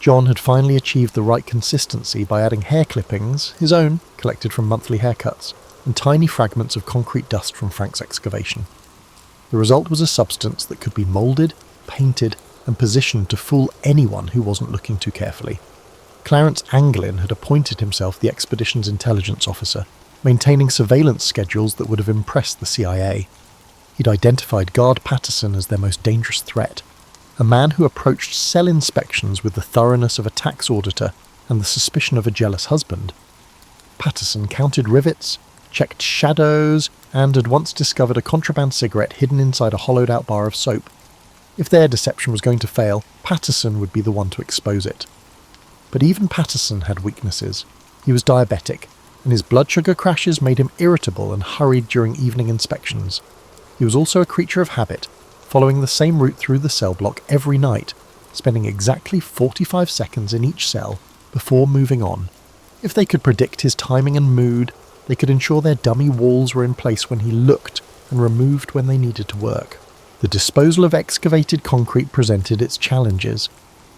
John had finally achieved the right consistency by adding hair clippings, his own, collected from monthly haircuts, and tiny fragments of concrete dust from Frank's excavation. The result was a substance that could be moulded, painted, and positioned to fool anyone who wasn't looking too carefully. Clarence Anglin had appointed himself the expedition's intelligence officer, maintaining surveillance schedules that would have impressed the CIA. He'd identified Guard Patterson as their most dangerous threat, a man who approached cell inspections with the thoroughness of a tax auditor and the suspicion of a jealous husband. Patterson counted rivets, checked shadows, and had once discovered a contraband cigarette hidden inside a hollowed-out bar of soap. If their deception was going to fail, Patterson would be the one to expose it. But even Patterson had weaknesses. He was diabetic, and his blood sugar crashes made him irritable and hurried during evening inspections. He was also a creature of habit, following the same route through the cell block every night, spending exactly 45 seconds in each cell before moving on. If they could predict his timing and mood, they could ensure their dummy walls were in place when he looked and removed when they needed to work. The disposal of excavated concrete presented its challenges.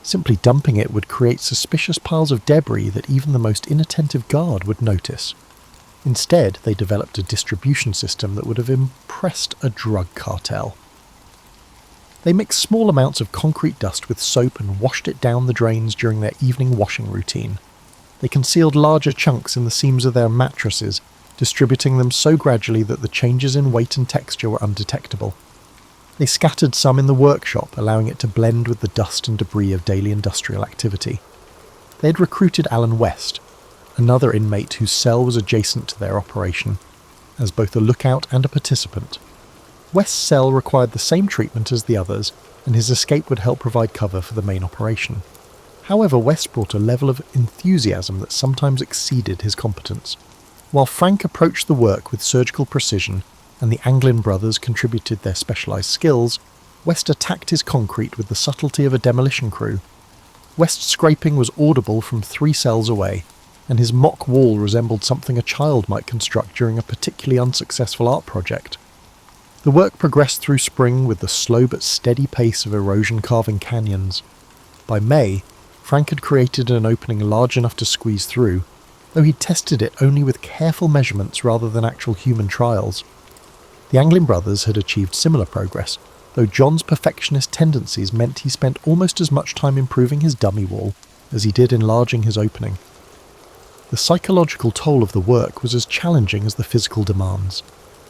Simply dumping it would create suspicious piles of debris that even the most inattentive guard would notice. Instead, they developed a distribution system that would have impressed a drug cartel. They mixed small amounts of concrete dust with soap and washed it down the drains during their evening washing routine. They concealed larger chunks in the seams of their mattresses, distributing them so gradually that the changes in weight and texture were undetectable. They scattered some in the workshop, allowing it to blend with the dust and debris of daily industrial activity. They had recruited Alan West, another inmate whose cell was adjacent to their operation, as both a lookout and a participant. West's cell required the same treatment as the others, and his escape would help provide cover for the main operation. However, West brought a level of enthusiasm that sometimes exceeded his competence. While Frank approached the work with surgical precision, and the Anglin brothers contributed their specialised skills, West attacked his concrete with the subtlety of a demolition crew. West's scraping was audible from 3 cells away, and his mock wall resembled something a child might construct during a particularly unsuccessful art project. The work progressed through spring with the slow but steady pace of erosion carving canyons. By May, Frank had created an opening large enough to squeeze through, though he'd tested it only with careful measurements rather than actual human trials. The Anglin brothers had achieved similar progress, though John's perfectionist tendencies meant he spent almost as much time improving his dummy wall as he did enlarging his opening. The psychological toll of the work was as challenging as the physical demands.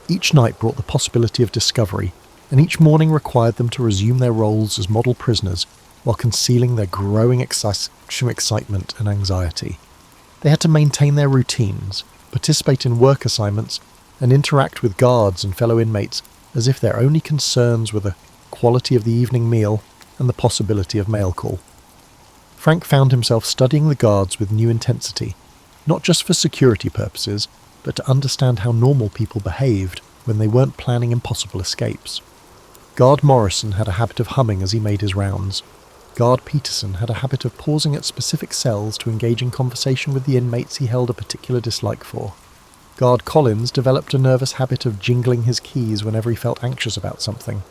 Each night brought the possibility of discovery, and each morning required them to resume their roles as model prisoners while concealing their growing excitement and anxiety. They had to maintain their routines, participate in work assignments, and interact with guards and fellow inmates as if their only concerns were the quality of the evening meal and the possibility of mail call. Frank found himself studying the guards with new intensity, not just for security purposes, but to understand how normal people behaved when they weren't planning impossible escapes. Guard Morrison had a habit of humming as he made his rounds. Guard Peterson had a habit of pausing at specific cells to engage in conversation with the inmates he held a particular dislike for. Guard Collins developed a nervous habit of jingling his keys whenever he felt anxious about something.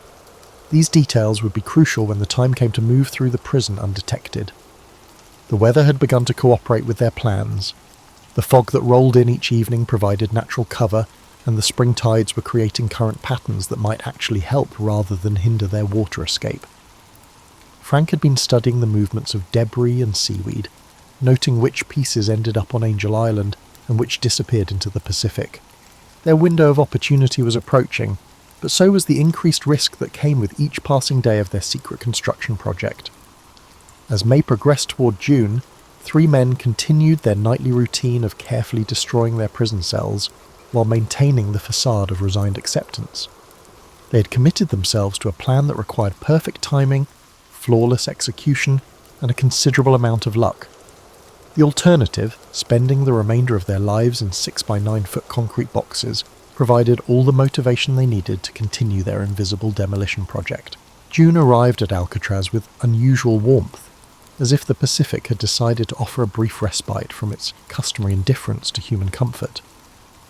These details would be crucial when the time came to move through the prison undetected. The weather had begun to cooperate with their plans. The fog that rolled in each evening provided natural cover, and the spring tides were creating current patterns that might actually help rather than hinder their water escape. Frank had been studying the movements of debris and seaweed, noting which pieces ended up on Angel Island and which disappeared into the Pacific. Their window of opportunity was approaching, but so was the increased risk that came with each passing day of their secret construction project. As May progressed toward June, 3 men continued their nightly routine of carefully destroying their prison cells while maintaining the facade of resigned acceptance. They had committed themselves to a plan that required perfect timing, flawless execution, and a considerable amount of luck. The alternative, spending the remainder of their lives in 6x9-foot concrete boxes, provided all the motivation they needed to continue their invisible demolition project. June arrived at Alcatraz with unusual warmth, as if the Pacific had decided to offer a brief respite from its customary indifference to human comfort.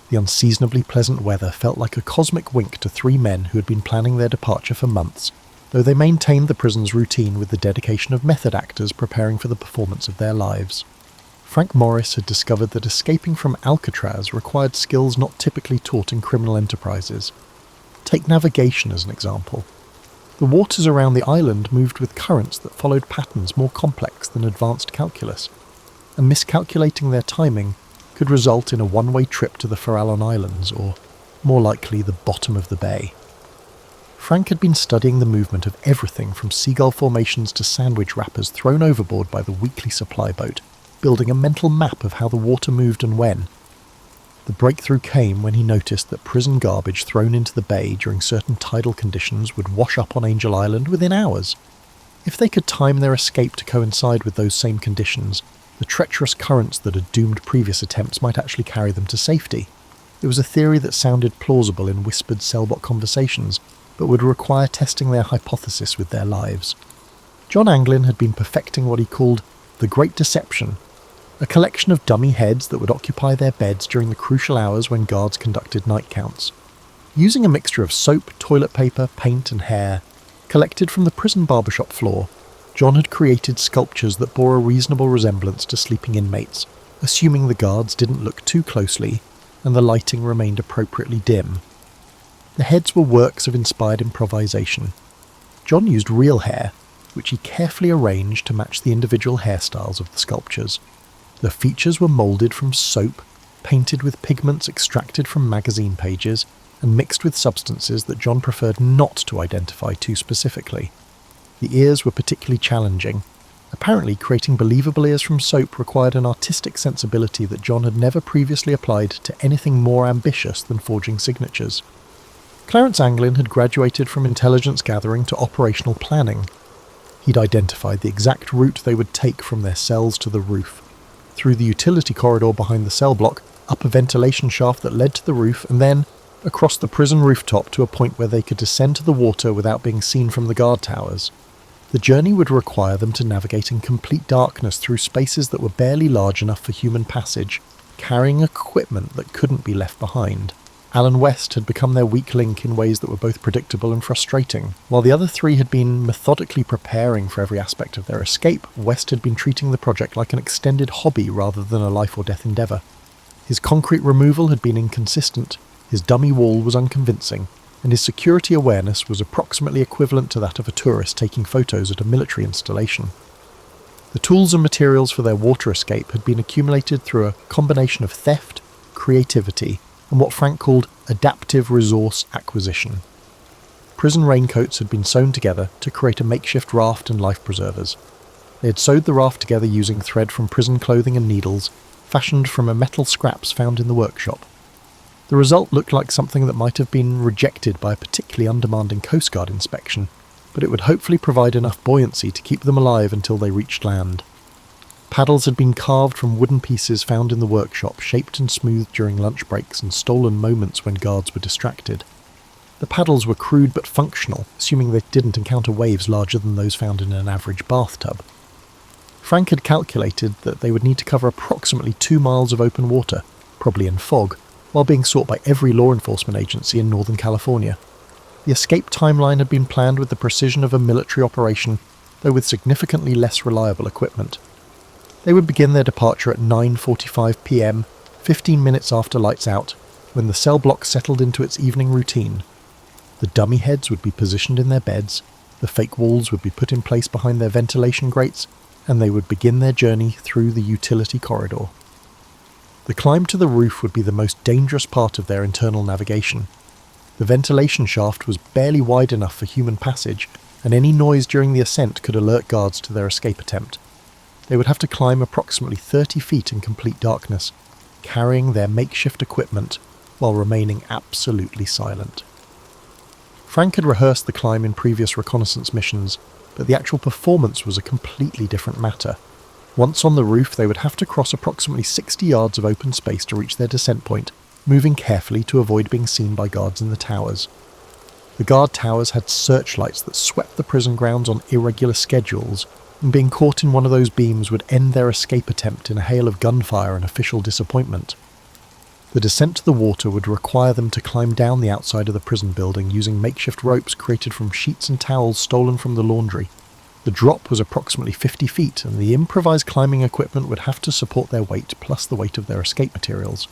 The unseasonably pleasant weather felt like a cosmic wink to 3 men who had been planning their departure for months, though they maintained the prison's routine with the dedication of method actors preparing for the performance of their lives. Frank Morris had discovered that escaping from Alcatraz required skills not typically taught in criminal enterprises. Take navigation as an example. The waters around the island moved with currents that followed patterns more complex than advanced calculus, and miscalculating their timing could result in a one-way trip to the Farallon Islands, or, more likely, the bottom of the bay. Frank had been studying the movement of everything from seagull formations to sandwich wrappers thrown overboard by the weekly supply boat, building a mental map of how the water moved and when. The breakthrough came when he noticed that prison garbage thrown into the bay during certain tidal conditions would wash up on Angel Island within hours. If they could time their escape to coincide with those same conditions, the treacherous currents that had doomed previous attempts might actually carry them to safety. It was a theory that sounded plausible in whispered cellblock conversations, but would require testing their hypothesis with their lives. John Anglin had been perfecting what he called the Great Deception, a collection of dummy heads that would occupy their beds during the crucial hours when guards conducted night counts. Using a mixture of soap, toilet paper, paint and hair, collected from the prison barbershop floor, John had created sculptures that bore a reasonable resemblance to sleeping inmates, assuming the guards didn't look too closely and the lighting remained appropriately dim. The heads were works of inspired improvisation. John used real hair, which he carefully arranged to match the individual hairstyles of the sculptures. The features were moulded from soap, painted with pigments extracted from magazine pages, and mixed with substances that John preferred not to identify too specifically. The ears were particularly challenging. Apparently, creating believable ears from soap required an artistic sensibility that John had never previously applied to anything more ambitious than forging signatures. Clarence Anglin had graduated from intelligence gathering to operational planning. He'd identified the exact route they would take from their cells to the roof, through the utility corridor behind the cell block, up a ventilation shaft that led to the roof, and then across the prison rooftop to a point where they could descend to the water without being seen from the guard towers. The journey would require them to navigate in complete darkness through spaces that were barely large enough for human passage, carrying equipment that couldn't be left behind. Alan West had become their weak link in ways that were both predictable and frustrating. While the other three had been methodically preparing for every aspect of their escape, West had been treating the project like an extended hobby rather than a life or death endeavour. His concrete removal had been inconsistent, his dummy wall was unconvincing, and his security awareness was approximately equivalent to that of a tourist taking photos at a military installation. The tools and materials for their water escape had been accumulated through a combination of theft, creativity, and what Frank called adaptive resource acquisition. Prison raincoats had been sewn together to create a makeshift raft and life preservers. They had sewed the raft together using thread from prison clothing and needles, fashioned from a metal scraps found in the workshop. The result looked like something that might have been rejected by a particularly undemanding Coast Guard inspection, but it would hopefully provide enough buoyancy to keep them alive until they reached land. Paddles had been carved from wooden pieces found in the workshop, shaped and smoothed during lunch breaks and stolen moments when guards were distracted. The paddles were crude but functional, assuming they didn't encounter waves larger than those found in an average bathtub. Frank had calculated that they would need to cover approximately 2 miles of open water, probably in fog, while being sought by every law enforcement agency in Northern California. The escape timeline had been planned with the precision of a military operation, though with significantly less reliable equipment. They would begin their departure at 9:45 p.m, 15 minutes after lights out, when the cell block settled into its evening routine. The dummy heads would be positioned in their beds, the fake walls would be put in place behind their ventilation grates, and they would begin their journey through the utility corridor. The climb to the roof would be the most dangerous part of their internal navigation. The ventilation shaft was barely wide enough for human passage, and any noise during the ascent could alert guards to their escape attempt. They would have to climb approximately 30 feet in complete darkness, carrying their makeshift equipment while remaining absolutely silent. Frank had rehearsed the climb in previous reconnaissance missions, but the actual performance was a completely different matter. Once on the roof, they would have to cross approximately 60 yards of open space to reach their descent point, moving carefully to avoid being seen by guards in the towers. The guard towers had searchlights that swept the prison grounds on irregular schedules, and being caught in one of those beams would end their escape attempt in a hail of gunfire and official disappointment. The descent to the water would require them to climb down the outside of the prison building using makeshift ropes created from sheets and towels stolen from the laundry. The drop was approximately 50 feet, and the improvised climbing equipment would have to support their weight plus the weight of their escape materials.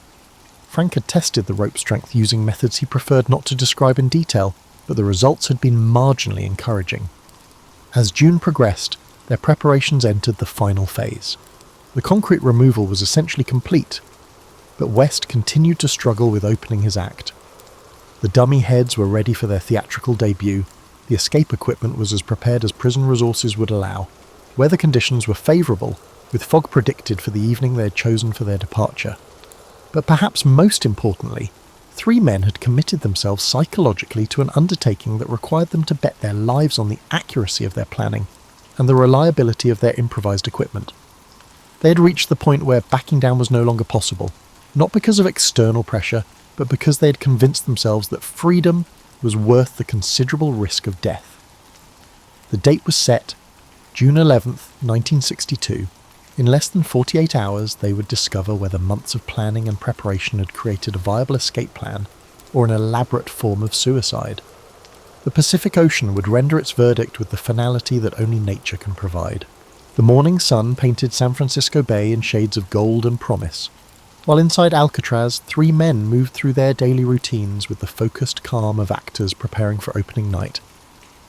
Frank had tested the rope strength using methods he preferred not to describe in detail, but the results had been marginally encouraging. As June progressed, their preparations entered the final phase. The concrete removal was essentially complete, but West continued to struggle with opening his act. The dummy heads were ready for their theatrical debut, the escape equipment was as prepared as prison resources would allow, weather conditions were favourable, with fog predicted for the evening they had chosen for their departure. But perhaps most importantly, 3 men had committed themselves psychologically to an undertaking that required them to bet their lives on the accuracy of their planning and the reliability of their improvised equipment. They had reached the point where backing down was no longer possible, not because of external pressure, but because they had convinced themselves that freedom was worth the considerable risk of death. The date was set, June 11th, 1962. In less than 48 hours, they would discover whether months of planning and preparation had created a viable escape plan or an elaborate form of suicide. The Pacific Ocean would render its verdict with the finality that only nature can provide. The morning sun painted San Francisco Bay in shades of gold and promise, while inside Alcatraz, 3 men moved through their daily routines with the focused calm of actors preparing for opening night.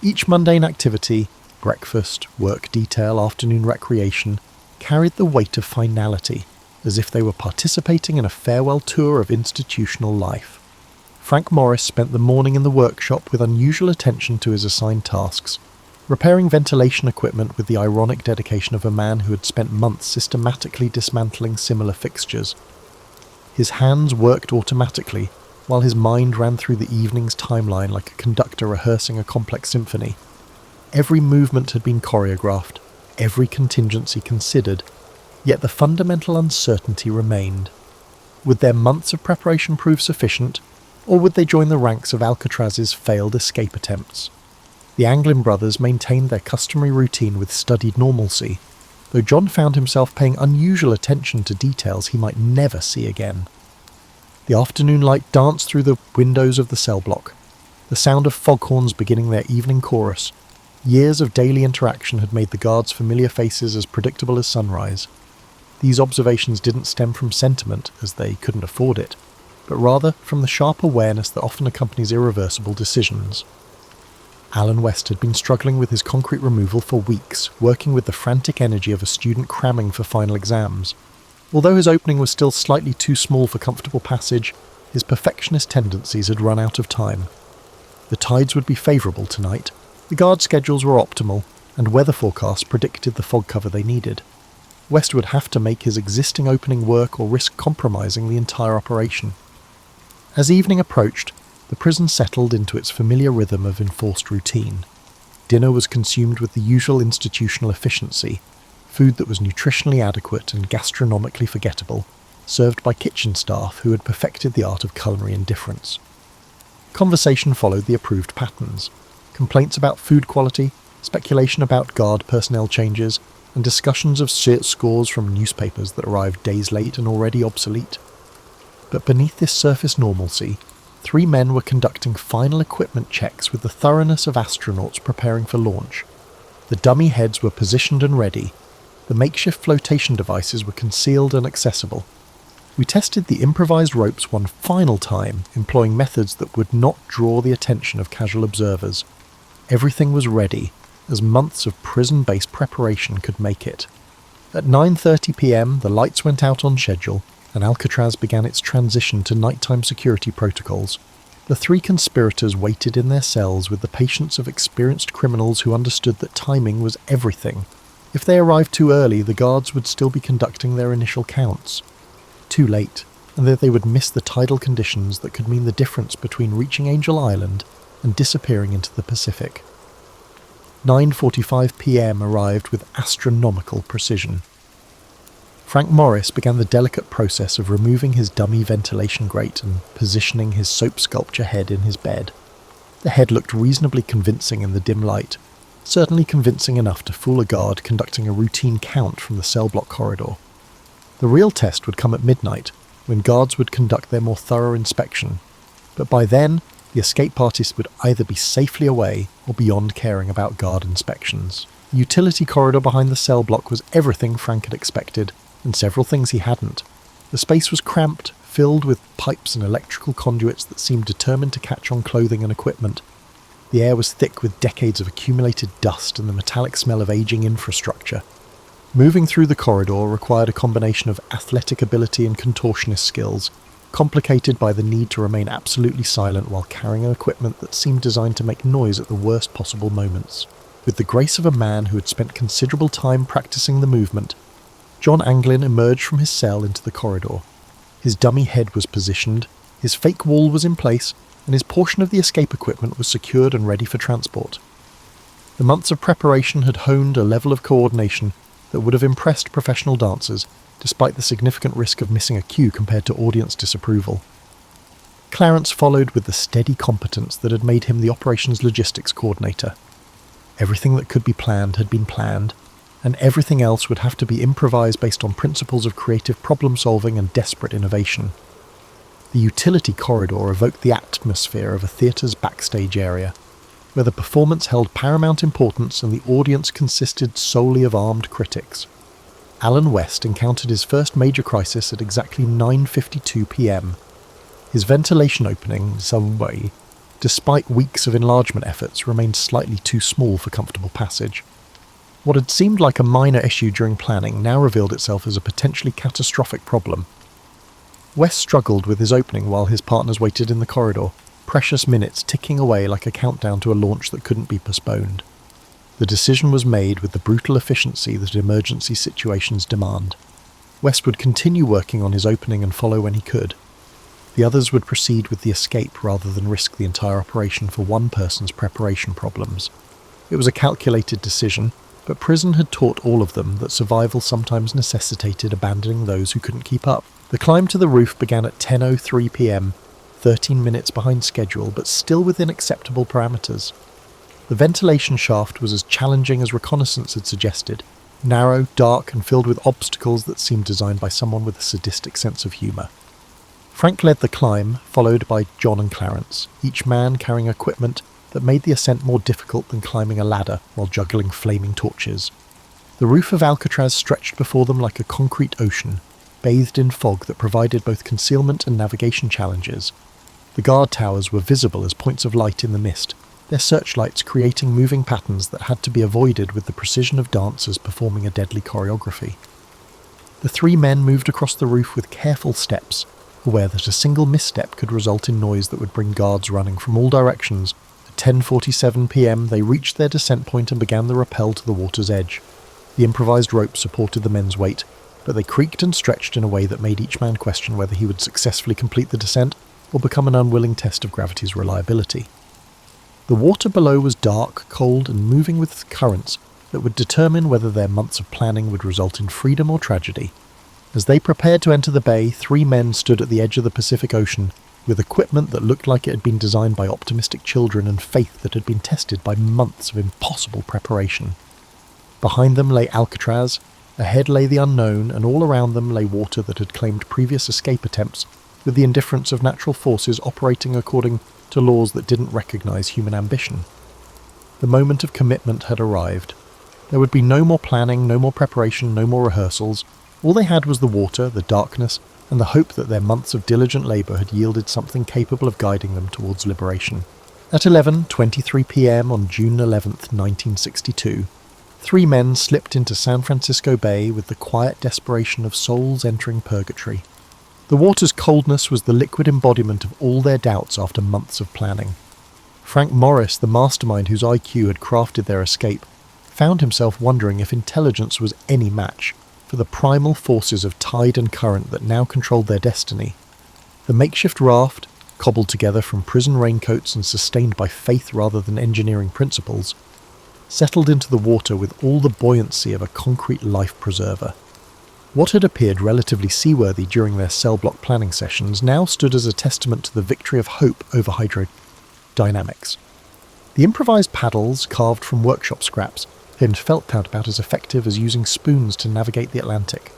Each mundane activity, breakfast, work detail, afternoon recreation, carried the weight of finality, as if they were participating in a farewell tour of institutional life. Frank Morris spent the morning in the workshop with unusual attention to his assigned tasks, repairing ventilation equipment with the ironic dedication of a man who had spent months systematically dismantling similar fixtures. His hands worked automatically, while his mind ran through the evening's timeline like a conductor rehearsing a complex symphony. Every movement had been choreographed, every contingency considered, yet the fundamental uncertainty remained. Would their months of preparation prove sufficient, or would they join the ranks of Alcatraz's failed escape attempts? The Anglin brothers maintained their customary routine with studied normalcy, though John found himself paying unusual attention to details he might never see again. The afternoon light danced through the windows of the cell block, the sound of foghorns beginning their evening chorus. Years of daily interaction had made the guards' familiar faces as predictable as sunrise. These observations didn't stem from sentiment, as they couldn't afford it, but rather from the sharp awareness that often accompanies irreversible decisions. Alan West had been struggling with his concrete removal for weeks, working with the frantic energy of a student cramming for final exams. Although his opening was still slightly too small for comfortable passage, his perfectionist tendencies had run out of time. The tides would be favourable tonight, the guard schedules were optimal, and weather forecasts predicted the fog cover they needed. West would have to make his existing opening work or risk compromising the entire operation. As evening approached, the prison settled into its familiar rhythm of enforced routine. Dinner was consumed with the usual institutional efficiency, food that was nutritionally adequate and gastronomically forgettable, served by kitchen staff who had perfected the art of culinary indifference. Conversation followed the approved patterns. Complaints about food quality, speculation about guard personnel changes, and discussions of scores from newspapers that arrived days late and already obsolete. But beneath this surface normalcy, 3 men were conducting final equipment checks with the thoroughness of astronauts preparing for launch. The dummy heads were positioned and ready. The makeshift flotation devices were concealed and accessible. We tested the improvised ropes one final time, employing methods that would not draw the attention of casual observers. Everything was ready, as months of prison-based preparation could make it. At 9:30 p.m, the lights went out on schedule, and Alcatraz began its transition to nighttime security protocols. The 3 conspirators waited in their cells with the patience of experienced criminals who understood that timing was everything. If they arrived too early, the guards would still be conducting their initial counts. Too late, and that they would miss the tidal conditions that could mean the difference between reaching Angel Island and disappearing into the Pacific. 9:45 p.m. arrived with astronomical precision. Frank Morris began the delicate process of removing his dummy ventilation grate and positioning his soap sculpture head in his bed. The head looked reasonably convincing in the dim light, certainly convincing enough to fool a guard conducting a routine count from the cell block corridor. The real test would come at midnight, when guards would conduct their more thorough inspection, but by then, the escape artist would either be safely away or beyond caring about guard inspections. The utility corridor behind the cell block was everything Frank had expected, and several things he hadn't. The space was cramped, filled with pipes and electrical conduits that seemed determined to catch on clothing and equipment. The air was thick with decades of accumulated dust and the metallic smell of aging infrastructure. Moving through the corridor required a combination of athletic ability and contortionist skills, complicated by the need to remain absolutely silent while carrying an equipment that seemed designed to make noise at the worst possible moments. With the grace of a man who had spent considerable time practicing the movement, John Anglin emerged from his cell into the corridor. His dummy head was positioned, his fake wall was in place, and his portion of the escape equipment was secured and ready for transport. The months of preparation had honed a level of coordination that would have impressed professional dancers, despite the significant risk of missing a cue compared to audience disapproval. Clarence followed with the steady competence that had made him the operations logistics coordinator. Everything that could be planned had been planned, and everything else would have to be improvised based on principles of creative problem-solving and desperate innovation. The utility corridor evoked the atmosphere of a theatre's backstage area, where the performance held paramount importance and the audience consisted solely of armed critics. Alan West encountered his first major crisis at exactly 9:52 p.m. His ventilation opening, Subway, despite weeks of enlargement efforts, remained slightly too small for comfortable passage. What had seemed like a minor issue during planning now revealed itself as a potentially catastrophic problem. West struggled with his opening while his partners waited in the corridor, precious minutes ticking away like a countdown to a launch that couldn't be postponed. The decision was made with the brutal efficiency that emergency situations demand. West would continue working on his opening and follow when he could. The others would proceed with the escape rather than risk the entire operation for one person's preparation problems. It was a calculated decision, but prison had taught all of them that survival sometimes necessitated abandoning those who couldn't keep up. The climb to the roof began at 10:03 p.m, 13 minutes behind schedule, but still within acceptable parameters. The ventilation shaft was as challenging as reconnaissance had suggested, narrow, dark, and filled with obstacles that seemed designed by someone with a sadistic sense of humour. Frank led the climb, followed by John and Clarence, each man carrying equipment that made the ascent more difficult than climbing a ladder while juggling flaming torches. The roof of Alcatraz stretched before them like a concrete ocean, bathed in fog that provided both concealment and navigation challenges. The guard towers were visible as points of light in the mist, their searchlights creating moving patterns that had to be avoided with the precision of dancers performing a deadly choreography. The three men moved across the roof with careful steps, aware that a single misstep could result in noise that would bring guards running from all directions. At 10:47 p.m. they reached their descent point and began the rappel to the water's edge. The improvised rope supported the men's weight, but they creaked and stretched in a way that made each man question whether he would successfully complete the descent or become an unwilling test of gravity's reliability. The water below was dark, cold, and moving with currents that would determine whether their months of planning would result in freedom or tragedy. As they prepared to enter the bay, three men stood at the edge of the Pacific Ocean, with equipment that looked like it had been designed by optimistic children and faith that had been tested by months of impossible preparation. Behind them lay Alcatraz, ahead lay the unknown, and all around them lay water that had claimed previous escape attempts, with the indifference of natural forces operating according to laws that didn't recognize human ambition. The moment of commitment had arrived. There would be no more planning, no more preparation, no more rehearsals. All they had was the water, the darkness, and the hope that their months of diligent labour had yielded something capable of guiding them towards liberation. At 11:23 p.m. on June 11th, 1962, three men slipped into San Francisco Bay with the quiet desperation of souls entering purgatory. The water's coldness was the liquid embodiment of all their doubts after months of planning. Frank Morris, the mastermind whose IQ had crafted their escape, found himself wondering if intelligence was any match for the primal forces of tide and current that now controlled their destiny. The makeshift raft, cobbled together from prison raincoats and sustained by faith rather than engineering principles, settled into the water with all the buoyancy of a concrete life preserver. What had appeared relatively seaworthy during their cell block planning sessions now stood as a testament to the victory of hope over hydrodynamics. The improvised paddles, carved from workshop scraps, had felt out about as effective as using spoons to navigate the Atlantic.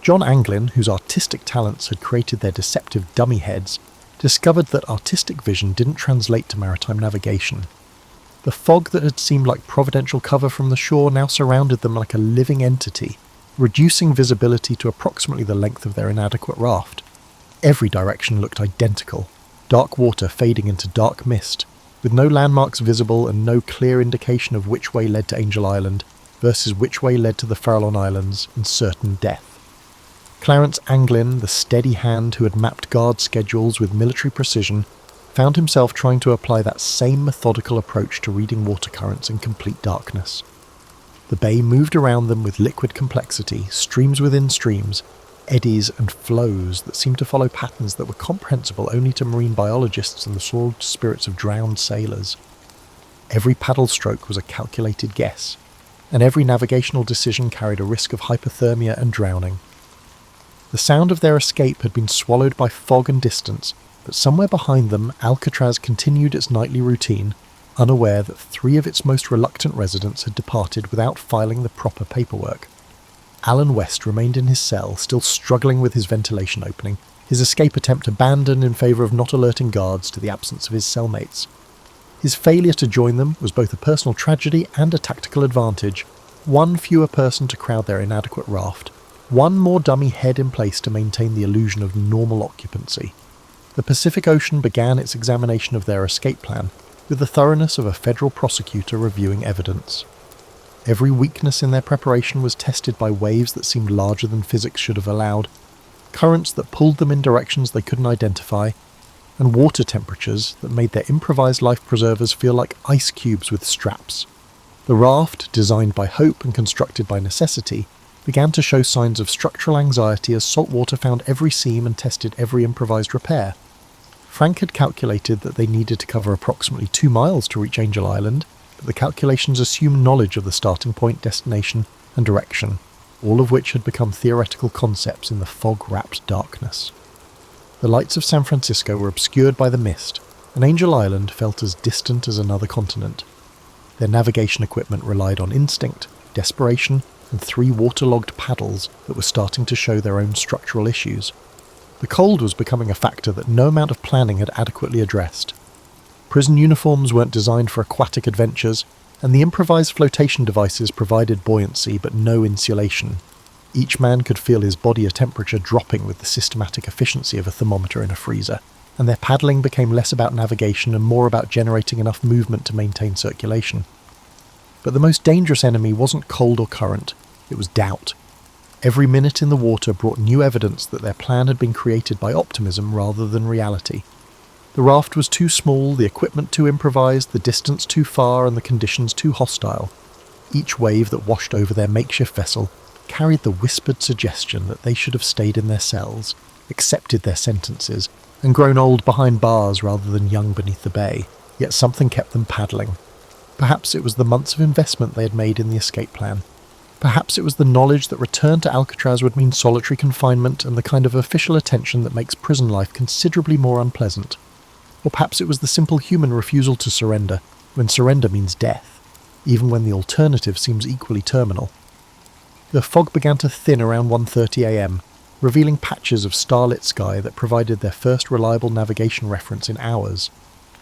John Anglin, whose artistic talents had created their deceptive dummy heads, discovered that artistic vision didn't translate to maritime navigation. The fog that had seemed like providential cover from the shore now surrounded them like a living entity, reducing visibility to approximately the length of their inadequate raft. Every direction looked identical, dark water fading into dark mist, with no landmarks visible and no clear indication of which way led to Angel Island versus which way led to the Farallon Islands and certain death. Clarence Anglin, the steady hand who had mapped guard schedules with military precision, found himself trying to apply that same methodical approach to reading water currents in complete darkness. The bay moved around them with liquid complexity, streams within streams, eddies and flows that seemed to follow patterns that were comprehensible only to marine biologists and the soiled spirits of drowned sailors. Every paddle stroke was a calculated guess, and every navigational decision carried a risk of hypothermia and drowning. The sound of their escape had been swallowed by fog and distance, but somewhere behind them Alcatraz continued its nightly routine, unaware that three of its most reluctant residents had departed without filing the proper paperwork. Alan West remained in his cell, still struggling with his ventilation opening, his escape attempt abandoned in favour of not alerting guards to the absence of his cellmates. His failure to join them was both a personal tragedy and a tactical advantage. One fewer person to crowd their inadequate raft, one more dummy head in place to maintain the illusion of normal occupancy. The Pacific Ocean began its examination of their escape plan, with the thoroughness of a federal prosecutor reviewing evidence. Every weakness in their preparation was tested by waves that seemed larger than physics should have allowed, currents that pulled them in directions they couldn't identify, and water temperatures that made their improvised life preservers feel like ice cubes with straps. The raft, designed by hope and constructed by necessity, began to show signs of structural anxiety as salt water found every seam and tested every improvised repair. Frank had calculated that they needed to cover approximately 2 miles to reach Angel Island, but the calculations assumed knowledge of the starting point, destination, and direction, all of which had become theoretical concepts in the fog-wrapped darkness. The lights of San Francisco were obscured by the mist, and Angel Island felt as distant as another continent. Their navigation equipment relied on instinct, desperation, and 3 waterlogged paddles that were starting to show their own structural issues. The cold was becoming a factor that no amount of planning had adequately addressed. Prison uniforms weren't designed for aquatic adventures, and the improvised flotation devices provided buoyancy but no insulation. Each man could feel his body temperature dropping with the systematic efficiency of a thermometer in a freezer, and their paddling became less about navigation and more about generating enough movement to maintain circulation. But the most dangerous enemy wasn't cold or current, it was doubt. Every minute in the water brought new evidence that their plan had been created by optimism rather than reality. The raft was too small, the equipment too improvised, the distance too far, and the conditions too hostile. Each wave that washed over their makeshift vessel carried the whispered suggestion that they should have stayed in their cells, accepted their sentences, and grown old behind bars rather than young beneath the bay, yet something kept them paddling. Perhaps it was the months of investment they had made in the escape plan. Perhaps it was the knowledge that return to Alcatraz would mean solitary confinement and the kind of official attention that makes prison life considerably more unpleasant. Or perhaps it was the simple human refusal to surrender, when surrender means death, even when the alternative seems equally terminal. The fog began to thin around 1:30 a.m, revealing patches of starlit sky that provided their first reliable navigation reference in hours.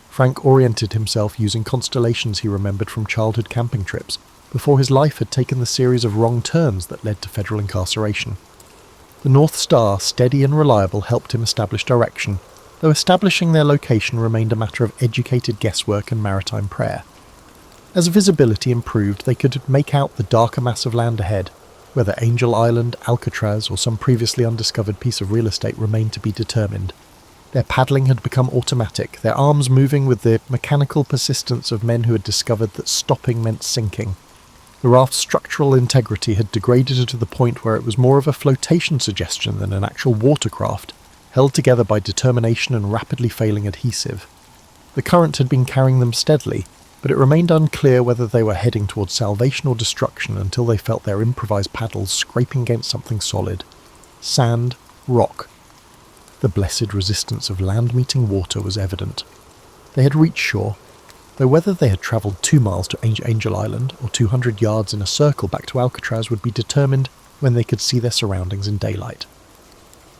Frank oriented himself using constellations he remembered from childhood camping trips, before his life had taken the series of wrong turns that led to federal incarceration. The North Star, steady and reliable, helped him establish direction, though establishing their location remained a matter of educated guesswork and maritime prayer. As visibility improved, they could make out the darker mass of land ahead. Whether Angel Island, Alcatraz, or some previously undiscovered piece of real estate remained to be determined. Their paddling had become automatic, their arms moving with the mechanical persistence of men who had discovered that stopping meant sinking. The raft's structural integrity had degraded to the point where it was more of a flotation suggestion than an actual watercraft, held together by determination and rapidly failing adhesive. The current had been carrying them steadily, but it remained unclear whether they were heading towards salvation or destruction until they felt their improvised paddles scraping against something solid. Sand, rock. The blessed resistance of land meeting water was evident. They had reached shore, though whether they had travelled 2 miles to Angel Island or 200 yards in a circle back to Alcatraz would be determined when they could see their surroundings in daylight.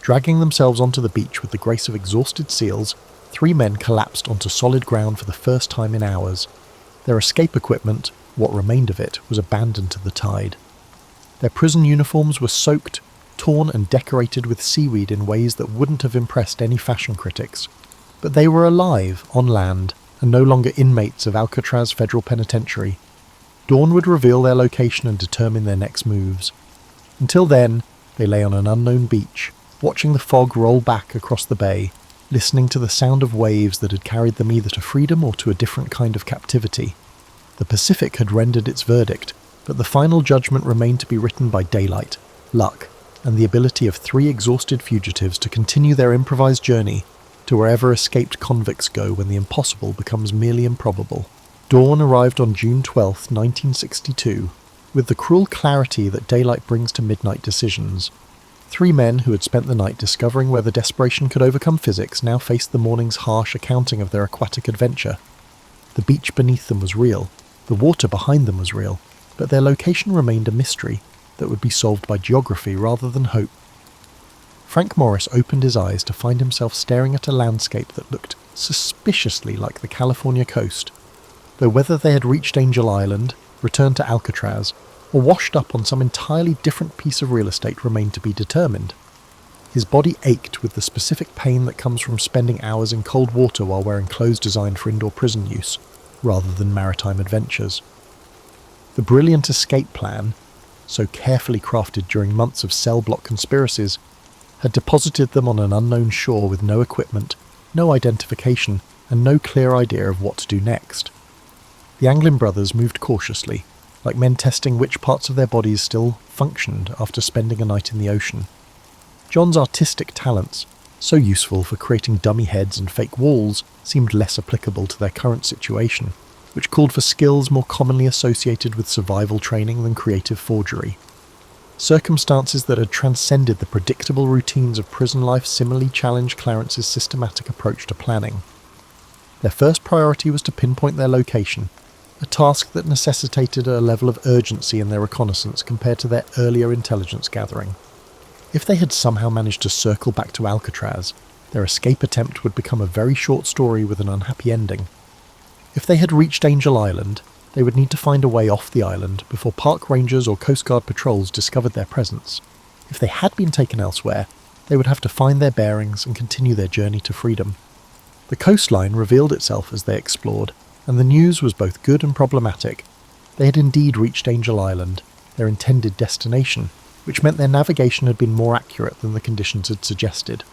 Dragging themselves onto the beach with the grace of exhausted seals, 3 men collapsed onto solid ground for the first time in hours. Their escape equipment, what remained of it, was abandoned to the tide. Their prison uniforms were soaked, torn and decorated with seaweed in ways that wouldn't have impressed any fashion critics. But they were alive, on land, and no longer inmates of Alcatraz Federal Penitentiary. Dawn would reveal their location and determine their next moves. Until then, they lay on an unknown beach, watching the fog roll back across the bay, listening to the sound of waves that had carried them either to freedom or to a different kind of captivity. The Pacific had rendered its verdict, but the final judgment remained to be written by daylight, luck, and the ability of 3 exhausted fugitives to continue their improvised journey to wherever escaped convicts go when the impossible becomes merely improbable. Dawn arrived on June 12, 1962, with the cruel clarity that daylight brings to midnight decisions. 3 men who had spent the night discovering whether desperation could overcome physics now faced the morning's harsh accounting of their aquatic adventure. The beach beneath them was real, the water behind them was real, but their location remained a mystery that would be solved by geography rather than hope. Frank Morris opened his eyes to find himself staring at a landscape that looked suspiciously like the California coast, though whether they had reached Angel Island, returned to Alcatraz, or washed up on some entirely different piece of real estate remained to be determined. His body ached with the specific pain that comes from spending hours in cold water while wearing clothes designed for indoor prison use, rather than maritime adventures. The brilliant escape plan, so carefully crafted during months of cell block conspiracies, had deposited them on an unknown shore with no equipment, no identification, and no clear idea of what to do next. The Anglin brothers moved cautiously, like men testing which parts of their bodies still functioned after spending a night in the ocean. John's artistic talents, so useful for creating dummy heads and fake walls, seemed less applicable to their current situation, which called for skills more commonly associated with survival training than creative forgery. Circumstances that had transcended the predictable routines of prison life similarly challenged Clarence's systematic approach to planning. Their first priority was to pinpoint their location, a task that necessitated a level of urgency in their reconnaissance compared to their earlier intelligence gathering. If they had somehow managed to circle back to Alcatraz, their escape attempt would become a very short story with an unhappy ending. If they had reached Angel Island, they would need to find a way off the island before park rangers or Coast Guard patrols discovered their presence. If they had been taken elsewhere, they would have to find their bearings and continue their journey to freedom. The coastline revealed itself as they explored, and the news was both good and problematic. They had indeed reached Angel Island, their intended destination, which meant their navigation had been more accurate than the conditions had suggested.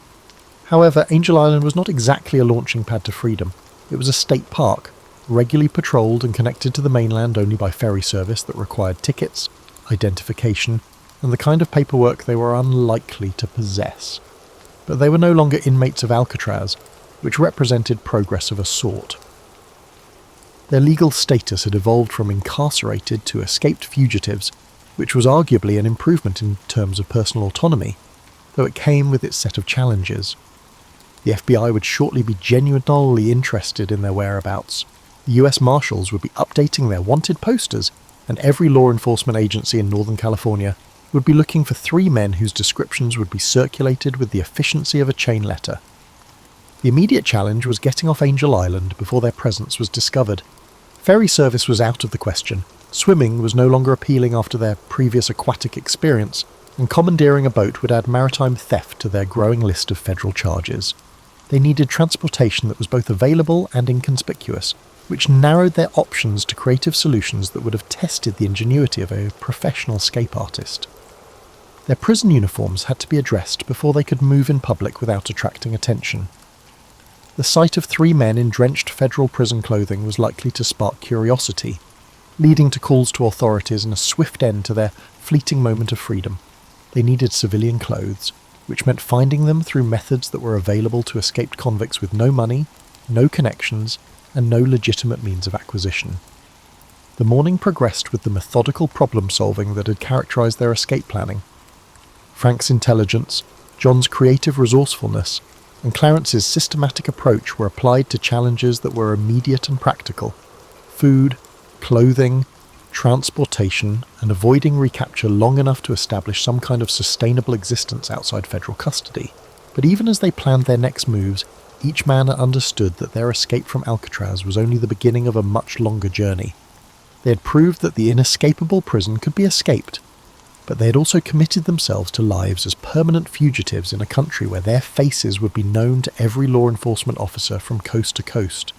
However, Angel Island was not exactly a launching pad to freedom. It was a state park, regularly patrolled and connected to the mainland only by ferry service that required tickets, identification, and the kind of paperwork they were unlikely to possess. But they were no longer inmates of Alcatraz, which represented progress of a sort. Their legal status had evolved from incarcerated to escaped fugitives, which was arguably an improvement in terms of personal autonomy, though it came with its set of challenges. The FBI would shortly be genuinely interested in their whereabouts. The US Marshals would be updating their wanted posters, and every law enforcement agency in Northern California would be looking for 3 men whose descriptions would be circulated with the efficiency of a chain letter. The immediate challenge was getting off Angel Island before their presence was discovered. Ferry service was out of the question. Swimming was no longer appealing after their previous aquatic experience, and commandeering a boat would add maritime theft to their growing list of federal charges. They needed transportation that was both available and inconspicuous, which narrowed their options to creative solutions that would have tested the ingenuity of a professional escape artist. Their prison uniforms had to be addressed before they could move in public without attracting attention. The sight of 3 men in drenched federal prison clothing was likely to spark curiosity, leading to calls to authorities and a swift end to their fleeting moment of freedom. They needed civilian clothes, which meant finding them through methods that were available to escaped convicts with no money, no connections, and no legitimate means of acquisition. The morning progressed with the methodical problem-solving that had characterized their escape planning. Frank's intelligence, John's creative resourcefulness, and Clarence's systematic approach were applied to challenges that were immediate and practical: food, clothing, transportation, and avoiding recapture long enough to establish some kind of sustainable existence outside federal custody. But even as they planned their next moves, each man understood that their escape from Alcatraz was only the beginning of a much longer journey. They had proved that the inescapable prison could be escaped, but they had also committed themselves to lives as permanent fugitives in a country where their faces would be known to every law enforcement officer from coast to coast.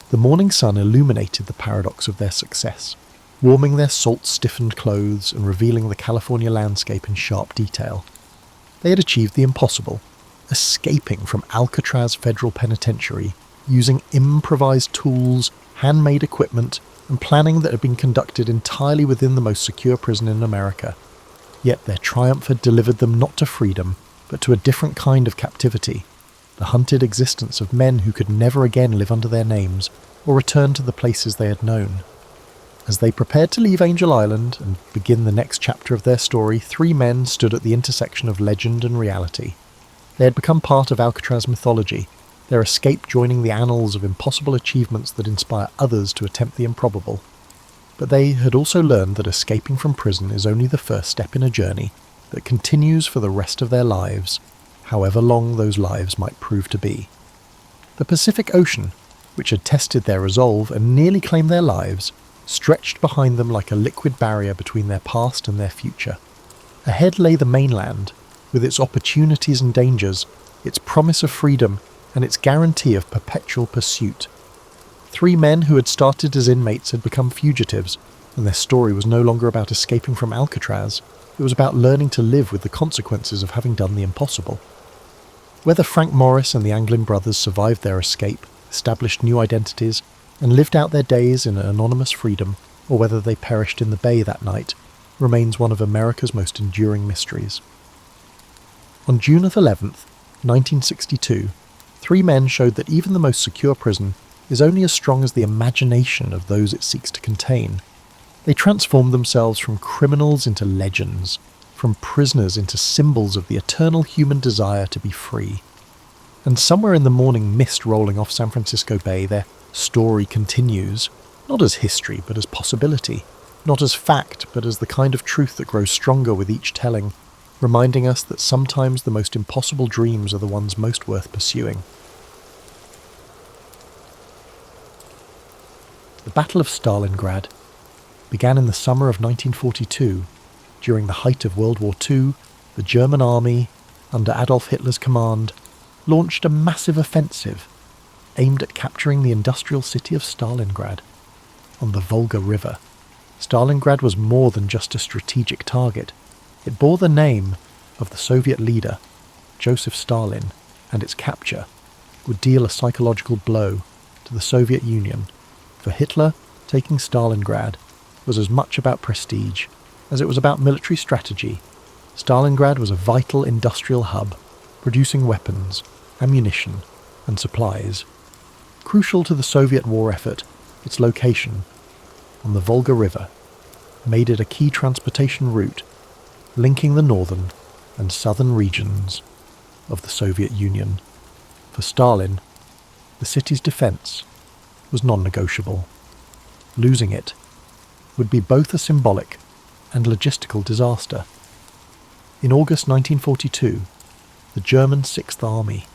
The morning sun illuminated the paradox of their success, warming their salt-stiffened clothes and revealing the California landscape in sharp detail. They had achieved the impossible, escaping from Alcatraz Federal Penitentiary using improvised tools, handmade equipment, and planning that had been conducted entirely within the most secure prison in America. Yet their triumph had delivered them not to freedom, but to a different kind of captivity, the hunted existence of men who could never again live under their names or return to the places they had known. As they prepared to leave Angel Island and begin the next chapter of their story, 3 men stood at the intersection of legend and reality. They had become part of Alcatraz mythology, their escape joining the annals of impossible achievements that inspire others to attempt the improbable. But they had also learned that escaping from prison is only the first step in a journey that continues for the rest of their lives, however long those lives might prove to be. The Pacific Ocean, which had tested their resolve and nearly claimed their lives, stretched behind them like a liquid barrier between their past and their future. Ahead lay the mainland, with its opportunities and dangers, its promise of freedom, and its guarantee of perpetual pursuit. 3 men who had started as inmates had become fugitives, and their story was no longer about escaping from Alcatraz. It was about learning to live with the consequences of having done the impossible. Whether Frank Morris and the Anglin brothers survived their escape, established new identities, and lived out their days in anonymous freedom, or whether they perished in the bay that night, remains one of America's most enduring mysteries. On June 11th, 1962, 3 men showed that even the most secure prison is only as strong as the imagination of those it seeks to contain. They transformed themselves from criminals into legends, from prisoners into symbols of the eternal human desire to be free. And somewhere in the morning mist rolling off San Francisco Bay, their story continues, not as history but as possibility, not as fact but as the kind of truth that grows stronger with each telling. reminding us that sometimes the most impossible dreams are the ones most worth pursuing. The Battle of Stalingrad began in the summer of 1942. During the height of World War II, the German army, under Adolf Hitler's command, launched a massive offensive aimed at capturing the industrial city of Stalingrad on the Volga River. Stalingrad was more than just a strategic target. It bore the name of the Soviet leader, Joseph Stalin, and its capture would deal a psychological blow to the Soviet Union. For Hitler, taking Stalingrad was as much about prestige as it was about military strategy. Stalingrad was a vital industrial hub, producing weapons, ammunition, and supplies. Crucial to the Soviet war effort, its location on the Volga River made it a key transportation route linking the northern and southern regions of the Soviet Union. For Stalin, the city's defense was non-negotiable. Losing it would be both a symbolic and logistical disaster. In August 1942, the German Sixth Army,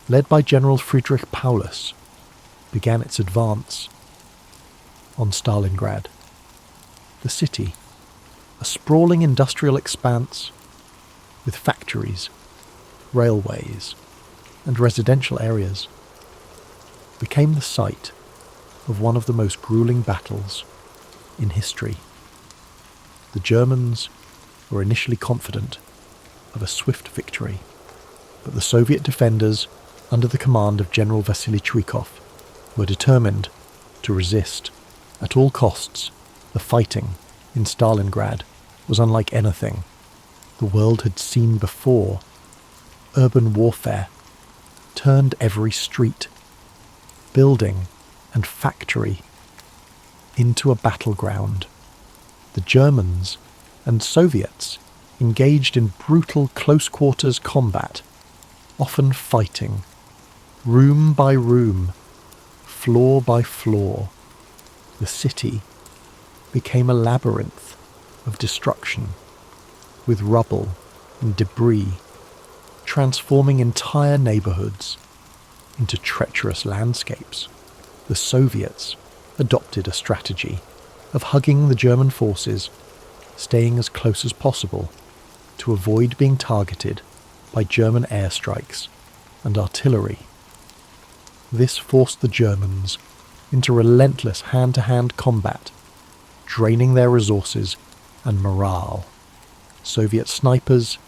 led by General Friedrich Paulus, began its advance on Stalingrad. The city, a sprawling industrial expanse with factories, railways, and residential areas, became the site of one of the most grueling battles in history. The Germans were initially confident of a swift victory, but the Soviet defenders, under the command of General Vasily Chuikov, were determined to resist at all costs. The fighting in Stalingrad was unlike anything the world had seen before. Urban warfare turned every street, building, and factory into a battleground. The Germans and Soviets engaged in brutal close-quarters combat, often fighting room by room, floor by floor. The city became a labyrinth of destruction, with rubble and debris transforming entire neighborhoods into treacherous landscapes. The Soviets adopted a strategy of hugging the German forces, staying as close as possible to avoid being targeted by German airstrikes and artillery. This forced the Germans into relentless hand-to-hand combat, draining their resources and morale. Soviet snipers,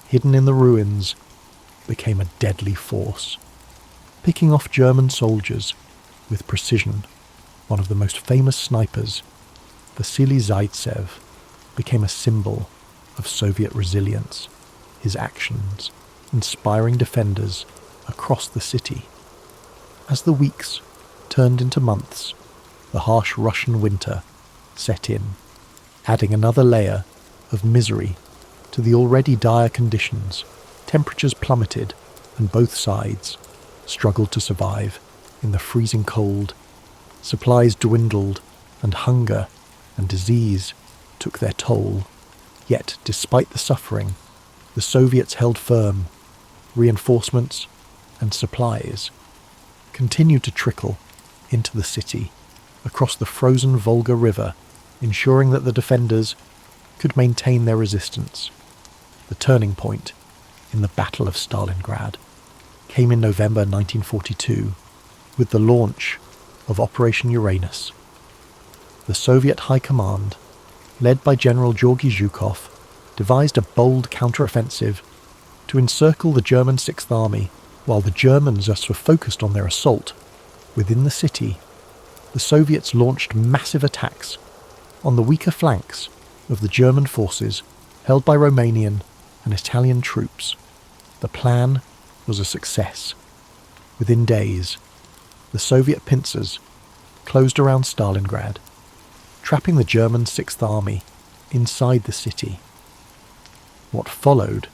hidden in the ruins, became a deadly force, picking off German soldiers with precision. One of the most famous snipers, Vasily Zaitsev, became a symbol of Soviet resilience, his actions inspiring defenders across the city. As the weeks turned into months, the harsh Russian winter set in, adding another layer of misery to the already dire conditions. Temperatures plummeted, and both sides struggled to survive in the freezing cold. Supplies dwindled, and hunger and disease took their toll. Yet, despite the suffering, the Soviets held firm. Reinforcements and supplies continued to trickle into the city across the frozen Volga River, ensuring that the defenders could maintain their resistance. The turning point in the Battle of Stalingrad came in November 1942 with the launch of Operation Uranus. The Soviet High Command, led by General Georgy Zhukov, devised a bold counteroffensive to encircle the German Sixth Army. While the Germans were focused on their assault within the city, the Soviets launched massive attacks on the weaker flanks of the German forces held by Romanian and Italian troops. The plan was a success. Within days, the Soviet pincers closed around Stalingrad, trapping the German Sixth Army inside the city. What followed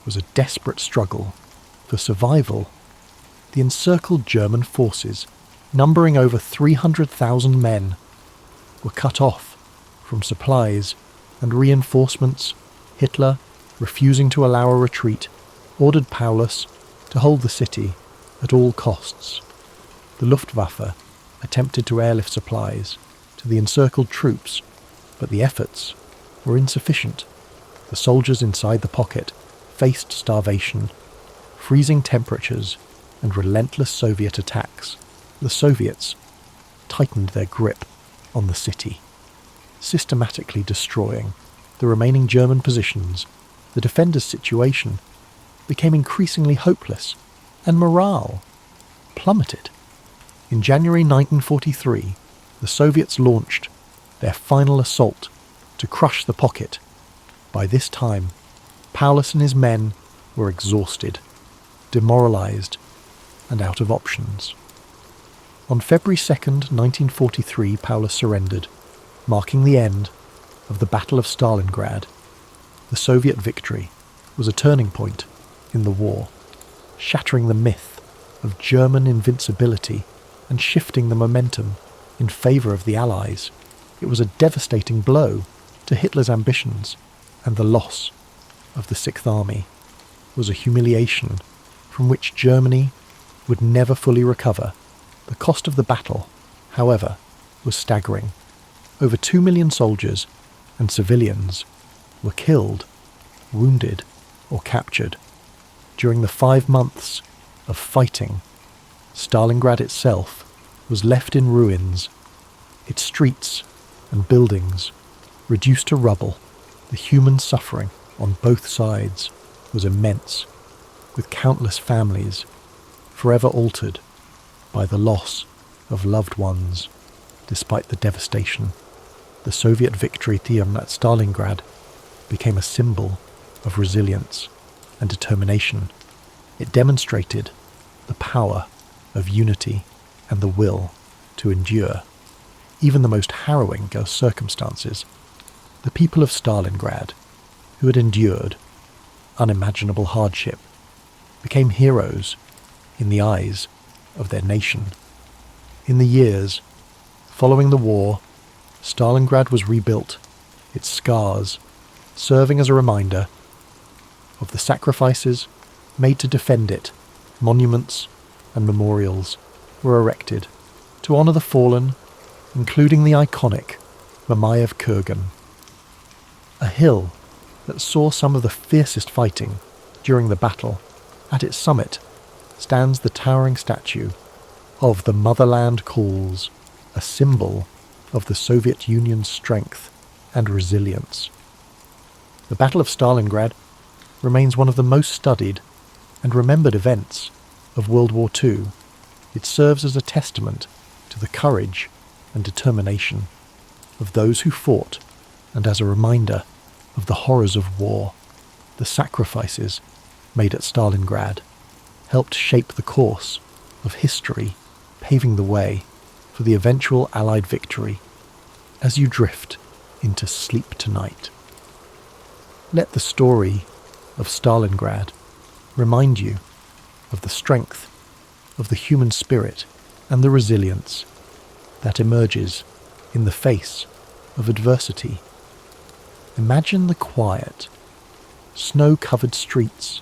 was a desperate struggle for survival. The encircled German forces, numbering over 300,000 men, were cut off from supplies and reinforcements. Hitler refusing to allow a retreat, ordered Paulus to hold the city at all costs. The Luftwaffe attempted to airlift supplies to the encircled troops, but the efforts were insufficient. The soldiers inside the pocket faced starvation, freezing temperatures, and relentless Soviet attacks. The Soviets tightened their grip on the city, systematically destroying the remaining German positions. The defenders' situation became increasingly hopeless, and morale plummeted. In January 1943, the Soviets launched their final assault to crush the pocket. By this time, Paulus and his men were exhausted, demoralized, and out of options. On February 2nd, 1943, Paulus surrendered, marking the end of the Battle of Stalingrad. The Soviet victory was a turning point in the war, shattering the myth of German invincibility and shifting the momentum in favor of the Allies. It was a devastating blow to Hitler's ambitions, and the loss of the Sixth Army was a humiliation from which Germany would never fully recover. The cost of the battle, however, was staggering. Over 2 million soldiers and civilians were killed, wounded, or captured. During the 5 months of fighting, Stalingrad itself was left in ruins, its streets and buildings reduced to rubble. The human suffering on both sides was immense, with countless families forever altered by the loss of loved ones. Despite the devastation, the Soviet victory at Stalingrad became a symbol of resilience and determination. It demonstrated the power of unity and the will to endure even the most harrowing of circumstances. The people of Stalingrad, who had endured unimaginable hardship, became heroes in the eyes of their nation. In the years following the war, Stalingrad was rebuilt, its scars serving as a reminder of the sacrifices made to defend it. Monuments and memorials were erected to honor the fallen, including the iconic Mamayev Kurgan, a hill that saw some of the fiercest fighting during the battle. At its summit stands the towering statue of "The Motherland Calls," a symbol of the Soviet Union's strength and resilience. The Battle of Stalingrad remains one of the most studied and remembered events of World War II. It serves as a testament to the courage and determination of those who fought, and as a reminder of the horrors of war. The sacrifices made at Stalingrad helped shape the course of history, paving the way for the eventual Allied victory. As you drift into sleep tonight, let the story of Stalingrad remind you of the strength of the human spirit and the resilience that emerges in the face of adversity. Imagine the quiet, snow-covered streets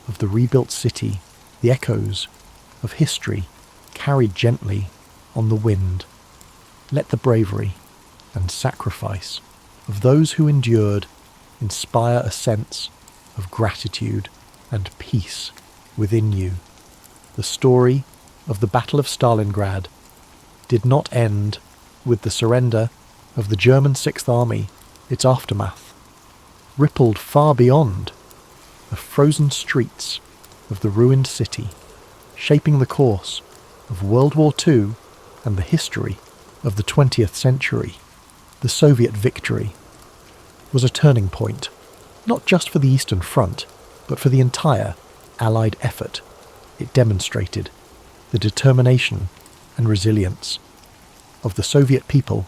of the rebuilt city, the echoes of history carried gently on the wind. Let the bravery and sacrifice of those who endured inspire a sense of gratitude and peace within you. The story of the Battle of Stalingrad did not end with the surrender of the German Sixth Army. Its aftermath rippled far beyond the frozen streets of the ruined city, shaping the course of World War II and the history of the 20th century. The Soviet victory was a turning point, not just for the Eastern Front, but for the entire Allied effort. It demonstrated the determination and resilience of the Soviet people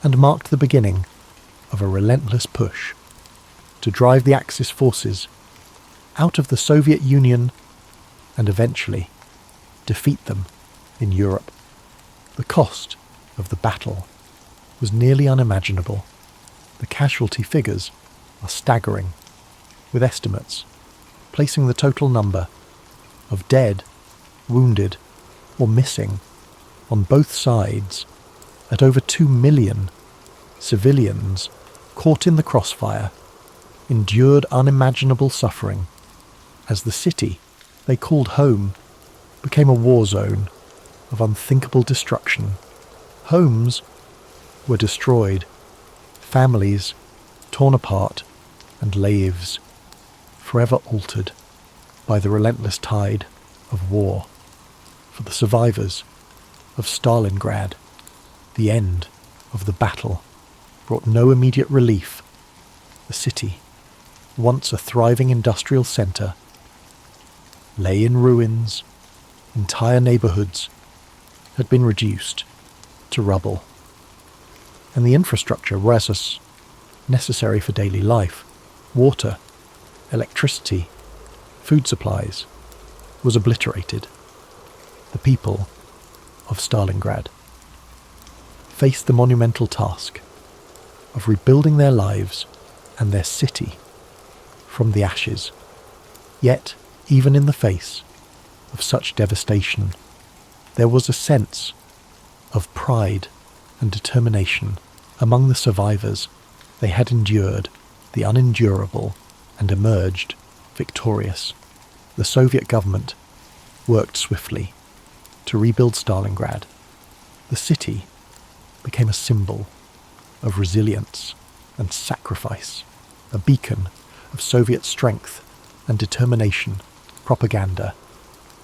and marked the beginning of a relentless push to drive the Axis forces out of the Soviet Union and eventually defeat them in Europe. The cost of the battle was nearly unimaginable. The casualty figures are staggering. with estimates placing the total number of dead, wounded, or missing on both sides at over 2 million civilians caught in the crossfire endured unimaginable suffering as the city they called home became a war zone of unthinkable destruction. Homes were destroyed, families torn apart, and lives forever altered by the relentless tide of war. For the survivors of Stalingrad, the end of the battle brought no immediate relief. The city, once a thriving industrial centre, lay in ruins. Entire neighbourhoods had been reduced to rubble, and the infrastructure was necessary for daily life, water, electricity, food supplies, was obliterated. The people of Stalingrad faced the monumental task of rebuilding their lives and their city from the ashes. Yet, even in the face of such devastation, there was a sense of pride and determination among the survivors. They had endured the unendurable and emerged victorious. The Soviet government worked swiftly to rebuild Stalingrad. The city became a symbol of resilience and sacrifice, a beacon of Soviet strength and determination. Propaganda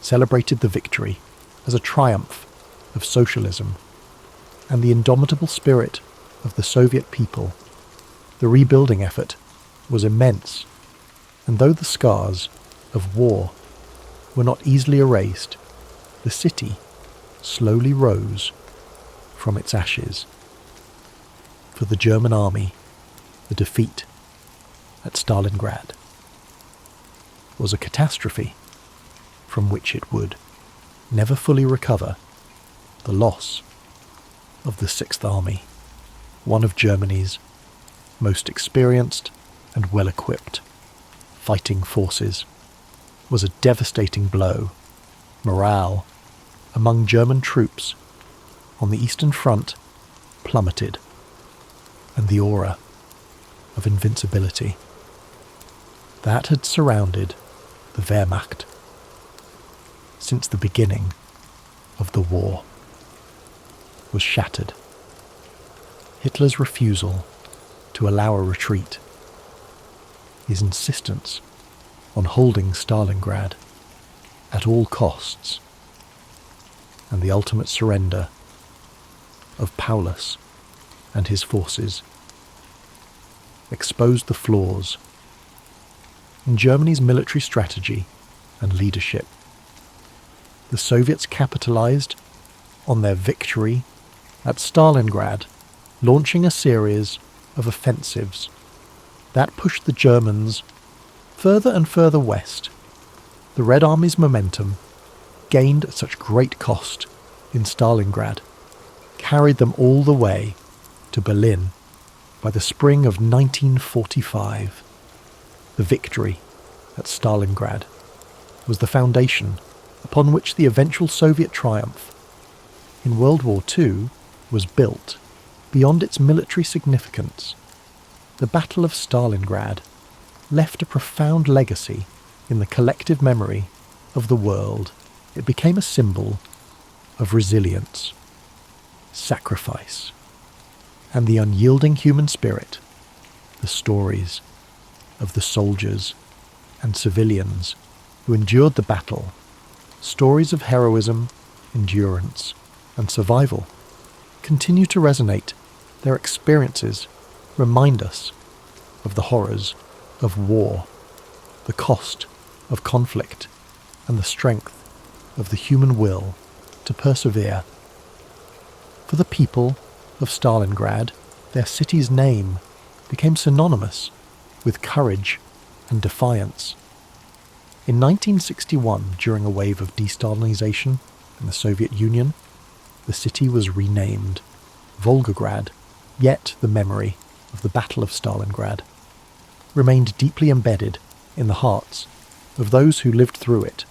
celebrated the victory as a triumph of socialism and the indomitable spirit of the Soviet people. The rebuilding effort was immense, and though the scars of war were not easily erased, the city slowly rose from its ashes. For the German army, the defeat at Stalingrad was a catastrophe from which it would never fully recover. The loss of the Sixth Army, one of Germany's most experienced and well-equipped fighting forces, was a devastating blow. Morale among German troops on the Eastern Front plummeted, and the aura of invincibility that had surrounded the Wehrmacht since the beginning of the war was shattered. Hitler's refusal to allow a retreat, his insistence on holding Stalingrad at all costs, and the ultimate surrender of Paulus and his forces exposed the flaws in Germany's military strategy and leadership. The Soviets capitalized on their victory at Stalingrad, launching a series of offensives that pushed the Germans further and further west. The Red Army's momentum, gained at such great cost in Stalingrad, carried them all the way to Berlin by the spring of 1945. The victory at Stalingrad was the foundation upon which the eventual Soviet triumph in World War II was built. Beyond its military significance, the Battle of Stalingrad left a profound legacy in the collective memory of the world. It became a symbol of resilience, sacrifice, and the unyielding human spirit. The stories of the soldiers and civilians who endured the battle, stories of heroism, endurance, and survival, continue to resonate. Their experiences remind us of the horrors of war, the cost of conflict, and the strength of the human will to persevere. For the people of Stalingrad, their city's name became synonymous with courage and defiance. In 1961, during a wave of de-Stalinisation in the Soviet Union, the city was renamed Volgograd, yet the memory of the Battle of Stalingrad remained deeply embedded in the hearts of those who lived through it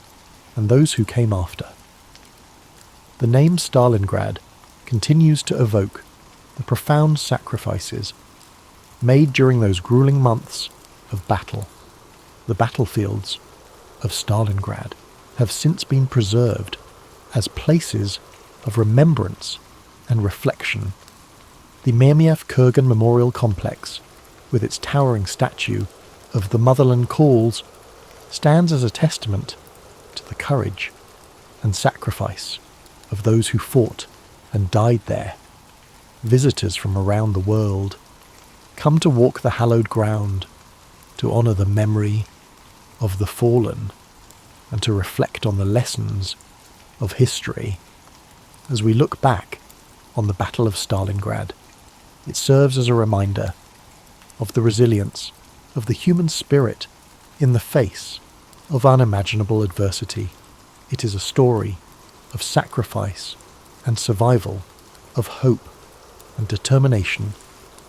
and those who came after. The name Stalingrad continues to evoke the profound sacrifices made during those grueling months of battle. The battlefields of Stalingrad have since been preserved as places of remembrance and reflection. The Myrmiev-Kurgan Memorial Complex, with its towering statue of the Motherland Calls, stands as a testament to the courage and sacrifice of those who fought and died there. Visitors from around the world come to walk the hallowed ground, to honour the memory of the fallen, and to reflect on the lessons of history. As we look back on the Battle of Stalingrad, it serves as a reminder of the resilience of the human spirit in the face of unimaginable adversity. It is a story of sacrifice and survival, of hope and determination,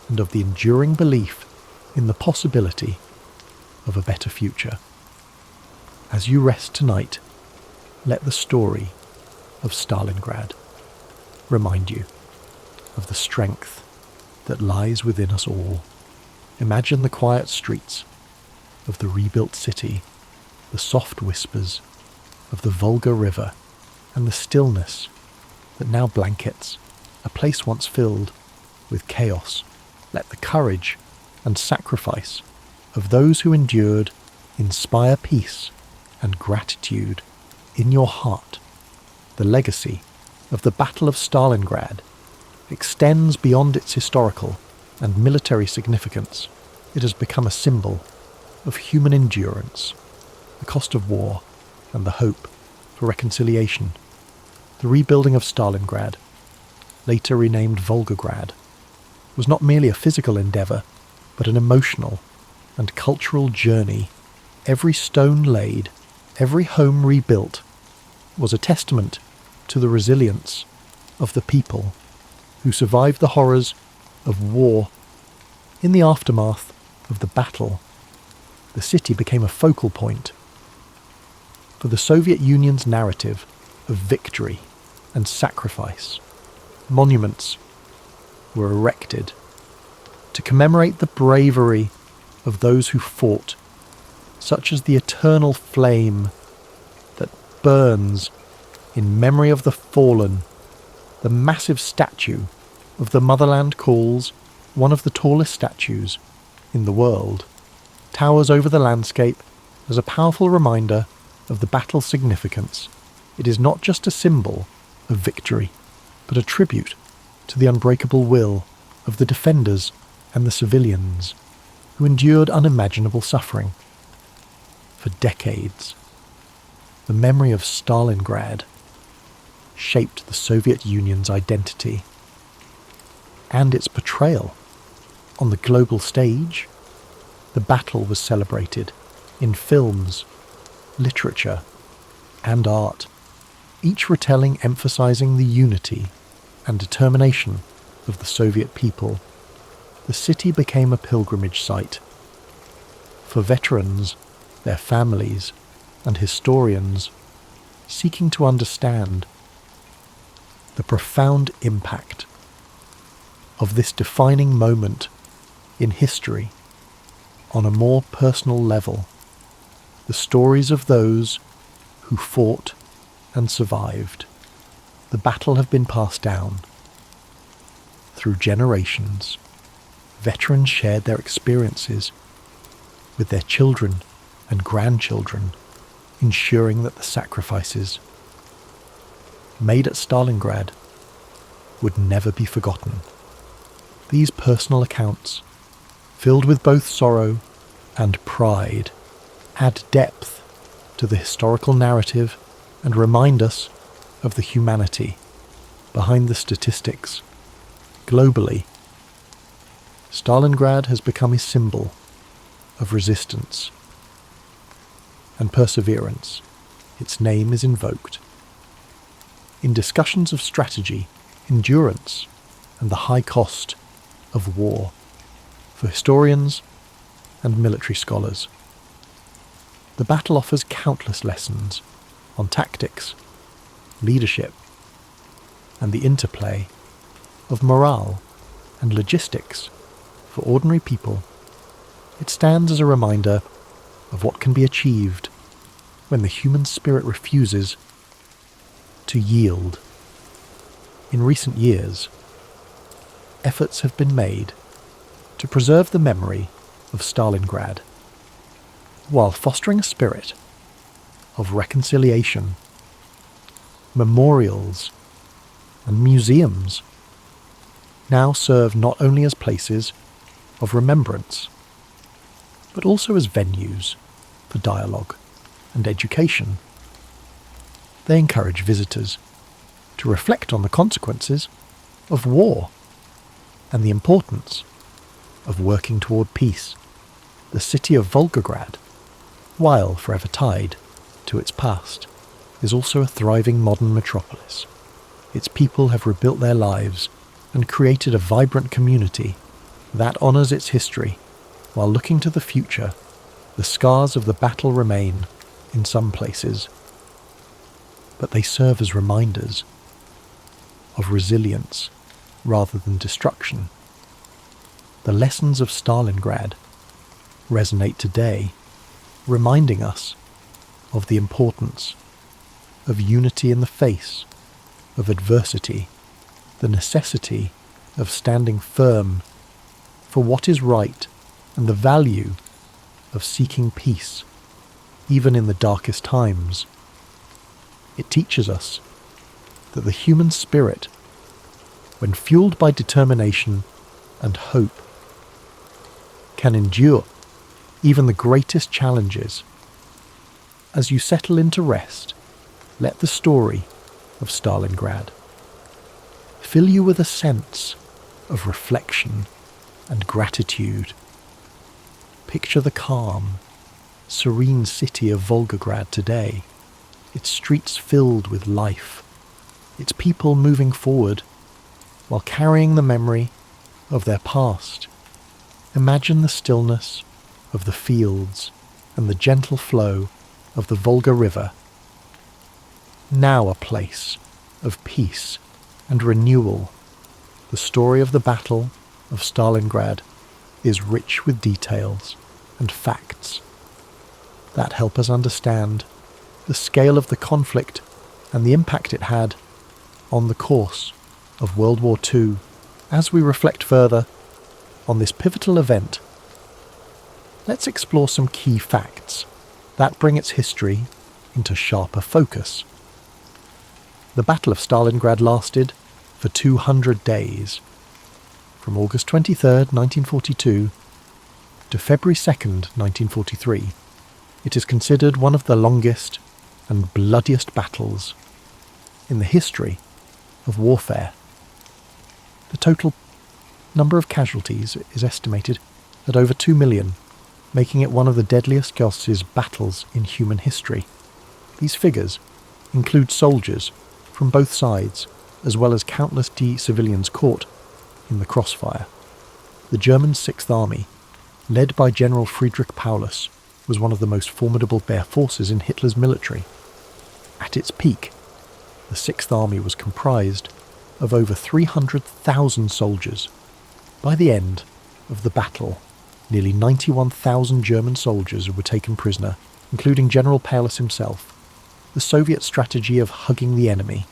and of the enduring belief in the possibility of a better future. As you rest tonight, let the story of Stalingrad remind you of the strength that lies within us all. Imagine the quiet streets of the rebuilt city, the soft whispers of the Volga River, and the stillness that now blankets a place once filled with chaos. Let the courage and sacrifice of those who endured inspire peace and gratitude in your heart. The legacy of the Battle of Stalingrad extends beyond its historical and military significance. It has become a symbol of human endurance, the cost of war, and the hope for reconciliation. The rebuilding of Stalingrad, later renamed Volgograd, was not merely a physical endeavour, but an emotional and cultural journey. Every stone laid, every home rebuilt, was a testament to the resilience of the people who survived the horrors of war. In the aftermath of the battle, the city became a focal point for the Soviet Union's narrative of victory and sacrifice. Monuments were erected to commemorate the bravery of those who fought, such as the eternal flame that burns in memory of the fallen. The massive statue of the Motherland Calls, one of the tallest statues in the world, towers over the landscape as a powerful reminder of the battle's significance. It is not just a symbol of victory, but a tribute to the unbreakable will of the defenders and the civilians who endured unimaginable suffering. For decades, the memory of Stalingrad shaped the Soviet Union's identity and its portrayal on the global stage. The battle was celebrated in films, literature, and art, each retelling emphasizing the unity and determination of the Soviet people. The city became a pilgrimage site for veterans, their families, and historians seeking to understand the profound impact of this defining moment in history on a more personal level. The stories of those who fought and survived the battle have been passed down through generations. Veterans shared their experiences with their children and grandchildren, ensuring that the sacrifices made at Stalingrad would never be forgotten. These personal accounts, filled with both sorrow and pride, add depth to the historical narrative and remind us of the humanity behind the statistics. Globally, Stalingrad has become a symbol of resistance and perseverance. Its name is invoked in discussions of strategy, endurance, and the high cost of war for historians and military scholars. The battle offers countless lessons on tactics, leadership, and the interplay of morale and logistics for ordinary people. It stands as a reminder of what can be achieved when the human spirit refuses to yield. In recent years, efforts have been made to preserve the memory of Stalingrad while fostering a spirit of reconciliation. Memorials and museums now serve not only as places of remembrance, but also as venues for dialogue and education. They encourage visitors to reflect on the consequences of war and the importance of working toward peace. The city of Volgograd, while forever tied to its past, is also a thriving modern metropolis. Its people have rebuilt their lives and created a vibrant community that honours its history. While looking to the future, the scars of the battle remain in some places, but they serve as reminders of resilience rather than destruction. The lessons of Stalingrad resonate today, reminding us of the importance of unity in the face of adversity, the necessity of standing firm for what is right, and the value of seeking peace, even in the darkest times. It teaches us that the human spirit, when fueled by determination and hope, can endure even the greatest challenges. As you settle into rest, let the story of Stalingrad fill you with a sense of reflection and gratitude. Picture the calm, serene city of Volgograd today, its streets filled with life, its people moving forward while carrying the memory of their past. Imagine the stillness of the fields and the gentle flow of the Volga River, now a place of peace and renewal. The story of the Battle of Stalingrad is rich with details and facts that help us understand the scale of the conflict and the impact it had on the course of World War II. As we reflect further on this pivotal event, let's explore some key facts that bring its history into sharper focus. The Battle of Stalingrad lasted for 200 days, from August 23rd, 1942 to February 2nd, 1943. It is considered one of the longest and bloodiest battles in the history of warfare. The total number of casualties is estimated at over 2 million, making it one of the deadliest battles in human history. These figures include soldiers from both sides, as well as countless civilians caught in the crossfire. The German Sixth Army, led by General Friedrich Paulus, was one of the most formidable forces in Hitler's military. At its peak, the Sixth Army was comprised of over 300,000 soldiers. By the end of the battle, nearly 91,000 German soldiers were taken prisoner, including General Paulus himself. The Soviet strategy of hugging the enemy,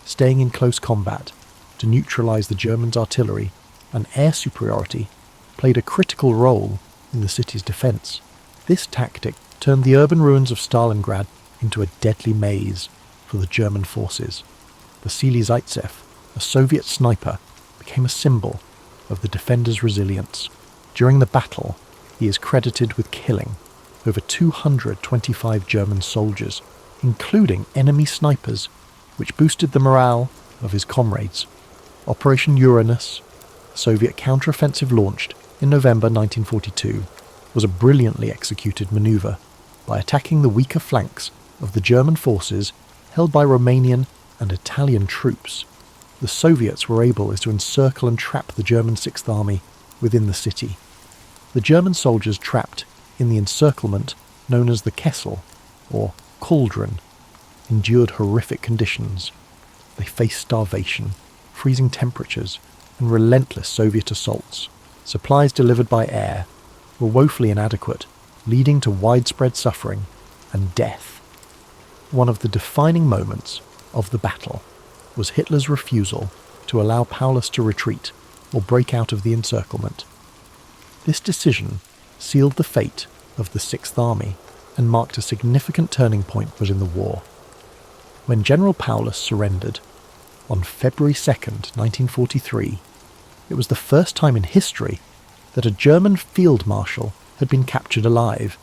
staying in close combat to neutralize the Germans' artillery and air superiority, played a critical role in the city's defense. This tactic turned the urban ruins of Stalingrad into a deadly maze for the German forces. Vasily Zaitsev, a Soviet sniper, became a symbol of the defenders' resilience. During the battle, he is credited with killing over 225 German soldiers, including enemy snipers, which boosted the morale of his comrades. Operation Uranus, a Soviet counteroffensive launched in November 1942, was a brilliantly executed maneuver. By attacking the weaker flanks of the German forces held by Romanian and Italian troops, the Soviets were able to encircle and trap the German Sixth Army within the city. The German soldiers trapped in the encirclement known as the Kessel, or cauldron, endured horrific conditions. They faced starvation, freezing temperatures, and relentless Soviet assaults. Supplies delivered by air were woefully inadequate, leading to widespread suffering and death. One of the defining moments of the battle was Hitler's refusal to allow Paulus to retreat or break out of the encirclement. This decision sealed the fate of the Sixth Army and marked a significant turning point within the war. When General Paulus surrendered on February 2nd, 1943, it was the first time in history that a German field marshal had been captured alive.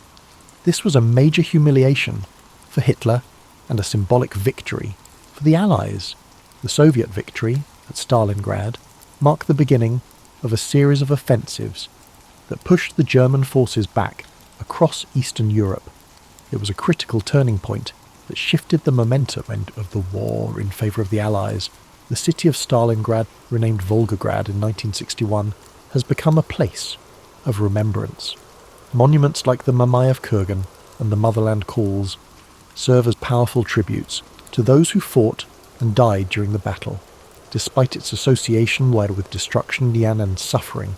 This was a major humiliation for Hitler and a symbolic victory for the Allies. The Soviet victory at Stalingrad marked the beginning of a series of offensives that pushed the German forces back across Eastern Europe. It was a critical turning point that shifted the momentum of the war in favour of the Allies. The city of Stalingrad, renamed Volgograd in 1961, has become a place of remembrance. Monuments like the Mamayev Kurgan and the Motherland Calls serve as powerful tributes to those who fought and died during the battle. Despite its association with destruction and suffering,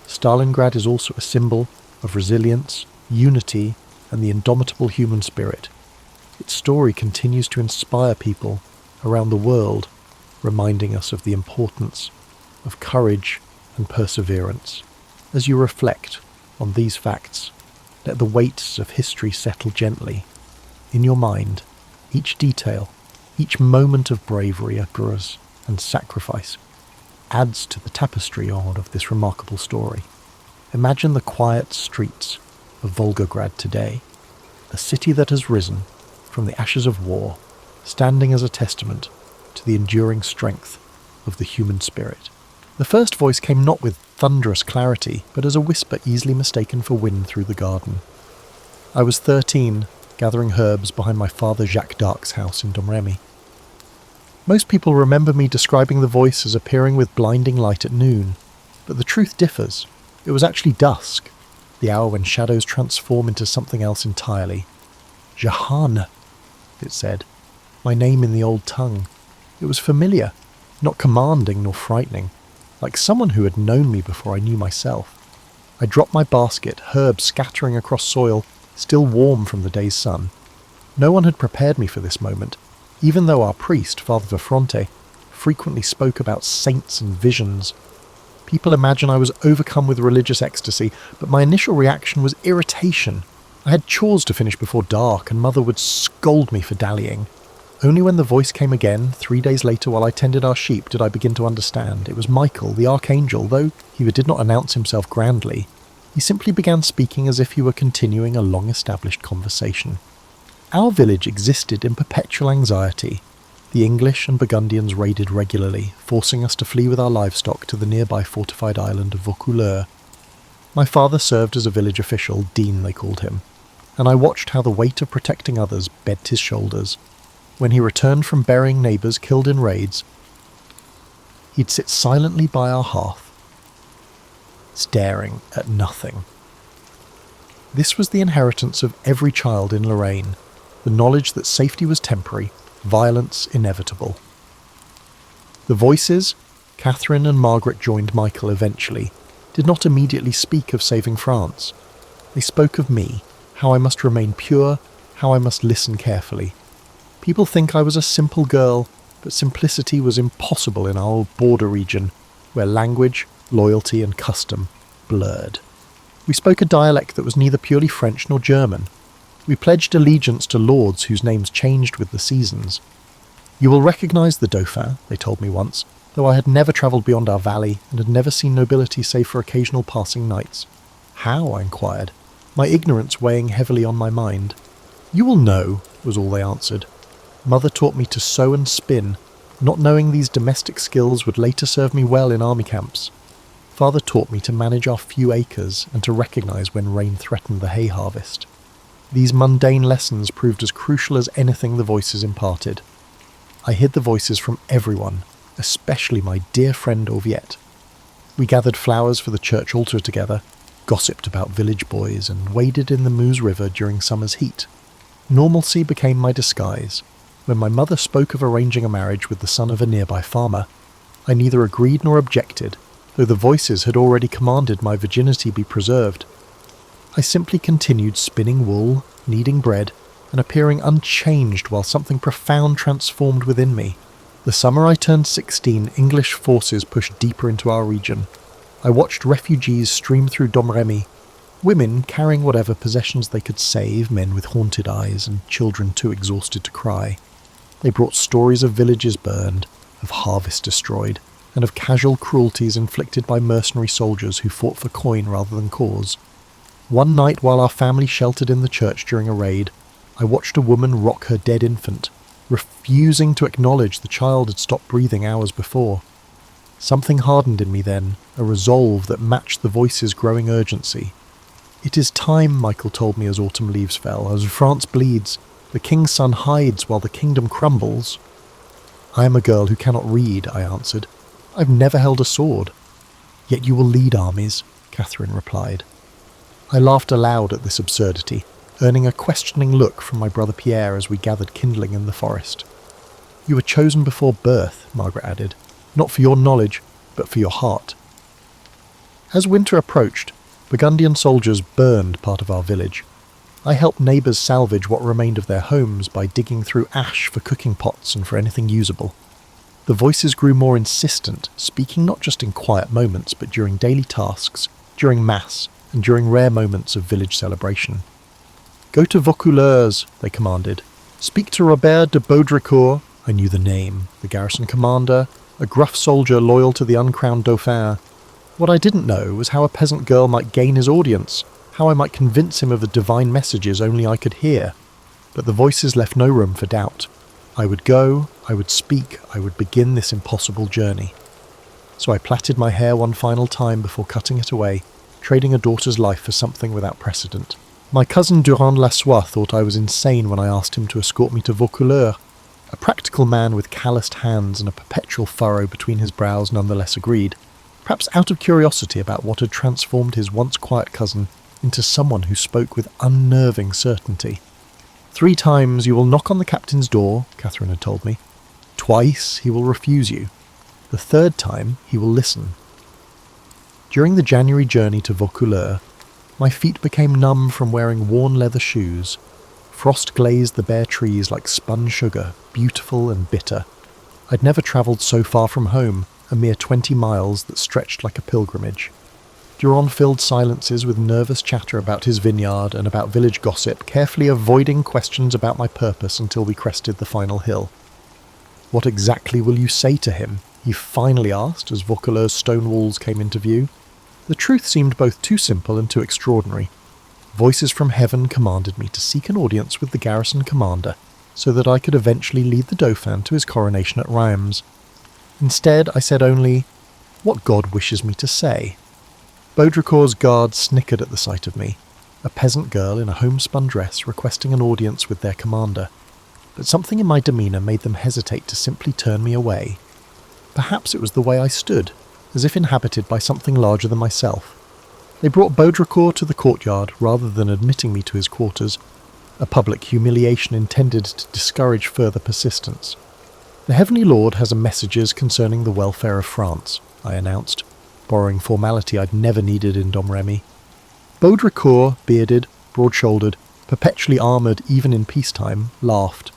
Stalingrad is also a symbol of resilience, unity, and the indomitable human spirit. Its story continues to inspire people around the world, reminding us of the importance of courage and perseverance. As you reflect on these facts, let the weights of history settle gently. In your mind, each detail, each moment of bravery, endurance, and sacrifice adds to the tapestry of this remarkable story. Imagine the quiet streets of Volgograd today, a city that has risen from the ashes of war, standing as a testament to the enduring strength of the human spirit. The first voice came not with thunderous clarity, but as a whisper easily mistaken for wind through the garden. I was 13, gathering herbs behind my father Jacques d'Arc's house in Domremy. Most people remember me describing the voice as appearing with blinding light at noon, but the truth differs. It was actually dusk, the hour when shadows transform into something else entirely. Jahan, it said, my name in the old tongue. It was familiar, not commanding nor frightening, like someone who had known me before I knew myself. I dropped my basket, herbs scattering across soil, still warm from the day's sun. No one had prepared me for this moment, even though our priest, Father Vafronte, frequently spoke about saints and visions. People imagine I was overcome with religious ecstasy, but my initial reaction was irritation. I had chores to finish before dark, and Mother would scold me for dallying. Only when the voice came again, 3 days later while I tended our sheep, did I begin to understand. It was Michael, the archangel, though he did not announce himself grandly. He simply began speaking as if he were continuing a long-established conversation. Our village existed in perpetual anxiety. The English and Burgundians raided regularly, forcing us to flee with our livestock to the nearby fortified island of Vaucouleurs. My father served as a village official, Dean they called him, and I watched how the weight of protecting others bent his shoulders. When he returned from burying neighbours killed in raids, he'd sit silently by our hearth, staring at nothing. This was the inheritance of every child in Lorraine, the knowledge that safety was temporary, violence inevitable. The voices, Catherine and Margaret joined Michael eventually, did not immediately speak of saving France. They spoke of me, how I must remain pure, how I must listen carefully. People think I was a simple girl, but simplicity was impossible in our border region, where language, loyalty and custom blurred. We spoke a dialect that was neither purely French nor German. We pledged allegiance to lords whose names changed with the seasons. You will recognise the Dauphin, they told me once, though I had never travelled beyond our valley and had never seen nobility save for occasional passing knights. How? I inquired, my ignorance weighing heavily on my mind. You will know, was all they answered. Mother taught me to sew and spin, not knowing these domestic skills would later serve me well in army camps. Father taught me to manage our few acres and to recognise when rain threatened the hay harvest. These mundane lessons proved as crucial as anything the voices imparted. I hid the voices from everyone, especially my dear friend Orviette. We gathered flowers for the church altar together, gossiped about village boys, and waded in the Moose River during summer's heat. Normalcy became my disguise. When my mother spoke of arranging a marriage with the son of a nearby farmer, I neither agreed nor objected, though the voices had already commanded my virginity be preserved. I simply continued spinning wool, kneading bread, and appearing unchanged while something profound transformed within me. The summer I turned 16, English forces pushed deeper into our region. I watched refugees stream through Domremy, women carrying whatever possessions they could save, men with haunted eyes and children too exhausted to cry. They brought stories of villages burned, of harvests destroyed, and of casual cruelties inflicted by mercenary soldiers who fought for coin rather than cause. One night while our family sheltered in the church during a raid, I watched a woman rock her dead infant, refusing to acknowledge the child had stopped breathing hours before. Something hardened in me then, a resolve that matched the voice's growing urgency. "It is time," Michael told me as autumn leaves fell, "as France bleeds, the king's son hides while the kingdom crumbles." "I am a girl who cannot read," I answered. "I've never held a sword." "Yet you will lead armies," Catherine replied. I laughed aloud at this absurdity, earning a questioning look from my brother Pierre as we gathered kindling in the forest. "You were chosen before birth," Margaret added, "not for your knowledge, but for your heart." As winter approached, Burgundian soldiers burned part of our village. I helped neighbours salvage what remained of their homes by digging through ash for cooking pots and for anything usable. The voices grew more insistent, speaking not just in quiet moments, but during daily tasks, during mass, and during rare moments of village celebration. "Go to Vaucouleurs," they commanded. "Speak to Robert de Baudricourt," I knew the name, the garrison commander, a gruff soldier loyal to the uncrowned Dauphin. What I didn't know was how a peasant girl might gain his audience, how I might convince him of the divine messages only I could hear. But the voices left no room for doubt. I would go, I would speak, I would begin this impossible journey. So I plaited my hair one final time before cutting it away, trading a daughter's life for something without precedent. My cousin Durand Lassois thought I was insane when I asked him to escort me to Vaucouleurs. A practical man with calloused hands and a perpetual furrow between his brows nonetheless agreed, perhaps out of curiosity about what had transformed his once quiet cousin into someone who spoke with unnerving certainty. "3 times you will knock on the captain's door," Catherine had told me. "Twice he will refuse you. The 3rd time he will listen." During the January journey to Vaucouleurs, my feet became numb from wearing worn leather shoes. Frost glazed the bare trees like spun sugar, beautiful and bitter. I'd never travelled so far from home, a mere 20 miles that stretched like a pilgrimage. Durand filled silences with nervous chatter about his vineyard and about village gossip, carefully avoiding questions about my purpose until we crested the final hill. "What exactly will you say to him?" he finally asked as Vaucouleurs' stone walls came into view. The truth seemed both too simple and too extraordinary. Voices from heaven commanded me to seek an audience with the garrison commander, so that I could eventually lead the Dauphin to his coronation at Reims. Instead, I said only, "What God wishes me to say." Baudricourt's guards snickered at the sight of me, a peasant girl in a homespun dress requesting an audience with their commander. But something in my demeanour made them hesitate to simply turn me away. Perhaps it was the way I stood, as if inhabited by something larger than myself. They brought Baudricourt to the courtyard rather than admitting me to his quarters, a public humiliation intended to discourage further persistence. "The Heavenly Lord has messages concerning the welfare of France," I announced, borrowing formality I'd never needed in Domremy. Baudricourt, bearded, broad-shouldered, perpetually armoured even in peacetime, laughed.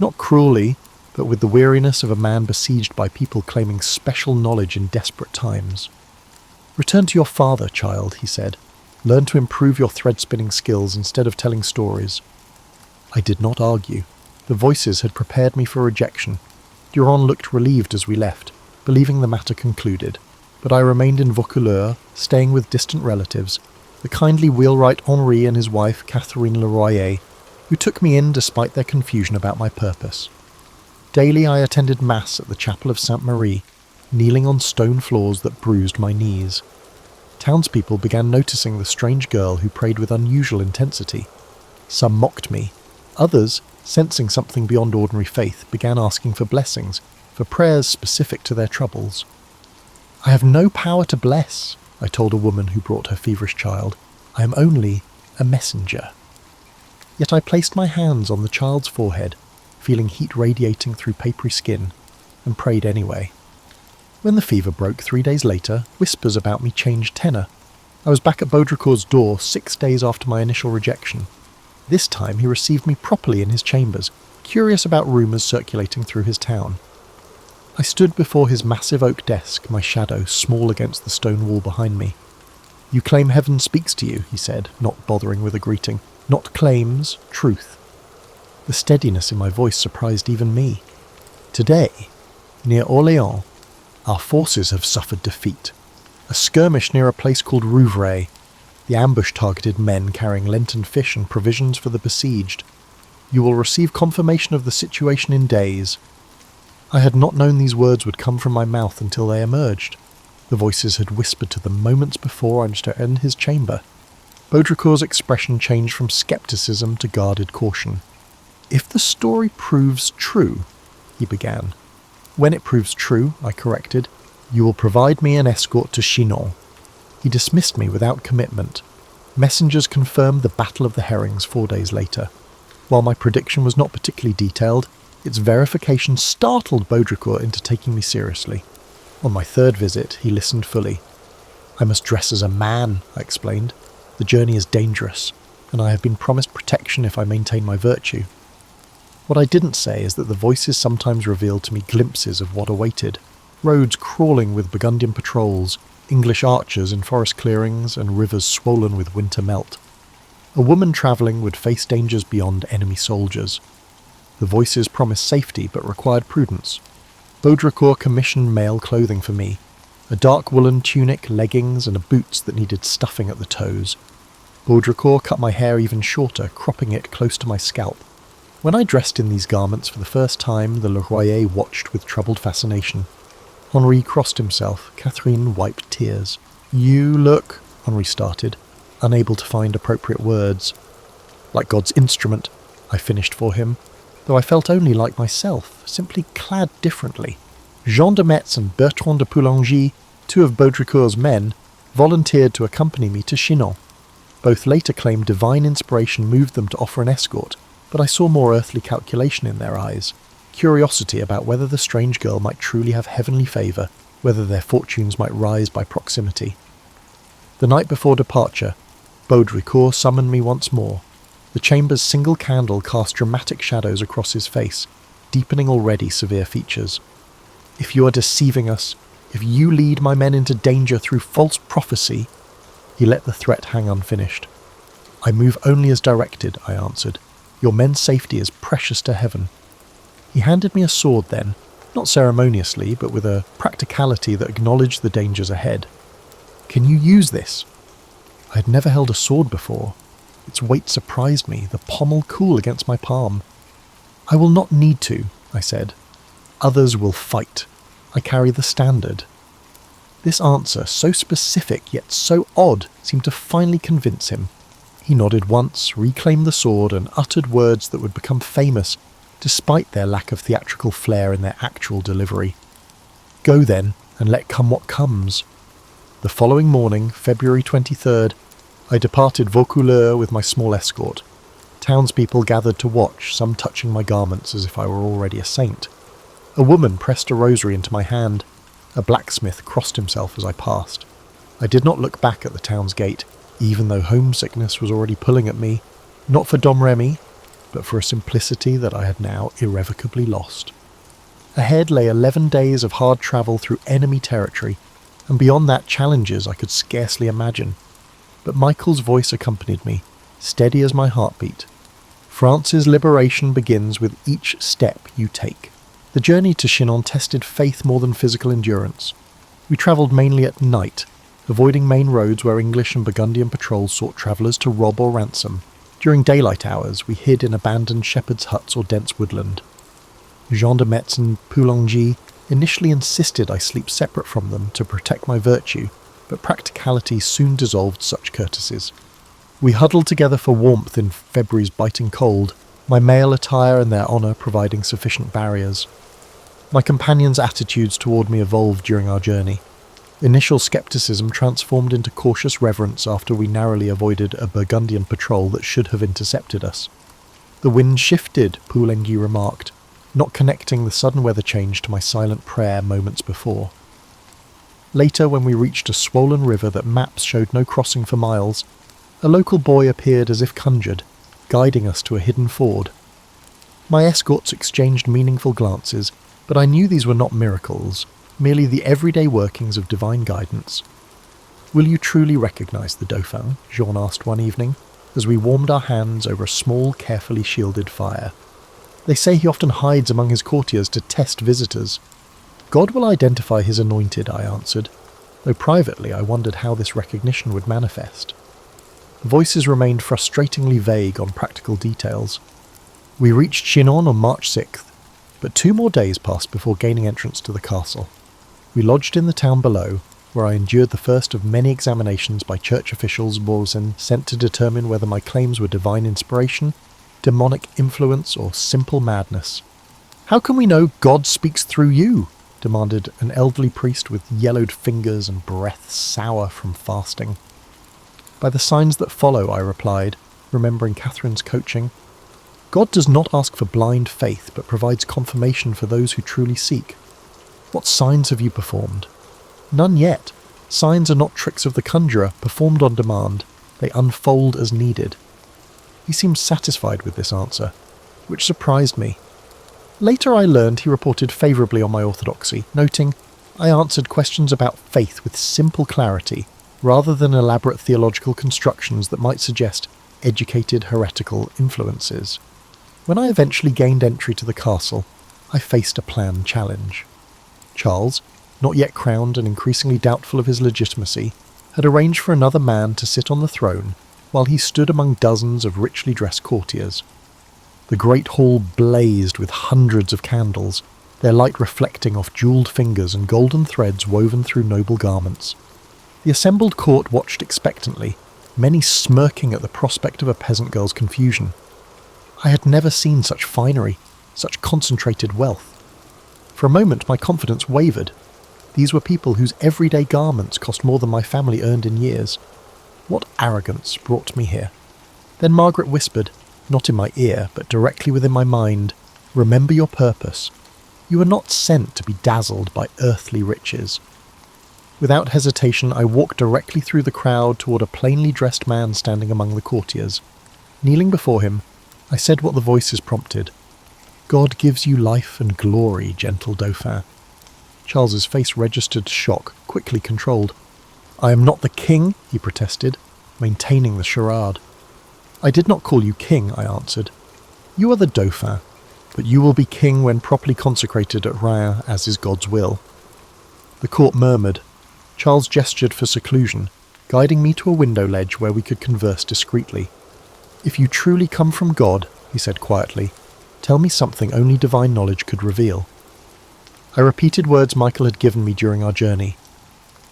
Not cruelly, but with the weariness of a man besieged by people claiming special knowledge in desperate times. "Return to your father, child," he said. "Learn to improve your thread-spinning skills instead of telling stories." I did not argue. The voices had prepared me for rejection. Durand looked relieved as we left, believing the matter concluded. But I remained in Vaucouleurs, staying with distant relatives, the kindly wheelwright Henri and his wife Catherine Leroyer, who took me in despite their confusion about my purpose. Daily I attended Mass at the chapel of Sainte Marie, kneeling on stone floors that bruised my knees. Townspeople began noticing the strange girl who prayed with unusual intensity. Some mocked me. Others, sensing something beyond ordinary faith, began asking for blessings, for prayers specific to their troubles. "I have no power to bless," I told a woman who brought her feverish child. "I am only a messenger." Yet I placed my hands on the child's forehead, feeling heat radiating through papery skin, and prayed anyway. When the fever broke 3 days later, whispers about me changed tenor. I was back at Baudricourt's door 6 days after my initial rejection. This time he received me properly in his chambers, curious about rumours circulating through his town. I stood before his massive oak desk, my shadow small against the stone wall behind me. "You claim heaven speaks to you," he said, not bothering with a greeting. "Not claims, truth." The steadiness in my voice surprised even me. "Today, near Orléans, our forces have suffered defeat. A skirmish near a place called Rouvray. The ambush targeted men carrying Lenten fish and provisions for the besieged. You will receive confirmation of the situation in days." I had not known these words would come from my mouth until they emerged. The voices had whispered to them moments before I was to enter his chamber. Baudricourt's expression changed from scepticism to guarded caution. "If the story proves true," he began. "When it proves true," I corrected, "you will provide me an escort to Chinon." He dismissed me without commitment. Messengers confirmed the Battle of the Herrings 4 days later. While my prediction was not particularly detailed, its verification startled Baudricourt into taking me seriously. On my third visit, he listened fully. "I must dress as a man," I explained. "The journey is dangerous, and I have been promised protection if I maintain my virtue." What I didn't say is that the voices sometimes revealed to me glimpses of what awaited. Roads crawling with Burgundian patrols, English archers in forest clearings, and rivers swollen with winter melt. A woman travelling would face dangers beyond enemy soldiers. The voices promised safety but required prudence. Baudricourt commissioned male clothing for me, a dark woolen tunic, leggings, and boots that needed stuffing at the toes. Baudricourt cut my hair even shorter, cropping it close to my scalp. When I dressed in these garments for the first time, the Le Royer watched with troubled fascination. Henri crossed himself. Catherine wiped tears. "You look," Henri started, unable to find appropriate words. "Like God's instrument," I finished for him, though I felt only like myself, simply clad differently. Jean de Metz and Bertrand de Poulengy, 2 of Baudricourt's men, volunteered to accompany me to Chinon. Both later claimed divine inspiration moved them to offer an escort, but I saw more earthly calculation in their eyes, curiosity about whether the strange girl might truly have heavenly favour, whether their fortunes might rise by proximity. The night before departure, Baudricourt summoned me once more. The chamber's single candle cast dramatic shadows across his face, deepening already severe features. "If you are deceiving us, if you lead my men into danger through false prophecy—" He let the threat hang unfinished. "I move only as directed," I answered. "Your men's safety is precious to heaven." He handed me a sword then, not ceremoniously, but with a practicality that acknowledged the dangers ahead. "Can you use this?" I had never held a sword before. Its weight surprised me, the pommel cool against my palm. "I will not need to," I said. "Others will fight. I carry the standard." This answer, so specific yet so odd, seemed to finally convince him. He nodded once, reclaimed the sword, and uttered words that would become famous, despite their lack of theatrical flair in their actual delivery. "Go then, and let come what comes." The following morning, February 23rd, I departed Vaucouleurs with my small escort. Townspeople gathered to watch, some touching my garments as if I were already a saint. A woman pressed a rosary into my hand. A blacksmith crossed himself as I passed. I did not look back at the town's gate, even though homesickness was already pulling at me, not for Domremy, but for a simplicity that I had now irrevocably lost. Ahead lay 11 days of hard travel through enemy territory, and beyond that challenges I could scarcely imagine. But Michael's voice accompanied me, steady as my heartbeat. "France's liberation begins with each step you take." The journey to Chinon tested faith more than physical endurance. We travelled mainly at night, avoiding main roads where English and Burgundian patrols sought travellers to rob or ransom. During daylight hours, we hid in abandoned shepherds' huts or dense woodland. Jean de Metz and Poulengy initially insisted I sleep separate from them to protect my virtue, but practicality soon dissolved such courtesies. We huddled together for warmth in February's biting cold, my male attire and their honour providing sufficient barriers. My companions' attitudes toward me evolved during our journey. Initial skepticism transformed into cautious reverence after we narrowly avoided a Burgundian patrol that should have intercepted us. The wind shifted, Poulengy remarked, not connecting the sudden weather change to my silent prayer moments before. Later, when we reached a swollen river that maps showed no crossing for miles, a local boy appeared as if conjured, guiding us to a hidden ford. My escorts exchanged meaningful glances, but I knew these were not miracles, merely the everyday workings of divine guidance. "Will you truly recognize the Dauphin?" Jean asked one evening, as we warmed our hands over a small, carefully shielded fire. "They say he often hides among his courtiers to test visitors." "God will identify his anointed," I answered, though privately I wondered how this recognition would manifest. The voices remained frustratingly vague on practical details. We reached Chinon on March 6th, but 2 more days passed before gaining entrance to the castle. We lodged in the town below, where I endured the first of many examinations by church officials Boursin sent to determine whether my claims were divine inspiration, demonic influence, or simple madness. "How can we know God speaks through you?" demanded an elderly priest with yellowed fingers and breath sour from fasting. "By the signs that follow," I replied, remembering Catherine's coaching. "God does not ask for blind faith, but provides confirmation for those who truly seek. What signs have you performed?" "None yet. Signs are not tricks of the conjurer, performed on demand. They unfold as needed." He seemed satisfied with this answer, which surprised me. Later I learned he reported favourably on my orthodoxy, noting, "I answered questions about faith with simple clarity, rather than elaborate theological constructions that might suggest educated heretical influences." When I eventually gained entry to the castle, I faced a planned challenge. Charles, not yet crowned and increasingly doubtful of his legitimacy, had arranged for another man to sit on the throne while he stood among dozens of richly dressed courtiers. The great hall blazed with hundreds of candles, their light reflecting off jewelled fingers and golden threads woven through noble garments. The assembled court watched expectantly, many smirking at the prospect of a peasant girl's confusion. I had never seen such finery, such concentrated wealth. For a moment my confidence wavered. These were people whose everyday garments cost more than my family earned in years. What arrogance brought me here? Then Margaret whispered, not in my ear, but directly within my mind, "Remember your purpose. You are not sent to be dazzled by earthly riches." Without hesitation, I walked directly through the crowd toward a plainly dressed man standing among the courtiers. Kneeling before him, I said what the voices prompted. "God gives you life and glory, gentle Dauphin." Charles's face registered shock, quickly controlled. "I am not the king," he protested, maintaining the charade. "I did not call you king," I answered. "You are the Dauphin, but you will be king when properly consecrated at Reims, as is God's will." The court murmured. Charles gestured for seclusion, guiding me to a window ledge where we could converse discreetly. "If you truly come from God," he said quietly, "tell me something only divine knowledge could reveal." I repeated words Michael had given me during our journey.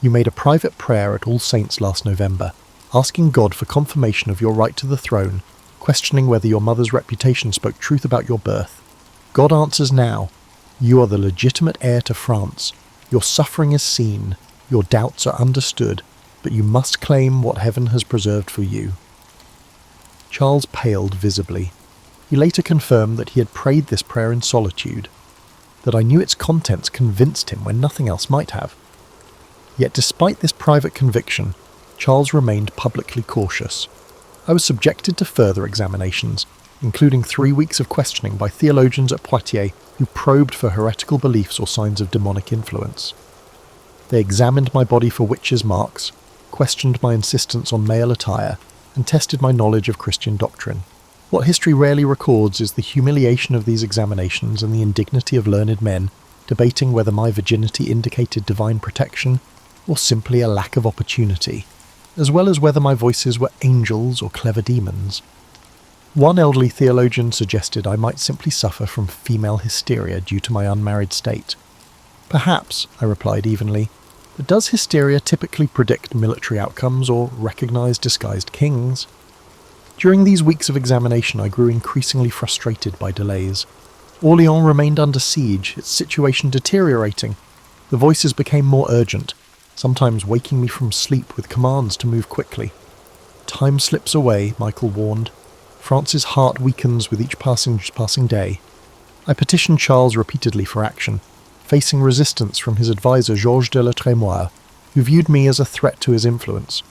"You made a private prayer at All Saints last November, asking God for confirmation of your right to the throne, questioning whether your mother's reputation spoke truth about your birth. God answers now. You are the legitimate heir to France. Your suffering is seen, your doubts are understood, but you must claim what heaven has preserved for you." Charles paled visibly. He later confirmed that he had prayed this prayer in solitude, that I knew its contents convinced him when nothing else might have. Yet despite this private conviction, Charles remained publicly cautious. I was subjected to further examinations, including 3 weeks of questioning by theologians at Poitiers who probed for heretical beliefs or signs of demonic influence. They examined my body for witches' marks, questioned my insistence on male attire, and tested my knowledge of Christian doctrine. What history rarely records is the humiliation of these examinations and the indignity of learned men debating whether my virginity indicated divine protection or simply a lack of opportunity, as well as whether my voices were angels or clever demons. One elderly theologian suggested I might simply suffer from female hysteria due to my unmarried state. "Perhaps," I replied evenly, "but does hysteria typically predict military outcomes or recognize disguised kings?" During these weeks of examination I grew increasingly frustrated by delays. Orléans remained under siege, its situation deteriorating. The voices became more urgent. sometimes waking me from sleep with commands to move quickly. Time slips away, Michael warned. France's heart weakens with each passing day. I petitioned Charles repeatedly for action, facing resistance from his advisor Georges de la Trémoille, who viewed me as a threat to his influence.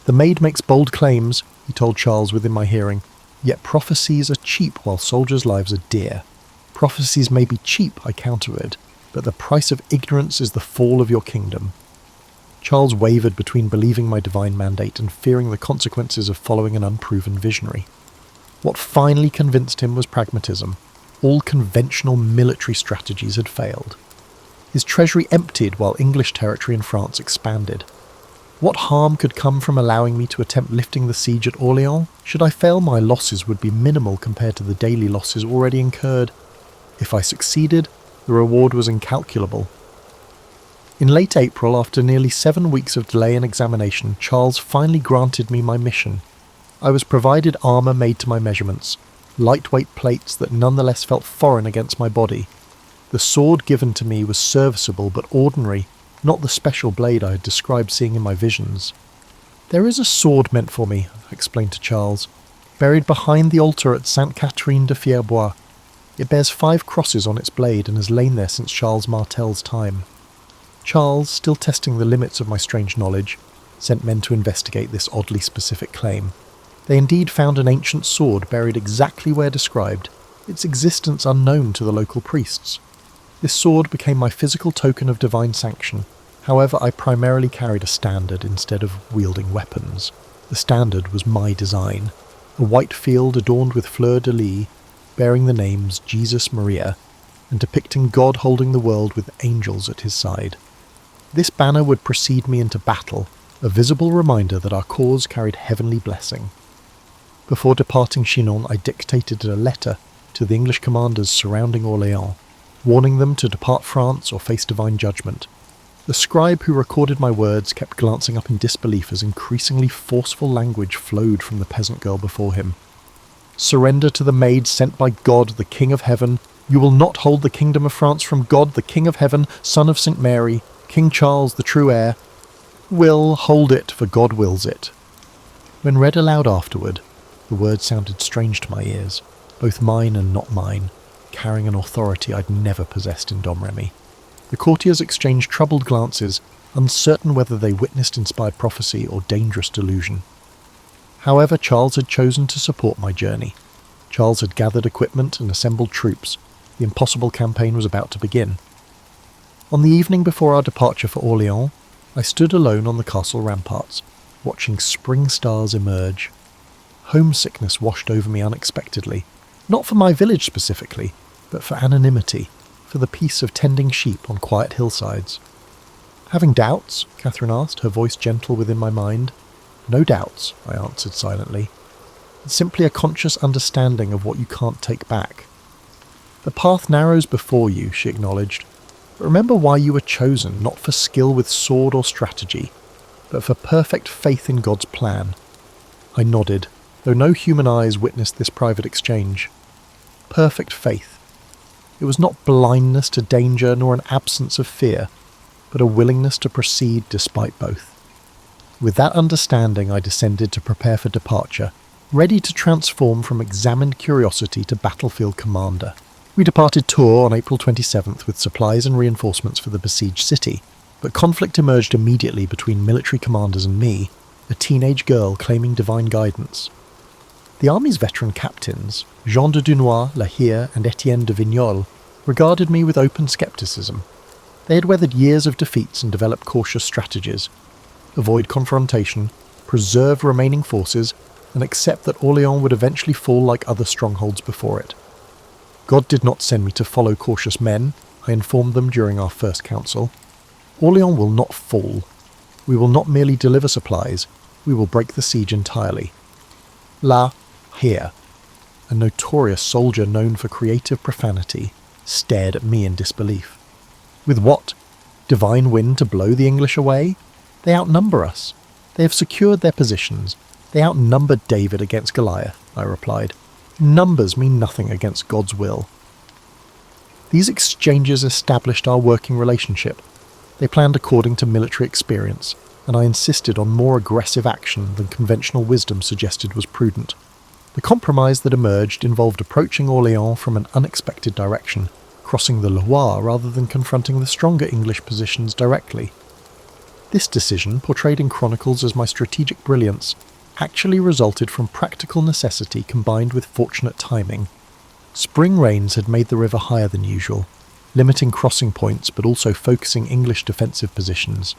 The maid makes bold claims, he told Charles within my hearing, yet prophecies are cheap while soldiers' lives are dear. Prophecies may be cheap, I countered, but the price of ignorance is the fall of your kingdom. Charles wavered between believing my divine mandate and fearing the consequences of following an unproven visionary. What finally convinced him was pragmatism. All conventional military strategies had failed. His treasury emptied while English territory in France expanded. What harm could come from allowing me to attempt lifting the siege at Orléans? Should I fail, my losses would be minimal compared to the daily losses already incurred. If I succeeded, the reward was incalculable. In late April, after nearly 7 weeks of delay and examination, Charles finally granted me my mission. I was provided armour made to my measurements, lightweight plates that nonetheless felt foreign against my body. The sword given to me was serviceable but ordinary, not the special blade I had described seeing in my visions. There is a sword meant for me, I explained to Charles, buried behind the altar at Sainte Catherine de Fierbois. It bears 5 crosses on its blade and has lain there since Charles Martel's time. Charles, still testing the limits of my strange knowledge, sent men to investigate this oddly specific claim. They indeed found an ancient sword buried exactly where described, its existence unknown to the local priests. This sword became my physical token of divine sanction. However, I primarily carried a standard instead of wielding weapons. The standard was my design, a white field adorned with fleur-de-lis, bearing the names Jesus Maria, and depicting God holding the world with angels at his side. This banner would precede me into battle, a visible reminder that our cause carried heavenly blessing. Before departing Chinon, I dictated a letter to the English commanders surrounding Orléans, warning them to depart France or face divine judgment. The scribe who recorded my words kept glancing up in disbelief as increasingly forceful language flowed from the peasant girl before him. Surrender to the maid sent by God, the King of Heaven. You will not hold the kingdom of France from God, the King of Heaven, Son of St. Mary, King Charles, the true heir. Will hold it, for God wills it. When read aloud afterward, the words sounded strange to my ears, both mine and not mine, carrying an authority I'd never possessed in Domremy. The courtiers exchanged troubled glances, uncertain whether they witnessed inspired prophecy or dangerous delusion. However, Charles had chosen to support my journey. Charles had gathered equipment and assembled troops. The impossible campaign was about to begin. On the evening before our departure for Orléans, I stood alone on the castle ramparts, watching spring stars emerge. Homesickness washed over me unexpectedly, not for my village specifically, but for anonymity, for the peace of tending sheep on quiet hillsides. Having doubts? Catherine asked, her voice gentle within my mind. No doubts, I answered silently. It's simply a conscious understanding of what you can't take back. The path narrows before you, she acknowledged, but remember why you were chosen, not for skill with sword or strategy, but for perfect faith in God's plan. I nodded, though no human eyes witnessed this private exchange. Perfect faith. It was not blindness to danger nor an absence of fear, but a willingness to proceed despite both. With that understanding, I descended to prepare for departure, ready to transform from examined curiosity to battlefield commander. We departed Tours on April 27th with supplies and reinforcements for the besieged city, but conflict emerged immediately between military commanders and me, a teenage girl claiming divine guidance. The army's veteran captains, Jean de Dunois, La Hire, and Etienne de Vignoles, regarded me with open scepticism. They had weathered years of defeats and developed cautious strategies. Avoid confrontation, preserve remaining forces, and accept that Orléans would eventually fall like other strongholds before it. God did not send me to follow cautious men, I informed them during our first council. Orléans will not fall. We will not merely deliver supplies, we will break the siege entirely. La Hire, a notorious soldier known for creative profanity, stared at me in disbelief. With what? Divine wind to blow the English away? They outnumber us. They have secured their positions. They outnumber David against Goliath, I replied. Numbers mean nothing against God's will. These exchanges established our working relationship. They planned according to military experience, and I insisted on more aggressive action than conventional wisdom suggested was prudent. The compromise that emerged involved approaching Orléans from an unexpected direction, crossing the Loire rather than confronting the stronger English positions directly. This decision, portrayed in chronicles as my strategic brilliance, actually resulted from practical necessity combined with fortunate timing. Spring rains had made the river higher than usual, limiting crossing points but also focusing English defensive positions.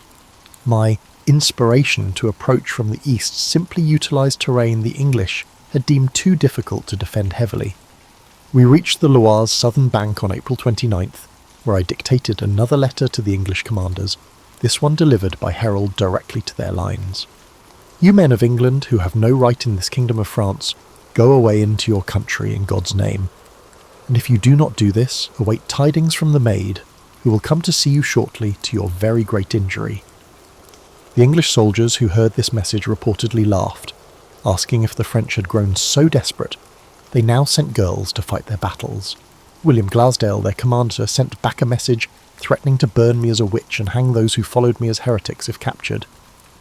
My inspiration to approach from the east simply utilised terrain the English had deemed too difficult to defend heavily. We reached the Loire's southern bank on April 29th, where I dictated another letter to the English commanders, this one delivered by herald directly to their lines. You men of England who have no right in this kingdom of France, go away into your country in God's name. And if you do not do this, await tidings from the maid, who will come to see you shortly to your very great injury. The English soldiers who heard this message reportedly laughed, asking if the French had grown so desperate they now sent girls to fight their battles. William Glasdale, their commander, sent back a message threatening to burn me as a witch and hang those who followed me as heretics if captured.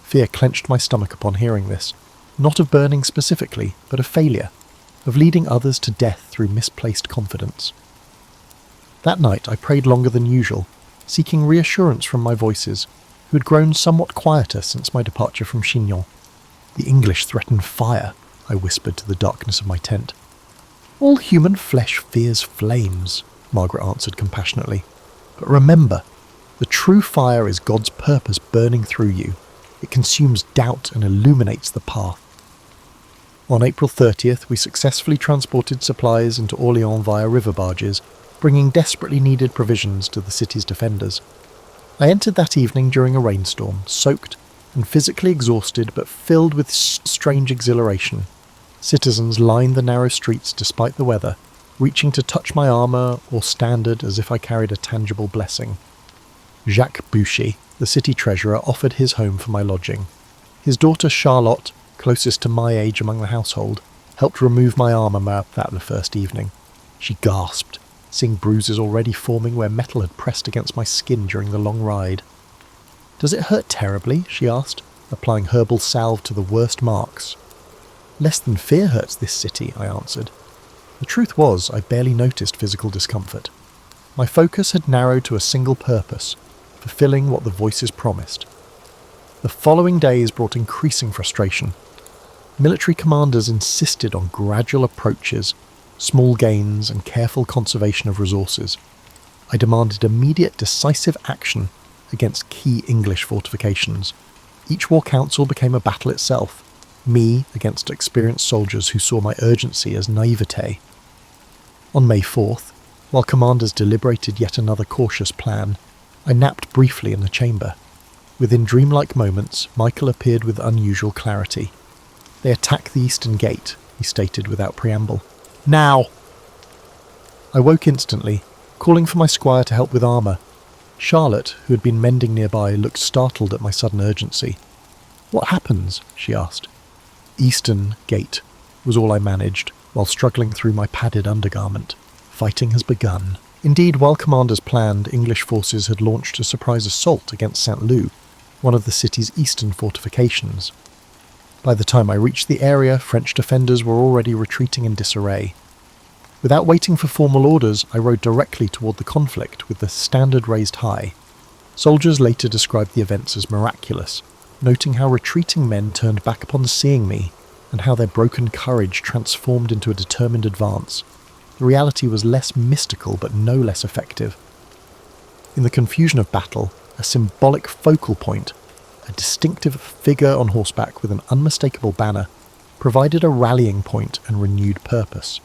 Fear clenched my stomach upon hearing this, not of burning specifically, but of failure, of leading others to death through misplaced confidence. That night I prayed longer than usual, seeking reassurance from my voices, who had grown somewhat quieter since my departure from Chinon. The English threatened fire, I whispered to the darkness of my tent. All human flesh fears flames, Margaret answered compassionately. But remember, the true fire is God's purpose burning through you. It consumes doubt and illuminates the path. On April 30th, we successfully transported supplies into Orléans via river barges, bringing desperately needed provisions to the city's defenders. I entered that evening during a rainstorm, soaked and physically exhausted but filled with strange exhilaration. Citizens lined the narrow streets despite the weather, reaching to touch my armour or standard as if I carried a tangible blessing. Jacques Boucher, the city treasurer, offered his home for my lodging. His daughter Charlotte, closest to my age among the household, helped remove my armour that the first evening. She gasped, seeing bruises already forming where metal had pressed against my skin during the long ride. "Does it hurt terribly?" she asked, applying herbal salve to the worst marks. "Less than fear hurts this city," I answered. The truth was, I barely noticed physical discomfort. My focus had narrowed to a single purpose, fulfilling what the voices promised. The following days brought increasing frustration. Military commanders insisted on gradual approaches, small gains, and careful conservation of resources. I demanded immediate, decisive action against key English fortifications. Each war council became a battle itself, me against experienced soldiers who saw my urgency as naivete. On May 4th, while commanders deliberated yet another cautious plan, I napped briefly in the chamber. Within dreamlike moments, Michael appeared with unusual clarity. "They attack the eastern gate," he stated without preamble. "Now!" I woke instantly, calling for my squire to help with armour. Charlotte, who had been mending nearby, looked startled at my sudden urgency. "What happens?" she asked. "Eastern gate," was all I managed, while struggling through my padded undergarment. Fighting has begun. Indeed, while commanders planned, English forces had launched a surprise assault against Saint-Lô, one of the city's eastern fortifications. By the time I reached the area, French defenders were already retreating in disarray. Without waiting for formal orders, I rode directly toward the conflict with the standard raised high. Soldiers later described the events as miraculous, noting how retreating men turned back upon seeing me, and how their broken courage transformed into a determined advance. The reality was less mystical but no less effective. In the confusion of battle, a symbolic focal point, a distinctive figure on horseback with an unmistakable banner, provided a rallying point and renewed purpose.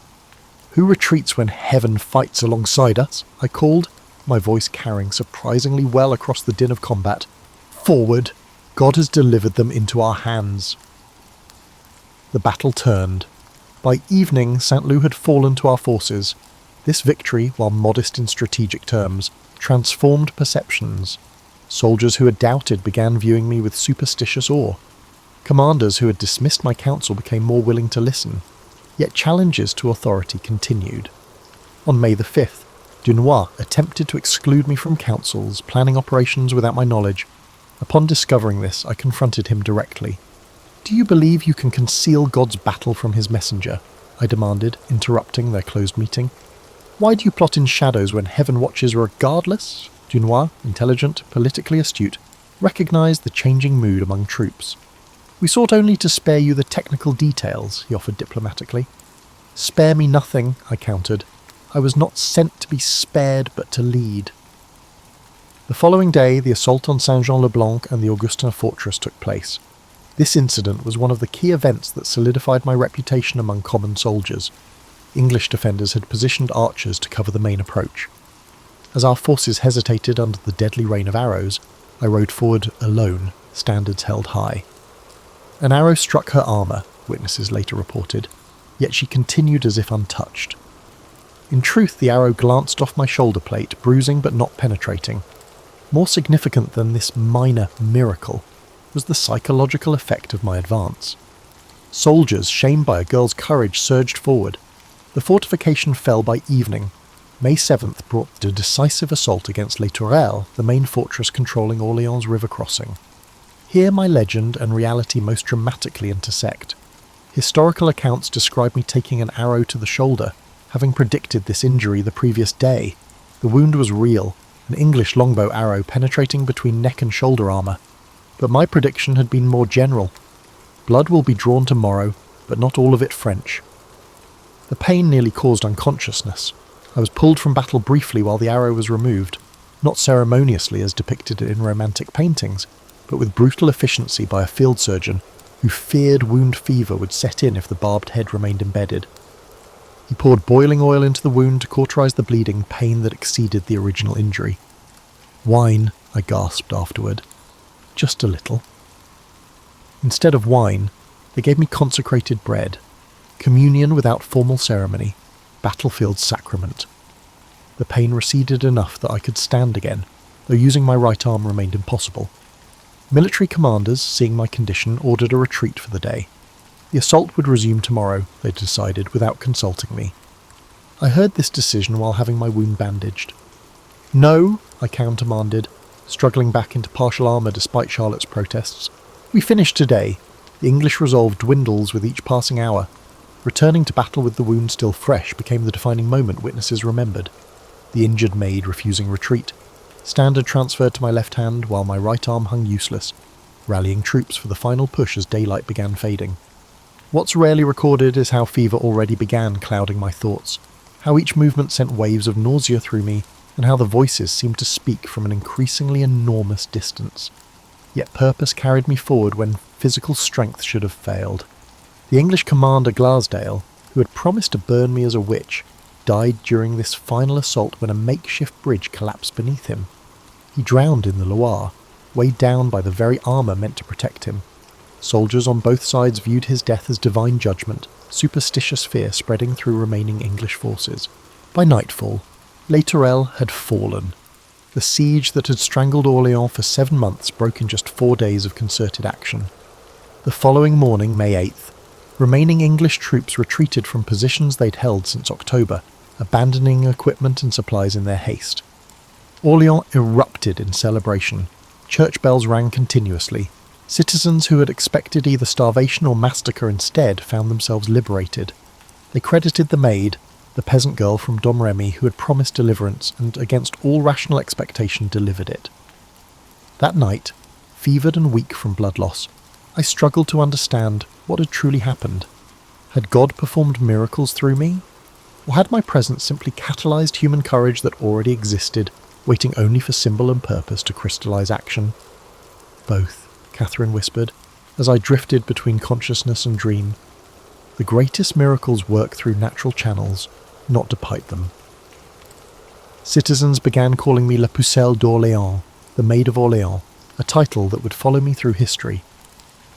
"Who retreats when heaven fights alongside us?" I called, my voice carrying surprisingly well across the din of combat. "Forward! God has delivered them into our hands." The battle turned. By evening, Saint-Lô had fallen to our forces. This victory, while modest in strategic terms, transformed perceptions. Soldiers who had doubted began viewing me with superstitious awe. Commanders who had dismissed my counsel became more willing to listen. Yet challenges to authority continued. On May the 5th, Dunois attempted to exclude me from councils, planning operations without my knowledge. Upon discovering this, I confronted him directly. "Do you believe you can conceal God's battle from his messenger?" I demanded, interrupting their closed meeting. "Why do you plot in shadows when heaven watches regardless?" Dunois, intelligent, politically astute, recognised the changing mood among troops. "We sought only to spare you the technical details," he offered diplomatically. "Spare me nothing," I countered. "I was not sent to be spared, but to lead." The following day, the assault on Saint-Jean-le-Blanc and the Augustin fortress took place. This incident was one of the key events that solidified my reputation among common soldiers. English defenders had positioned archers to cover the main approach. As our forces hesitated under the deadly rain of arrows, I rode forward alone, standards held high. An arrow struck her armour, witnesses later reported, yet she continued as if untouched. In truth, the arrow glanced off my shoulder plate, bruising but not penetrating. More significant than this minor miracle was the psychological effect of my advance. Soldiers, shamed by a girl's courage, surged forward. The fortification fell by evening. May 7th brought the decisive assault against Les Tourelles, the main fortress controlling Orléans' river crossing. Here my legend and reality most dramatically intersect. Historical accounts describe me taking an arrow to the shoulder, having predicted this injury the previous day. The wound was real, an English longbow arrow penetrating between neck and shoulder armour. But my prediction had been more general. Blood will be drawn tomorrow, but not all of it French. The pain nearly caused unconsciousness. I was pulled from battle briefly while the arrow was removed, not ceremoniously as depicted in romantic paintings, but with brutal efficiency by a field surgeon who feared wound fever would set in if the barbed head remained embedded. He poured boiling oil into the wound to cauterize the bleeding, pain that exceeded the original injury. "Wine," I gasped afterward. "Just a little." Instead of wine, they gave me consecrated bread, communion without formal ceremony, battlefield sacrament. The pain receded enough that I could stand again, though using my right arm remained impossible. Military commanders, seeing my condition, ordered a retreat for the day. The assault would resume tomorrow, they decided, without consulting me. I heard this decision while having my wound bandaged. "No," I countermanded, struggling back into partial armour despite Charlotte's protests. "We finish today. The English resolve dwindles with each passing hour. Returning to battle with the wound still fresh became the defining moment witnesses remembered. The injured maid refusing retreat. Standard transferred to my left hand while my right arm hung useless, rallying troops for the final push as daylight began fading. What's rarely recorded is how fever already began clouding my thoughts, how each movement sent waves of nausea through me, and how the voices seemed to speak from an increasingly enormous distance. Yet purpose carried me forward when physical strength should have failed. The English commander Glassdale, who had promised to burn me as a witch, died during this final assault when a makeshift bridge collapsed beneath him. He drowned in the Loire, weighed down by the very armour meant to protect him. Soldiers on both sides viewed his death as divine judgment, superstitious fear spreading through remaining English forces. By nightfall, Les Tourelles had fallen. The siege that had strangled Orléans for 7 months broke in just 4 days of concerted action. The following morning, May 8th, remaining English troops retreated from positions they'd held since October, abandoning equipment and supplies in their haste. Orléans erupted in celebration. Church bells rang continuously. Citizens who had expected either starvation or massacre instead found themselves liberated. They credited the maid, the peasant girl from Domremy who had promised deliverance and against all rational expectation delivered it. That night, fevered and weak from blood loss, I struggled to understand what had truly happened. Had God performed miracles through me? Or had my presence simply catalysed human courage that already existed, waiting only for symbol and purpose to crystallise action? Both, Catherine whispered, as I drifted between consciousness and dream. The greatest miracles work through natural channels, not to pipe them. Citizens began calling me La Pucelle d'Orléans, the Maid of Orléans, a title that would follow me through history.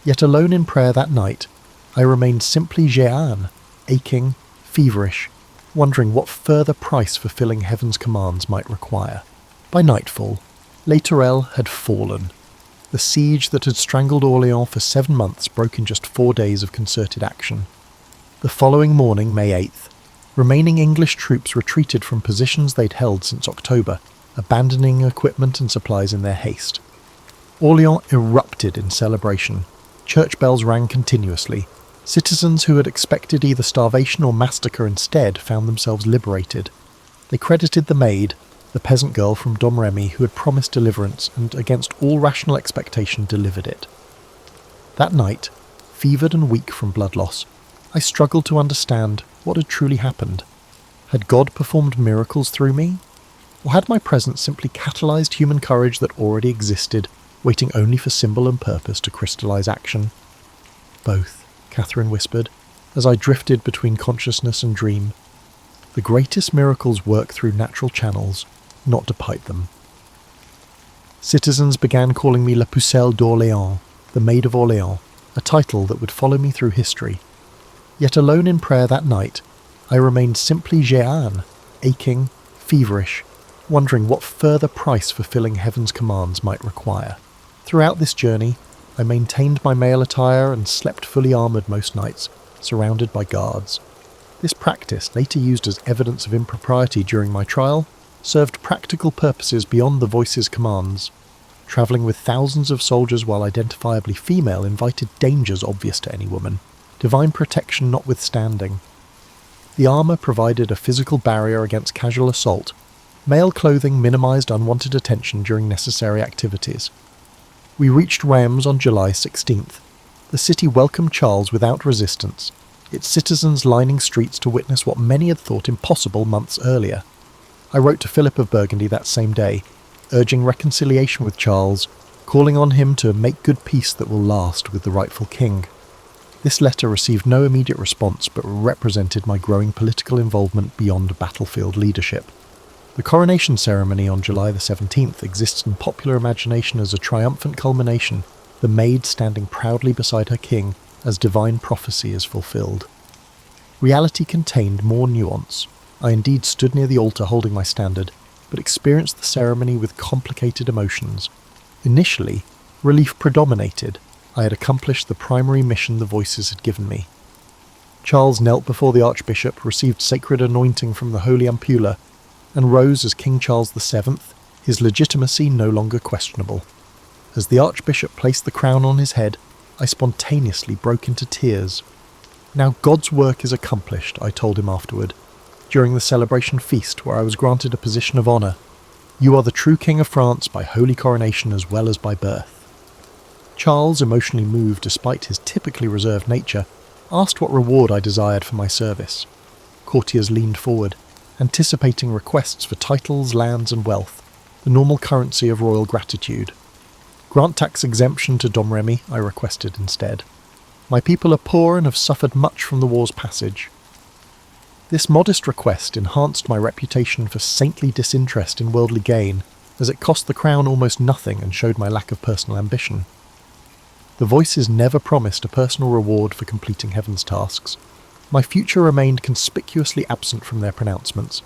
Yet alone in prayer that night, I remained simply Jeanne, aching, feverish, wondering what further price fulfilling heaven's commands might require. By nightfall, Les Tourelles had fallen. The siege that had strangled Orléans for 7 months broke in just 4 days of concerted action. The following morning, May 8th, Remaining English troops retreated from positions they'd held since October, abandoning equipment and supplies in their haste. Orléans erupted in celebration. Church bells rang continuously. Citizens who had expected either starvation or massacre instead found themselves liberated. They credited the maid, the peasant girl from Domremy who had promised deliverance and, against all rational expectation, delivered it. That night, fevered and weak from blood loss, I struggled to understand what had truly happened. Had God performed miracles through me? Or had my presence simply catalysed human courage that already existed, waiting only for symbol and purpose to crystallise action? Both, Catherine whispered, as I drifted between consciousness and dream. The greatest miracles work through natural channels, not to pipe them. Citizens began calling me La Pucelle d'Orléans, the Maid of Orléans, a title that would follow me through history. Yet alone in prayer that night, I remained simply Jeanne, aching, feverish, wondering what further price fulfilling heaven's commands might require. Throughout this journey, I maintained my male attire and slept fully armoured most nights, surrounded by guards. This practice, later used as evidence of impropriety during my trial, served practical purposes beyond the voice's commands. Travelling with thousands of soldiers while identifiably female invited dangers obvious to any woman, divine protection notwithstanding. The armour provided a physical barrier against casual assault. Male clothing minimised unwanted attention during necessary activities. We reached Reims on July 16th. The city welcomed Charles without resistance, its citizens lining streets to witness what many had thought impossible months earlier. I wrote to Philip of Burgundy that same day, urging reconciliation with Charles, calling on him to make good peace that will last with the rightful king. This letter received no immediate response but represented my growing political involvement beyond battlefield leadership. The coronation ceremony on July the 17th exists in popular imagination as a triumphant culmination, the maid standing proudly beside her king as divine prophecy is fulfilled. Reality contained more nuance. I indeed stood near the altar holding my standard, but experienced the ceremony with complicated emotions. Initially, relief predominated. I had accomplished the primary mission the voices had given me. Charles knelt before the Archbishop, received sacred anointing from the Holy Ampulla, and rose as King Charles VII, his legitimacy no longer questionable. As the Archbishop placed the crown on his head, I spontaneously broke into tears. "Now God's work is accomplished," I told him afterward, during the celebration feast where I was granted a position of honour. "You are the true King of France by holy coronation as well as by birth." Charles, emotionally moved despite his typically reserved nature, asked what reward I desired for my service. Courtiers leaned forward, anticipating requests for titles, lands and wealth, the normal currency of royal gratitude. "Grant tax exemption to Domremy," I requested instead. "My people are poor and have suffered much from the war's passage." This modest request enhanced my reputation for saintly disinterest in worldly gain, as it cost the crown almost nothing and showed my lack of personal ambition. The voices never promised a personal reward for completing heaven's tasks. My future remained conspicuously absent from their pronouncements.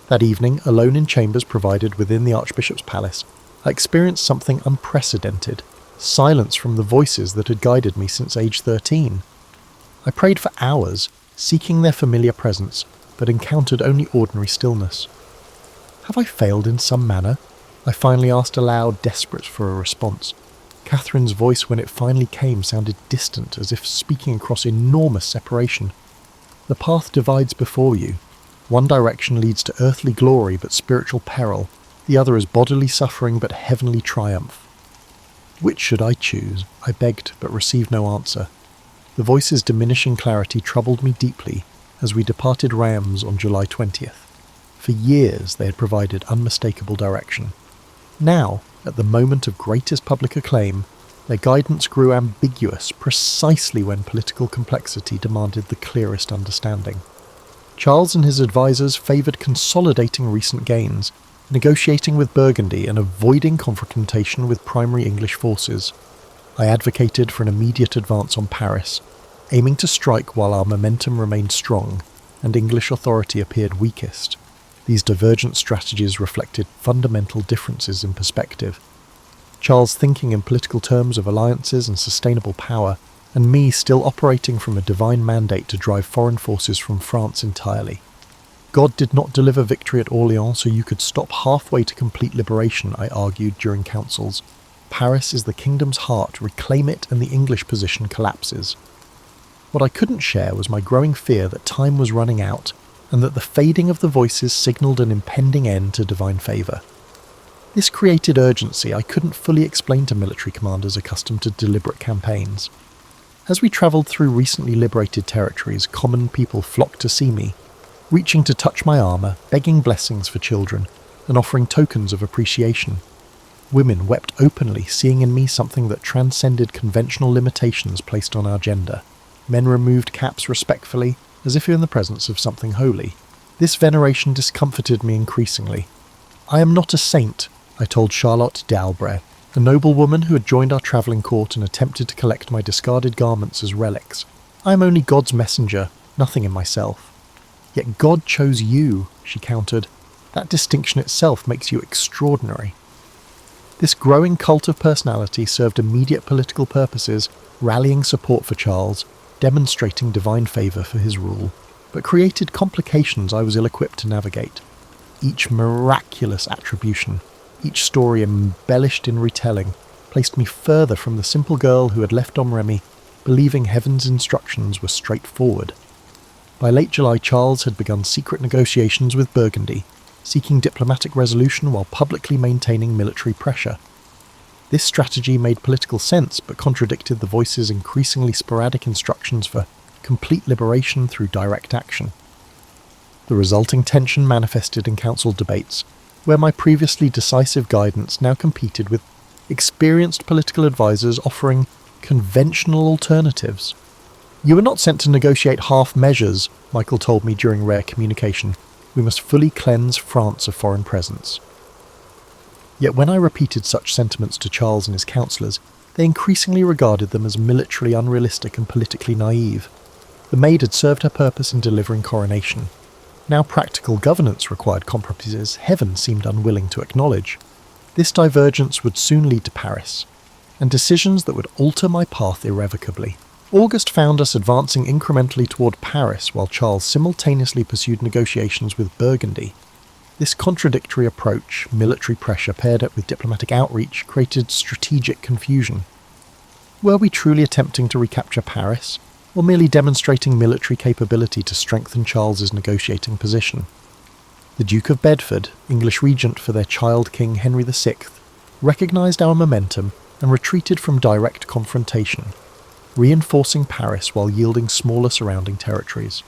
That evening, alone in chambers provided within the Archbishop's palace, I experienced something unprecedented, silence from the voices that had guided me since age 13. I prayed for hours, seeking their familiar presence, but encountered only ordinary stillness. "Have I failed in some manner?" I finally asked aloud, desperate for a response. Catherine's voice, when it finally came, sounded distant, as if speaking across enormous separation. "The path divides before you. One direction leads to earthly glory but spiritual peril. The other is bodily suffering but heavenly triumph." Which should I choose? I begged, but received no answer. The voice's diminishing clarity troubled me deeply as we departed Reims on July 20th. For years they had provided unmistakable direction. Now, at the moment of greatest public acclaim, their guidance grew ambiguous precisely when political complexity demanded the clearest understanding. Charles and his advisers favoured consolidating recent gains, negotiating with Burgundy and avoiding confrontation with primary English forces. I advocated for an immediate advance on Paris, aiming to strike while our momentum remained strong and English authority appeared weakest. These divergent strategies reflected fundamental differences in perspective. Charles thinking in political terms of alliances and sustainable power, and me still operating from a divine mandate to drive foreign forces from France entirely. God did not deliver victory at Orléans so you could stop halfway to complete liberation, I argued during councils. Paris is the kingdom's heart, reclaim it and the English position collapses. What I couldn't share was my growing fear that time was running out, and that the fading of the voices signalled an impending end to divine favour. This created urgency I couldn't fully explain to military commanders accustomed to deliberate campaigns. As we travelled through recently liberated territories, common people flocked to see me, reaching to touch my armour, begging blessings for children, and offering tokens of appreciation. Women wept openly, seeing in me something that transcended conventional limitations placed on our gender. Men removed caps respectfully, as if in the presence of something holy. This veneration discomforted me increasingly. I am not a saint, I told Charlotte d'Albret, a noblewoman who had joined our travelling court and attempted to collect my discarded garments as relics. I am only God's messenger, nothing in myself. Yet God chose you, she countered. That distinction itself makes you extraordinary. This growing cult of personality served immediate political purposes, rallying support for Charles, demonstrating divine favour for his rule, but created complications I was ill-equipped to navigate. Each miraculous attribution, each story embellished in retelling, placed me further from the simple girl who had left Domremy, believing heaven's instructions were straightforward. By late July, Charles had begun secret negotiations with Burgundy, seeking diplomatic resolution while publicly maintaining military pressure. This strategy made political sense, but contradicted the voices' increasingly sporadic instructions for complete liberation through direct action. The resulting tension manifested in council debates, where my previously decisive guidance now competed with experienced political advisors offering conventional alternatives. "You were not sent to negotiate half measures," Michael told me during rare communication. "We must fully cleanse France of foreign presence." Yet when I repeated such sentiments to Charles and his councillors, they increasingly regarded them as militarily unrealistic and politically naive. The Maid had served her purpose in delivering coronation. Now practical governance required compromises heaven seemed unwilling to acknowledge. This divergence would soon lead to Paris, and decisions that would alter my path irrevocably. August found us advancing incrementally toward Paris while Charles simultaneously pursued negotiations with Burgundy. This contradictory approach, military pressure paired up with diplomatic outreach, created strategic confusion. Were we truly attempting to recapture Paris, or merely demonstrating military capability to strengthen Charles's negotiating position? The Duke of Bedford, English regent for their child King Henry VI, recognised our momentum and retreated from direct confrontation, reinforcing Paris while yielding smaller surrounding territories.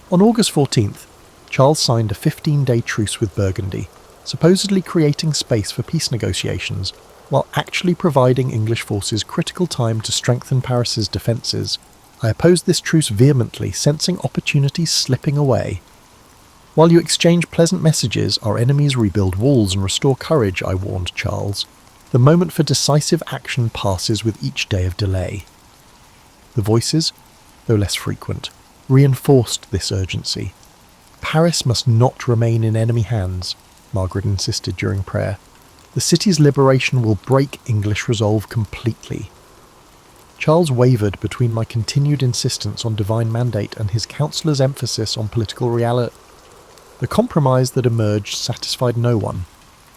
On August 14th, Charles signed a 15-day truce with Burgundy, supposedly creating space for peace negotiations, while actually providing English forces critical time to strengthen Paris's defences. I opposed this truce vehemently, sensing opportunities slipping away. "While you exchange pleasant messages, our enemies rebuild walls and restore courage," I warned Charles. "The moment for decisive action passes with each day of delay." The voices, though less frequent, reinforced this urgency. "Paris must not remain in enemy hands," Margaret insisted during prayer. "The city's liberation will break English resolve completely." Charles wavered between my continued insistence on divine mandate and his councillor's emphasis on political reality. The compromise that emerged satisfied no one.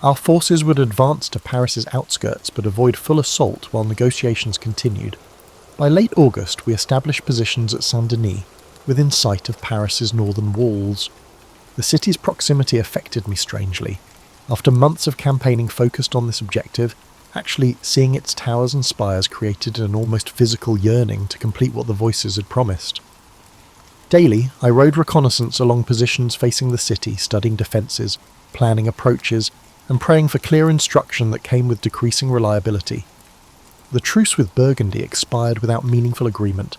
Our forces would advance to Paris's outskirts but avoid full assault while negotiations continued. By late August, we established positions at Saint-Denis, within sight of Paris's northern walls. The city's proximity affected me strangely. After months of campaigning focused on this objective, actually seeing its towers and spires created an almost physical yearning to complete what the voices had promised. Daily, I rode reconnaissance along positions facing the city, studying defences, planning approaches, and praying for clear instruction that came with decreasing reliability. The truce with Burgundy expired without meaningful agreement.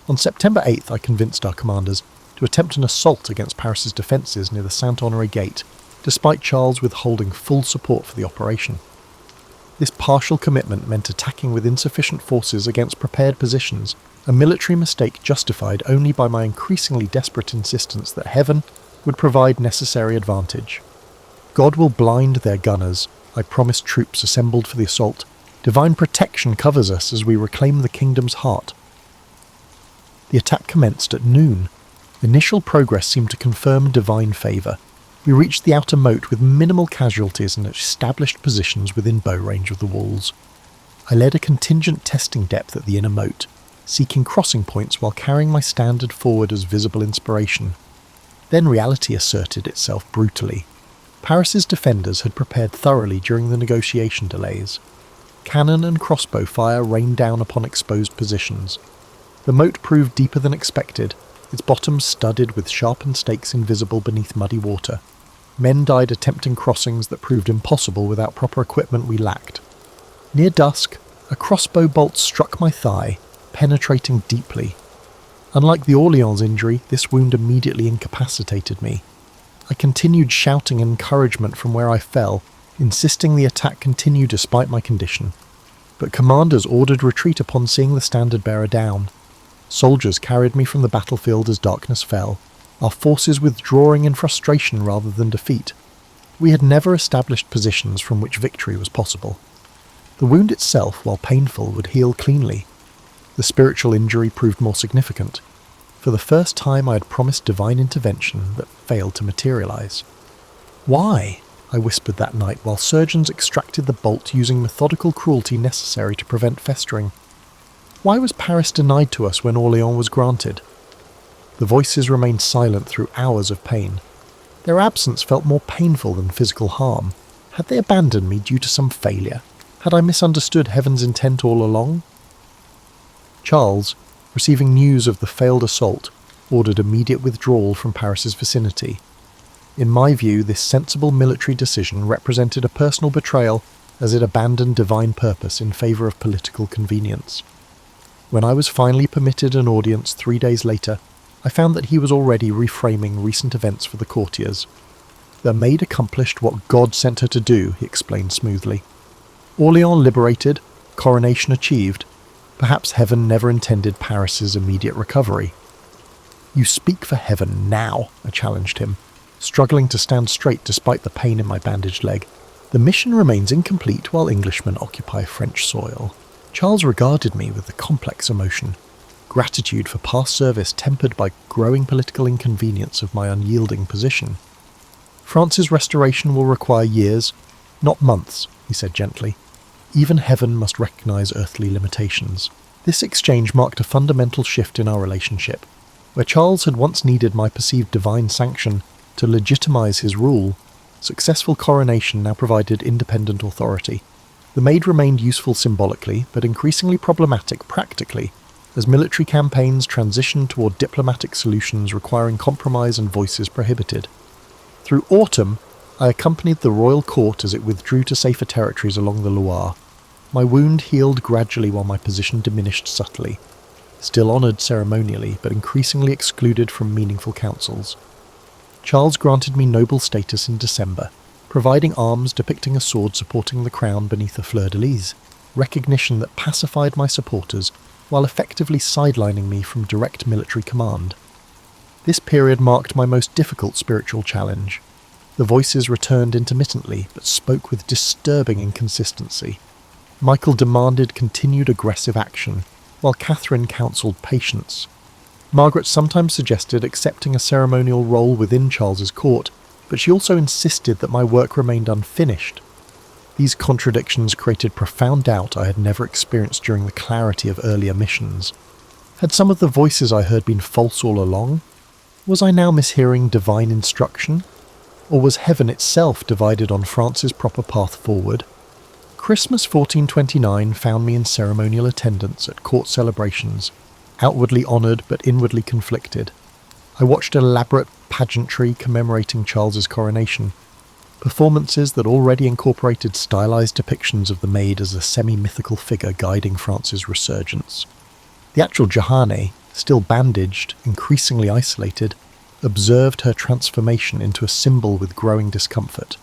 On September 8th, I convinced our commanders to attempt an assault against Paris's defences near the Saint-Honoré Gate, despite Charles withholding full support for the operation. This partial commitment meant attacking with insufficient forces against prepared positions, a military mistake justified only by my increasingly desperate insistence that heaven would provide necessary advantage. "God will blind their gunners," I promised troops assembled for the assault. "Divine protection covers us as we reclaim the kingdom's heart." The attack commenced at noon. Initial progress seemed to confirm divine favour. We reached the outer moat with minimal casualties and established positions within bow range of the walls. I led a contingent testing depth at the inner moat, seeking crossing points while carrying my standard forward as visible inspiration. Then reality asserted itself brutally. Paris's defenders had prepared thoroughly during the negotiation delays. Cannon and crossbow fire rained down upon exposed positions. The moat proved deeper than expected, its bottom studded with sharpened stakes invisible beneath muddy water. Men died attempting crossings that proved impossible without proper equipment we lacked. Near dusk, a crossbow bolt struck my thigh, penetrating deeply. Unlike the Orleans injury, this wound immediately incapacitated me. I continued shouting encouragement from where I fell, insisting the attack continue despite my condition. But commanders ordered retreat upon seeing the standard-bearer down. Soldiers carried me from the battlefield as darkness fell, our forces withdrawing in frustration rather than defeat. We had never established positions from which victory was possible. The wound itself, while painful, would heal cleanly. The spiritual injury proved more significant. For the first time I had promised divine intervention that failed to materialize. "Why?" I whispered that night while surgeons extracted the bolt using methodical cruelty necessary to prevent festering. Why was Paris denied to us when Orleans was granted? The voices remained silent through hours of pain. Their absence felt more painful than physical harm. Had they abandoned me due to some failure? Had I misunderstood heaven's intent all along? Charles, receiving news of the failed assault, ordered immediate withdrawal from Paris's vicinity. In my view, this sensible military decision represented a personal betrayal as it abandoned divine purpose in favour of political convenience. When I was finally permitted an audience 3 days later, I found that he was already reframing recent events for the courtiers. "The maid accomplished what God sent her to do," he explained smoothly. "Orleans liberated, coronation achieved. Perhaps heaven never intended Paris's immediate recovery." "You speak for heaven now," I challenged him, struggling to stand straight despite the pain in my bandaged leg. "The mission remains incomplete while Englishmen occupy French soil." Charles regarded me with a complex emotion. Gratitude for past service tempered by growing political inconvenience of my unyielding position. "France's restoration will require years, not months," he said gently. "Even heaven must recognize earthly limitations." This exchange marked a fundamental shift in our relationship. Where Charles had once needed my perceived divine sanction to legitimize his rule, successful coronation now provided independent authority. The maid remained useful symbolically, but increasingly problematic practically, as military campaigns transitioned toward diplomatic solutions requiring compromise and voices prohibited. Through autumn, I accompanied the royal court as it withdrew to safer territories along the Loire. My wound healed gradually while my position diminished subtly, still honoured ceremonially, but increasingly excluded from meaningful councils. Charles granted me noble status in December, providing arms depicting a sword supporting the crown beneath a fleur-de-lis, recognition that pacified my supporters while effectively sidelining me from direct military command. This period marked my most difficult spiritual challenge. The voices returned intermittently, but spoke with disturbing inconsistency. Michael demanded continued aggressive action, while Catherine counselled patience. Margaret sometimes suggested accepting a ceremonial role within Charles's court, but she also insisted that my work remained unfinished. These contradictions created profound doubt I had never experienced during the clarity of earlier missions. Had some of the voices I heard been false all along? Was I now mishearing divine instruction? Or was heaven itself divided on France's proper path forward? Christmas 1429 found me in ceremonial attendance at court celebrations, outwardly honoured but inwardly conflicted. I watched elaborate pageantry commemorating Charles's coronation, performances that already incorporated stylized depictions of the maid as a semi-mythical figure guiding France's resurgence. The actual Johanne, still bandaged, increasingly isolated, observed her transformation into a symbol with growing discomfort.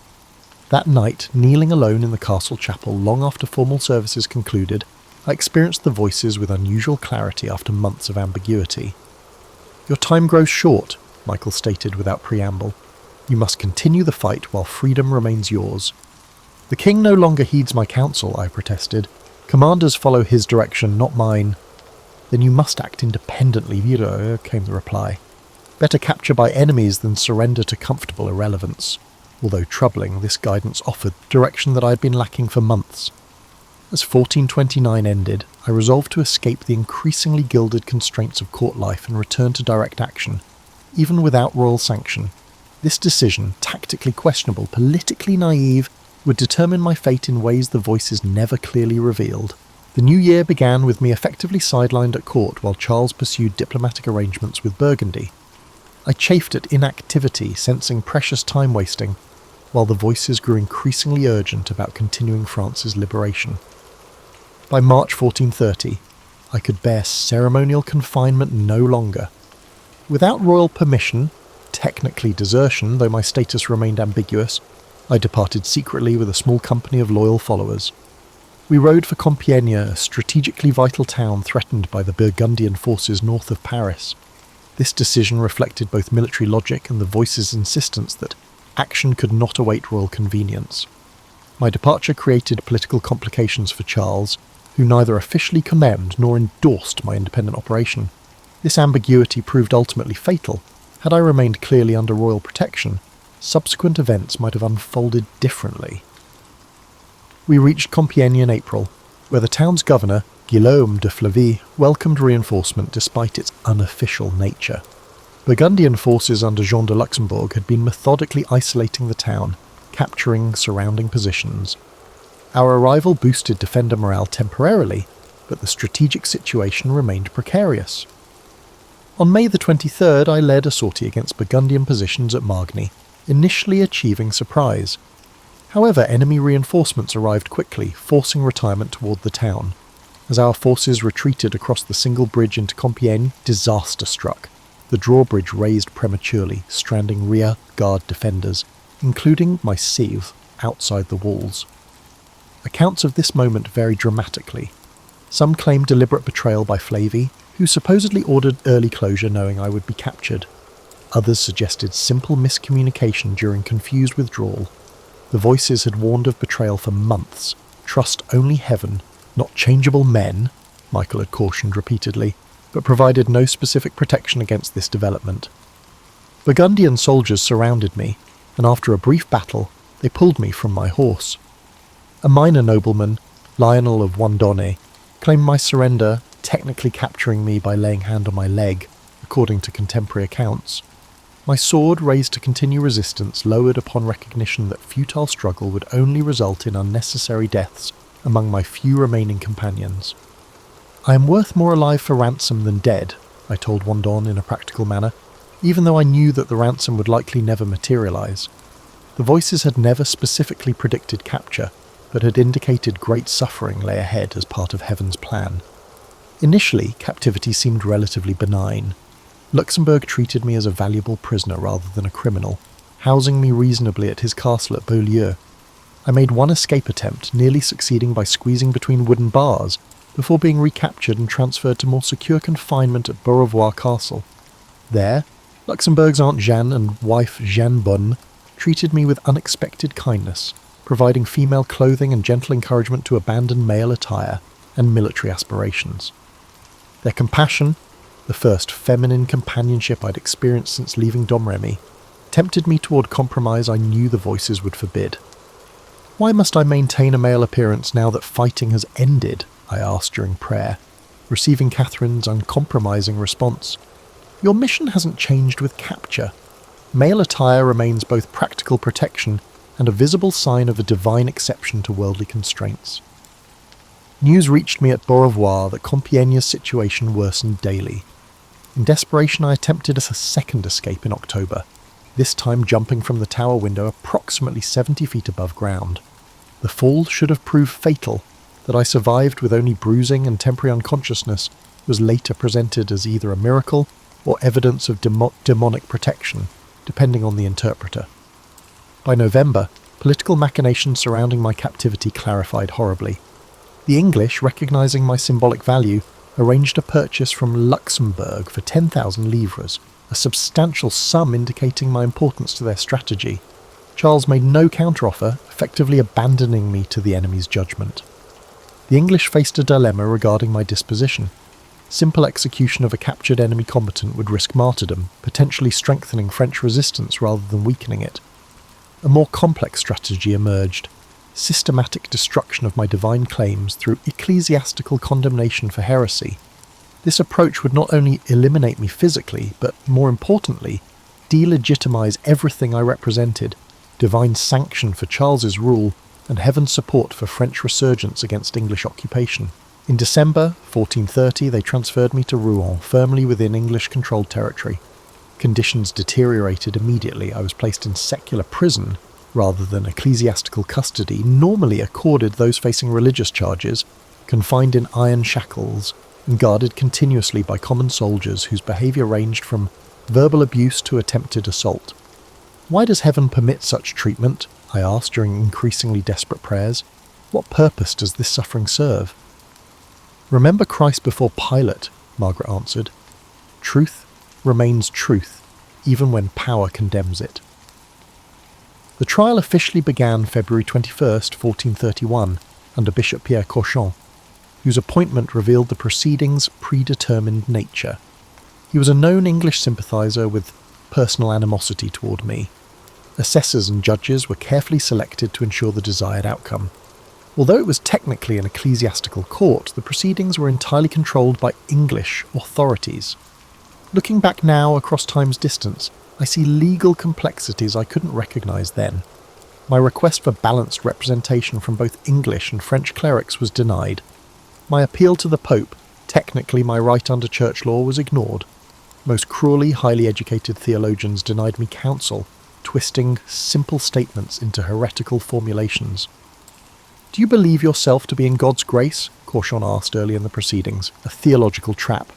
That night, kneeling alone in the castle chapel long after formal services concluded, I experienced the voices with unusual clarity after months of ambiguity. "Your time grows short," Michael stated without preamble. "You must continue the fight while freedom remains yours." "The king no longer heeds my counsel," I protested. "Commanders follow his direction, not mine." "Then you must act independently, came the reply. Better capture by enemies than surrender to comfortable irrelevance. Although troubling, this guidance offered direction that I had been lacking for months. As 1429 ended, I resolved to escape the increasingly gilded constraints of court life and return to direct action, even without royal sanction. This decision, tactically questionable, politically naive, would determine my fate in ways the voices never clearly revealed. The new year began with me effectively sidelined at court while Charles pursued diplomatic arrangements with Burgundy. I chafed at inactivity, sensing precious time wasting, while the voices grew increasingly urgent about continuing France's liberation. By March 1430, I could bear ceremonial confinement no longer. Without royal permission, technically desertion, though my status remained ambiguous, I departed secretly with a small company of loyal followers. We rode for Compiègne, a strategically vital town threatened by the Burgundian forces north of Paris. This decision reflected both military logic and the voices' insistence that action could not await royal convenience. My departure created political complications for Charles, who neither officially condemned nor endorsed my independent operation. This ambiguity proved ultimately fatal. Had I remained clearly under royal protection, subsequent events might have unfolded differently. We reached Compiègne in April, where the town's governor, Guillaume de Flavy, welcomed reinforcement despite its unofficial nature. Burgundian forces under Jean de Luxembourg had been methodically isolating the town, capturing surrounding positions. Our arrival boosted defender morale temporarily, but the strategic situation remained precarious. On May the 23rd, I led a sortie against Burgundian positions at Margny, initially achieving surprise. However, enemy reinforcements arrived quickly, forcing retirement toward the town. As our forces retreated across the single bridge into Compiègne, disaster struck. The drawbridge raised prematurely, stranding rear guard defenders, including my cive, outside the walls. Accounts of this moment vary dramatically. Some claim deliberate betrayal by Flavy, who supposedly ordered early closure knowing I would be captured. Others suggested simple miscommunication during confused withdrawal. The voices had warned of betrayal for months. Trust only heaven, not changeable men, Michael had cautioned repeatedly, but provided no specific protection against this development. Burgundian soldiers surrounded me, and after a brief battle, they pulled me from my horse. A minor nobleman, Lionel of Wandonne, claimed my surrender, technically capturing me by laying hand on my leg, according to contemporary accounts. My sword, raised to continue resistance, lowered upon recognition that futile struggle would only result in unnecessary deaths among my few remaining companions. I am worth more alive for ransom than dead, I told Wandon in a practical manner, even though I knew that the ransom would likely never materialize. The voices had never specifically predicted capture, but had indicated great suffering lay ahead as part of Heaven's plan. Initially, captivity seemed relatively benign. Luxembourg treated me as a valuable prisoner rather than a criminal, housing me reasonably at his castle at Beaulieu. I made one escape attempt, nearly succeeding by squeezing between wooden bars, before being recaptured and transferred to more secure confinement at Beaurevoir Castle. There, Luxembourg's Aunt Jeanne and wife Jeanne Bonne treated me with unexpected kindness, providing female clothing and gentle encouragement to abandon male attire and military aspirations. Their compassion, the first feminine companionship I'd experienced since leaving Domremy, tempted me toward compromise I knew the voices would forbid. Why must I maintain a male appearance now that fighting has ended? I asked during prayer, receiving Catherine's uncompromising response. Your mission hasn't changed with capture. Male attire remains both practical protection and a visible sign of a divine exception to worldly constraints. News reached me at Beaurevoir that Compiègne's situation worsened daily. In desperation, I attempted a second escape in October, this time jumping from the tower window approximately 70 feet above ground. The fall should have proved fatal. That I survived with only bruising and temporary unconsciousness was later presented as either a miracle or evidence of demonic protection, depending on the interpreter. By November, political machinations surrounding my captivity clarified horribly. The English, recognizing my symbolic value, arranged a purchase from Luxembourg for 10,000 livres, a substantial sum indicating my importance to their strategy. Charles made no counteroffer, effectively abandoning me to the enemy's judgment. The English faced a dilemma regarding my disposition. Simple execution of a captured enemy combatant would risk martyrdom, potentially strengthening French resistance rather than weakening it. A more complex strategy emerged: systematic destruction of my divine claims through ecclesiastical condemnation for heresy. This approach would not only eliminate me physically, but, more importantly, delegitimize everything I represented: divine sanction for Charles's rule, and heaven's support for French resurgence against English occupation. In December 1430 they transferred me to Rouen, firmly within English-controlled territory. Conditions deteriorated immediately. I was placed in secular prison rather than ecclesiastical custody, normally accorded those facing religious charges, confined in iron shackles, and guarded continuously by common soldiers whose behaviour ranged from verbal abuse to attempted assault. Why does heaven permit such treatment? I asked during increasingly desperate prayers. What purpose does this suffering serve? Remember Christ before Pilate, Margaret answered. Truth remains truth, even when power condemns it. The trial officially began February 21st, 1431, under Bishop Pierre Cauchon, whose appointment revealed the proceedings' predetermined nature. He was a known English sympathiser with personal animosity toward me. Assessors and judges were carefully selected to ensure the desired outcome. Although it was technically an ecclesiastical court, the proceedings were entirely controlled by English authorities. Looking back now across time's distance, I see legal complexities I couldn't recognise then. My request for balanced representation from both English and French clerics was denied. My appeal to the Pope, technically my right under church law, was ignored. Most cruelly, highly educated theologians denied me counsel, twisting simple statements into heretical formulations. Do you believe yourself to be in God's grace? Cauchon asked early in the proceedings, a theological trap.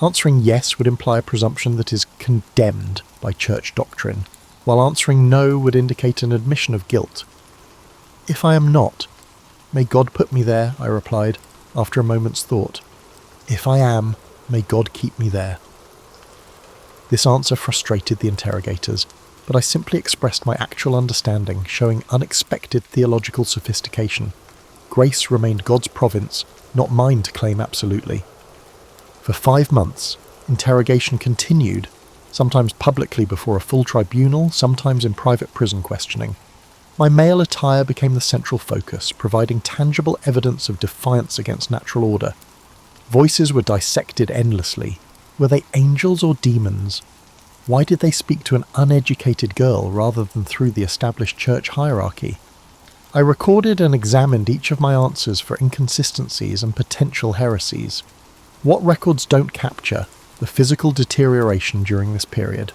Answering yes would imply a presumption that is condemned by church doctrine, while answering no would indicate an admission of guilt. If I am not, may God put me there, I replied, after a moment's thought. If I am, may God keep me there. This answer frustrated the interrogators, but I simply expressed my actual understanding, showing unexpected theological sophistication. Grace remained God's province, not mine to claim absolutely. For 5 months, interrogation continued, sometimes publicly before a full tribunal, sometimes in private prison questioning. My male attire became the central focus, providing tangible evidence of defiance against natural order. Voices were dissected endlessly. Were they angels or demons? Why did they speak to an uneducated girl rather than through the established church hierarchy? I recorded and examined each of my answers for inconsistencies and potential heresies. What records don't capture the physical deterioration during this period?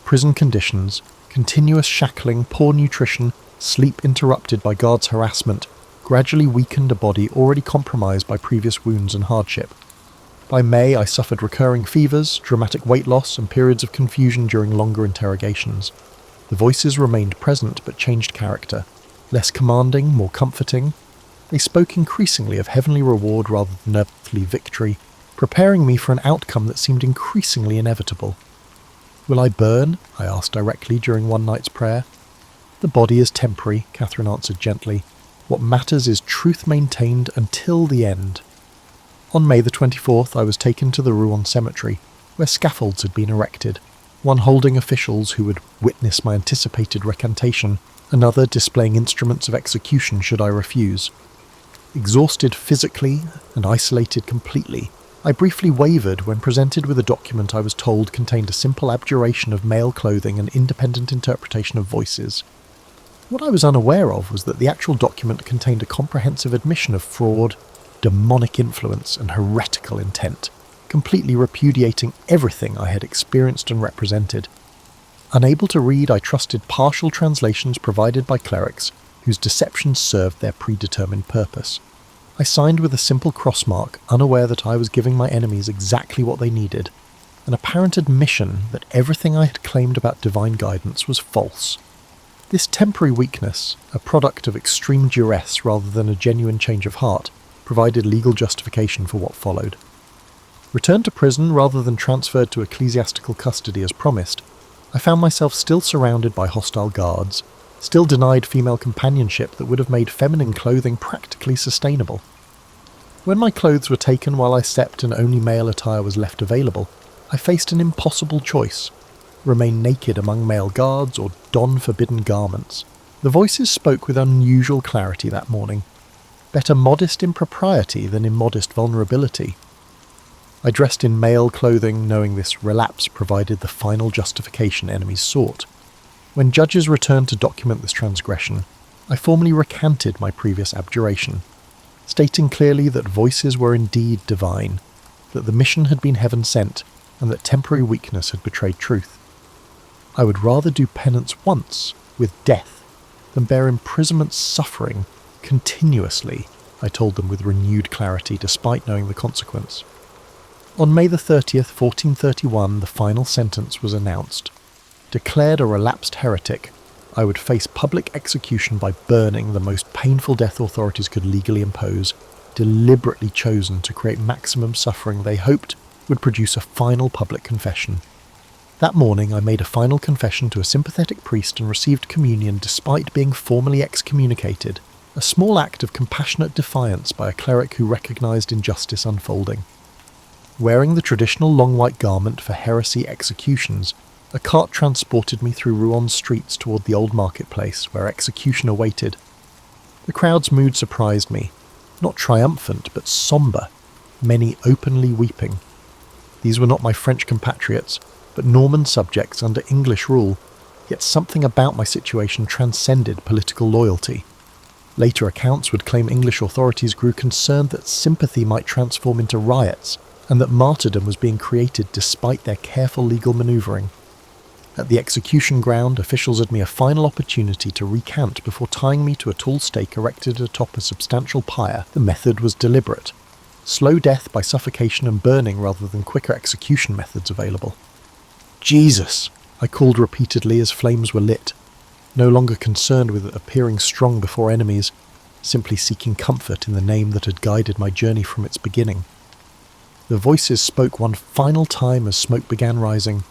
Prison conditions, continuous shackling, poor nutrition, sleep interrupted by guards' harassment, gradually weakened a body already compromised by previous wounds and hardship. By May, I suffered recurring fevers, dramatic weight loss, and periods of confusion during longer interrogations. The voices remained present but changed character. Less commanding, more comforting. They spoke increasingly of heavenly reward rather than earthly victory, preparing me for an outcome that seemed increasingly inevitable. Will I burn? I asked directly during one night's prayer. The body is temporary, Catherine answered gently. What matters is truth maintained until the end. On May the 24th, I was taken to the Rouen cemetery, where scaffolds had been erected, one holding officials who would witness my anticipated recantation, another displaying instruments of execution should I refuse. Exhausted physically and isolated completely, I briefly wavered when presented with a document I was told contained a simple abjuration of male clothing and independent interpretation of voices. What I was unaware of was that the actual document contained a comprehensive admission of fraud, demonic influence, and heretical intent, completely repudiating everything I had experienced and represented. Unable to read, I trusted partial translations provided by clerics whose deceptions served their predetermined purpose. I signed with a simple crossmark, unaware that I was giving my enemies exactly what they needed, an apparent admission that everything I had claimed about divine guidance was false. This temporary weakness, a product of extreme duress rather than a genuine change of heart, provided legal justification for what followed. Returned to prison rather than transferred to ecclesiastical custody as promised, I found myself still surrounded by hostile guards, still denied female companionship that would have made feminine clothing practically sustainable. When my clothes were taken while I slept and only male attire was left available, I faced an impossible choice: remain naked among male guards or don forbidden garments. The voices spoke with unusual clarity that morning. Better modest impropriety than immodest vulnerability. I dressed in male clothing, knowing this relapse provided the final justification enemies sought. When judges returned to document this transgression, I formally recanted my previous abjuration, stating clearly that voices were indeed divine, that the mission had been heaven-sent, and that temporary weakness had betrayed truth. I would rather do penance once, with death, than bear imprisonment suffering continuously, I told them with renewed clarity, despite knowing the consequence. On May the 30th, 1431, the final sentence was announced. Declared a relapsed heretic, I would face public execution by burning, the most painful death authorities could legally impose, deliberately chosen to create maximum suffering they hoped would produce a final public confession. That morning I made a final confession to a sympathetic priest and received communion despite being formally excommunicated, a small act of compassionate defiance by a cleric who recognised injustice unfolding. Wearing the traditional long white garment for heresy executions, a cart transported me through Rouen streets toward the old marketplace, where execution awaited. The crowd's mood surprised me, not triumphant but sombre, many openly weeping. These were not my French compatriots, but Norman subjects under English rule, yet something about my situation transcended political loyalty. Later accounts would claim English authorities grew concerned that sympathy might transform into riots, and that martyrdom was being created despite their careful legal manoeuvring. At the execution ground, officials had me a final opportunity to recant before tying me to a tall stake erected atop a substantial pyre. The method was deliberate. Slow death by suffocation and burning rather than quicker execution methods available. Jesus! I called repeatedly as flames were lit, no longer concerned with appearing strong before enemies, simply seeking comfort in the name that had guided my journey from its beginning. The voices spoke one final time as smoke began rising.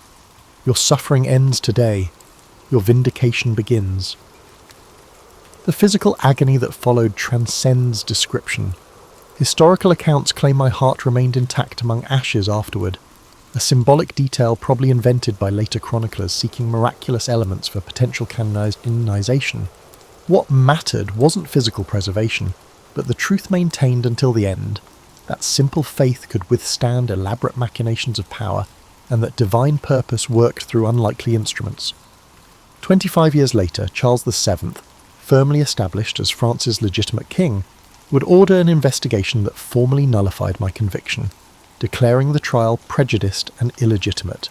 Your suffering ends today. Your vindication begins. The physical agony that followed transcends description. Historical accounts claim my heart remained intact among ashes afterward, a symbolic detail probably invented by later chroniclers seeking miraculous elements for potential canonization. What mattered wasn't physical preservation, but the truth maintained until the end, that simple faith could withstand elaborate machinations of power, and that divine purpose worked through unlikely instruments. 25 years later, Charles VII, firmly established as France's legitimate king, would order an investigation that formally nullified my conviction, declaring the trial prejudiced and illegitimate.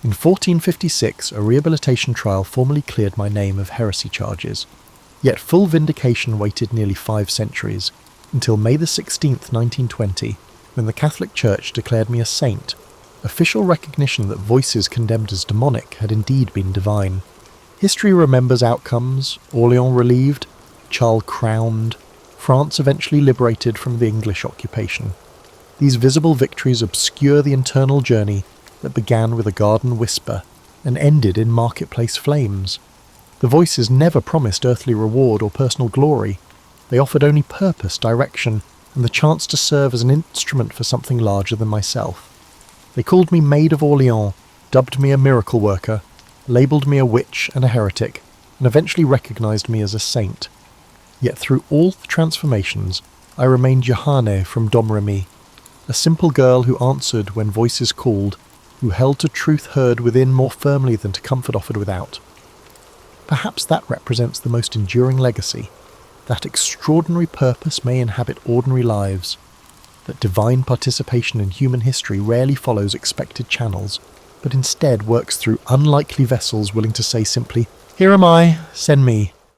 In 1456, a rehabilitation trial formally cleared my name of heresy charges, yet full vindication waited nearly 5 centuries, until May 16, 1920, when the Catholic Church declared me a saint. Official recognition that voices condemned as demonic had indeed been divine. History remembers outcomes: Orléans relieved, Charles crowned, France eventually liberated from the English occupation. These visible victories obscure the internal journey that began with a garden whisper and ended in marketplace flames. The voices never promised earthly reward or personal glory. They offered only purpose, direction, and the chance to serve as an instrument for something larger than myself. They called me Maid of Orléans, dubbed me a miracle worker, labelled me a witch and a heretic, and eventually recognised me as a saint. Yet through all the transformations, I remained Johanne from Domremy, a simple girl who answered when voices called, who held to truth heard within more firmly than to comfort offered without. Perhaps that represents the most enduring legacy, that extraordinary purpose may inhabit ordinary lives, that divine participation in human history rarely follows expected channels, but instead works through unlikely vessels willing to say simply, "Here am I, send me."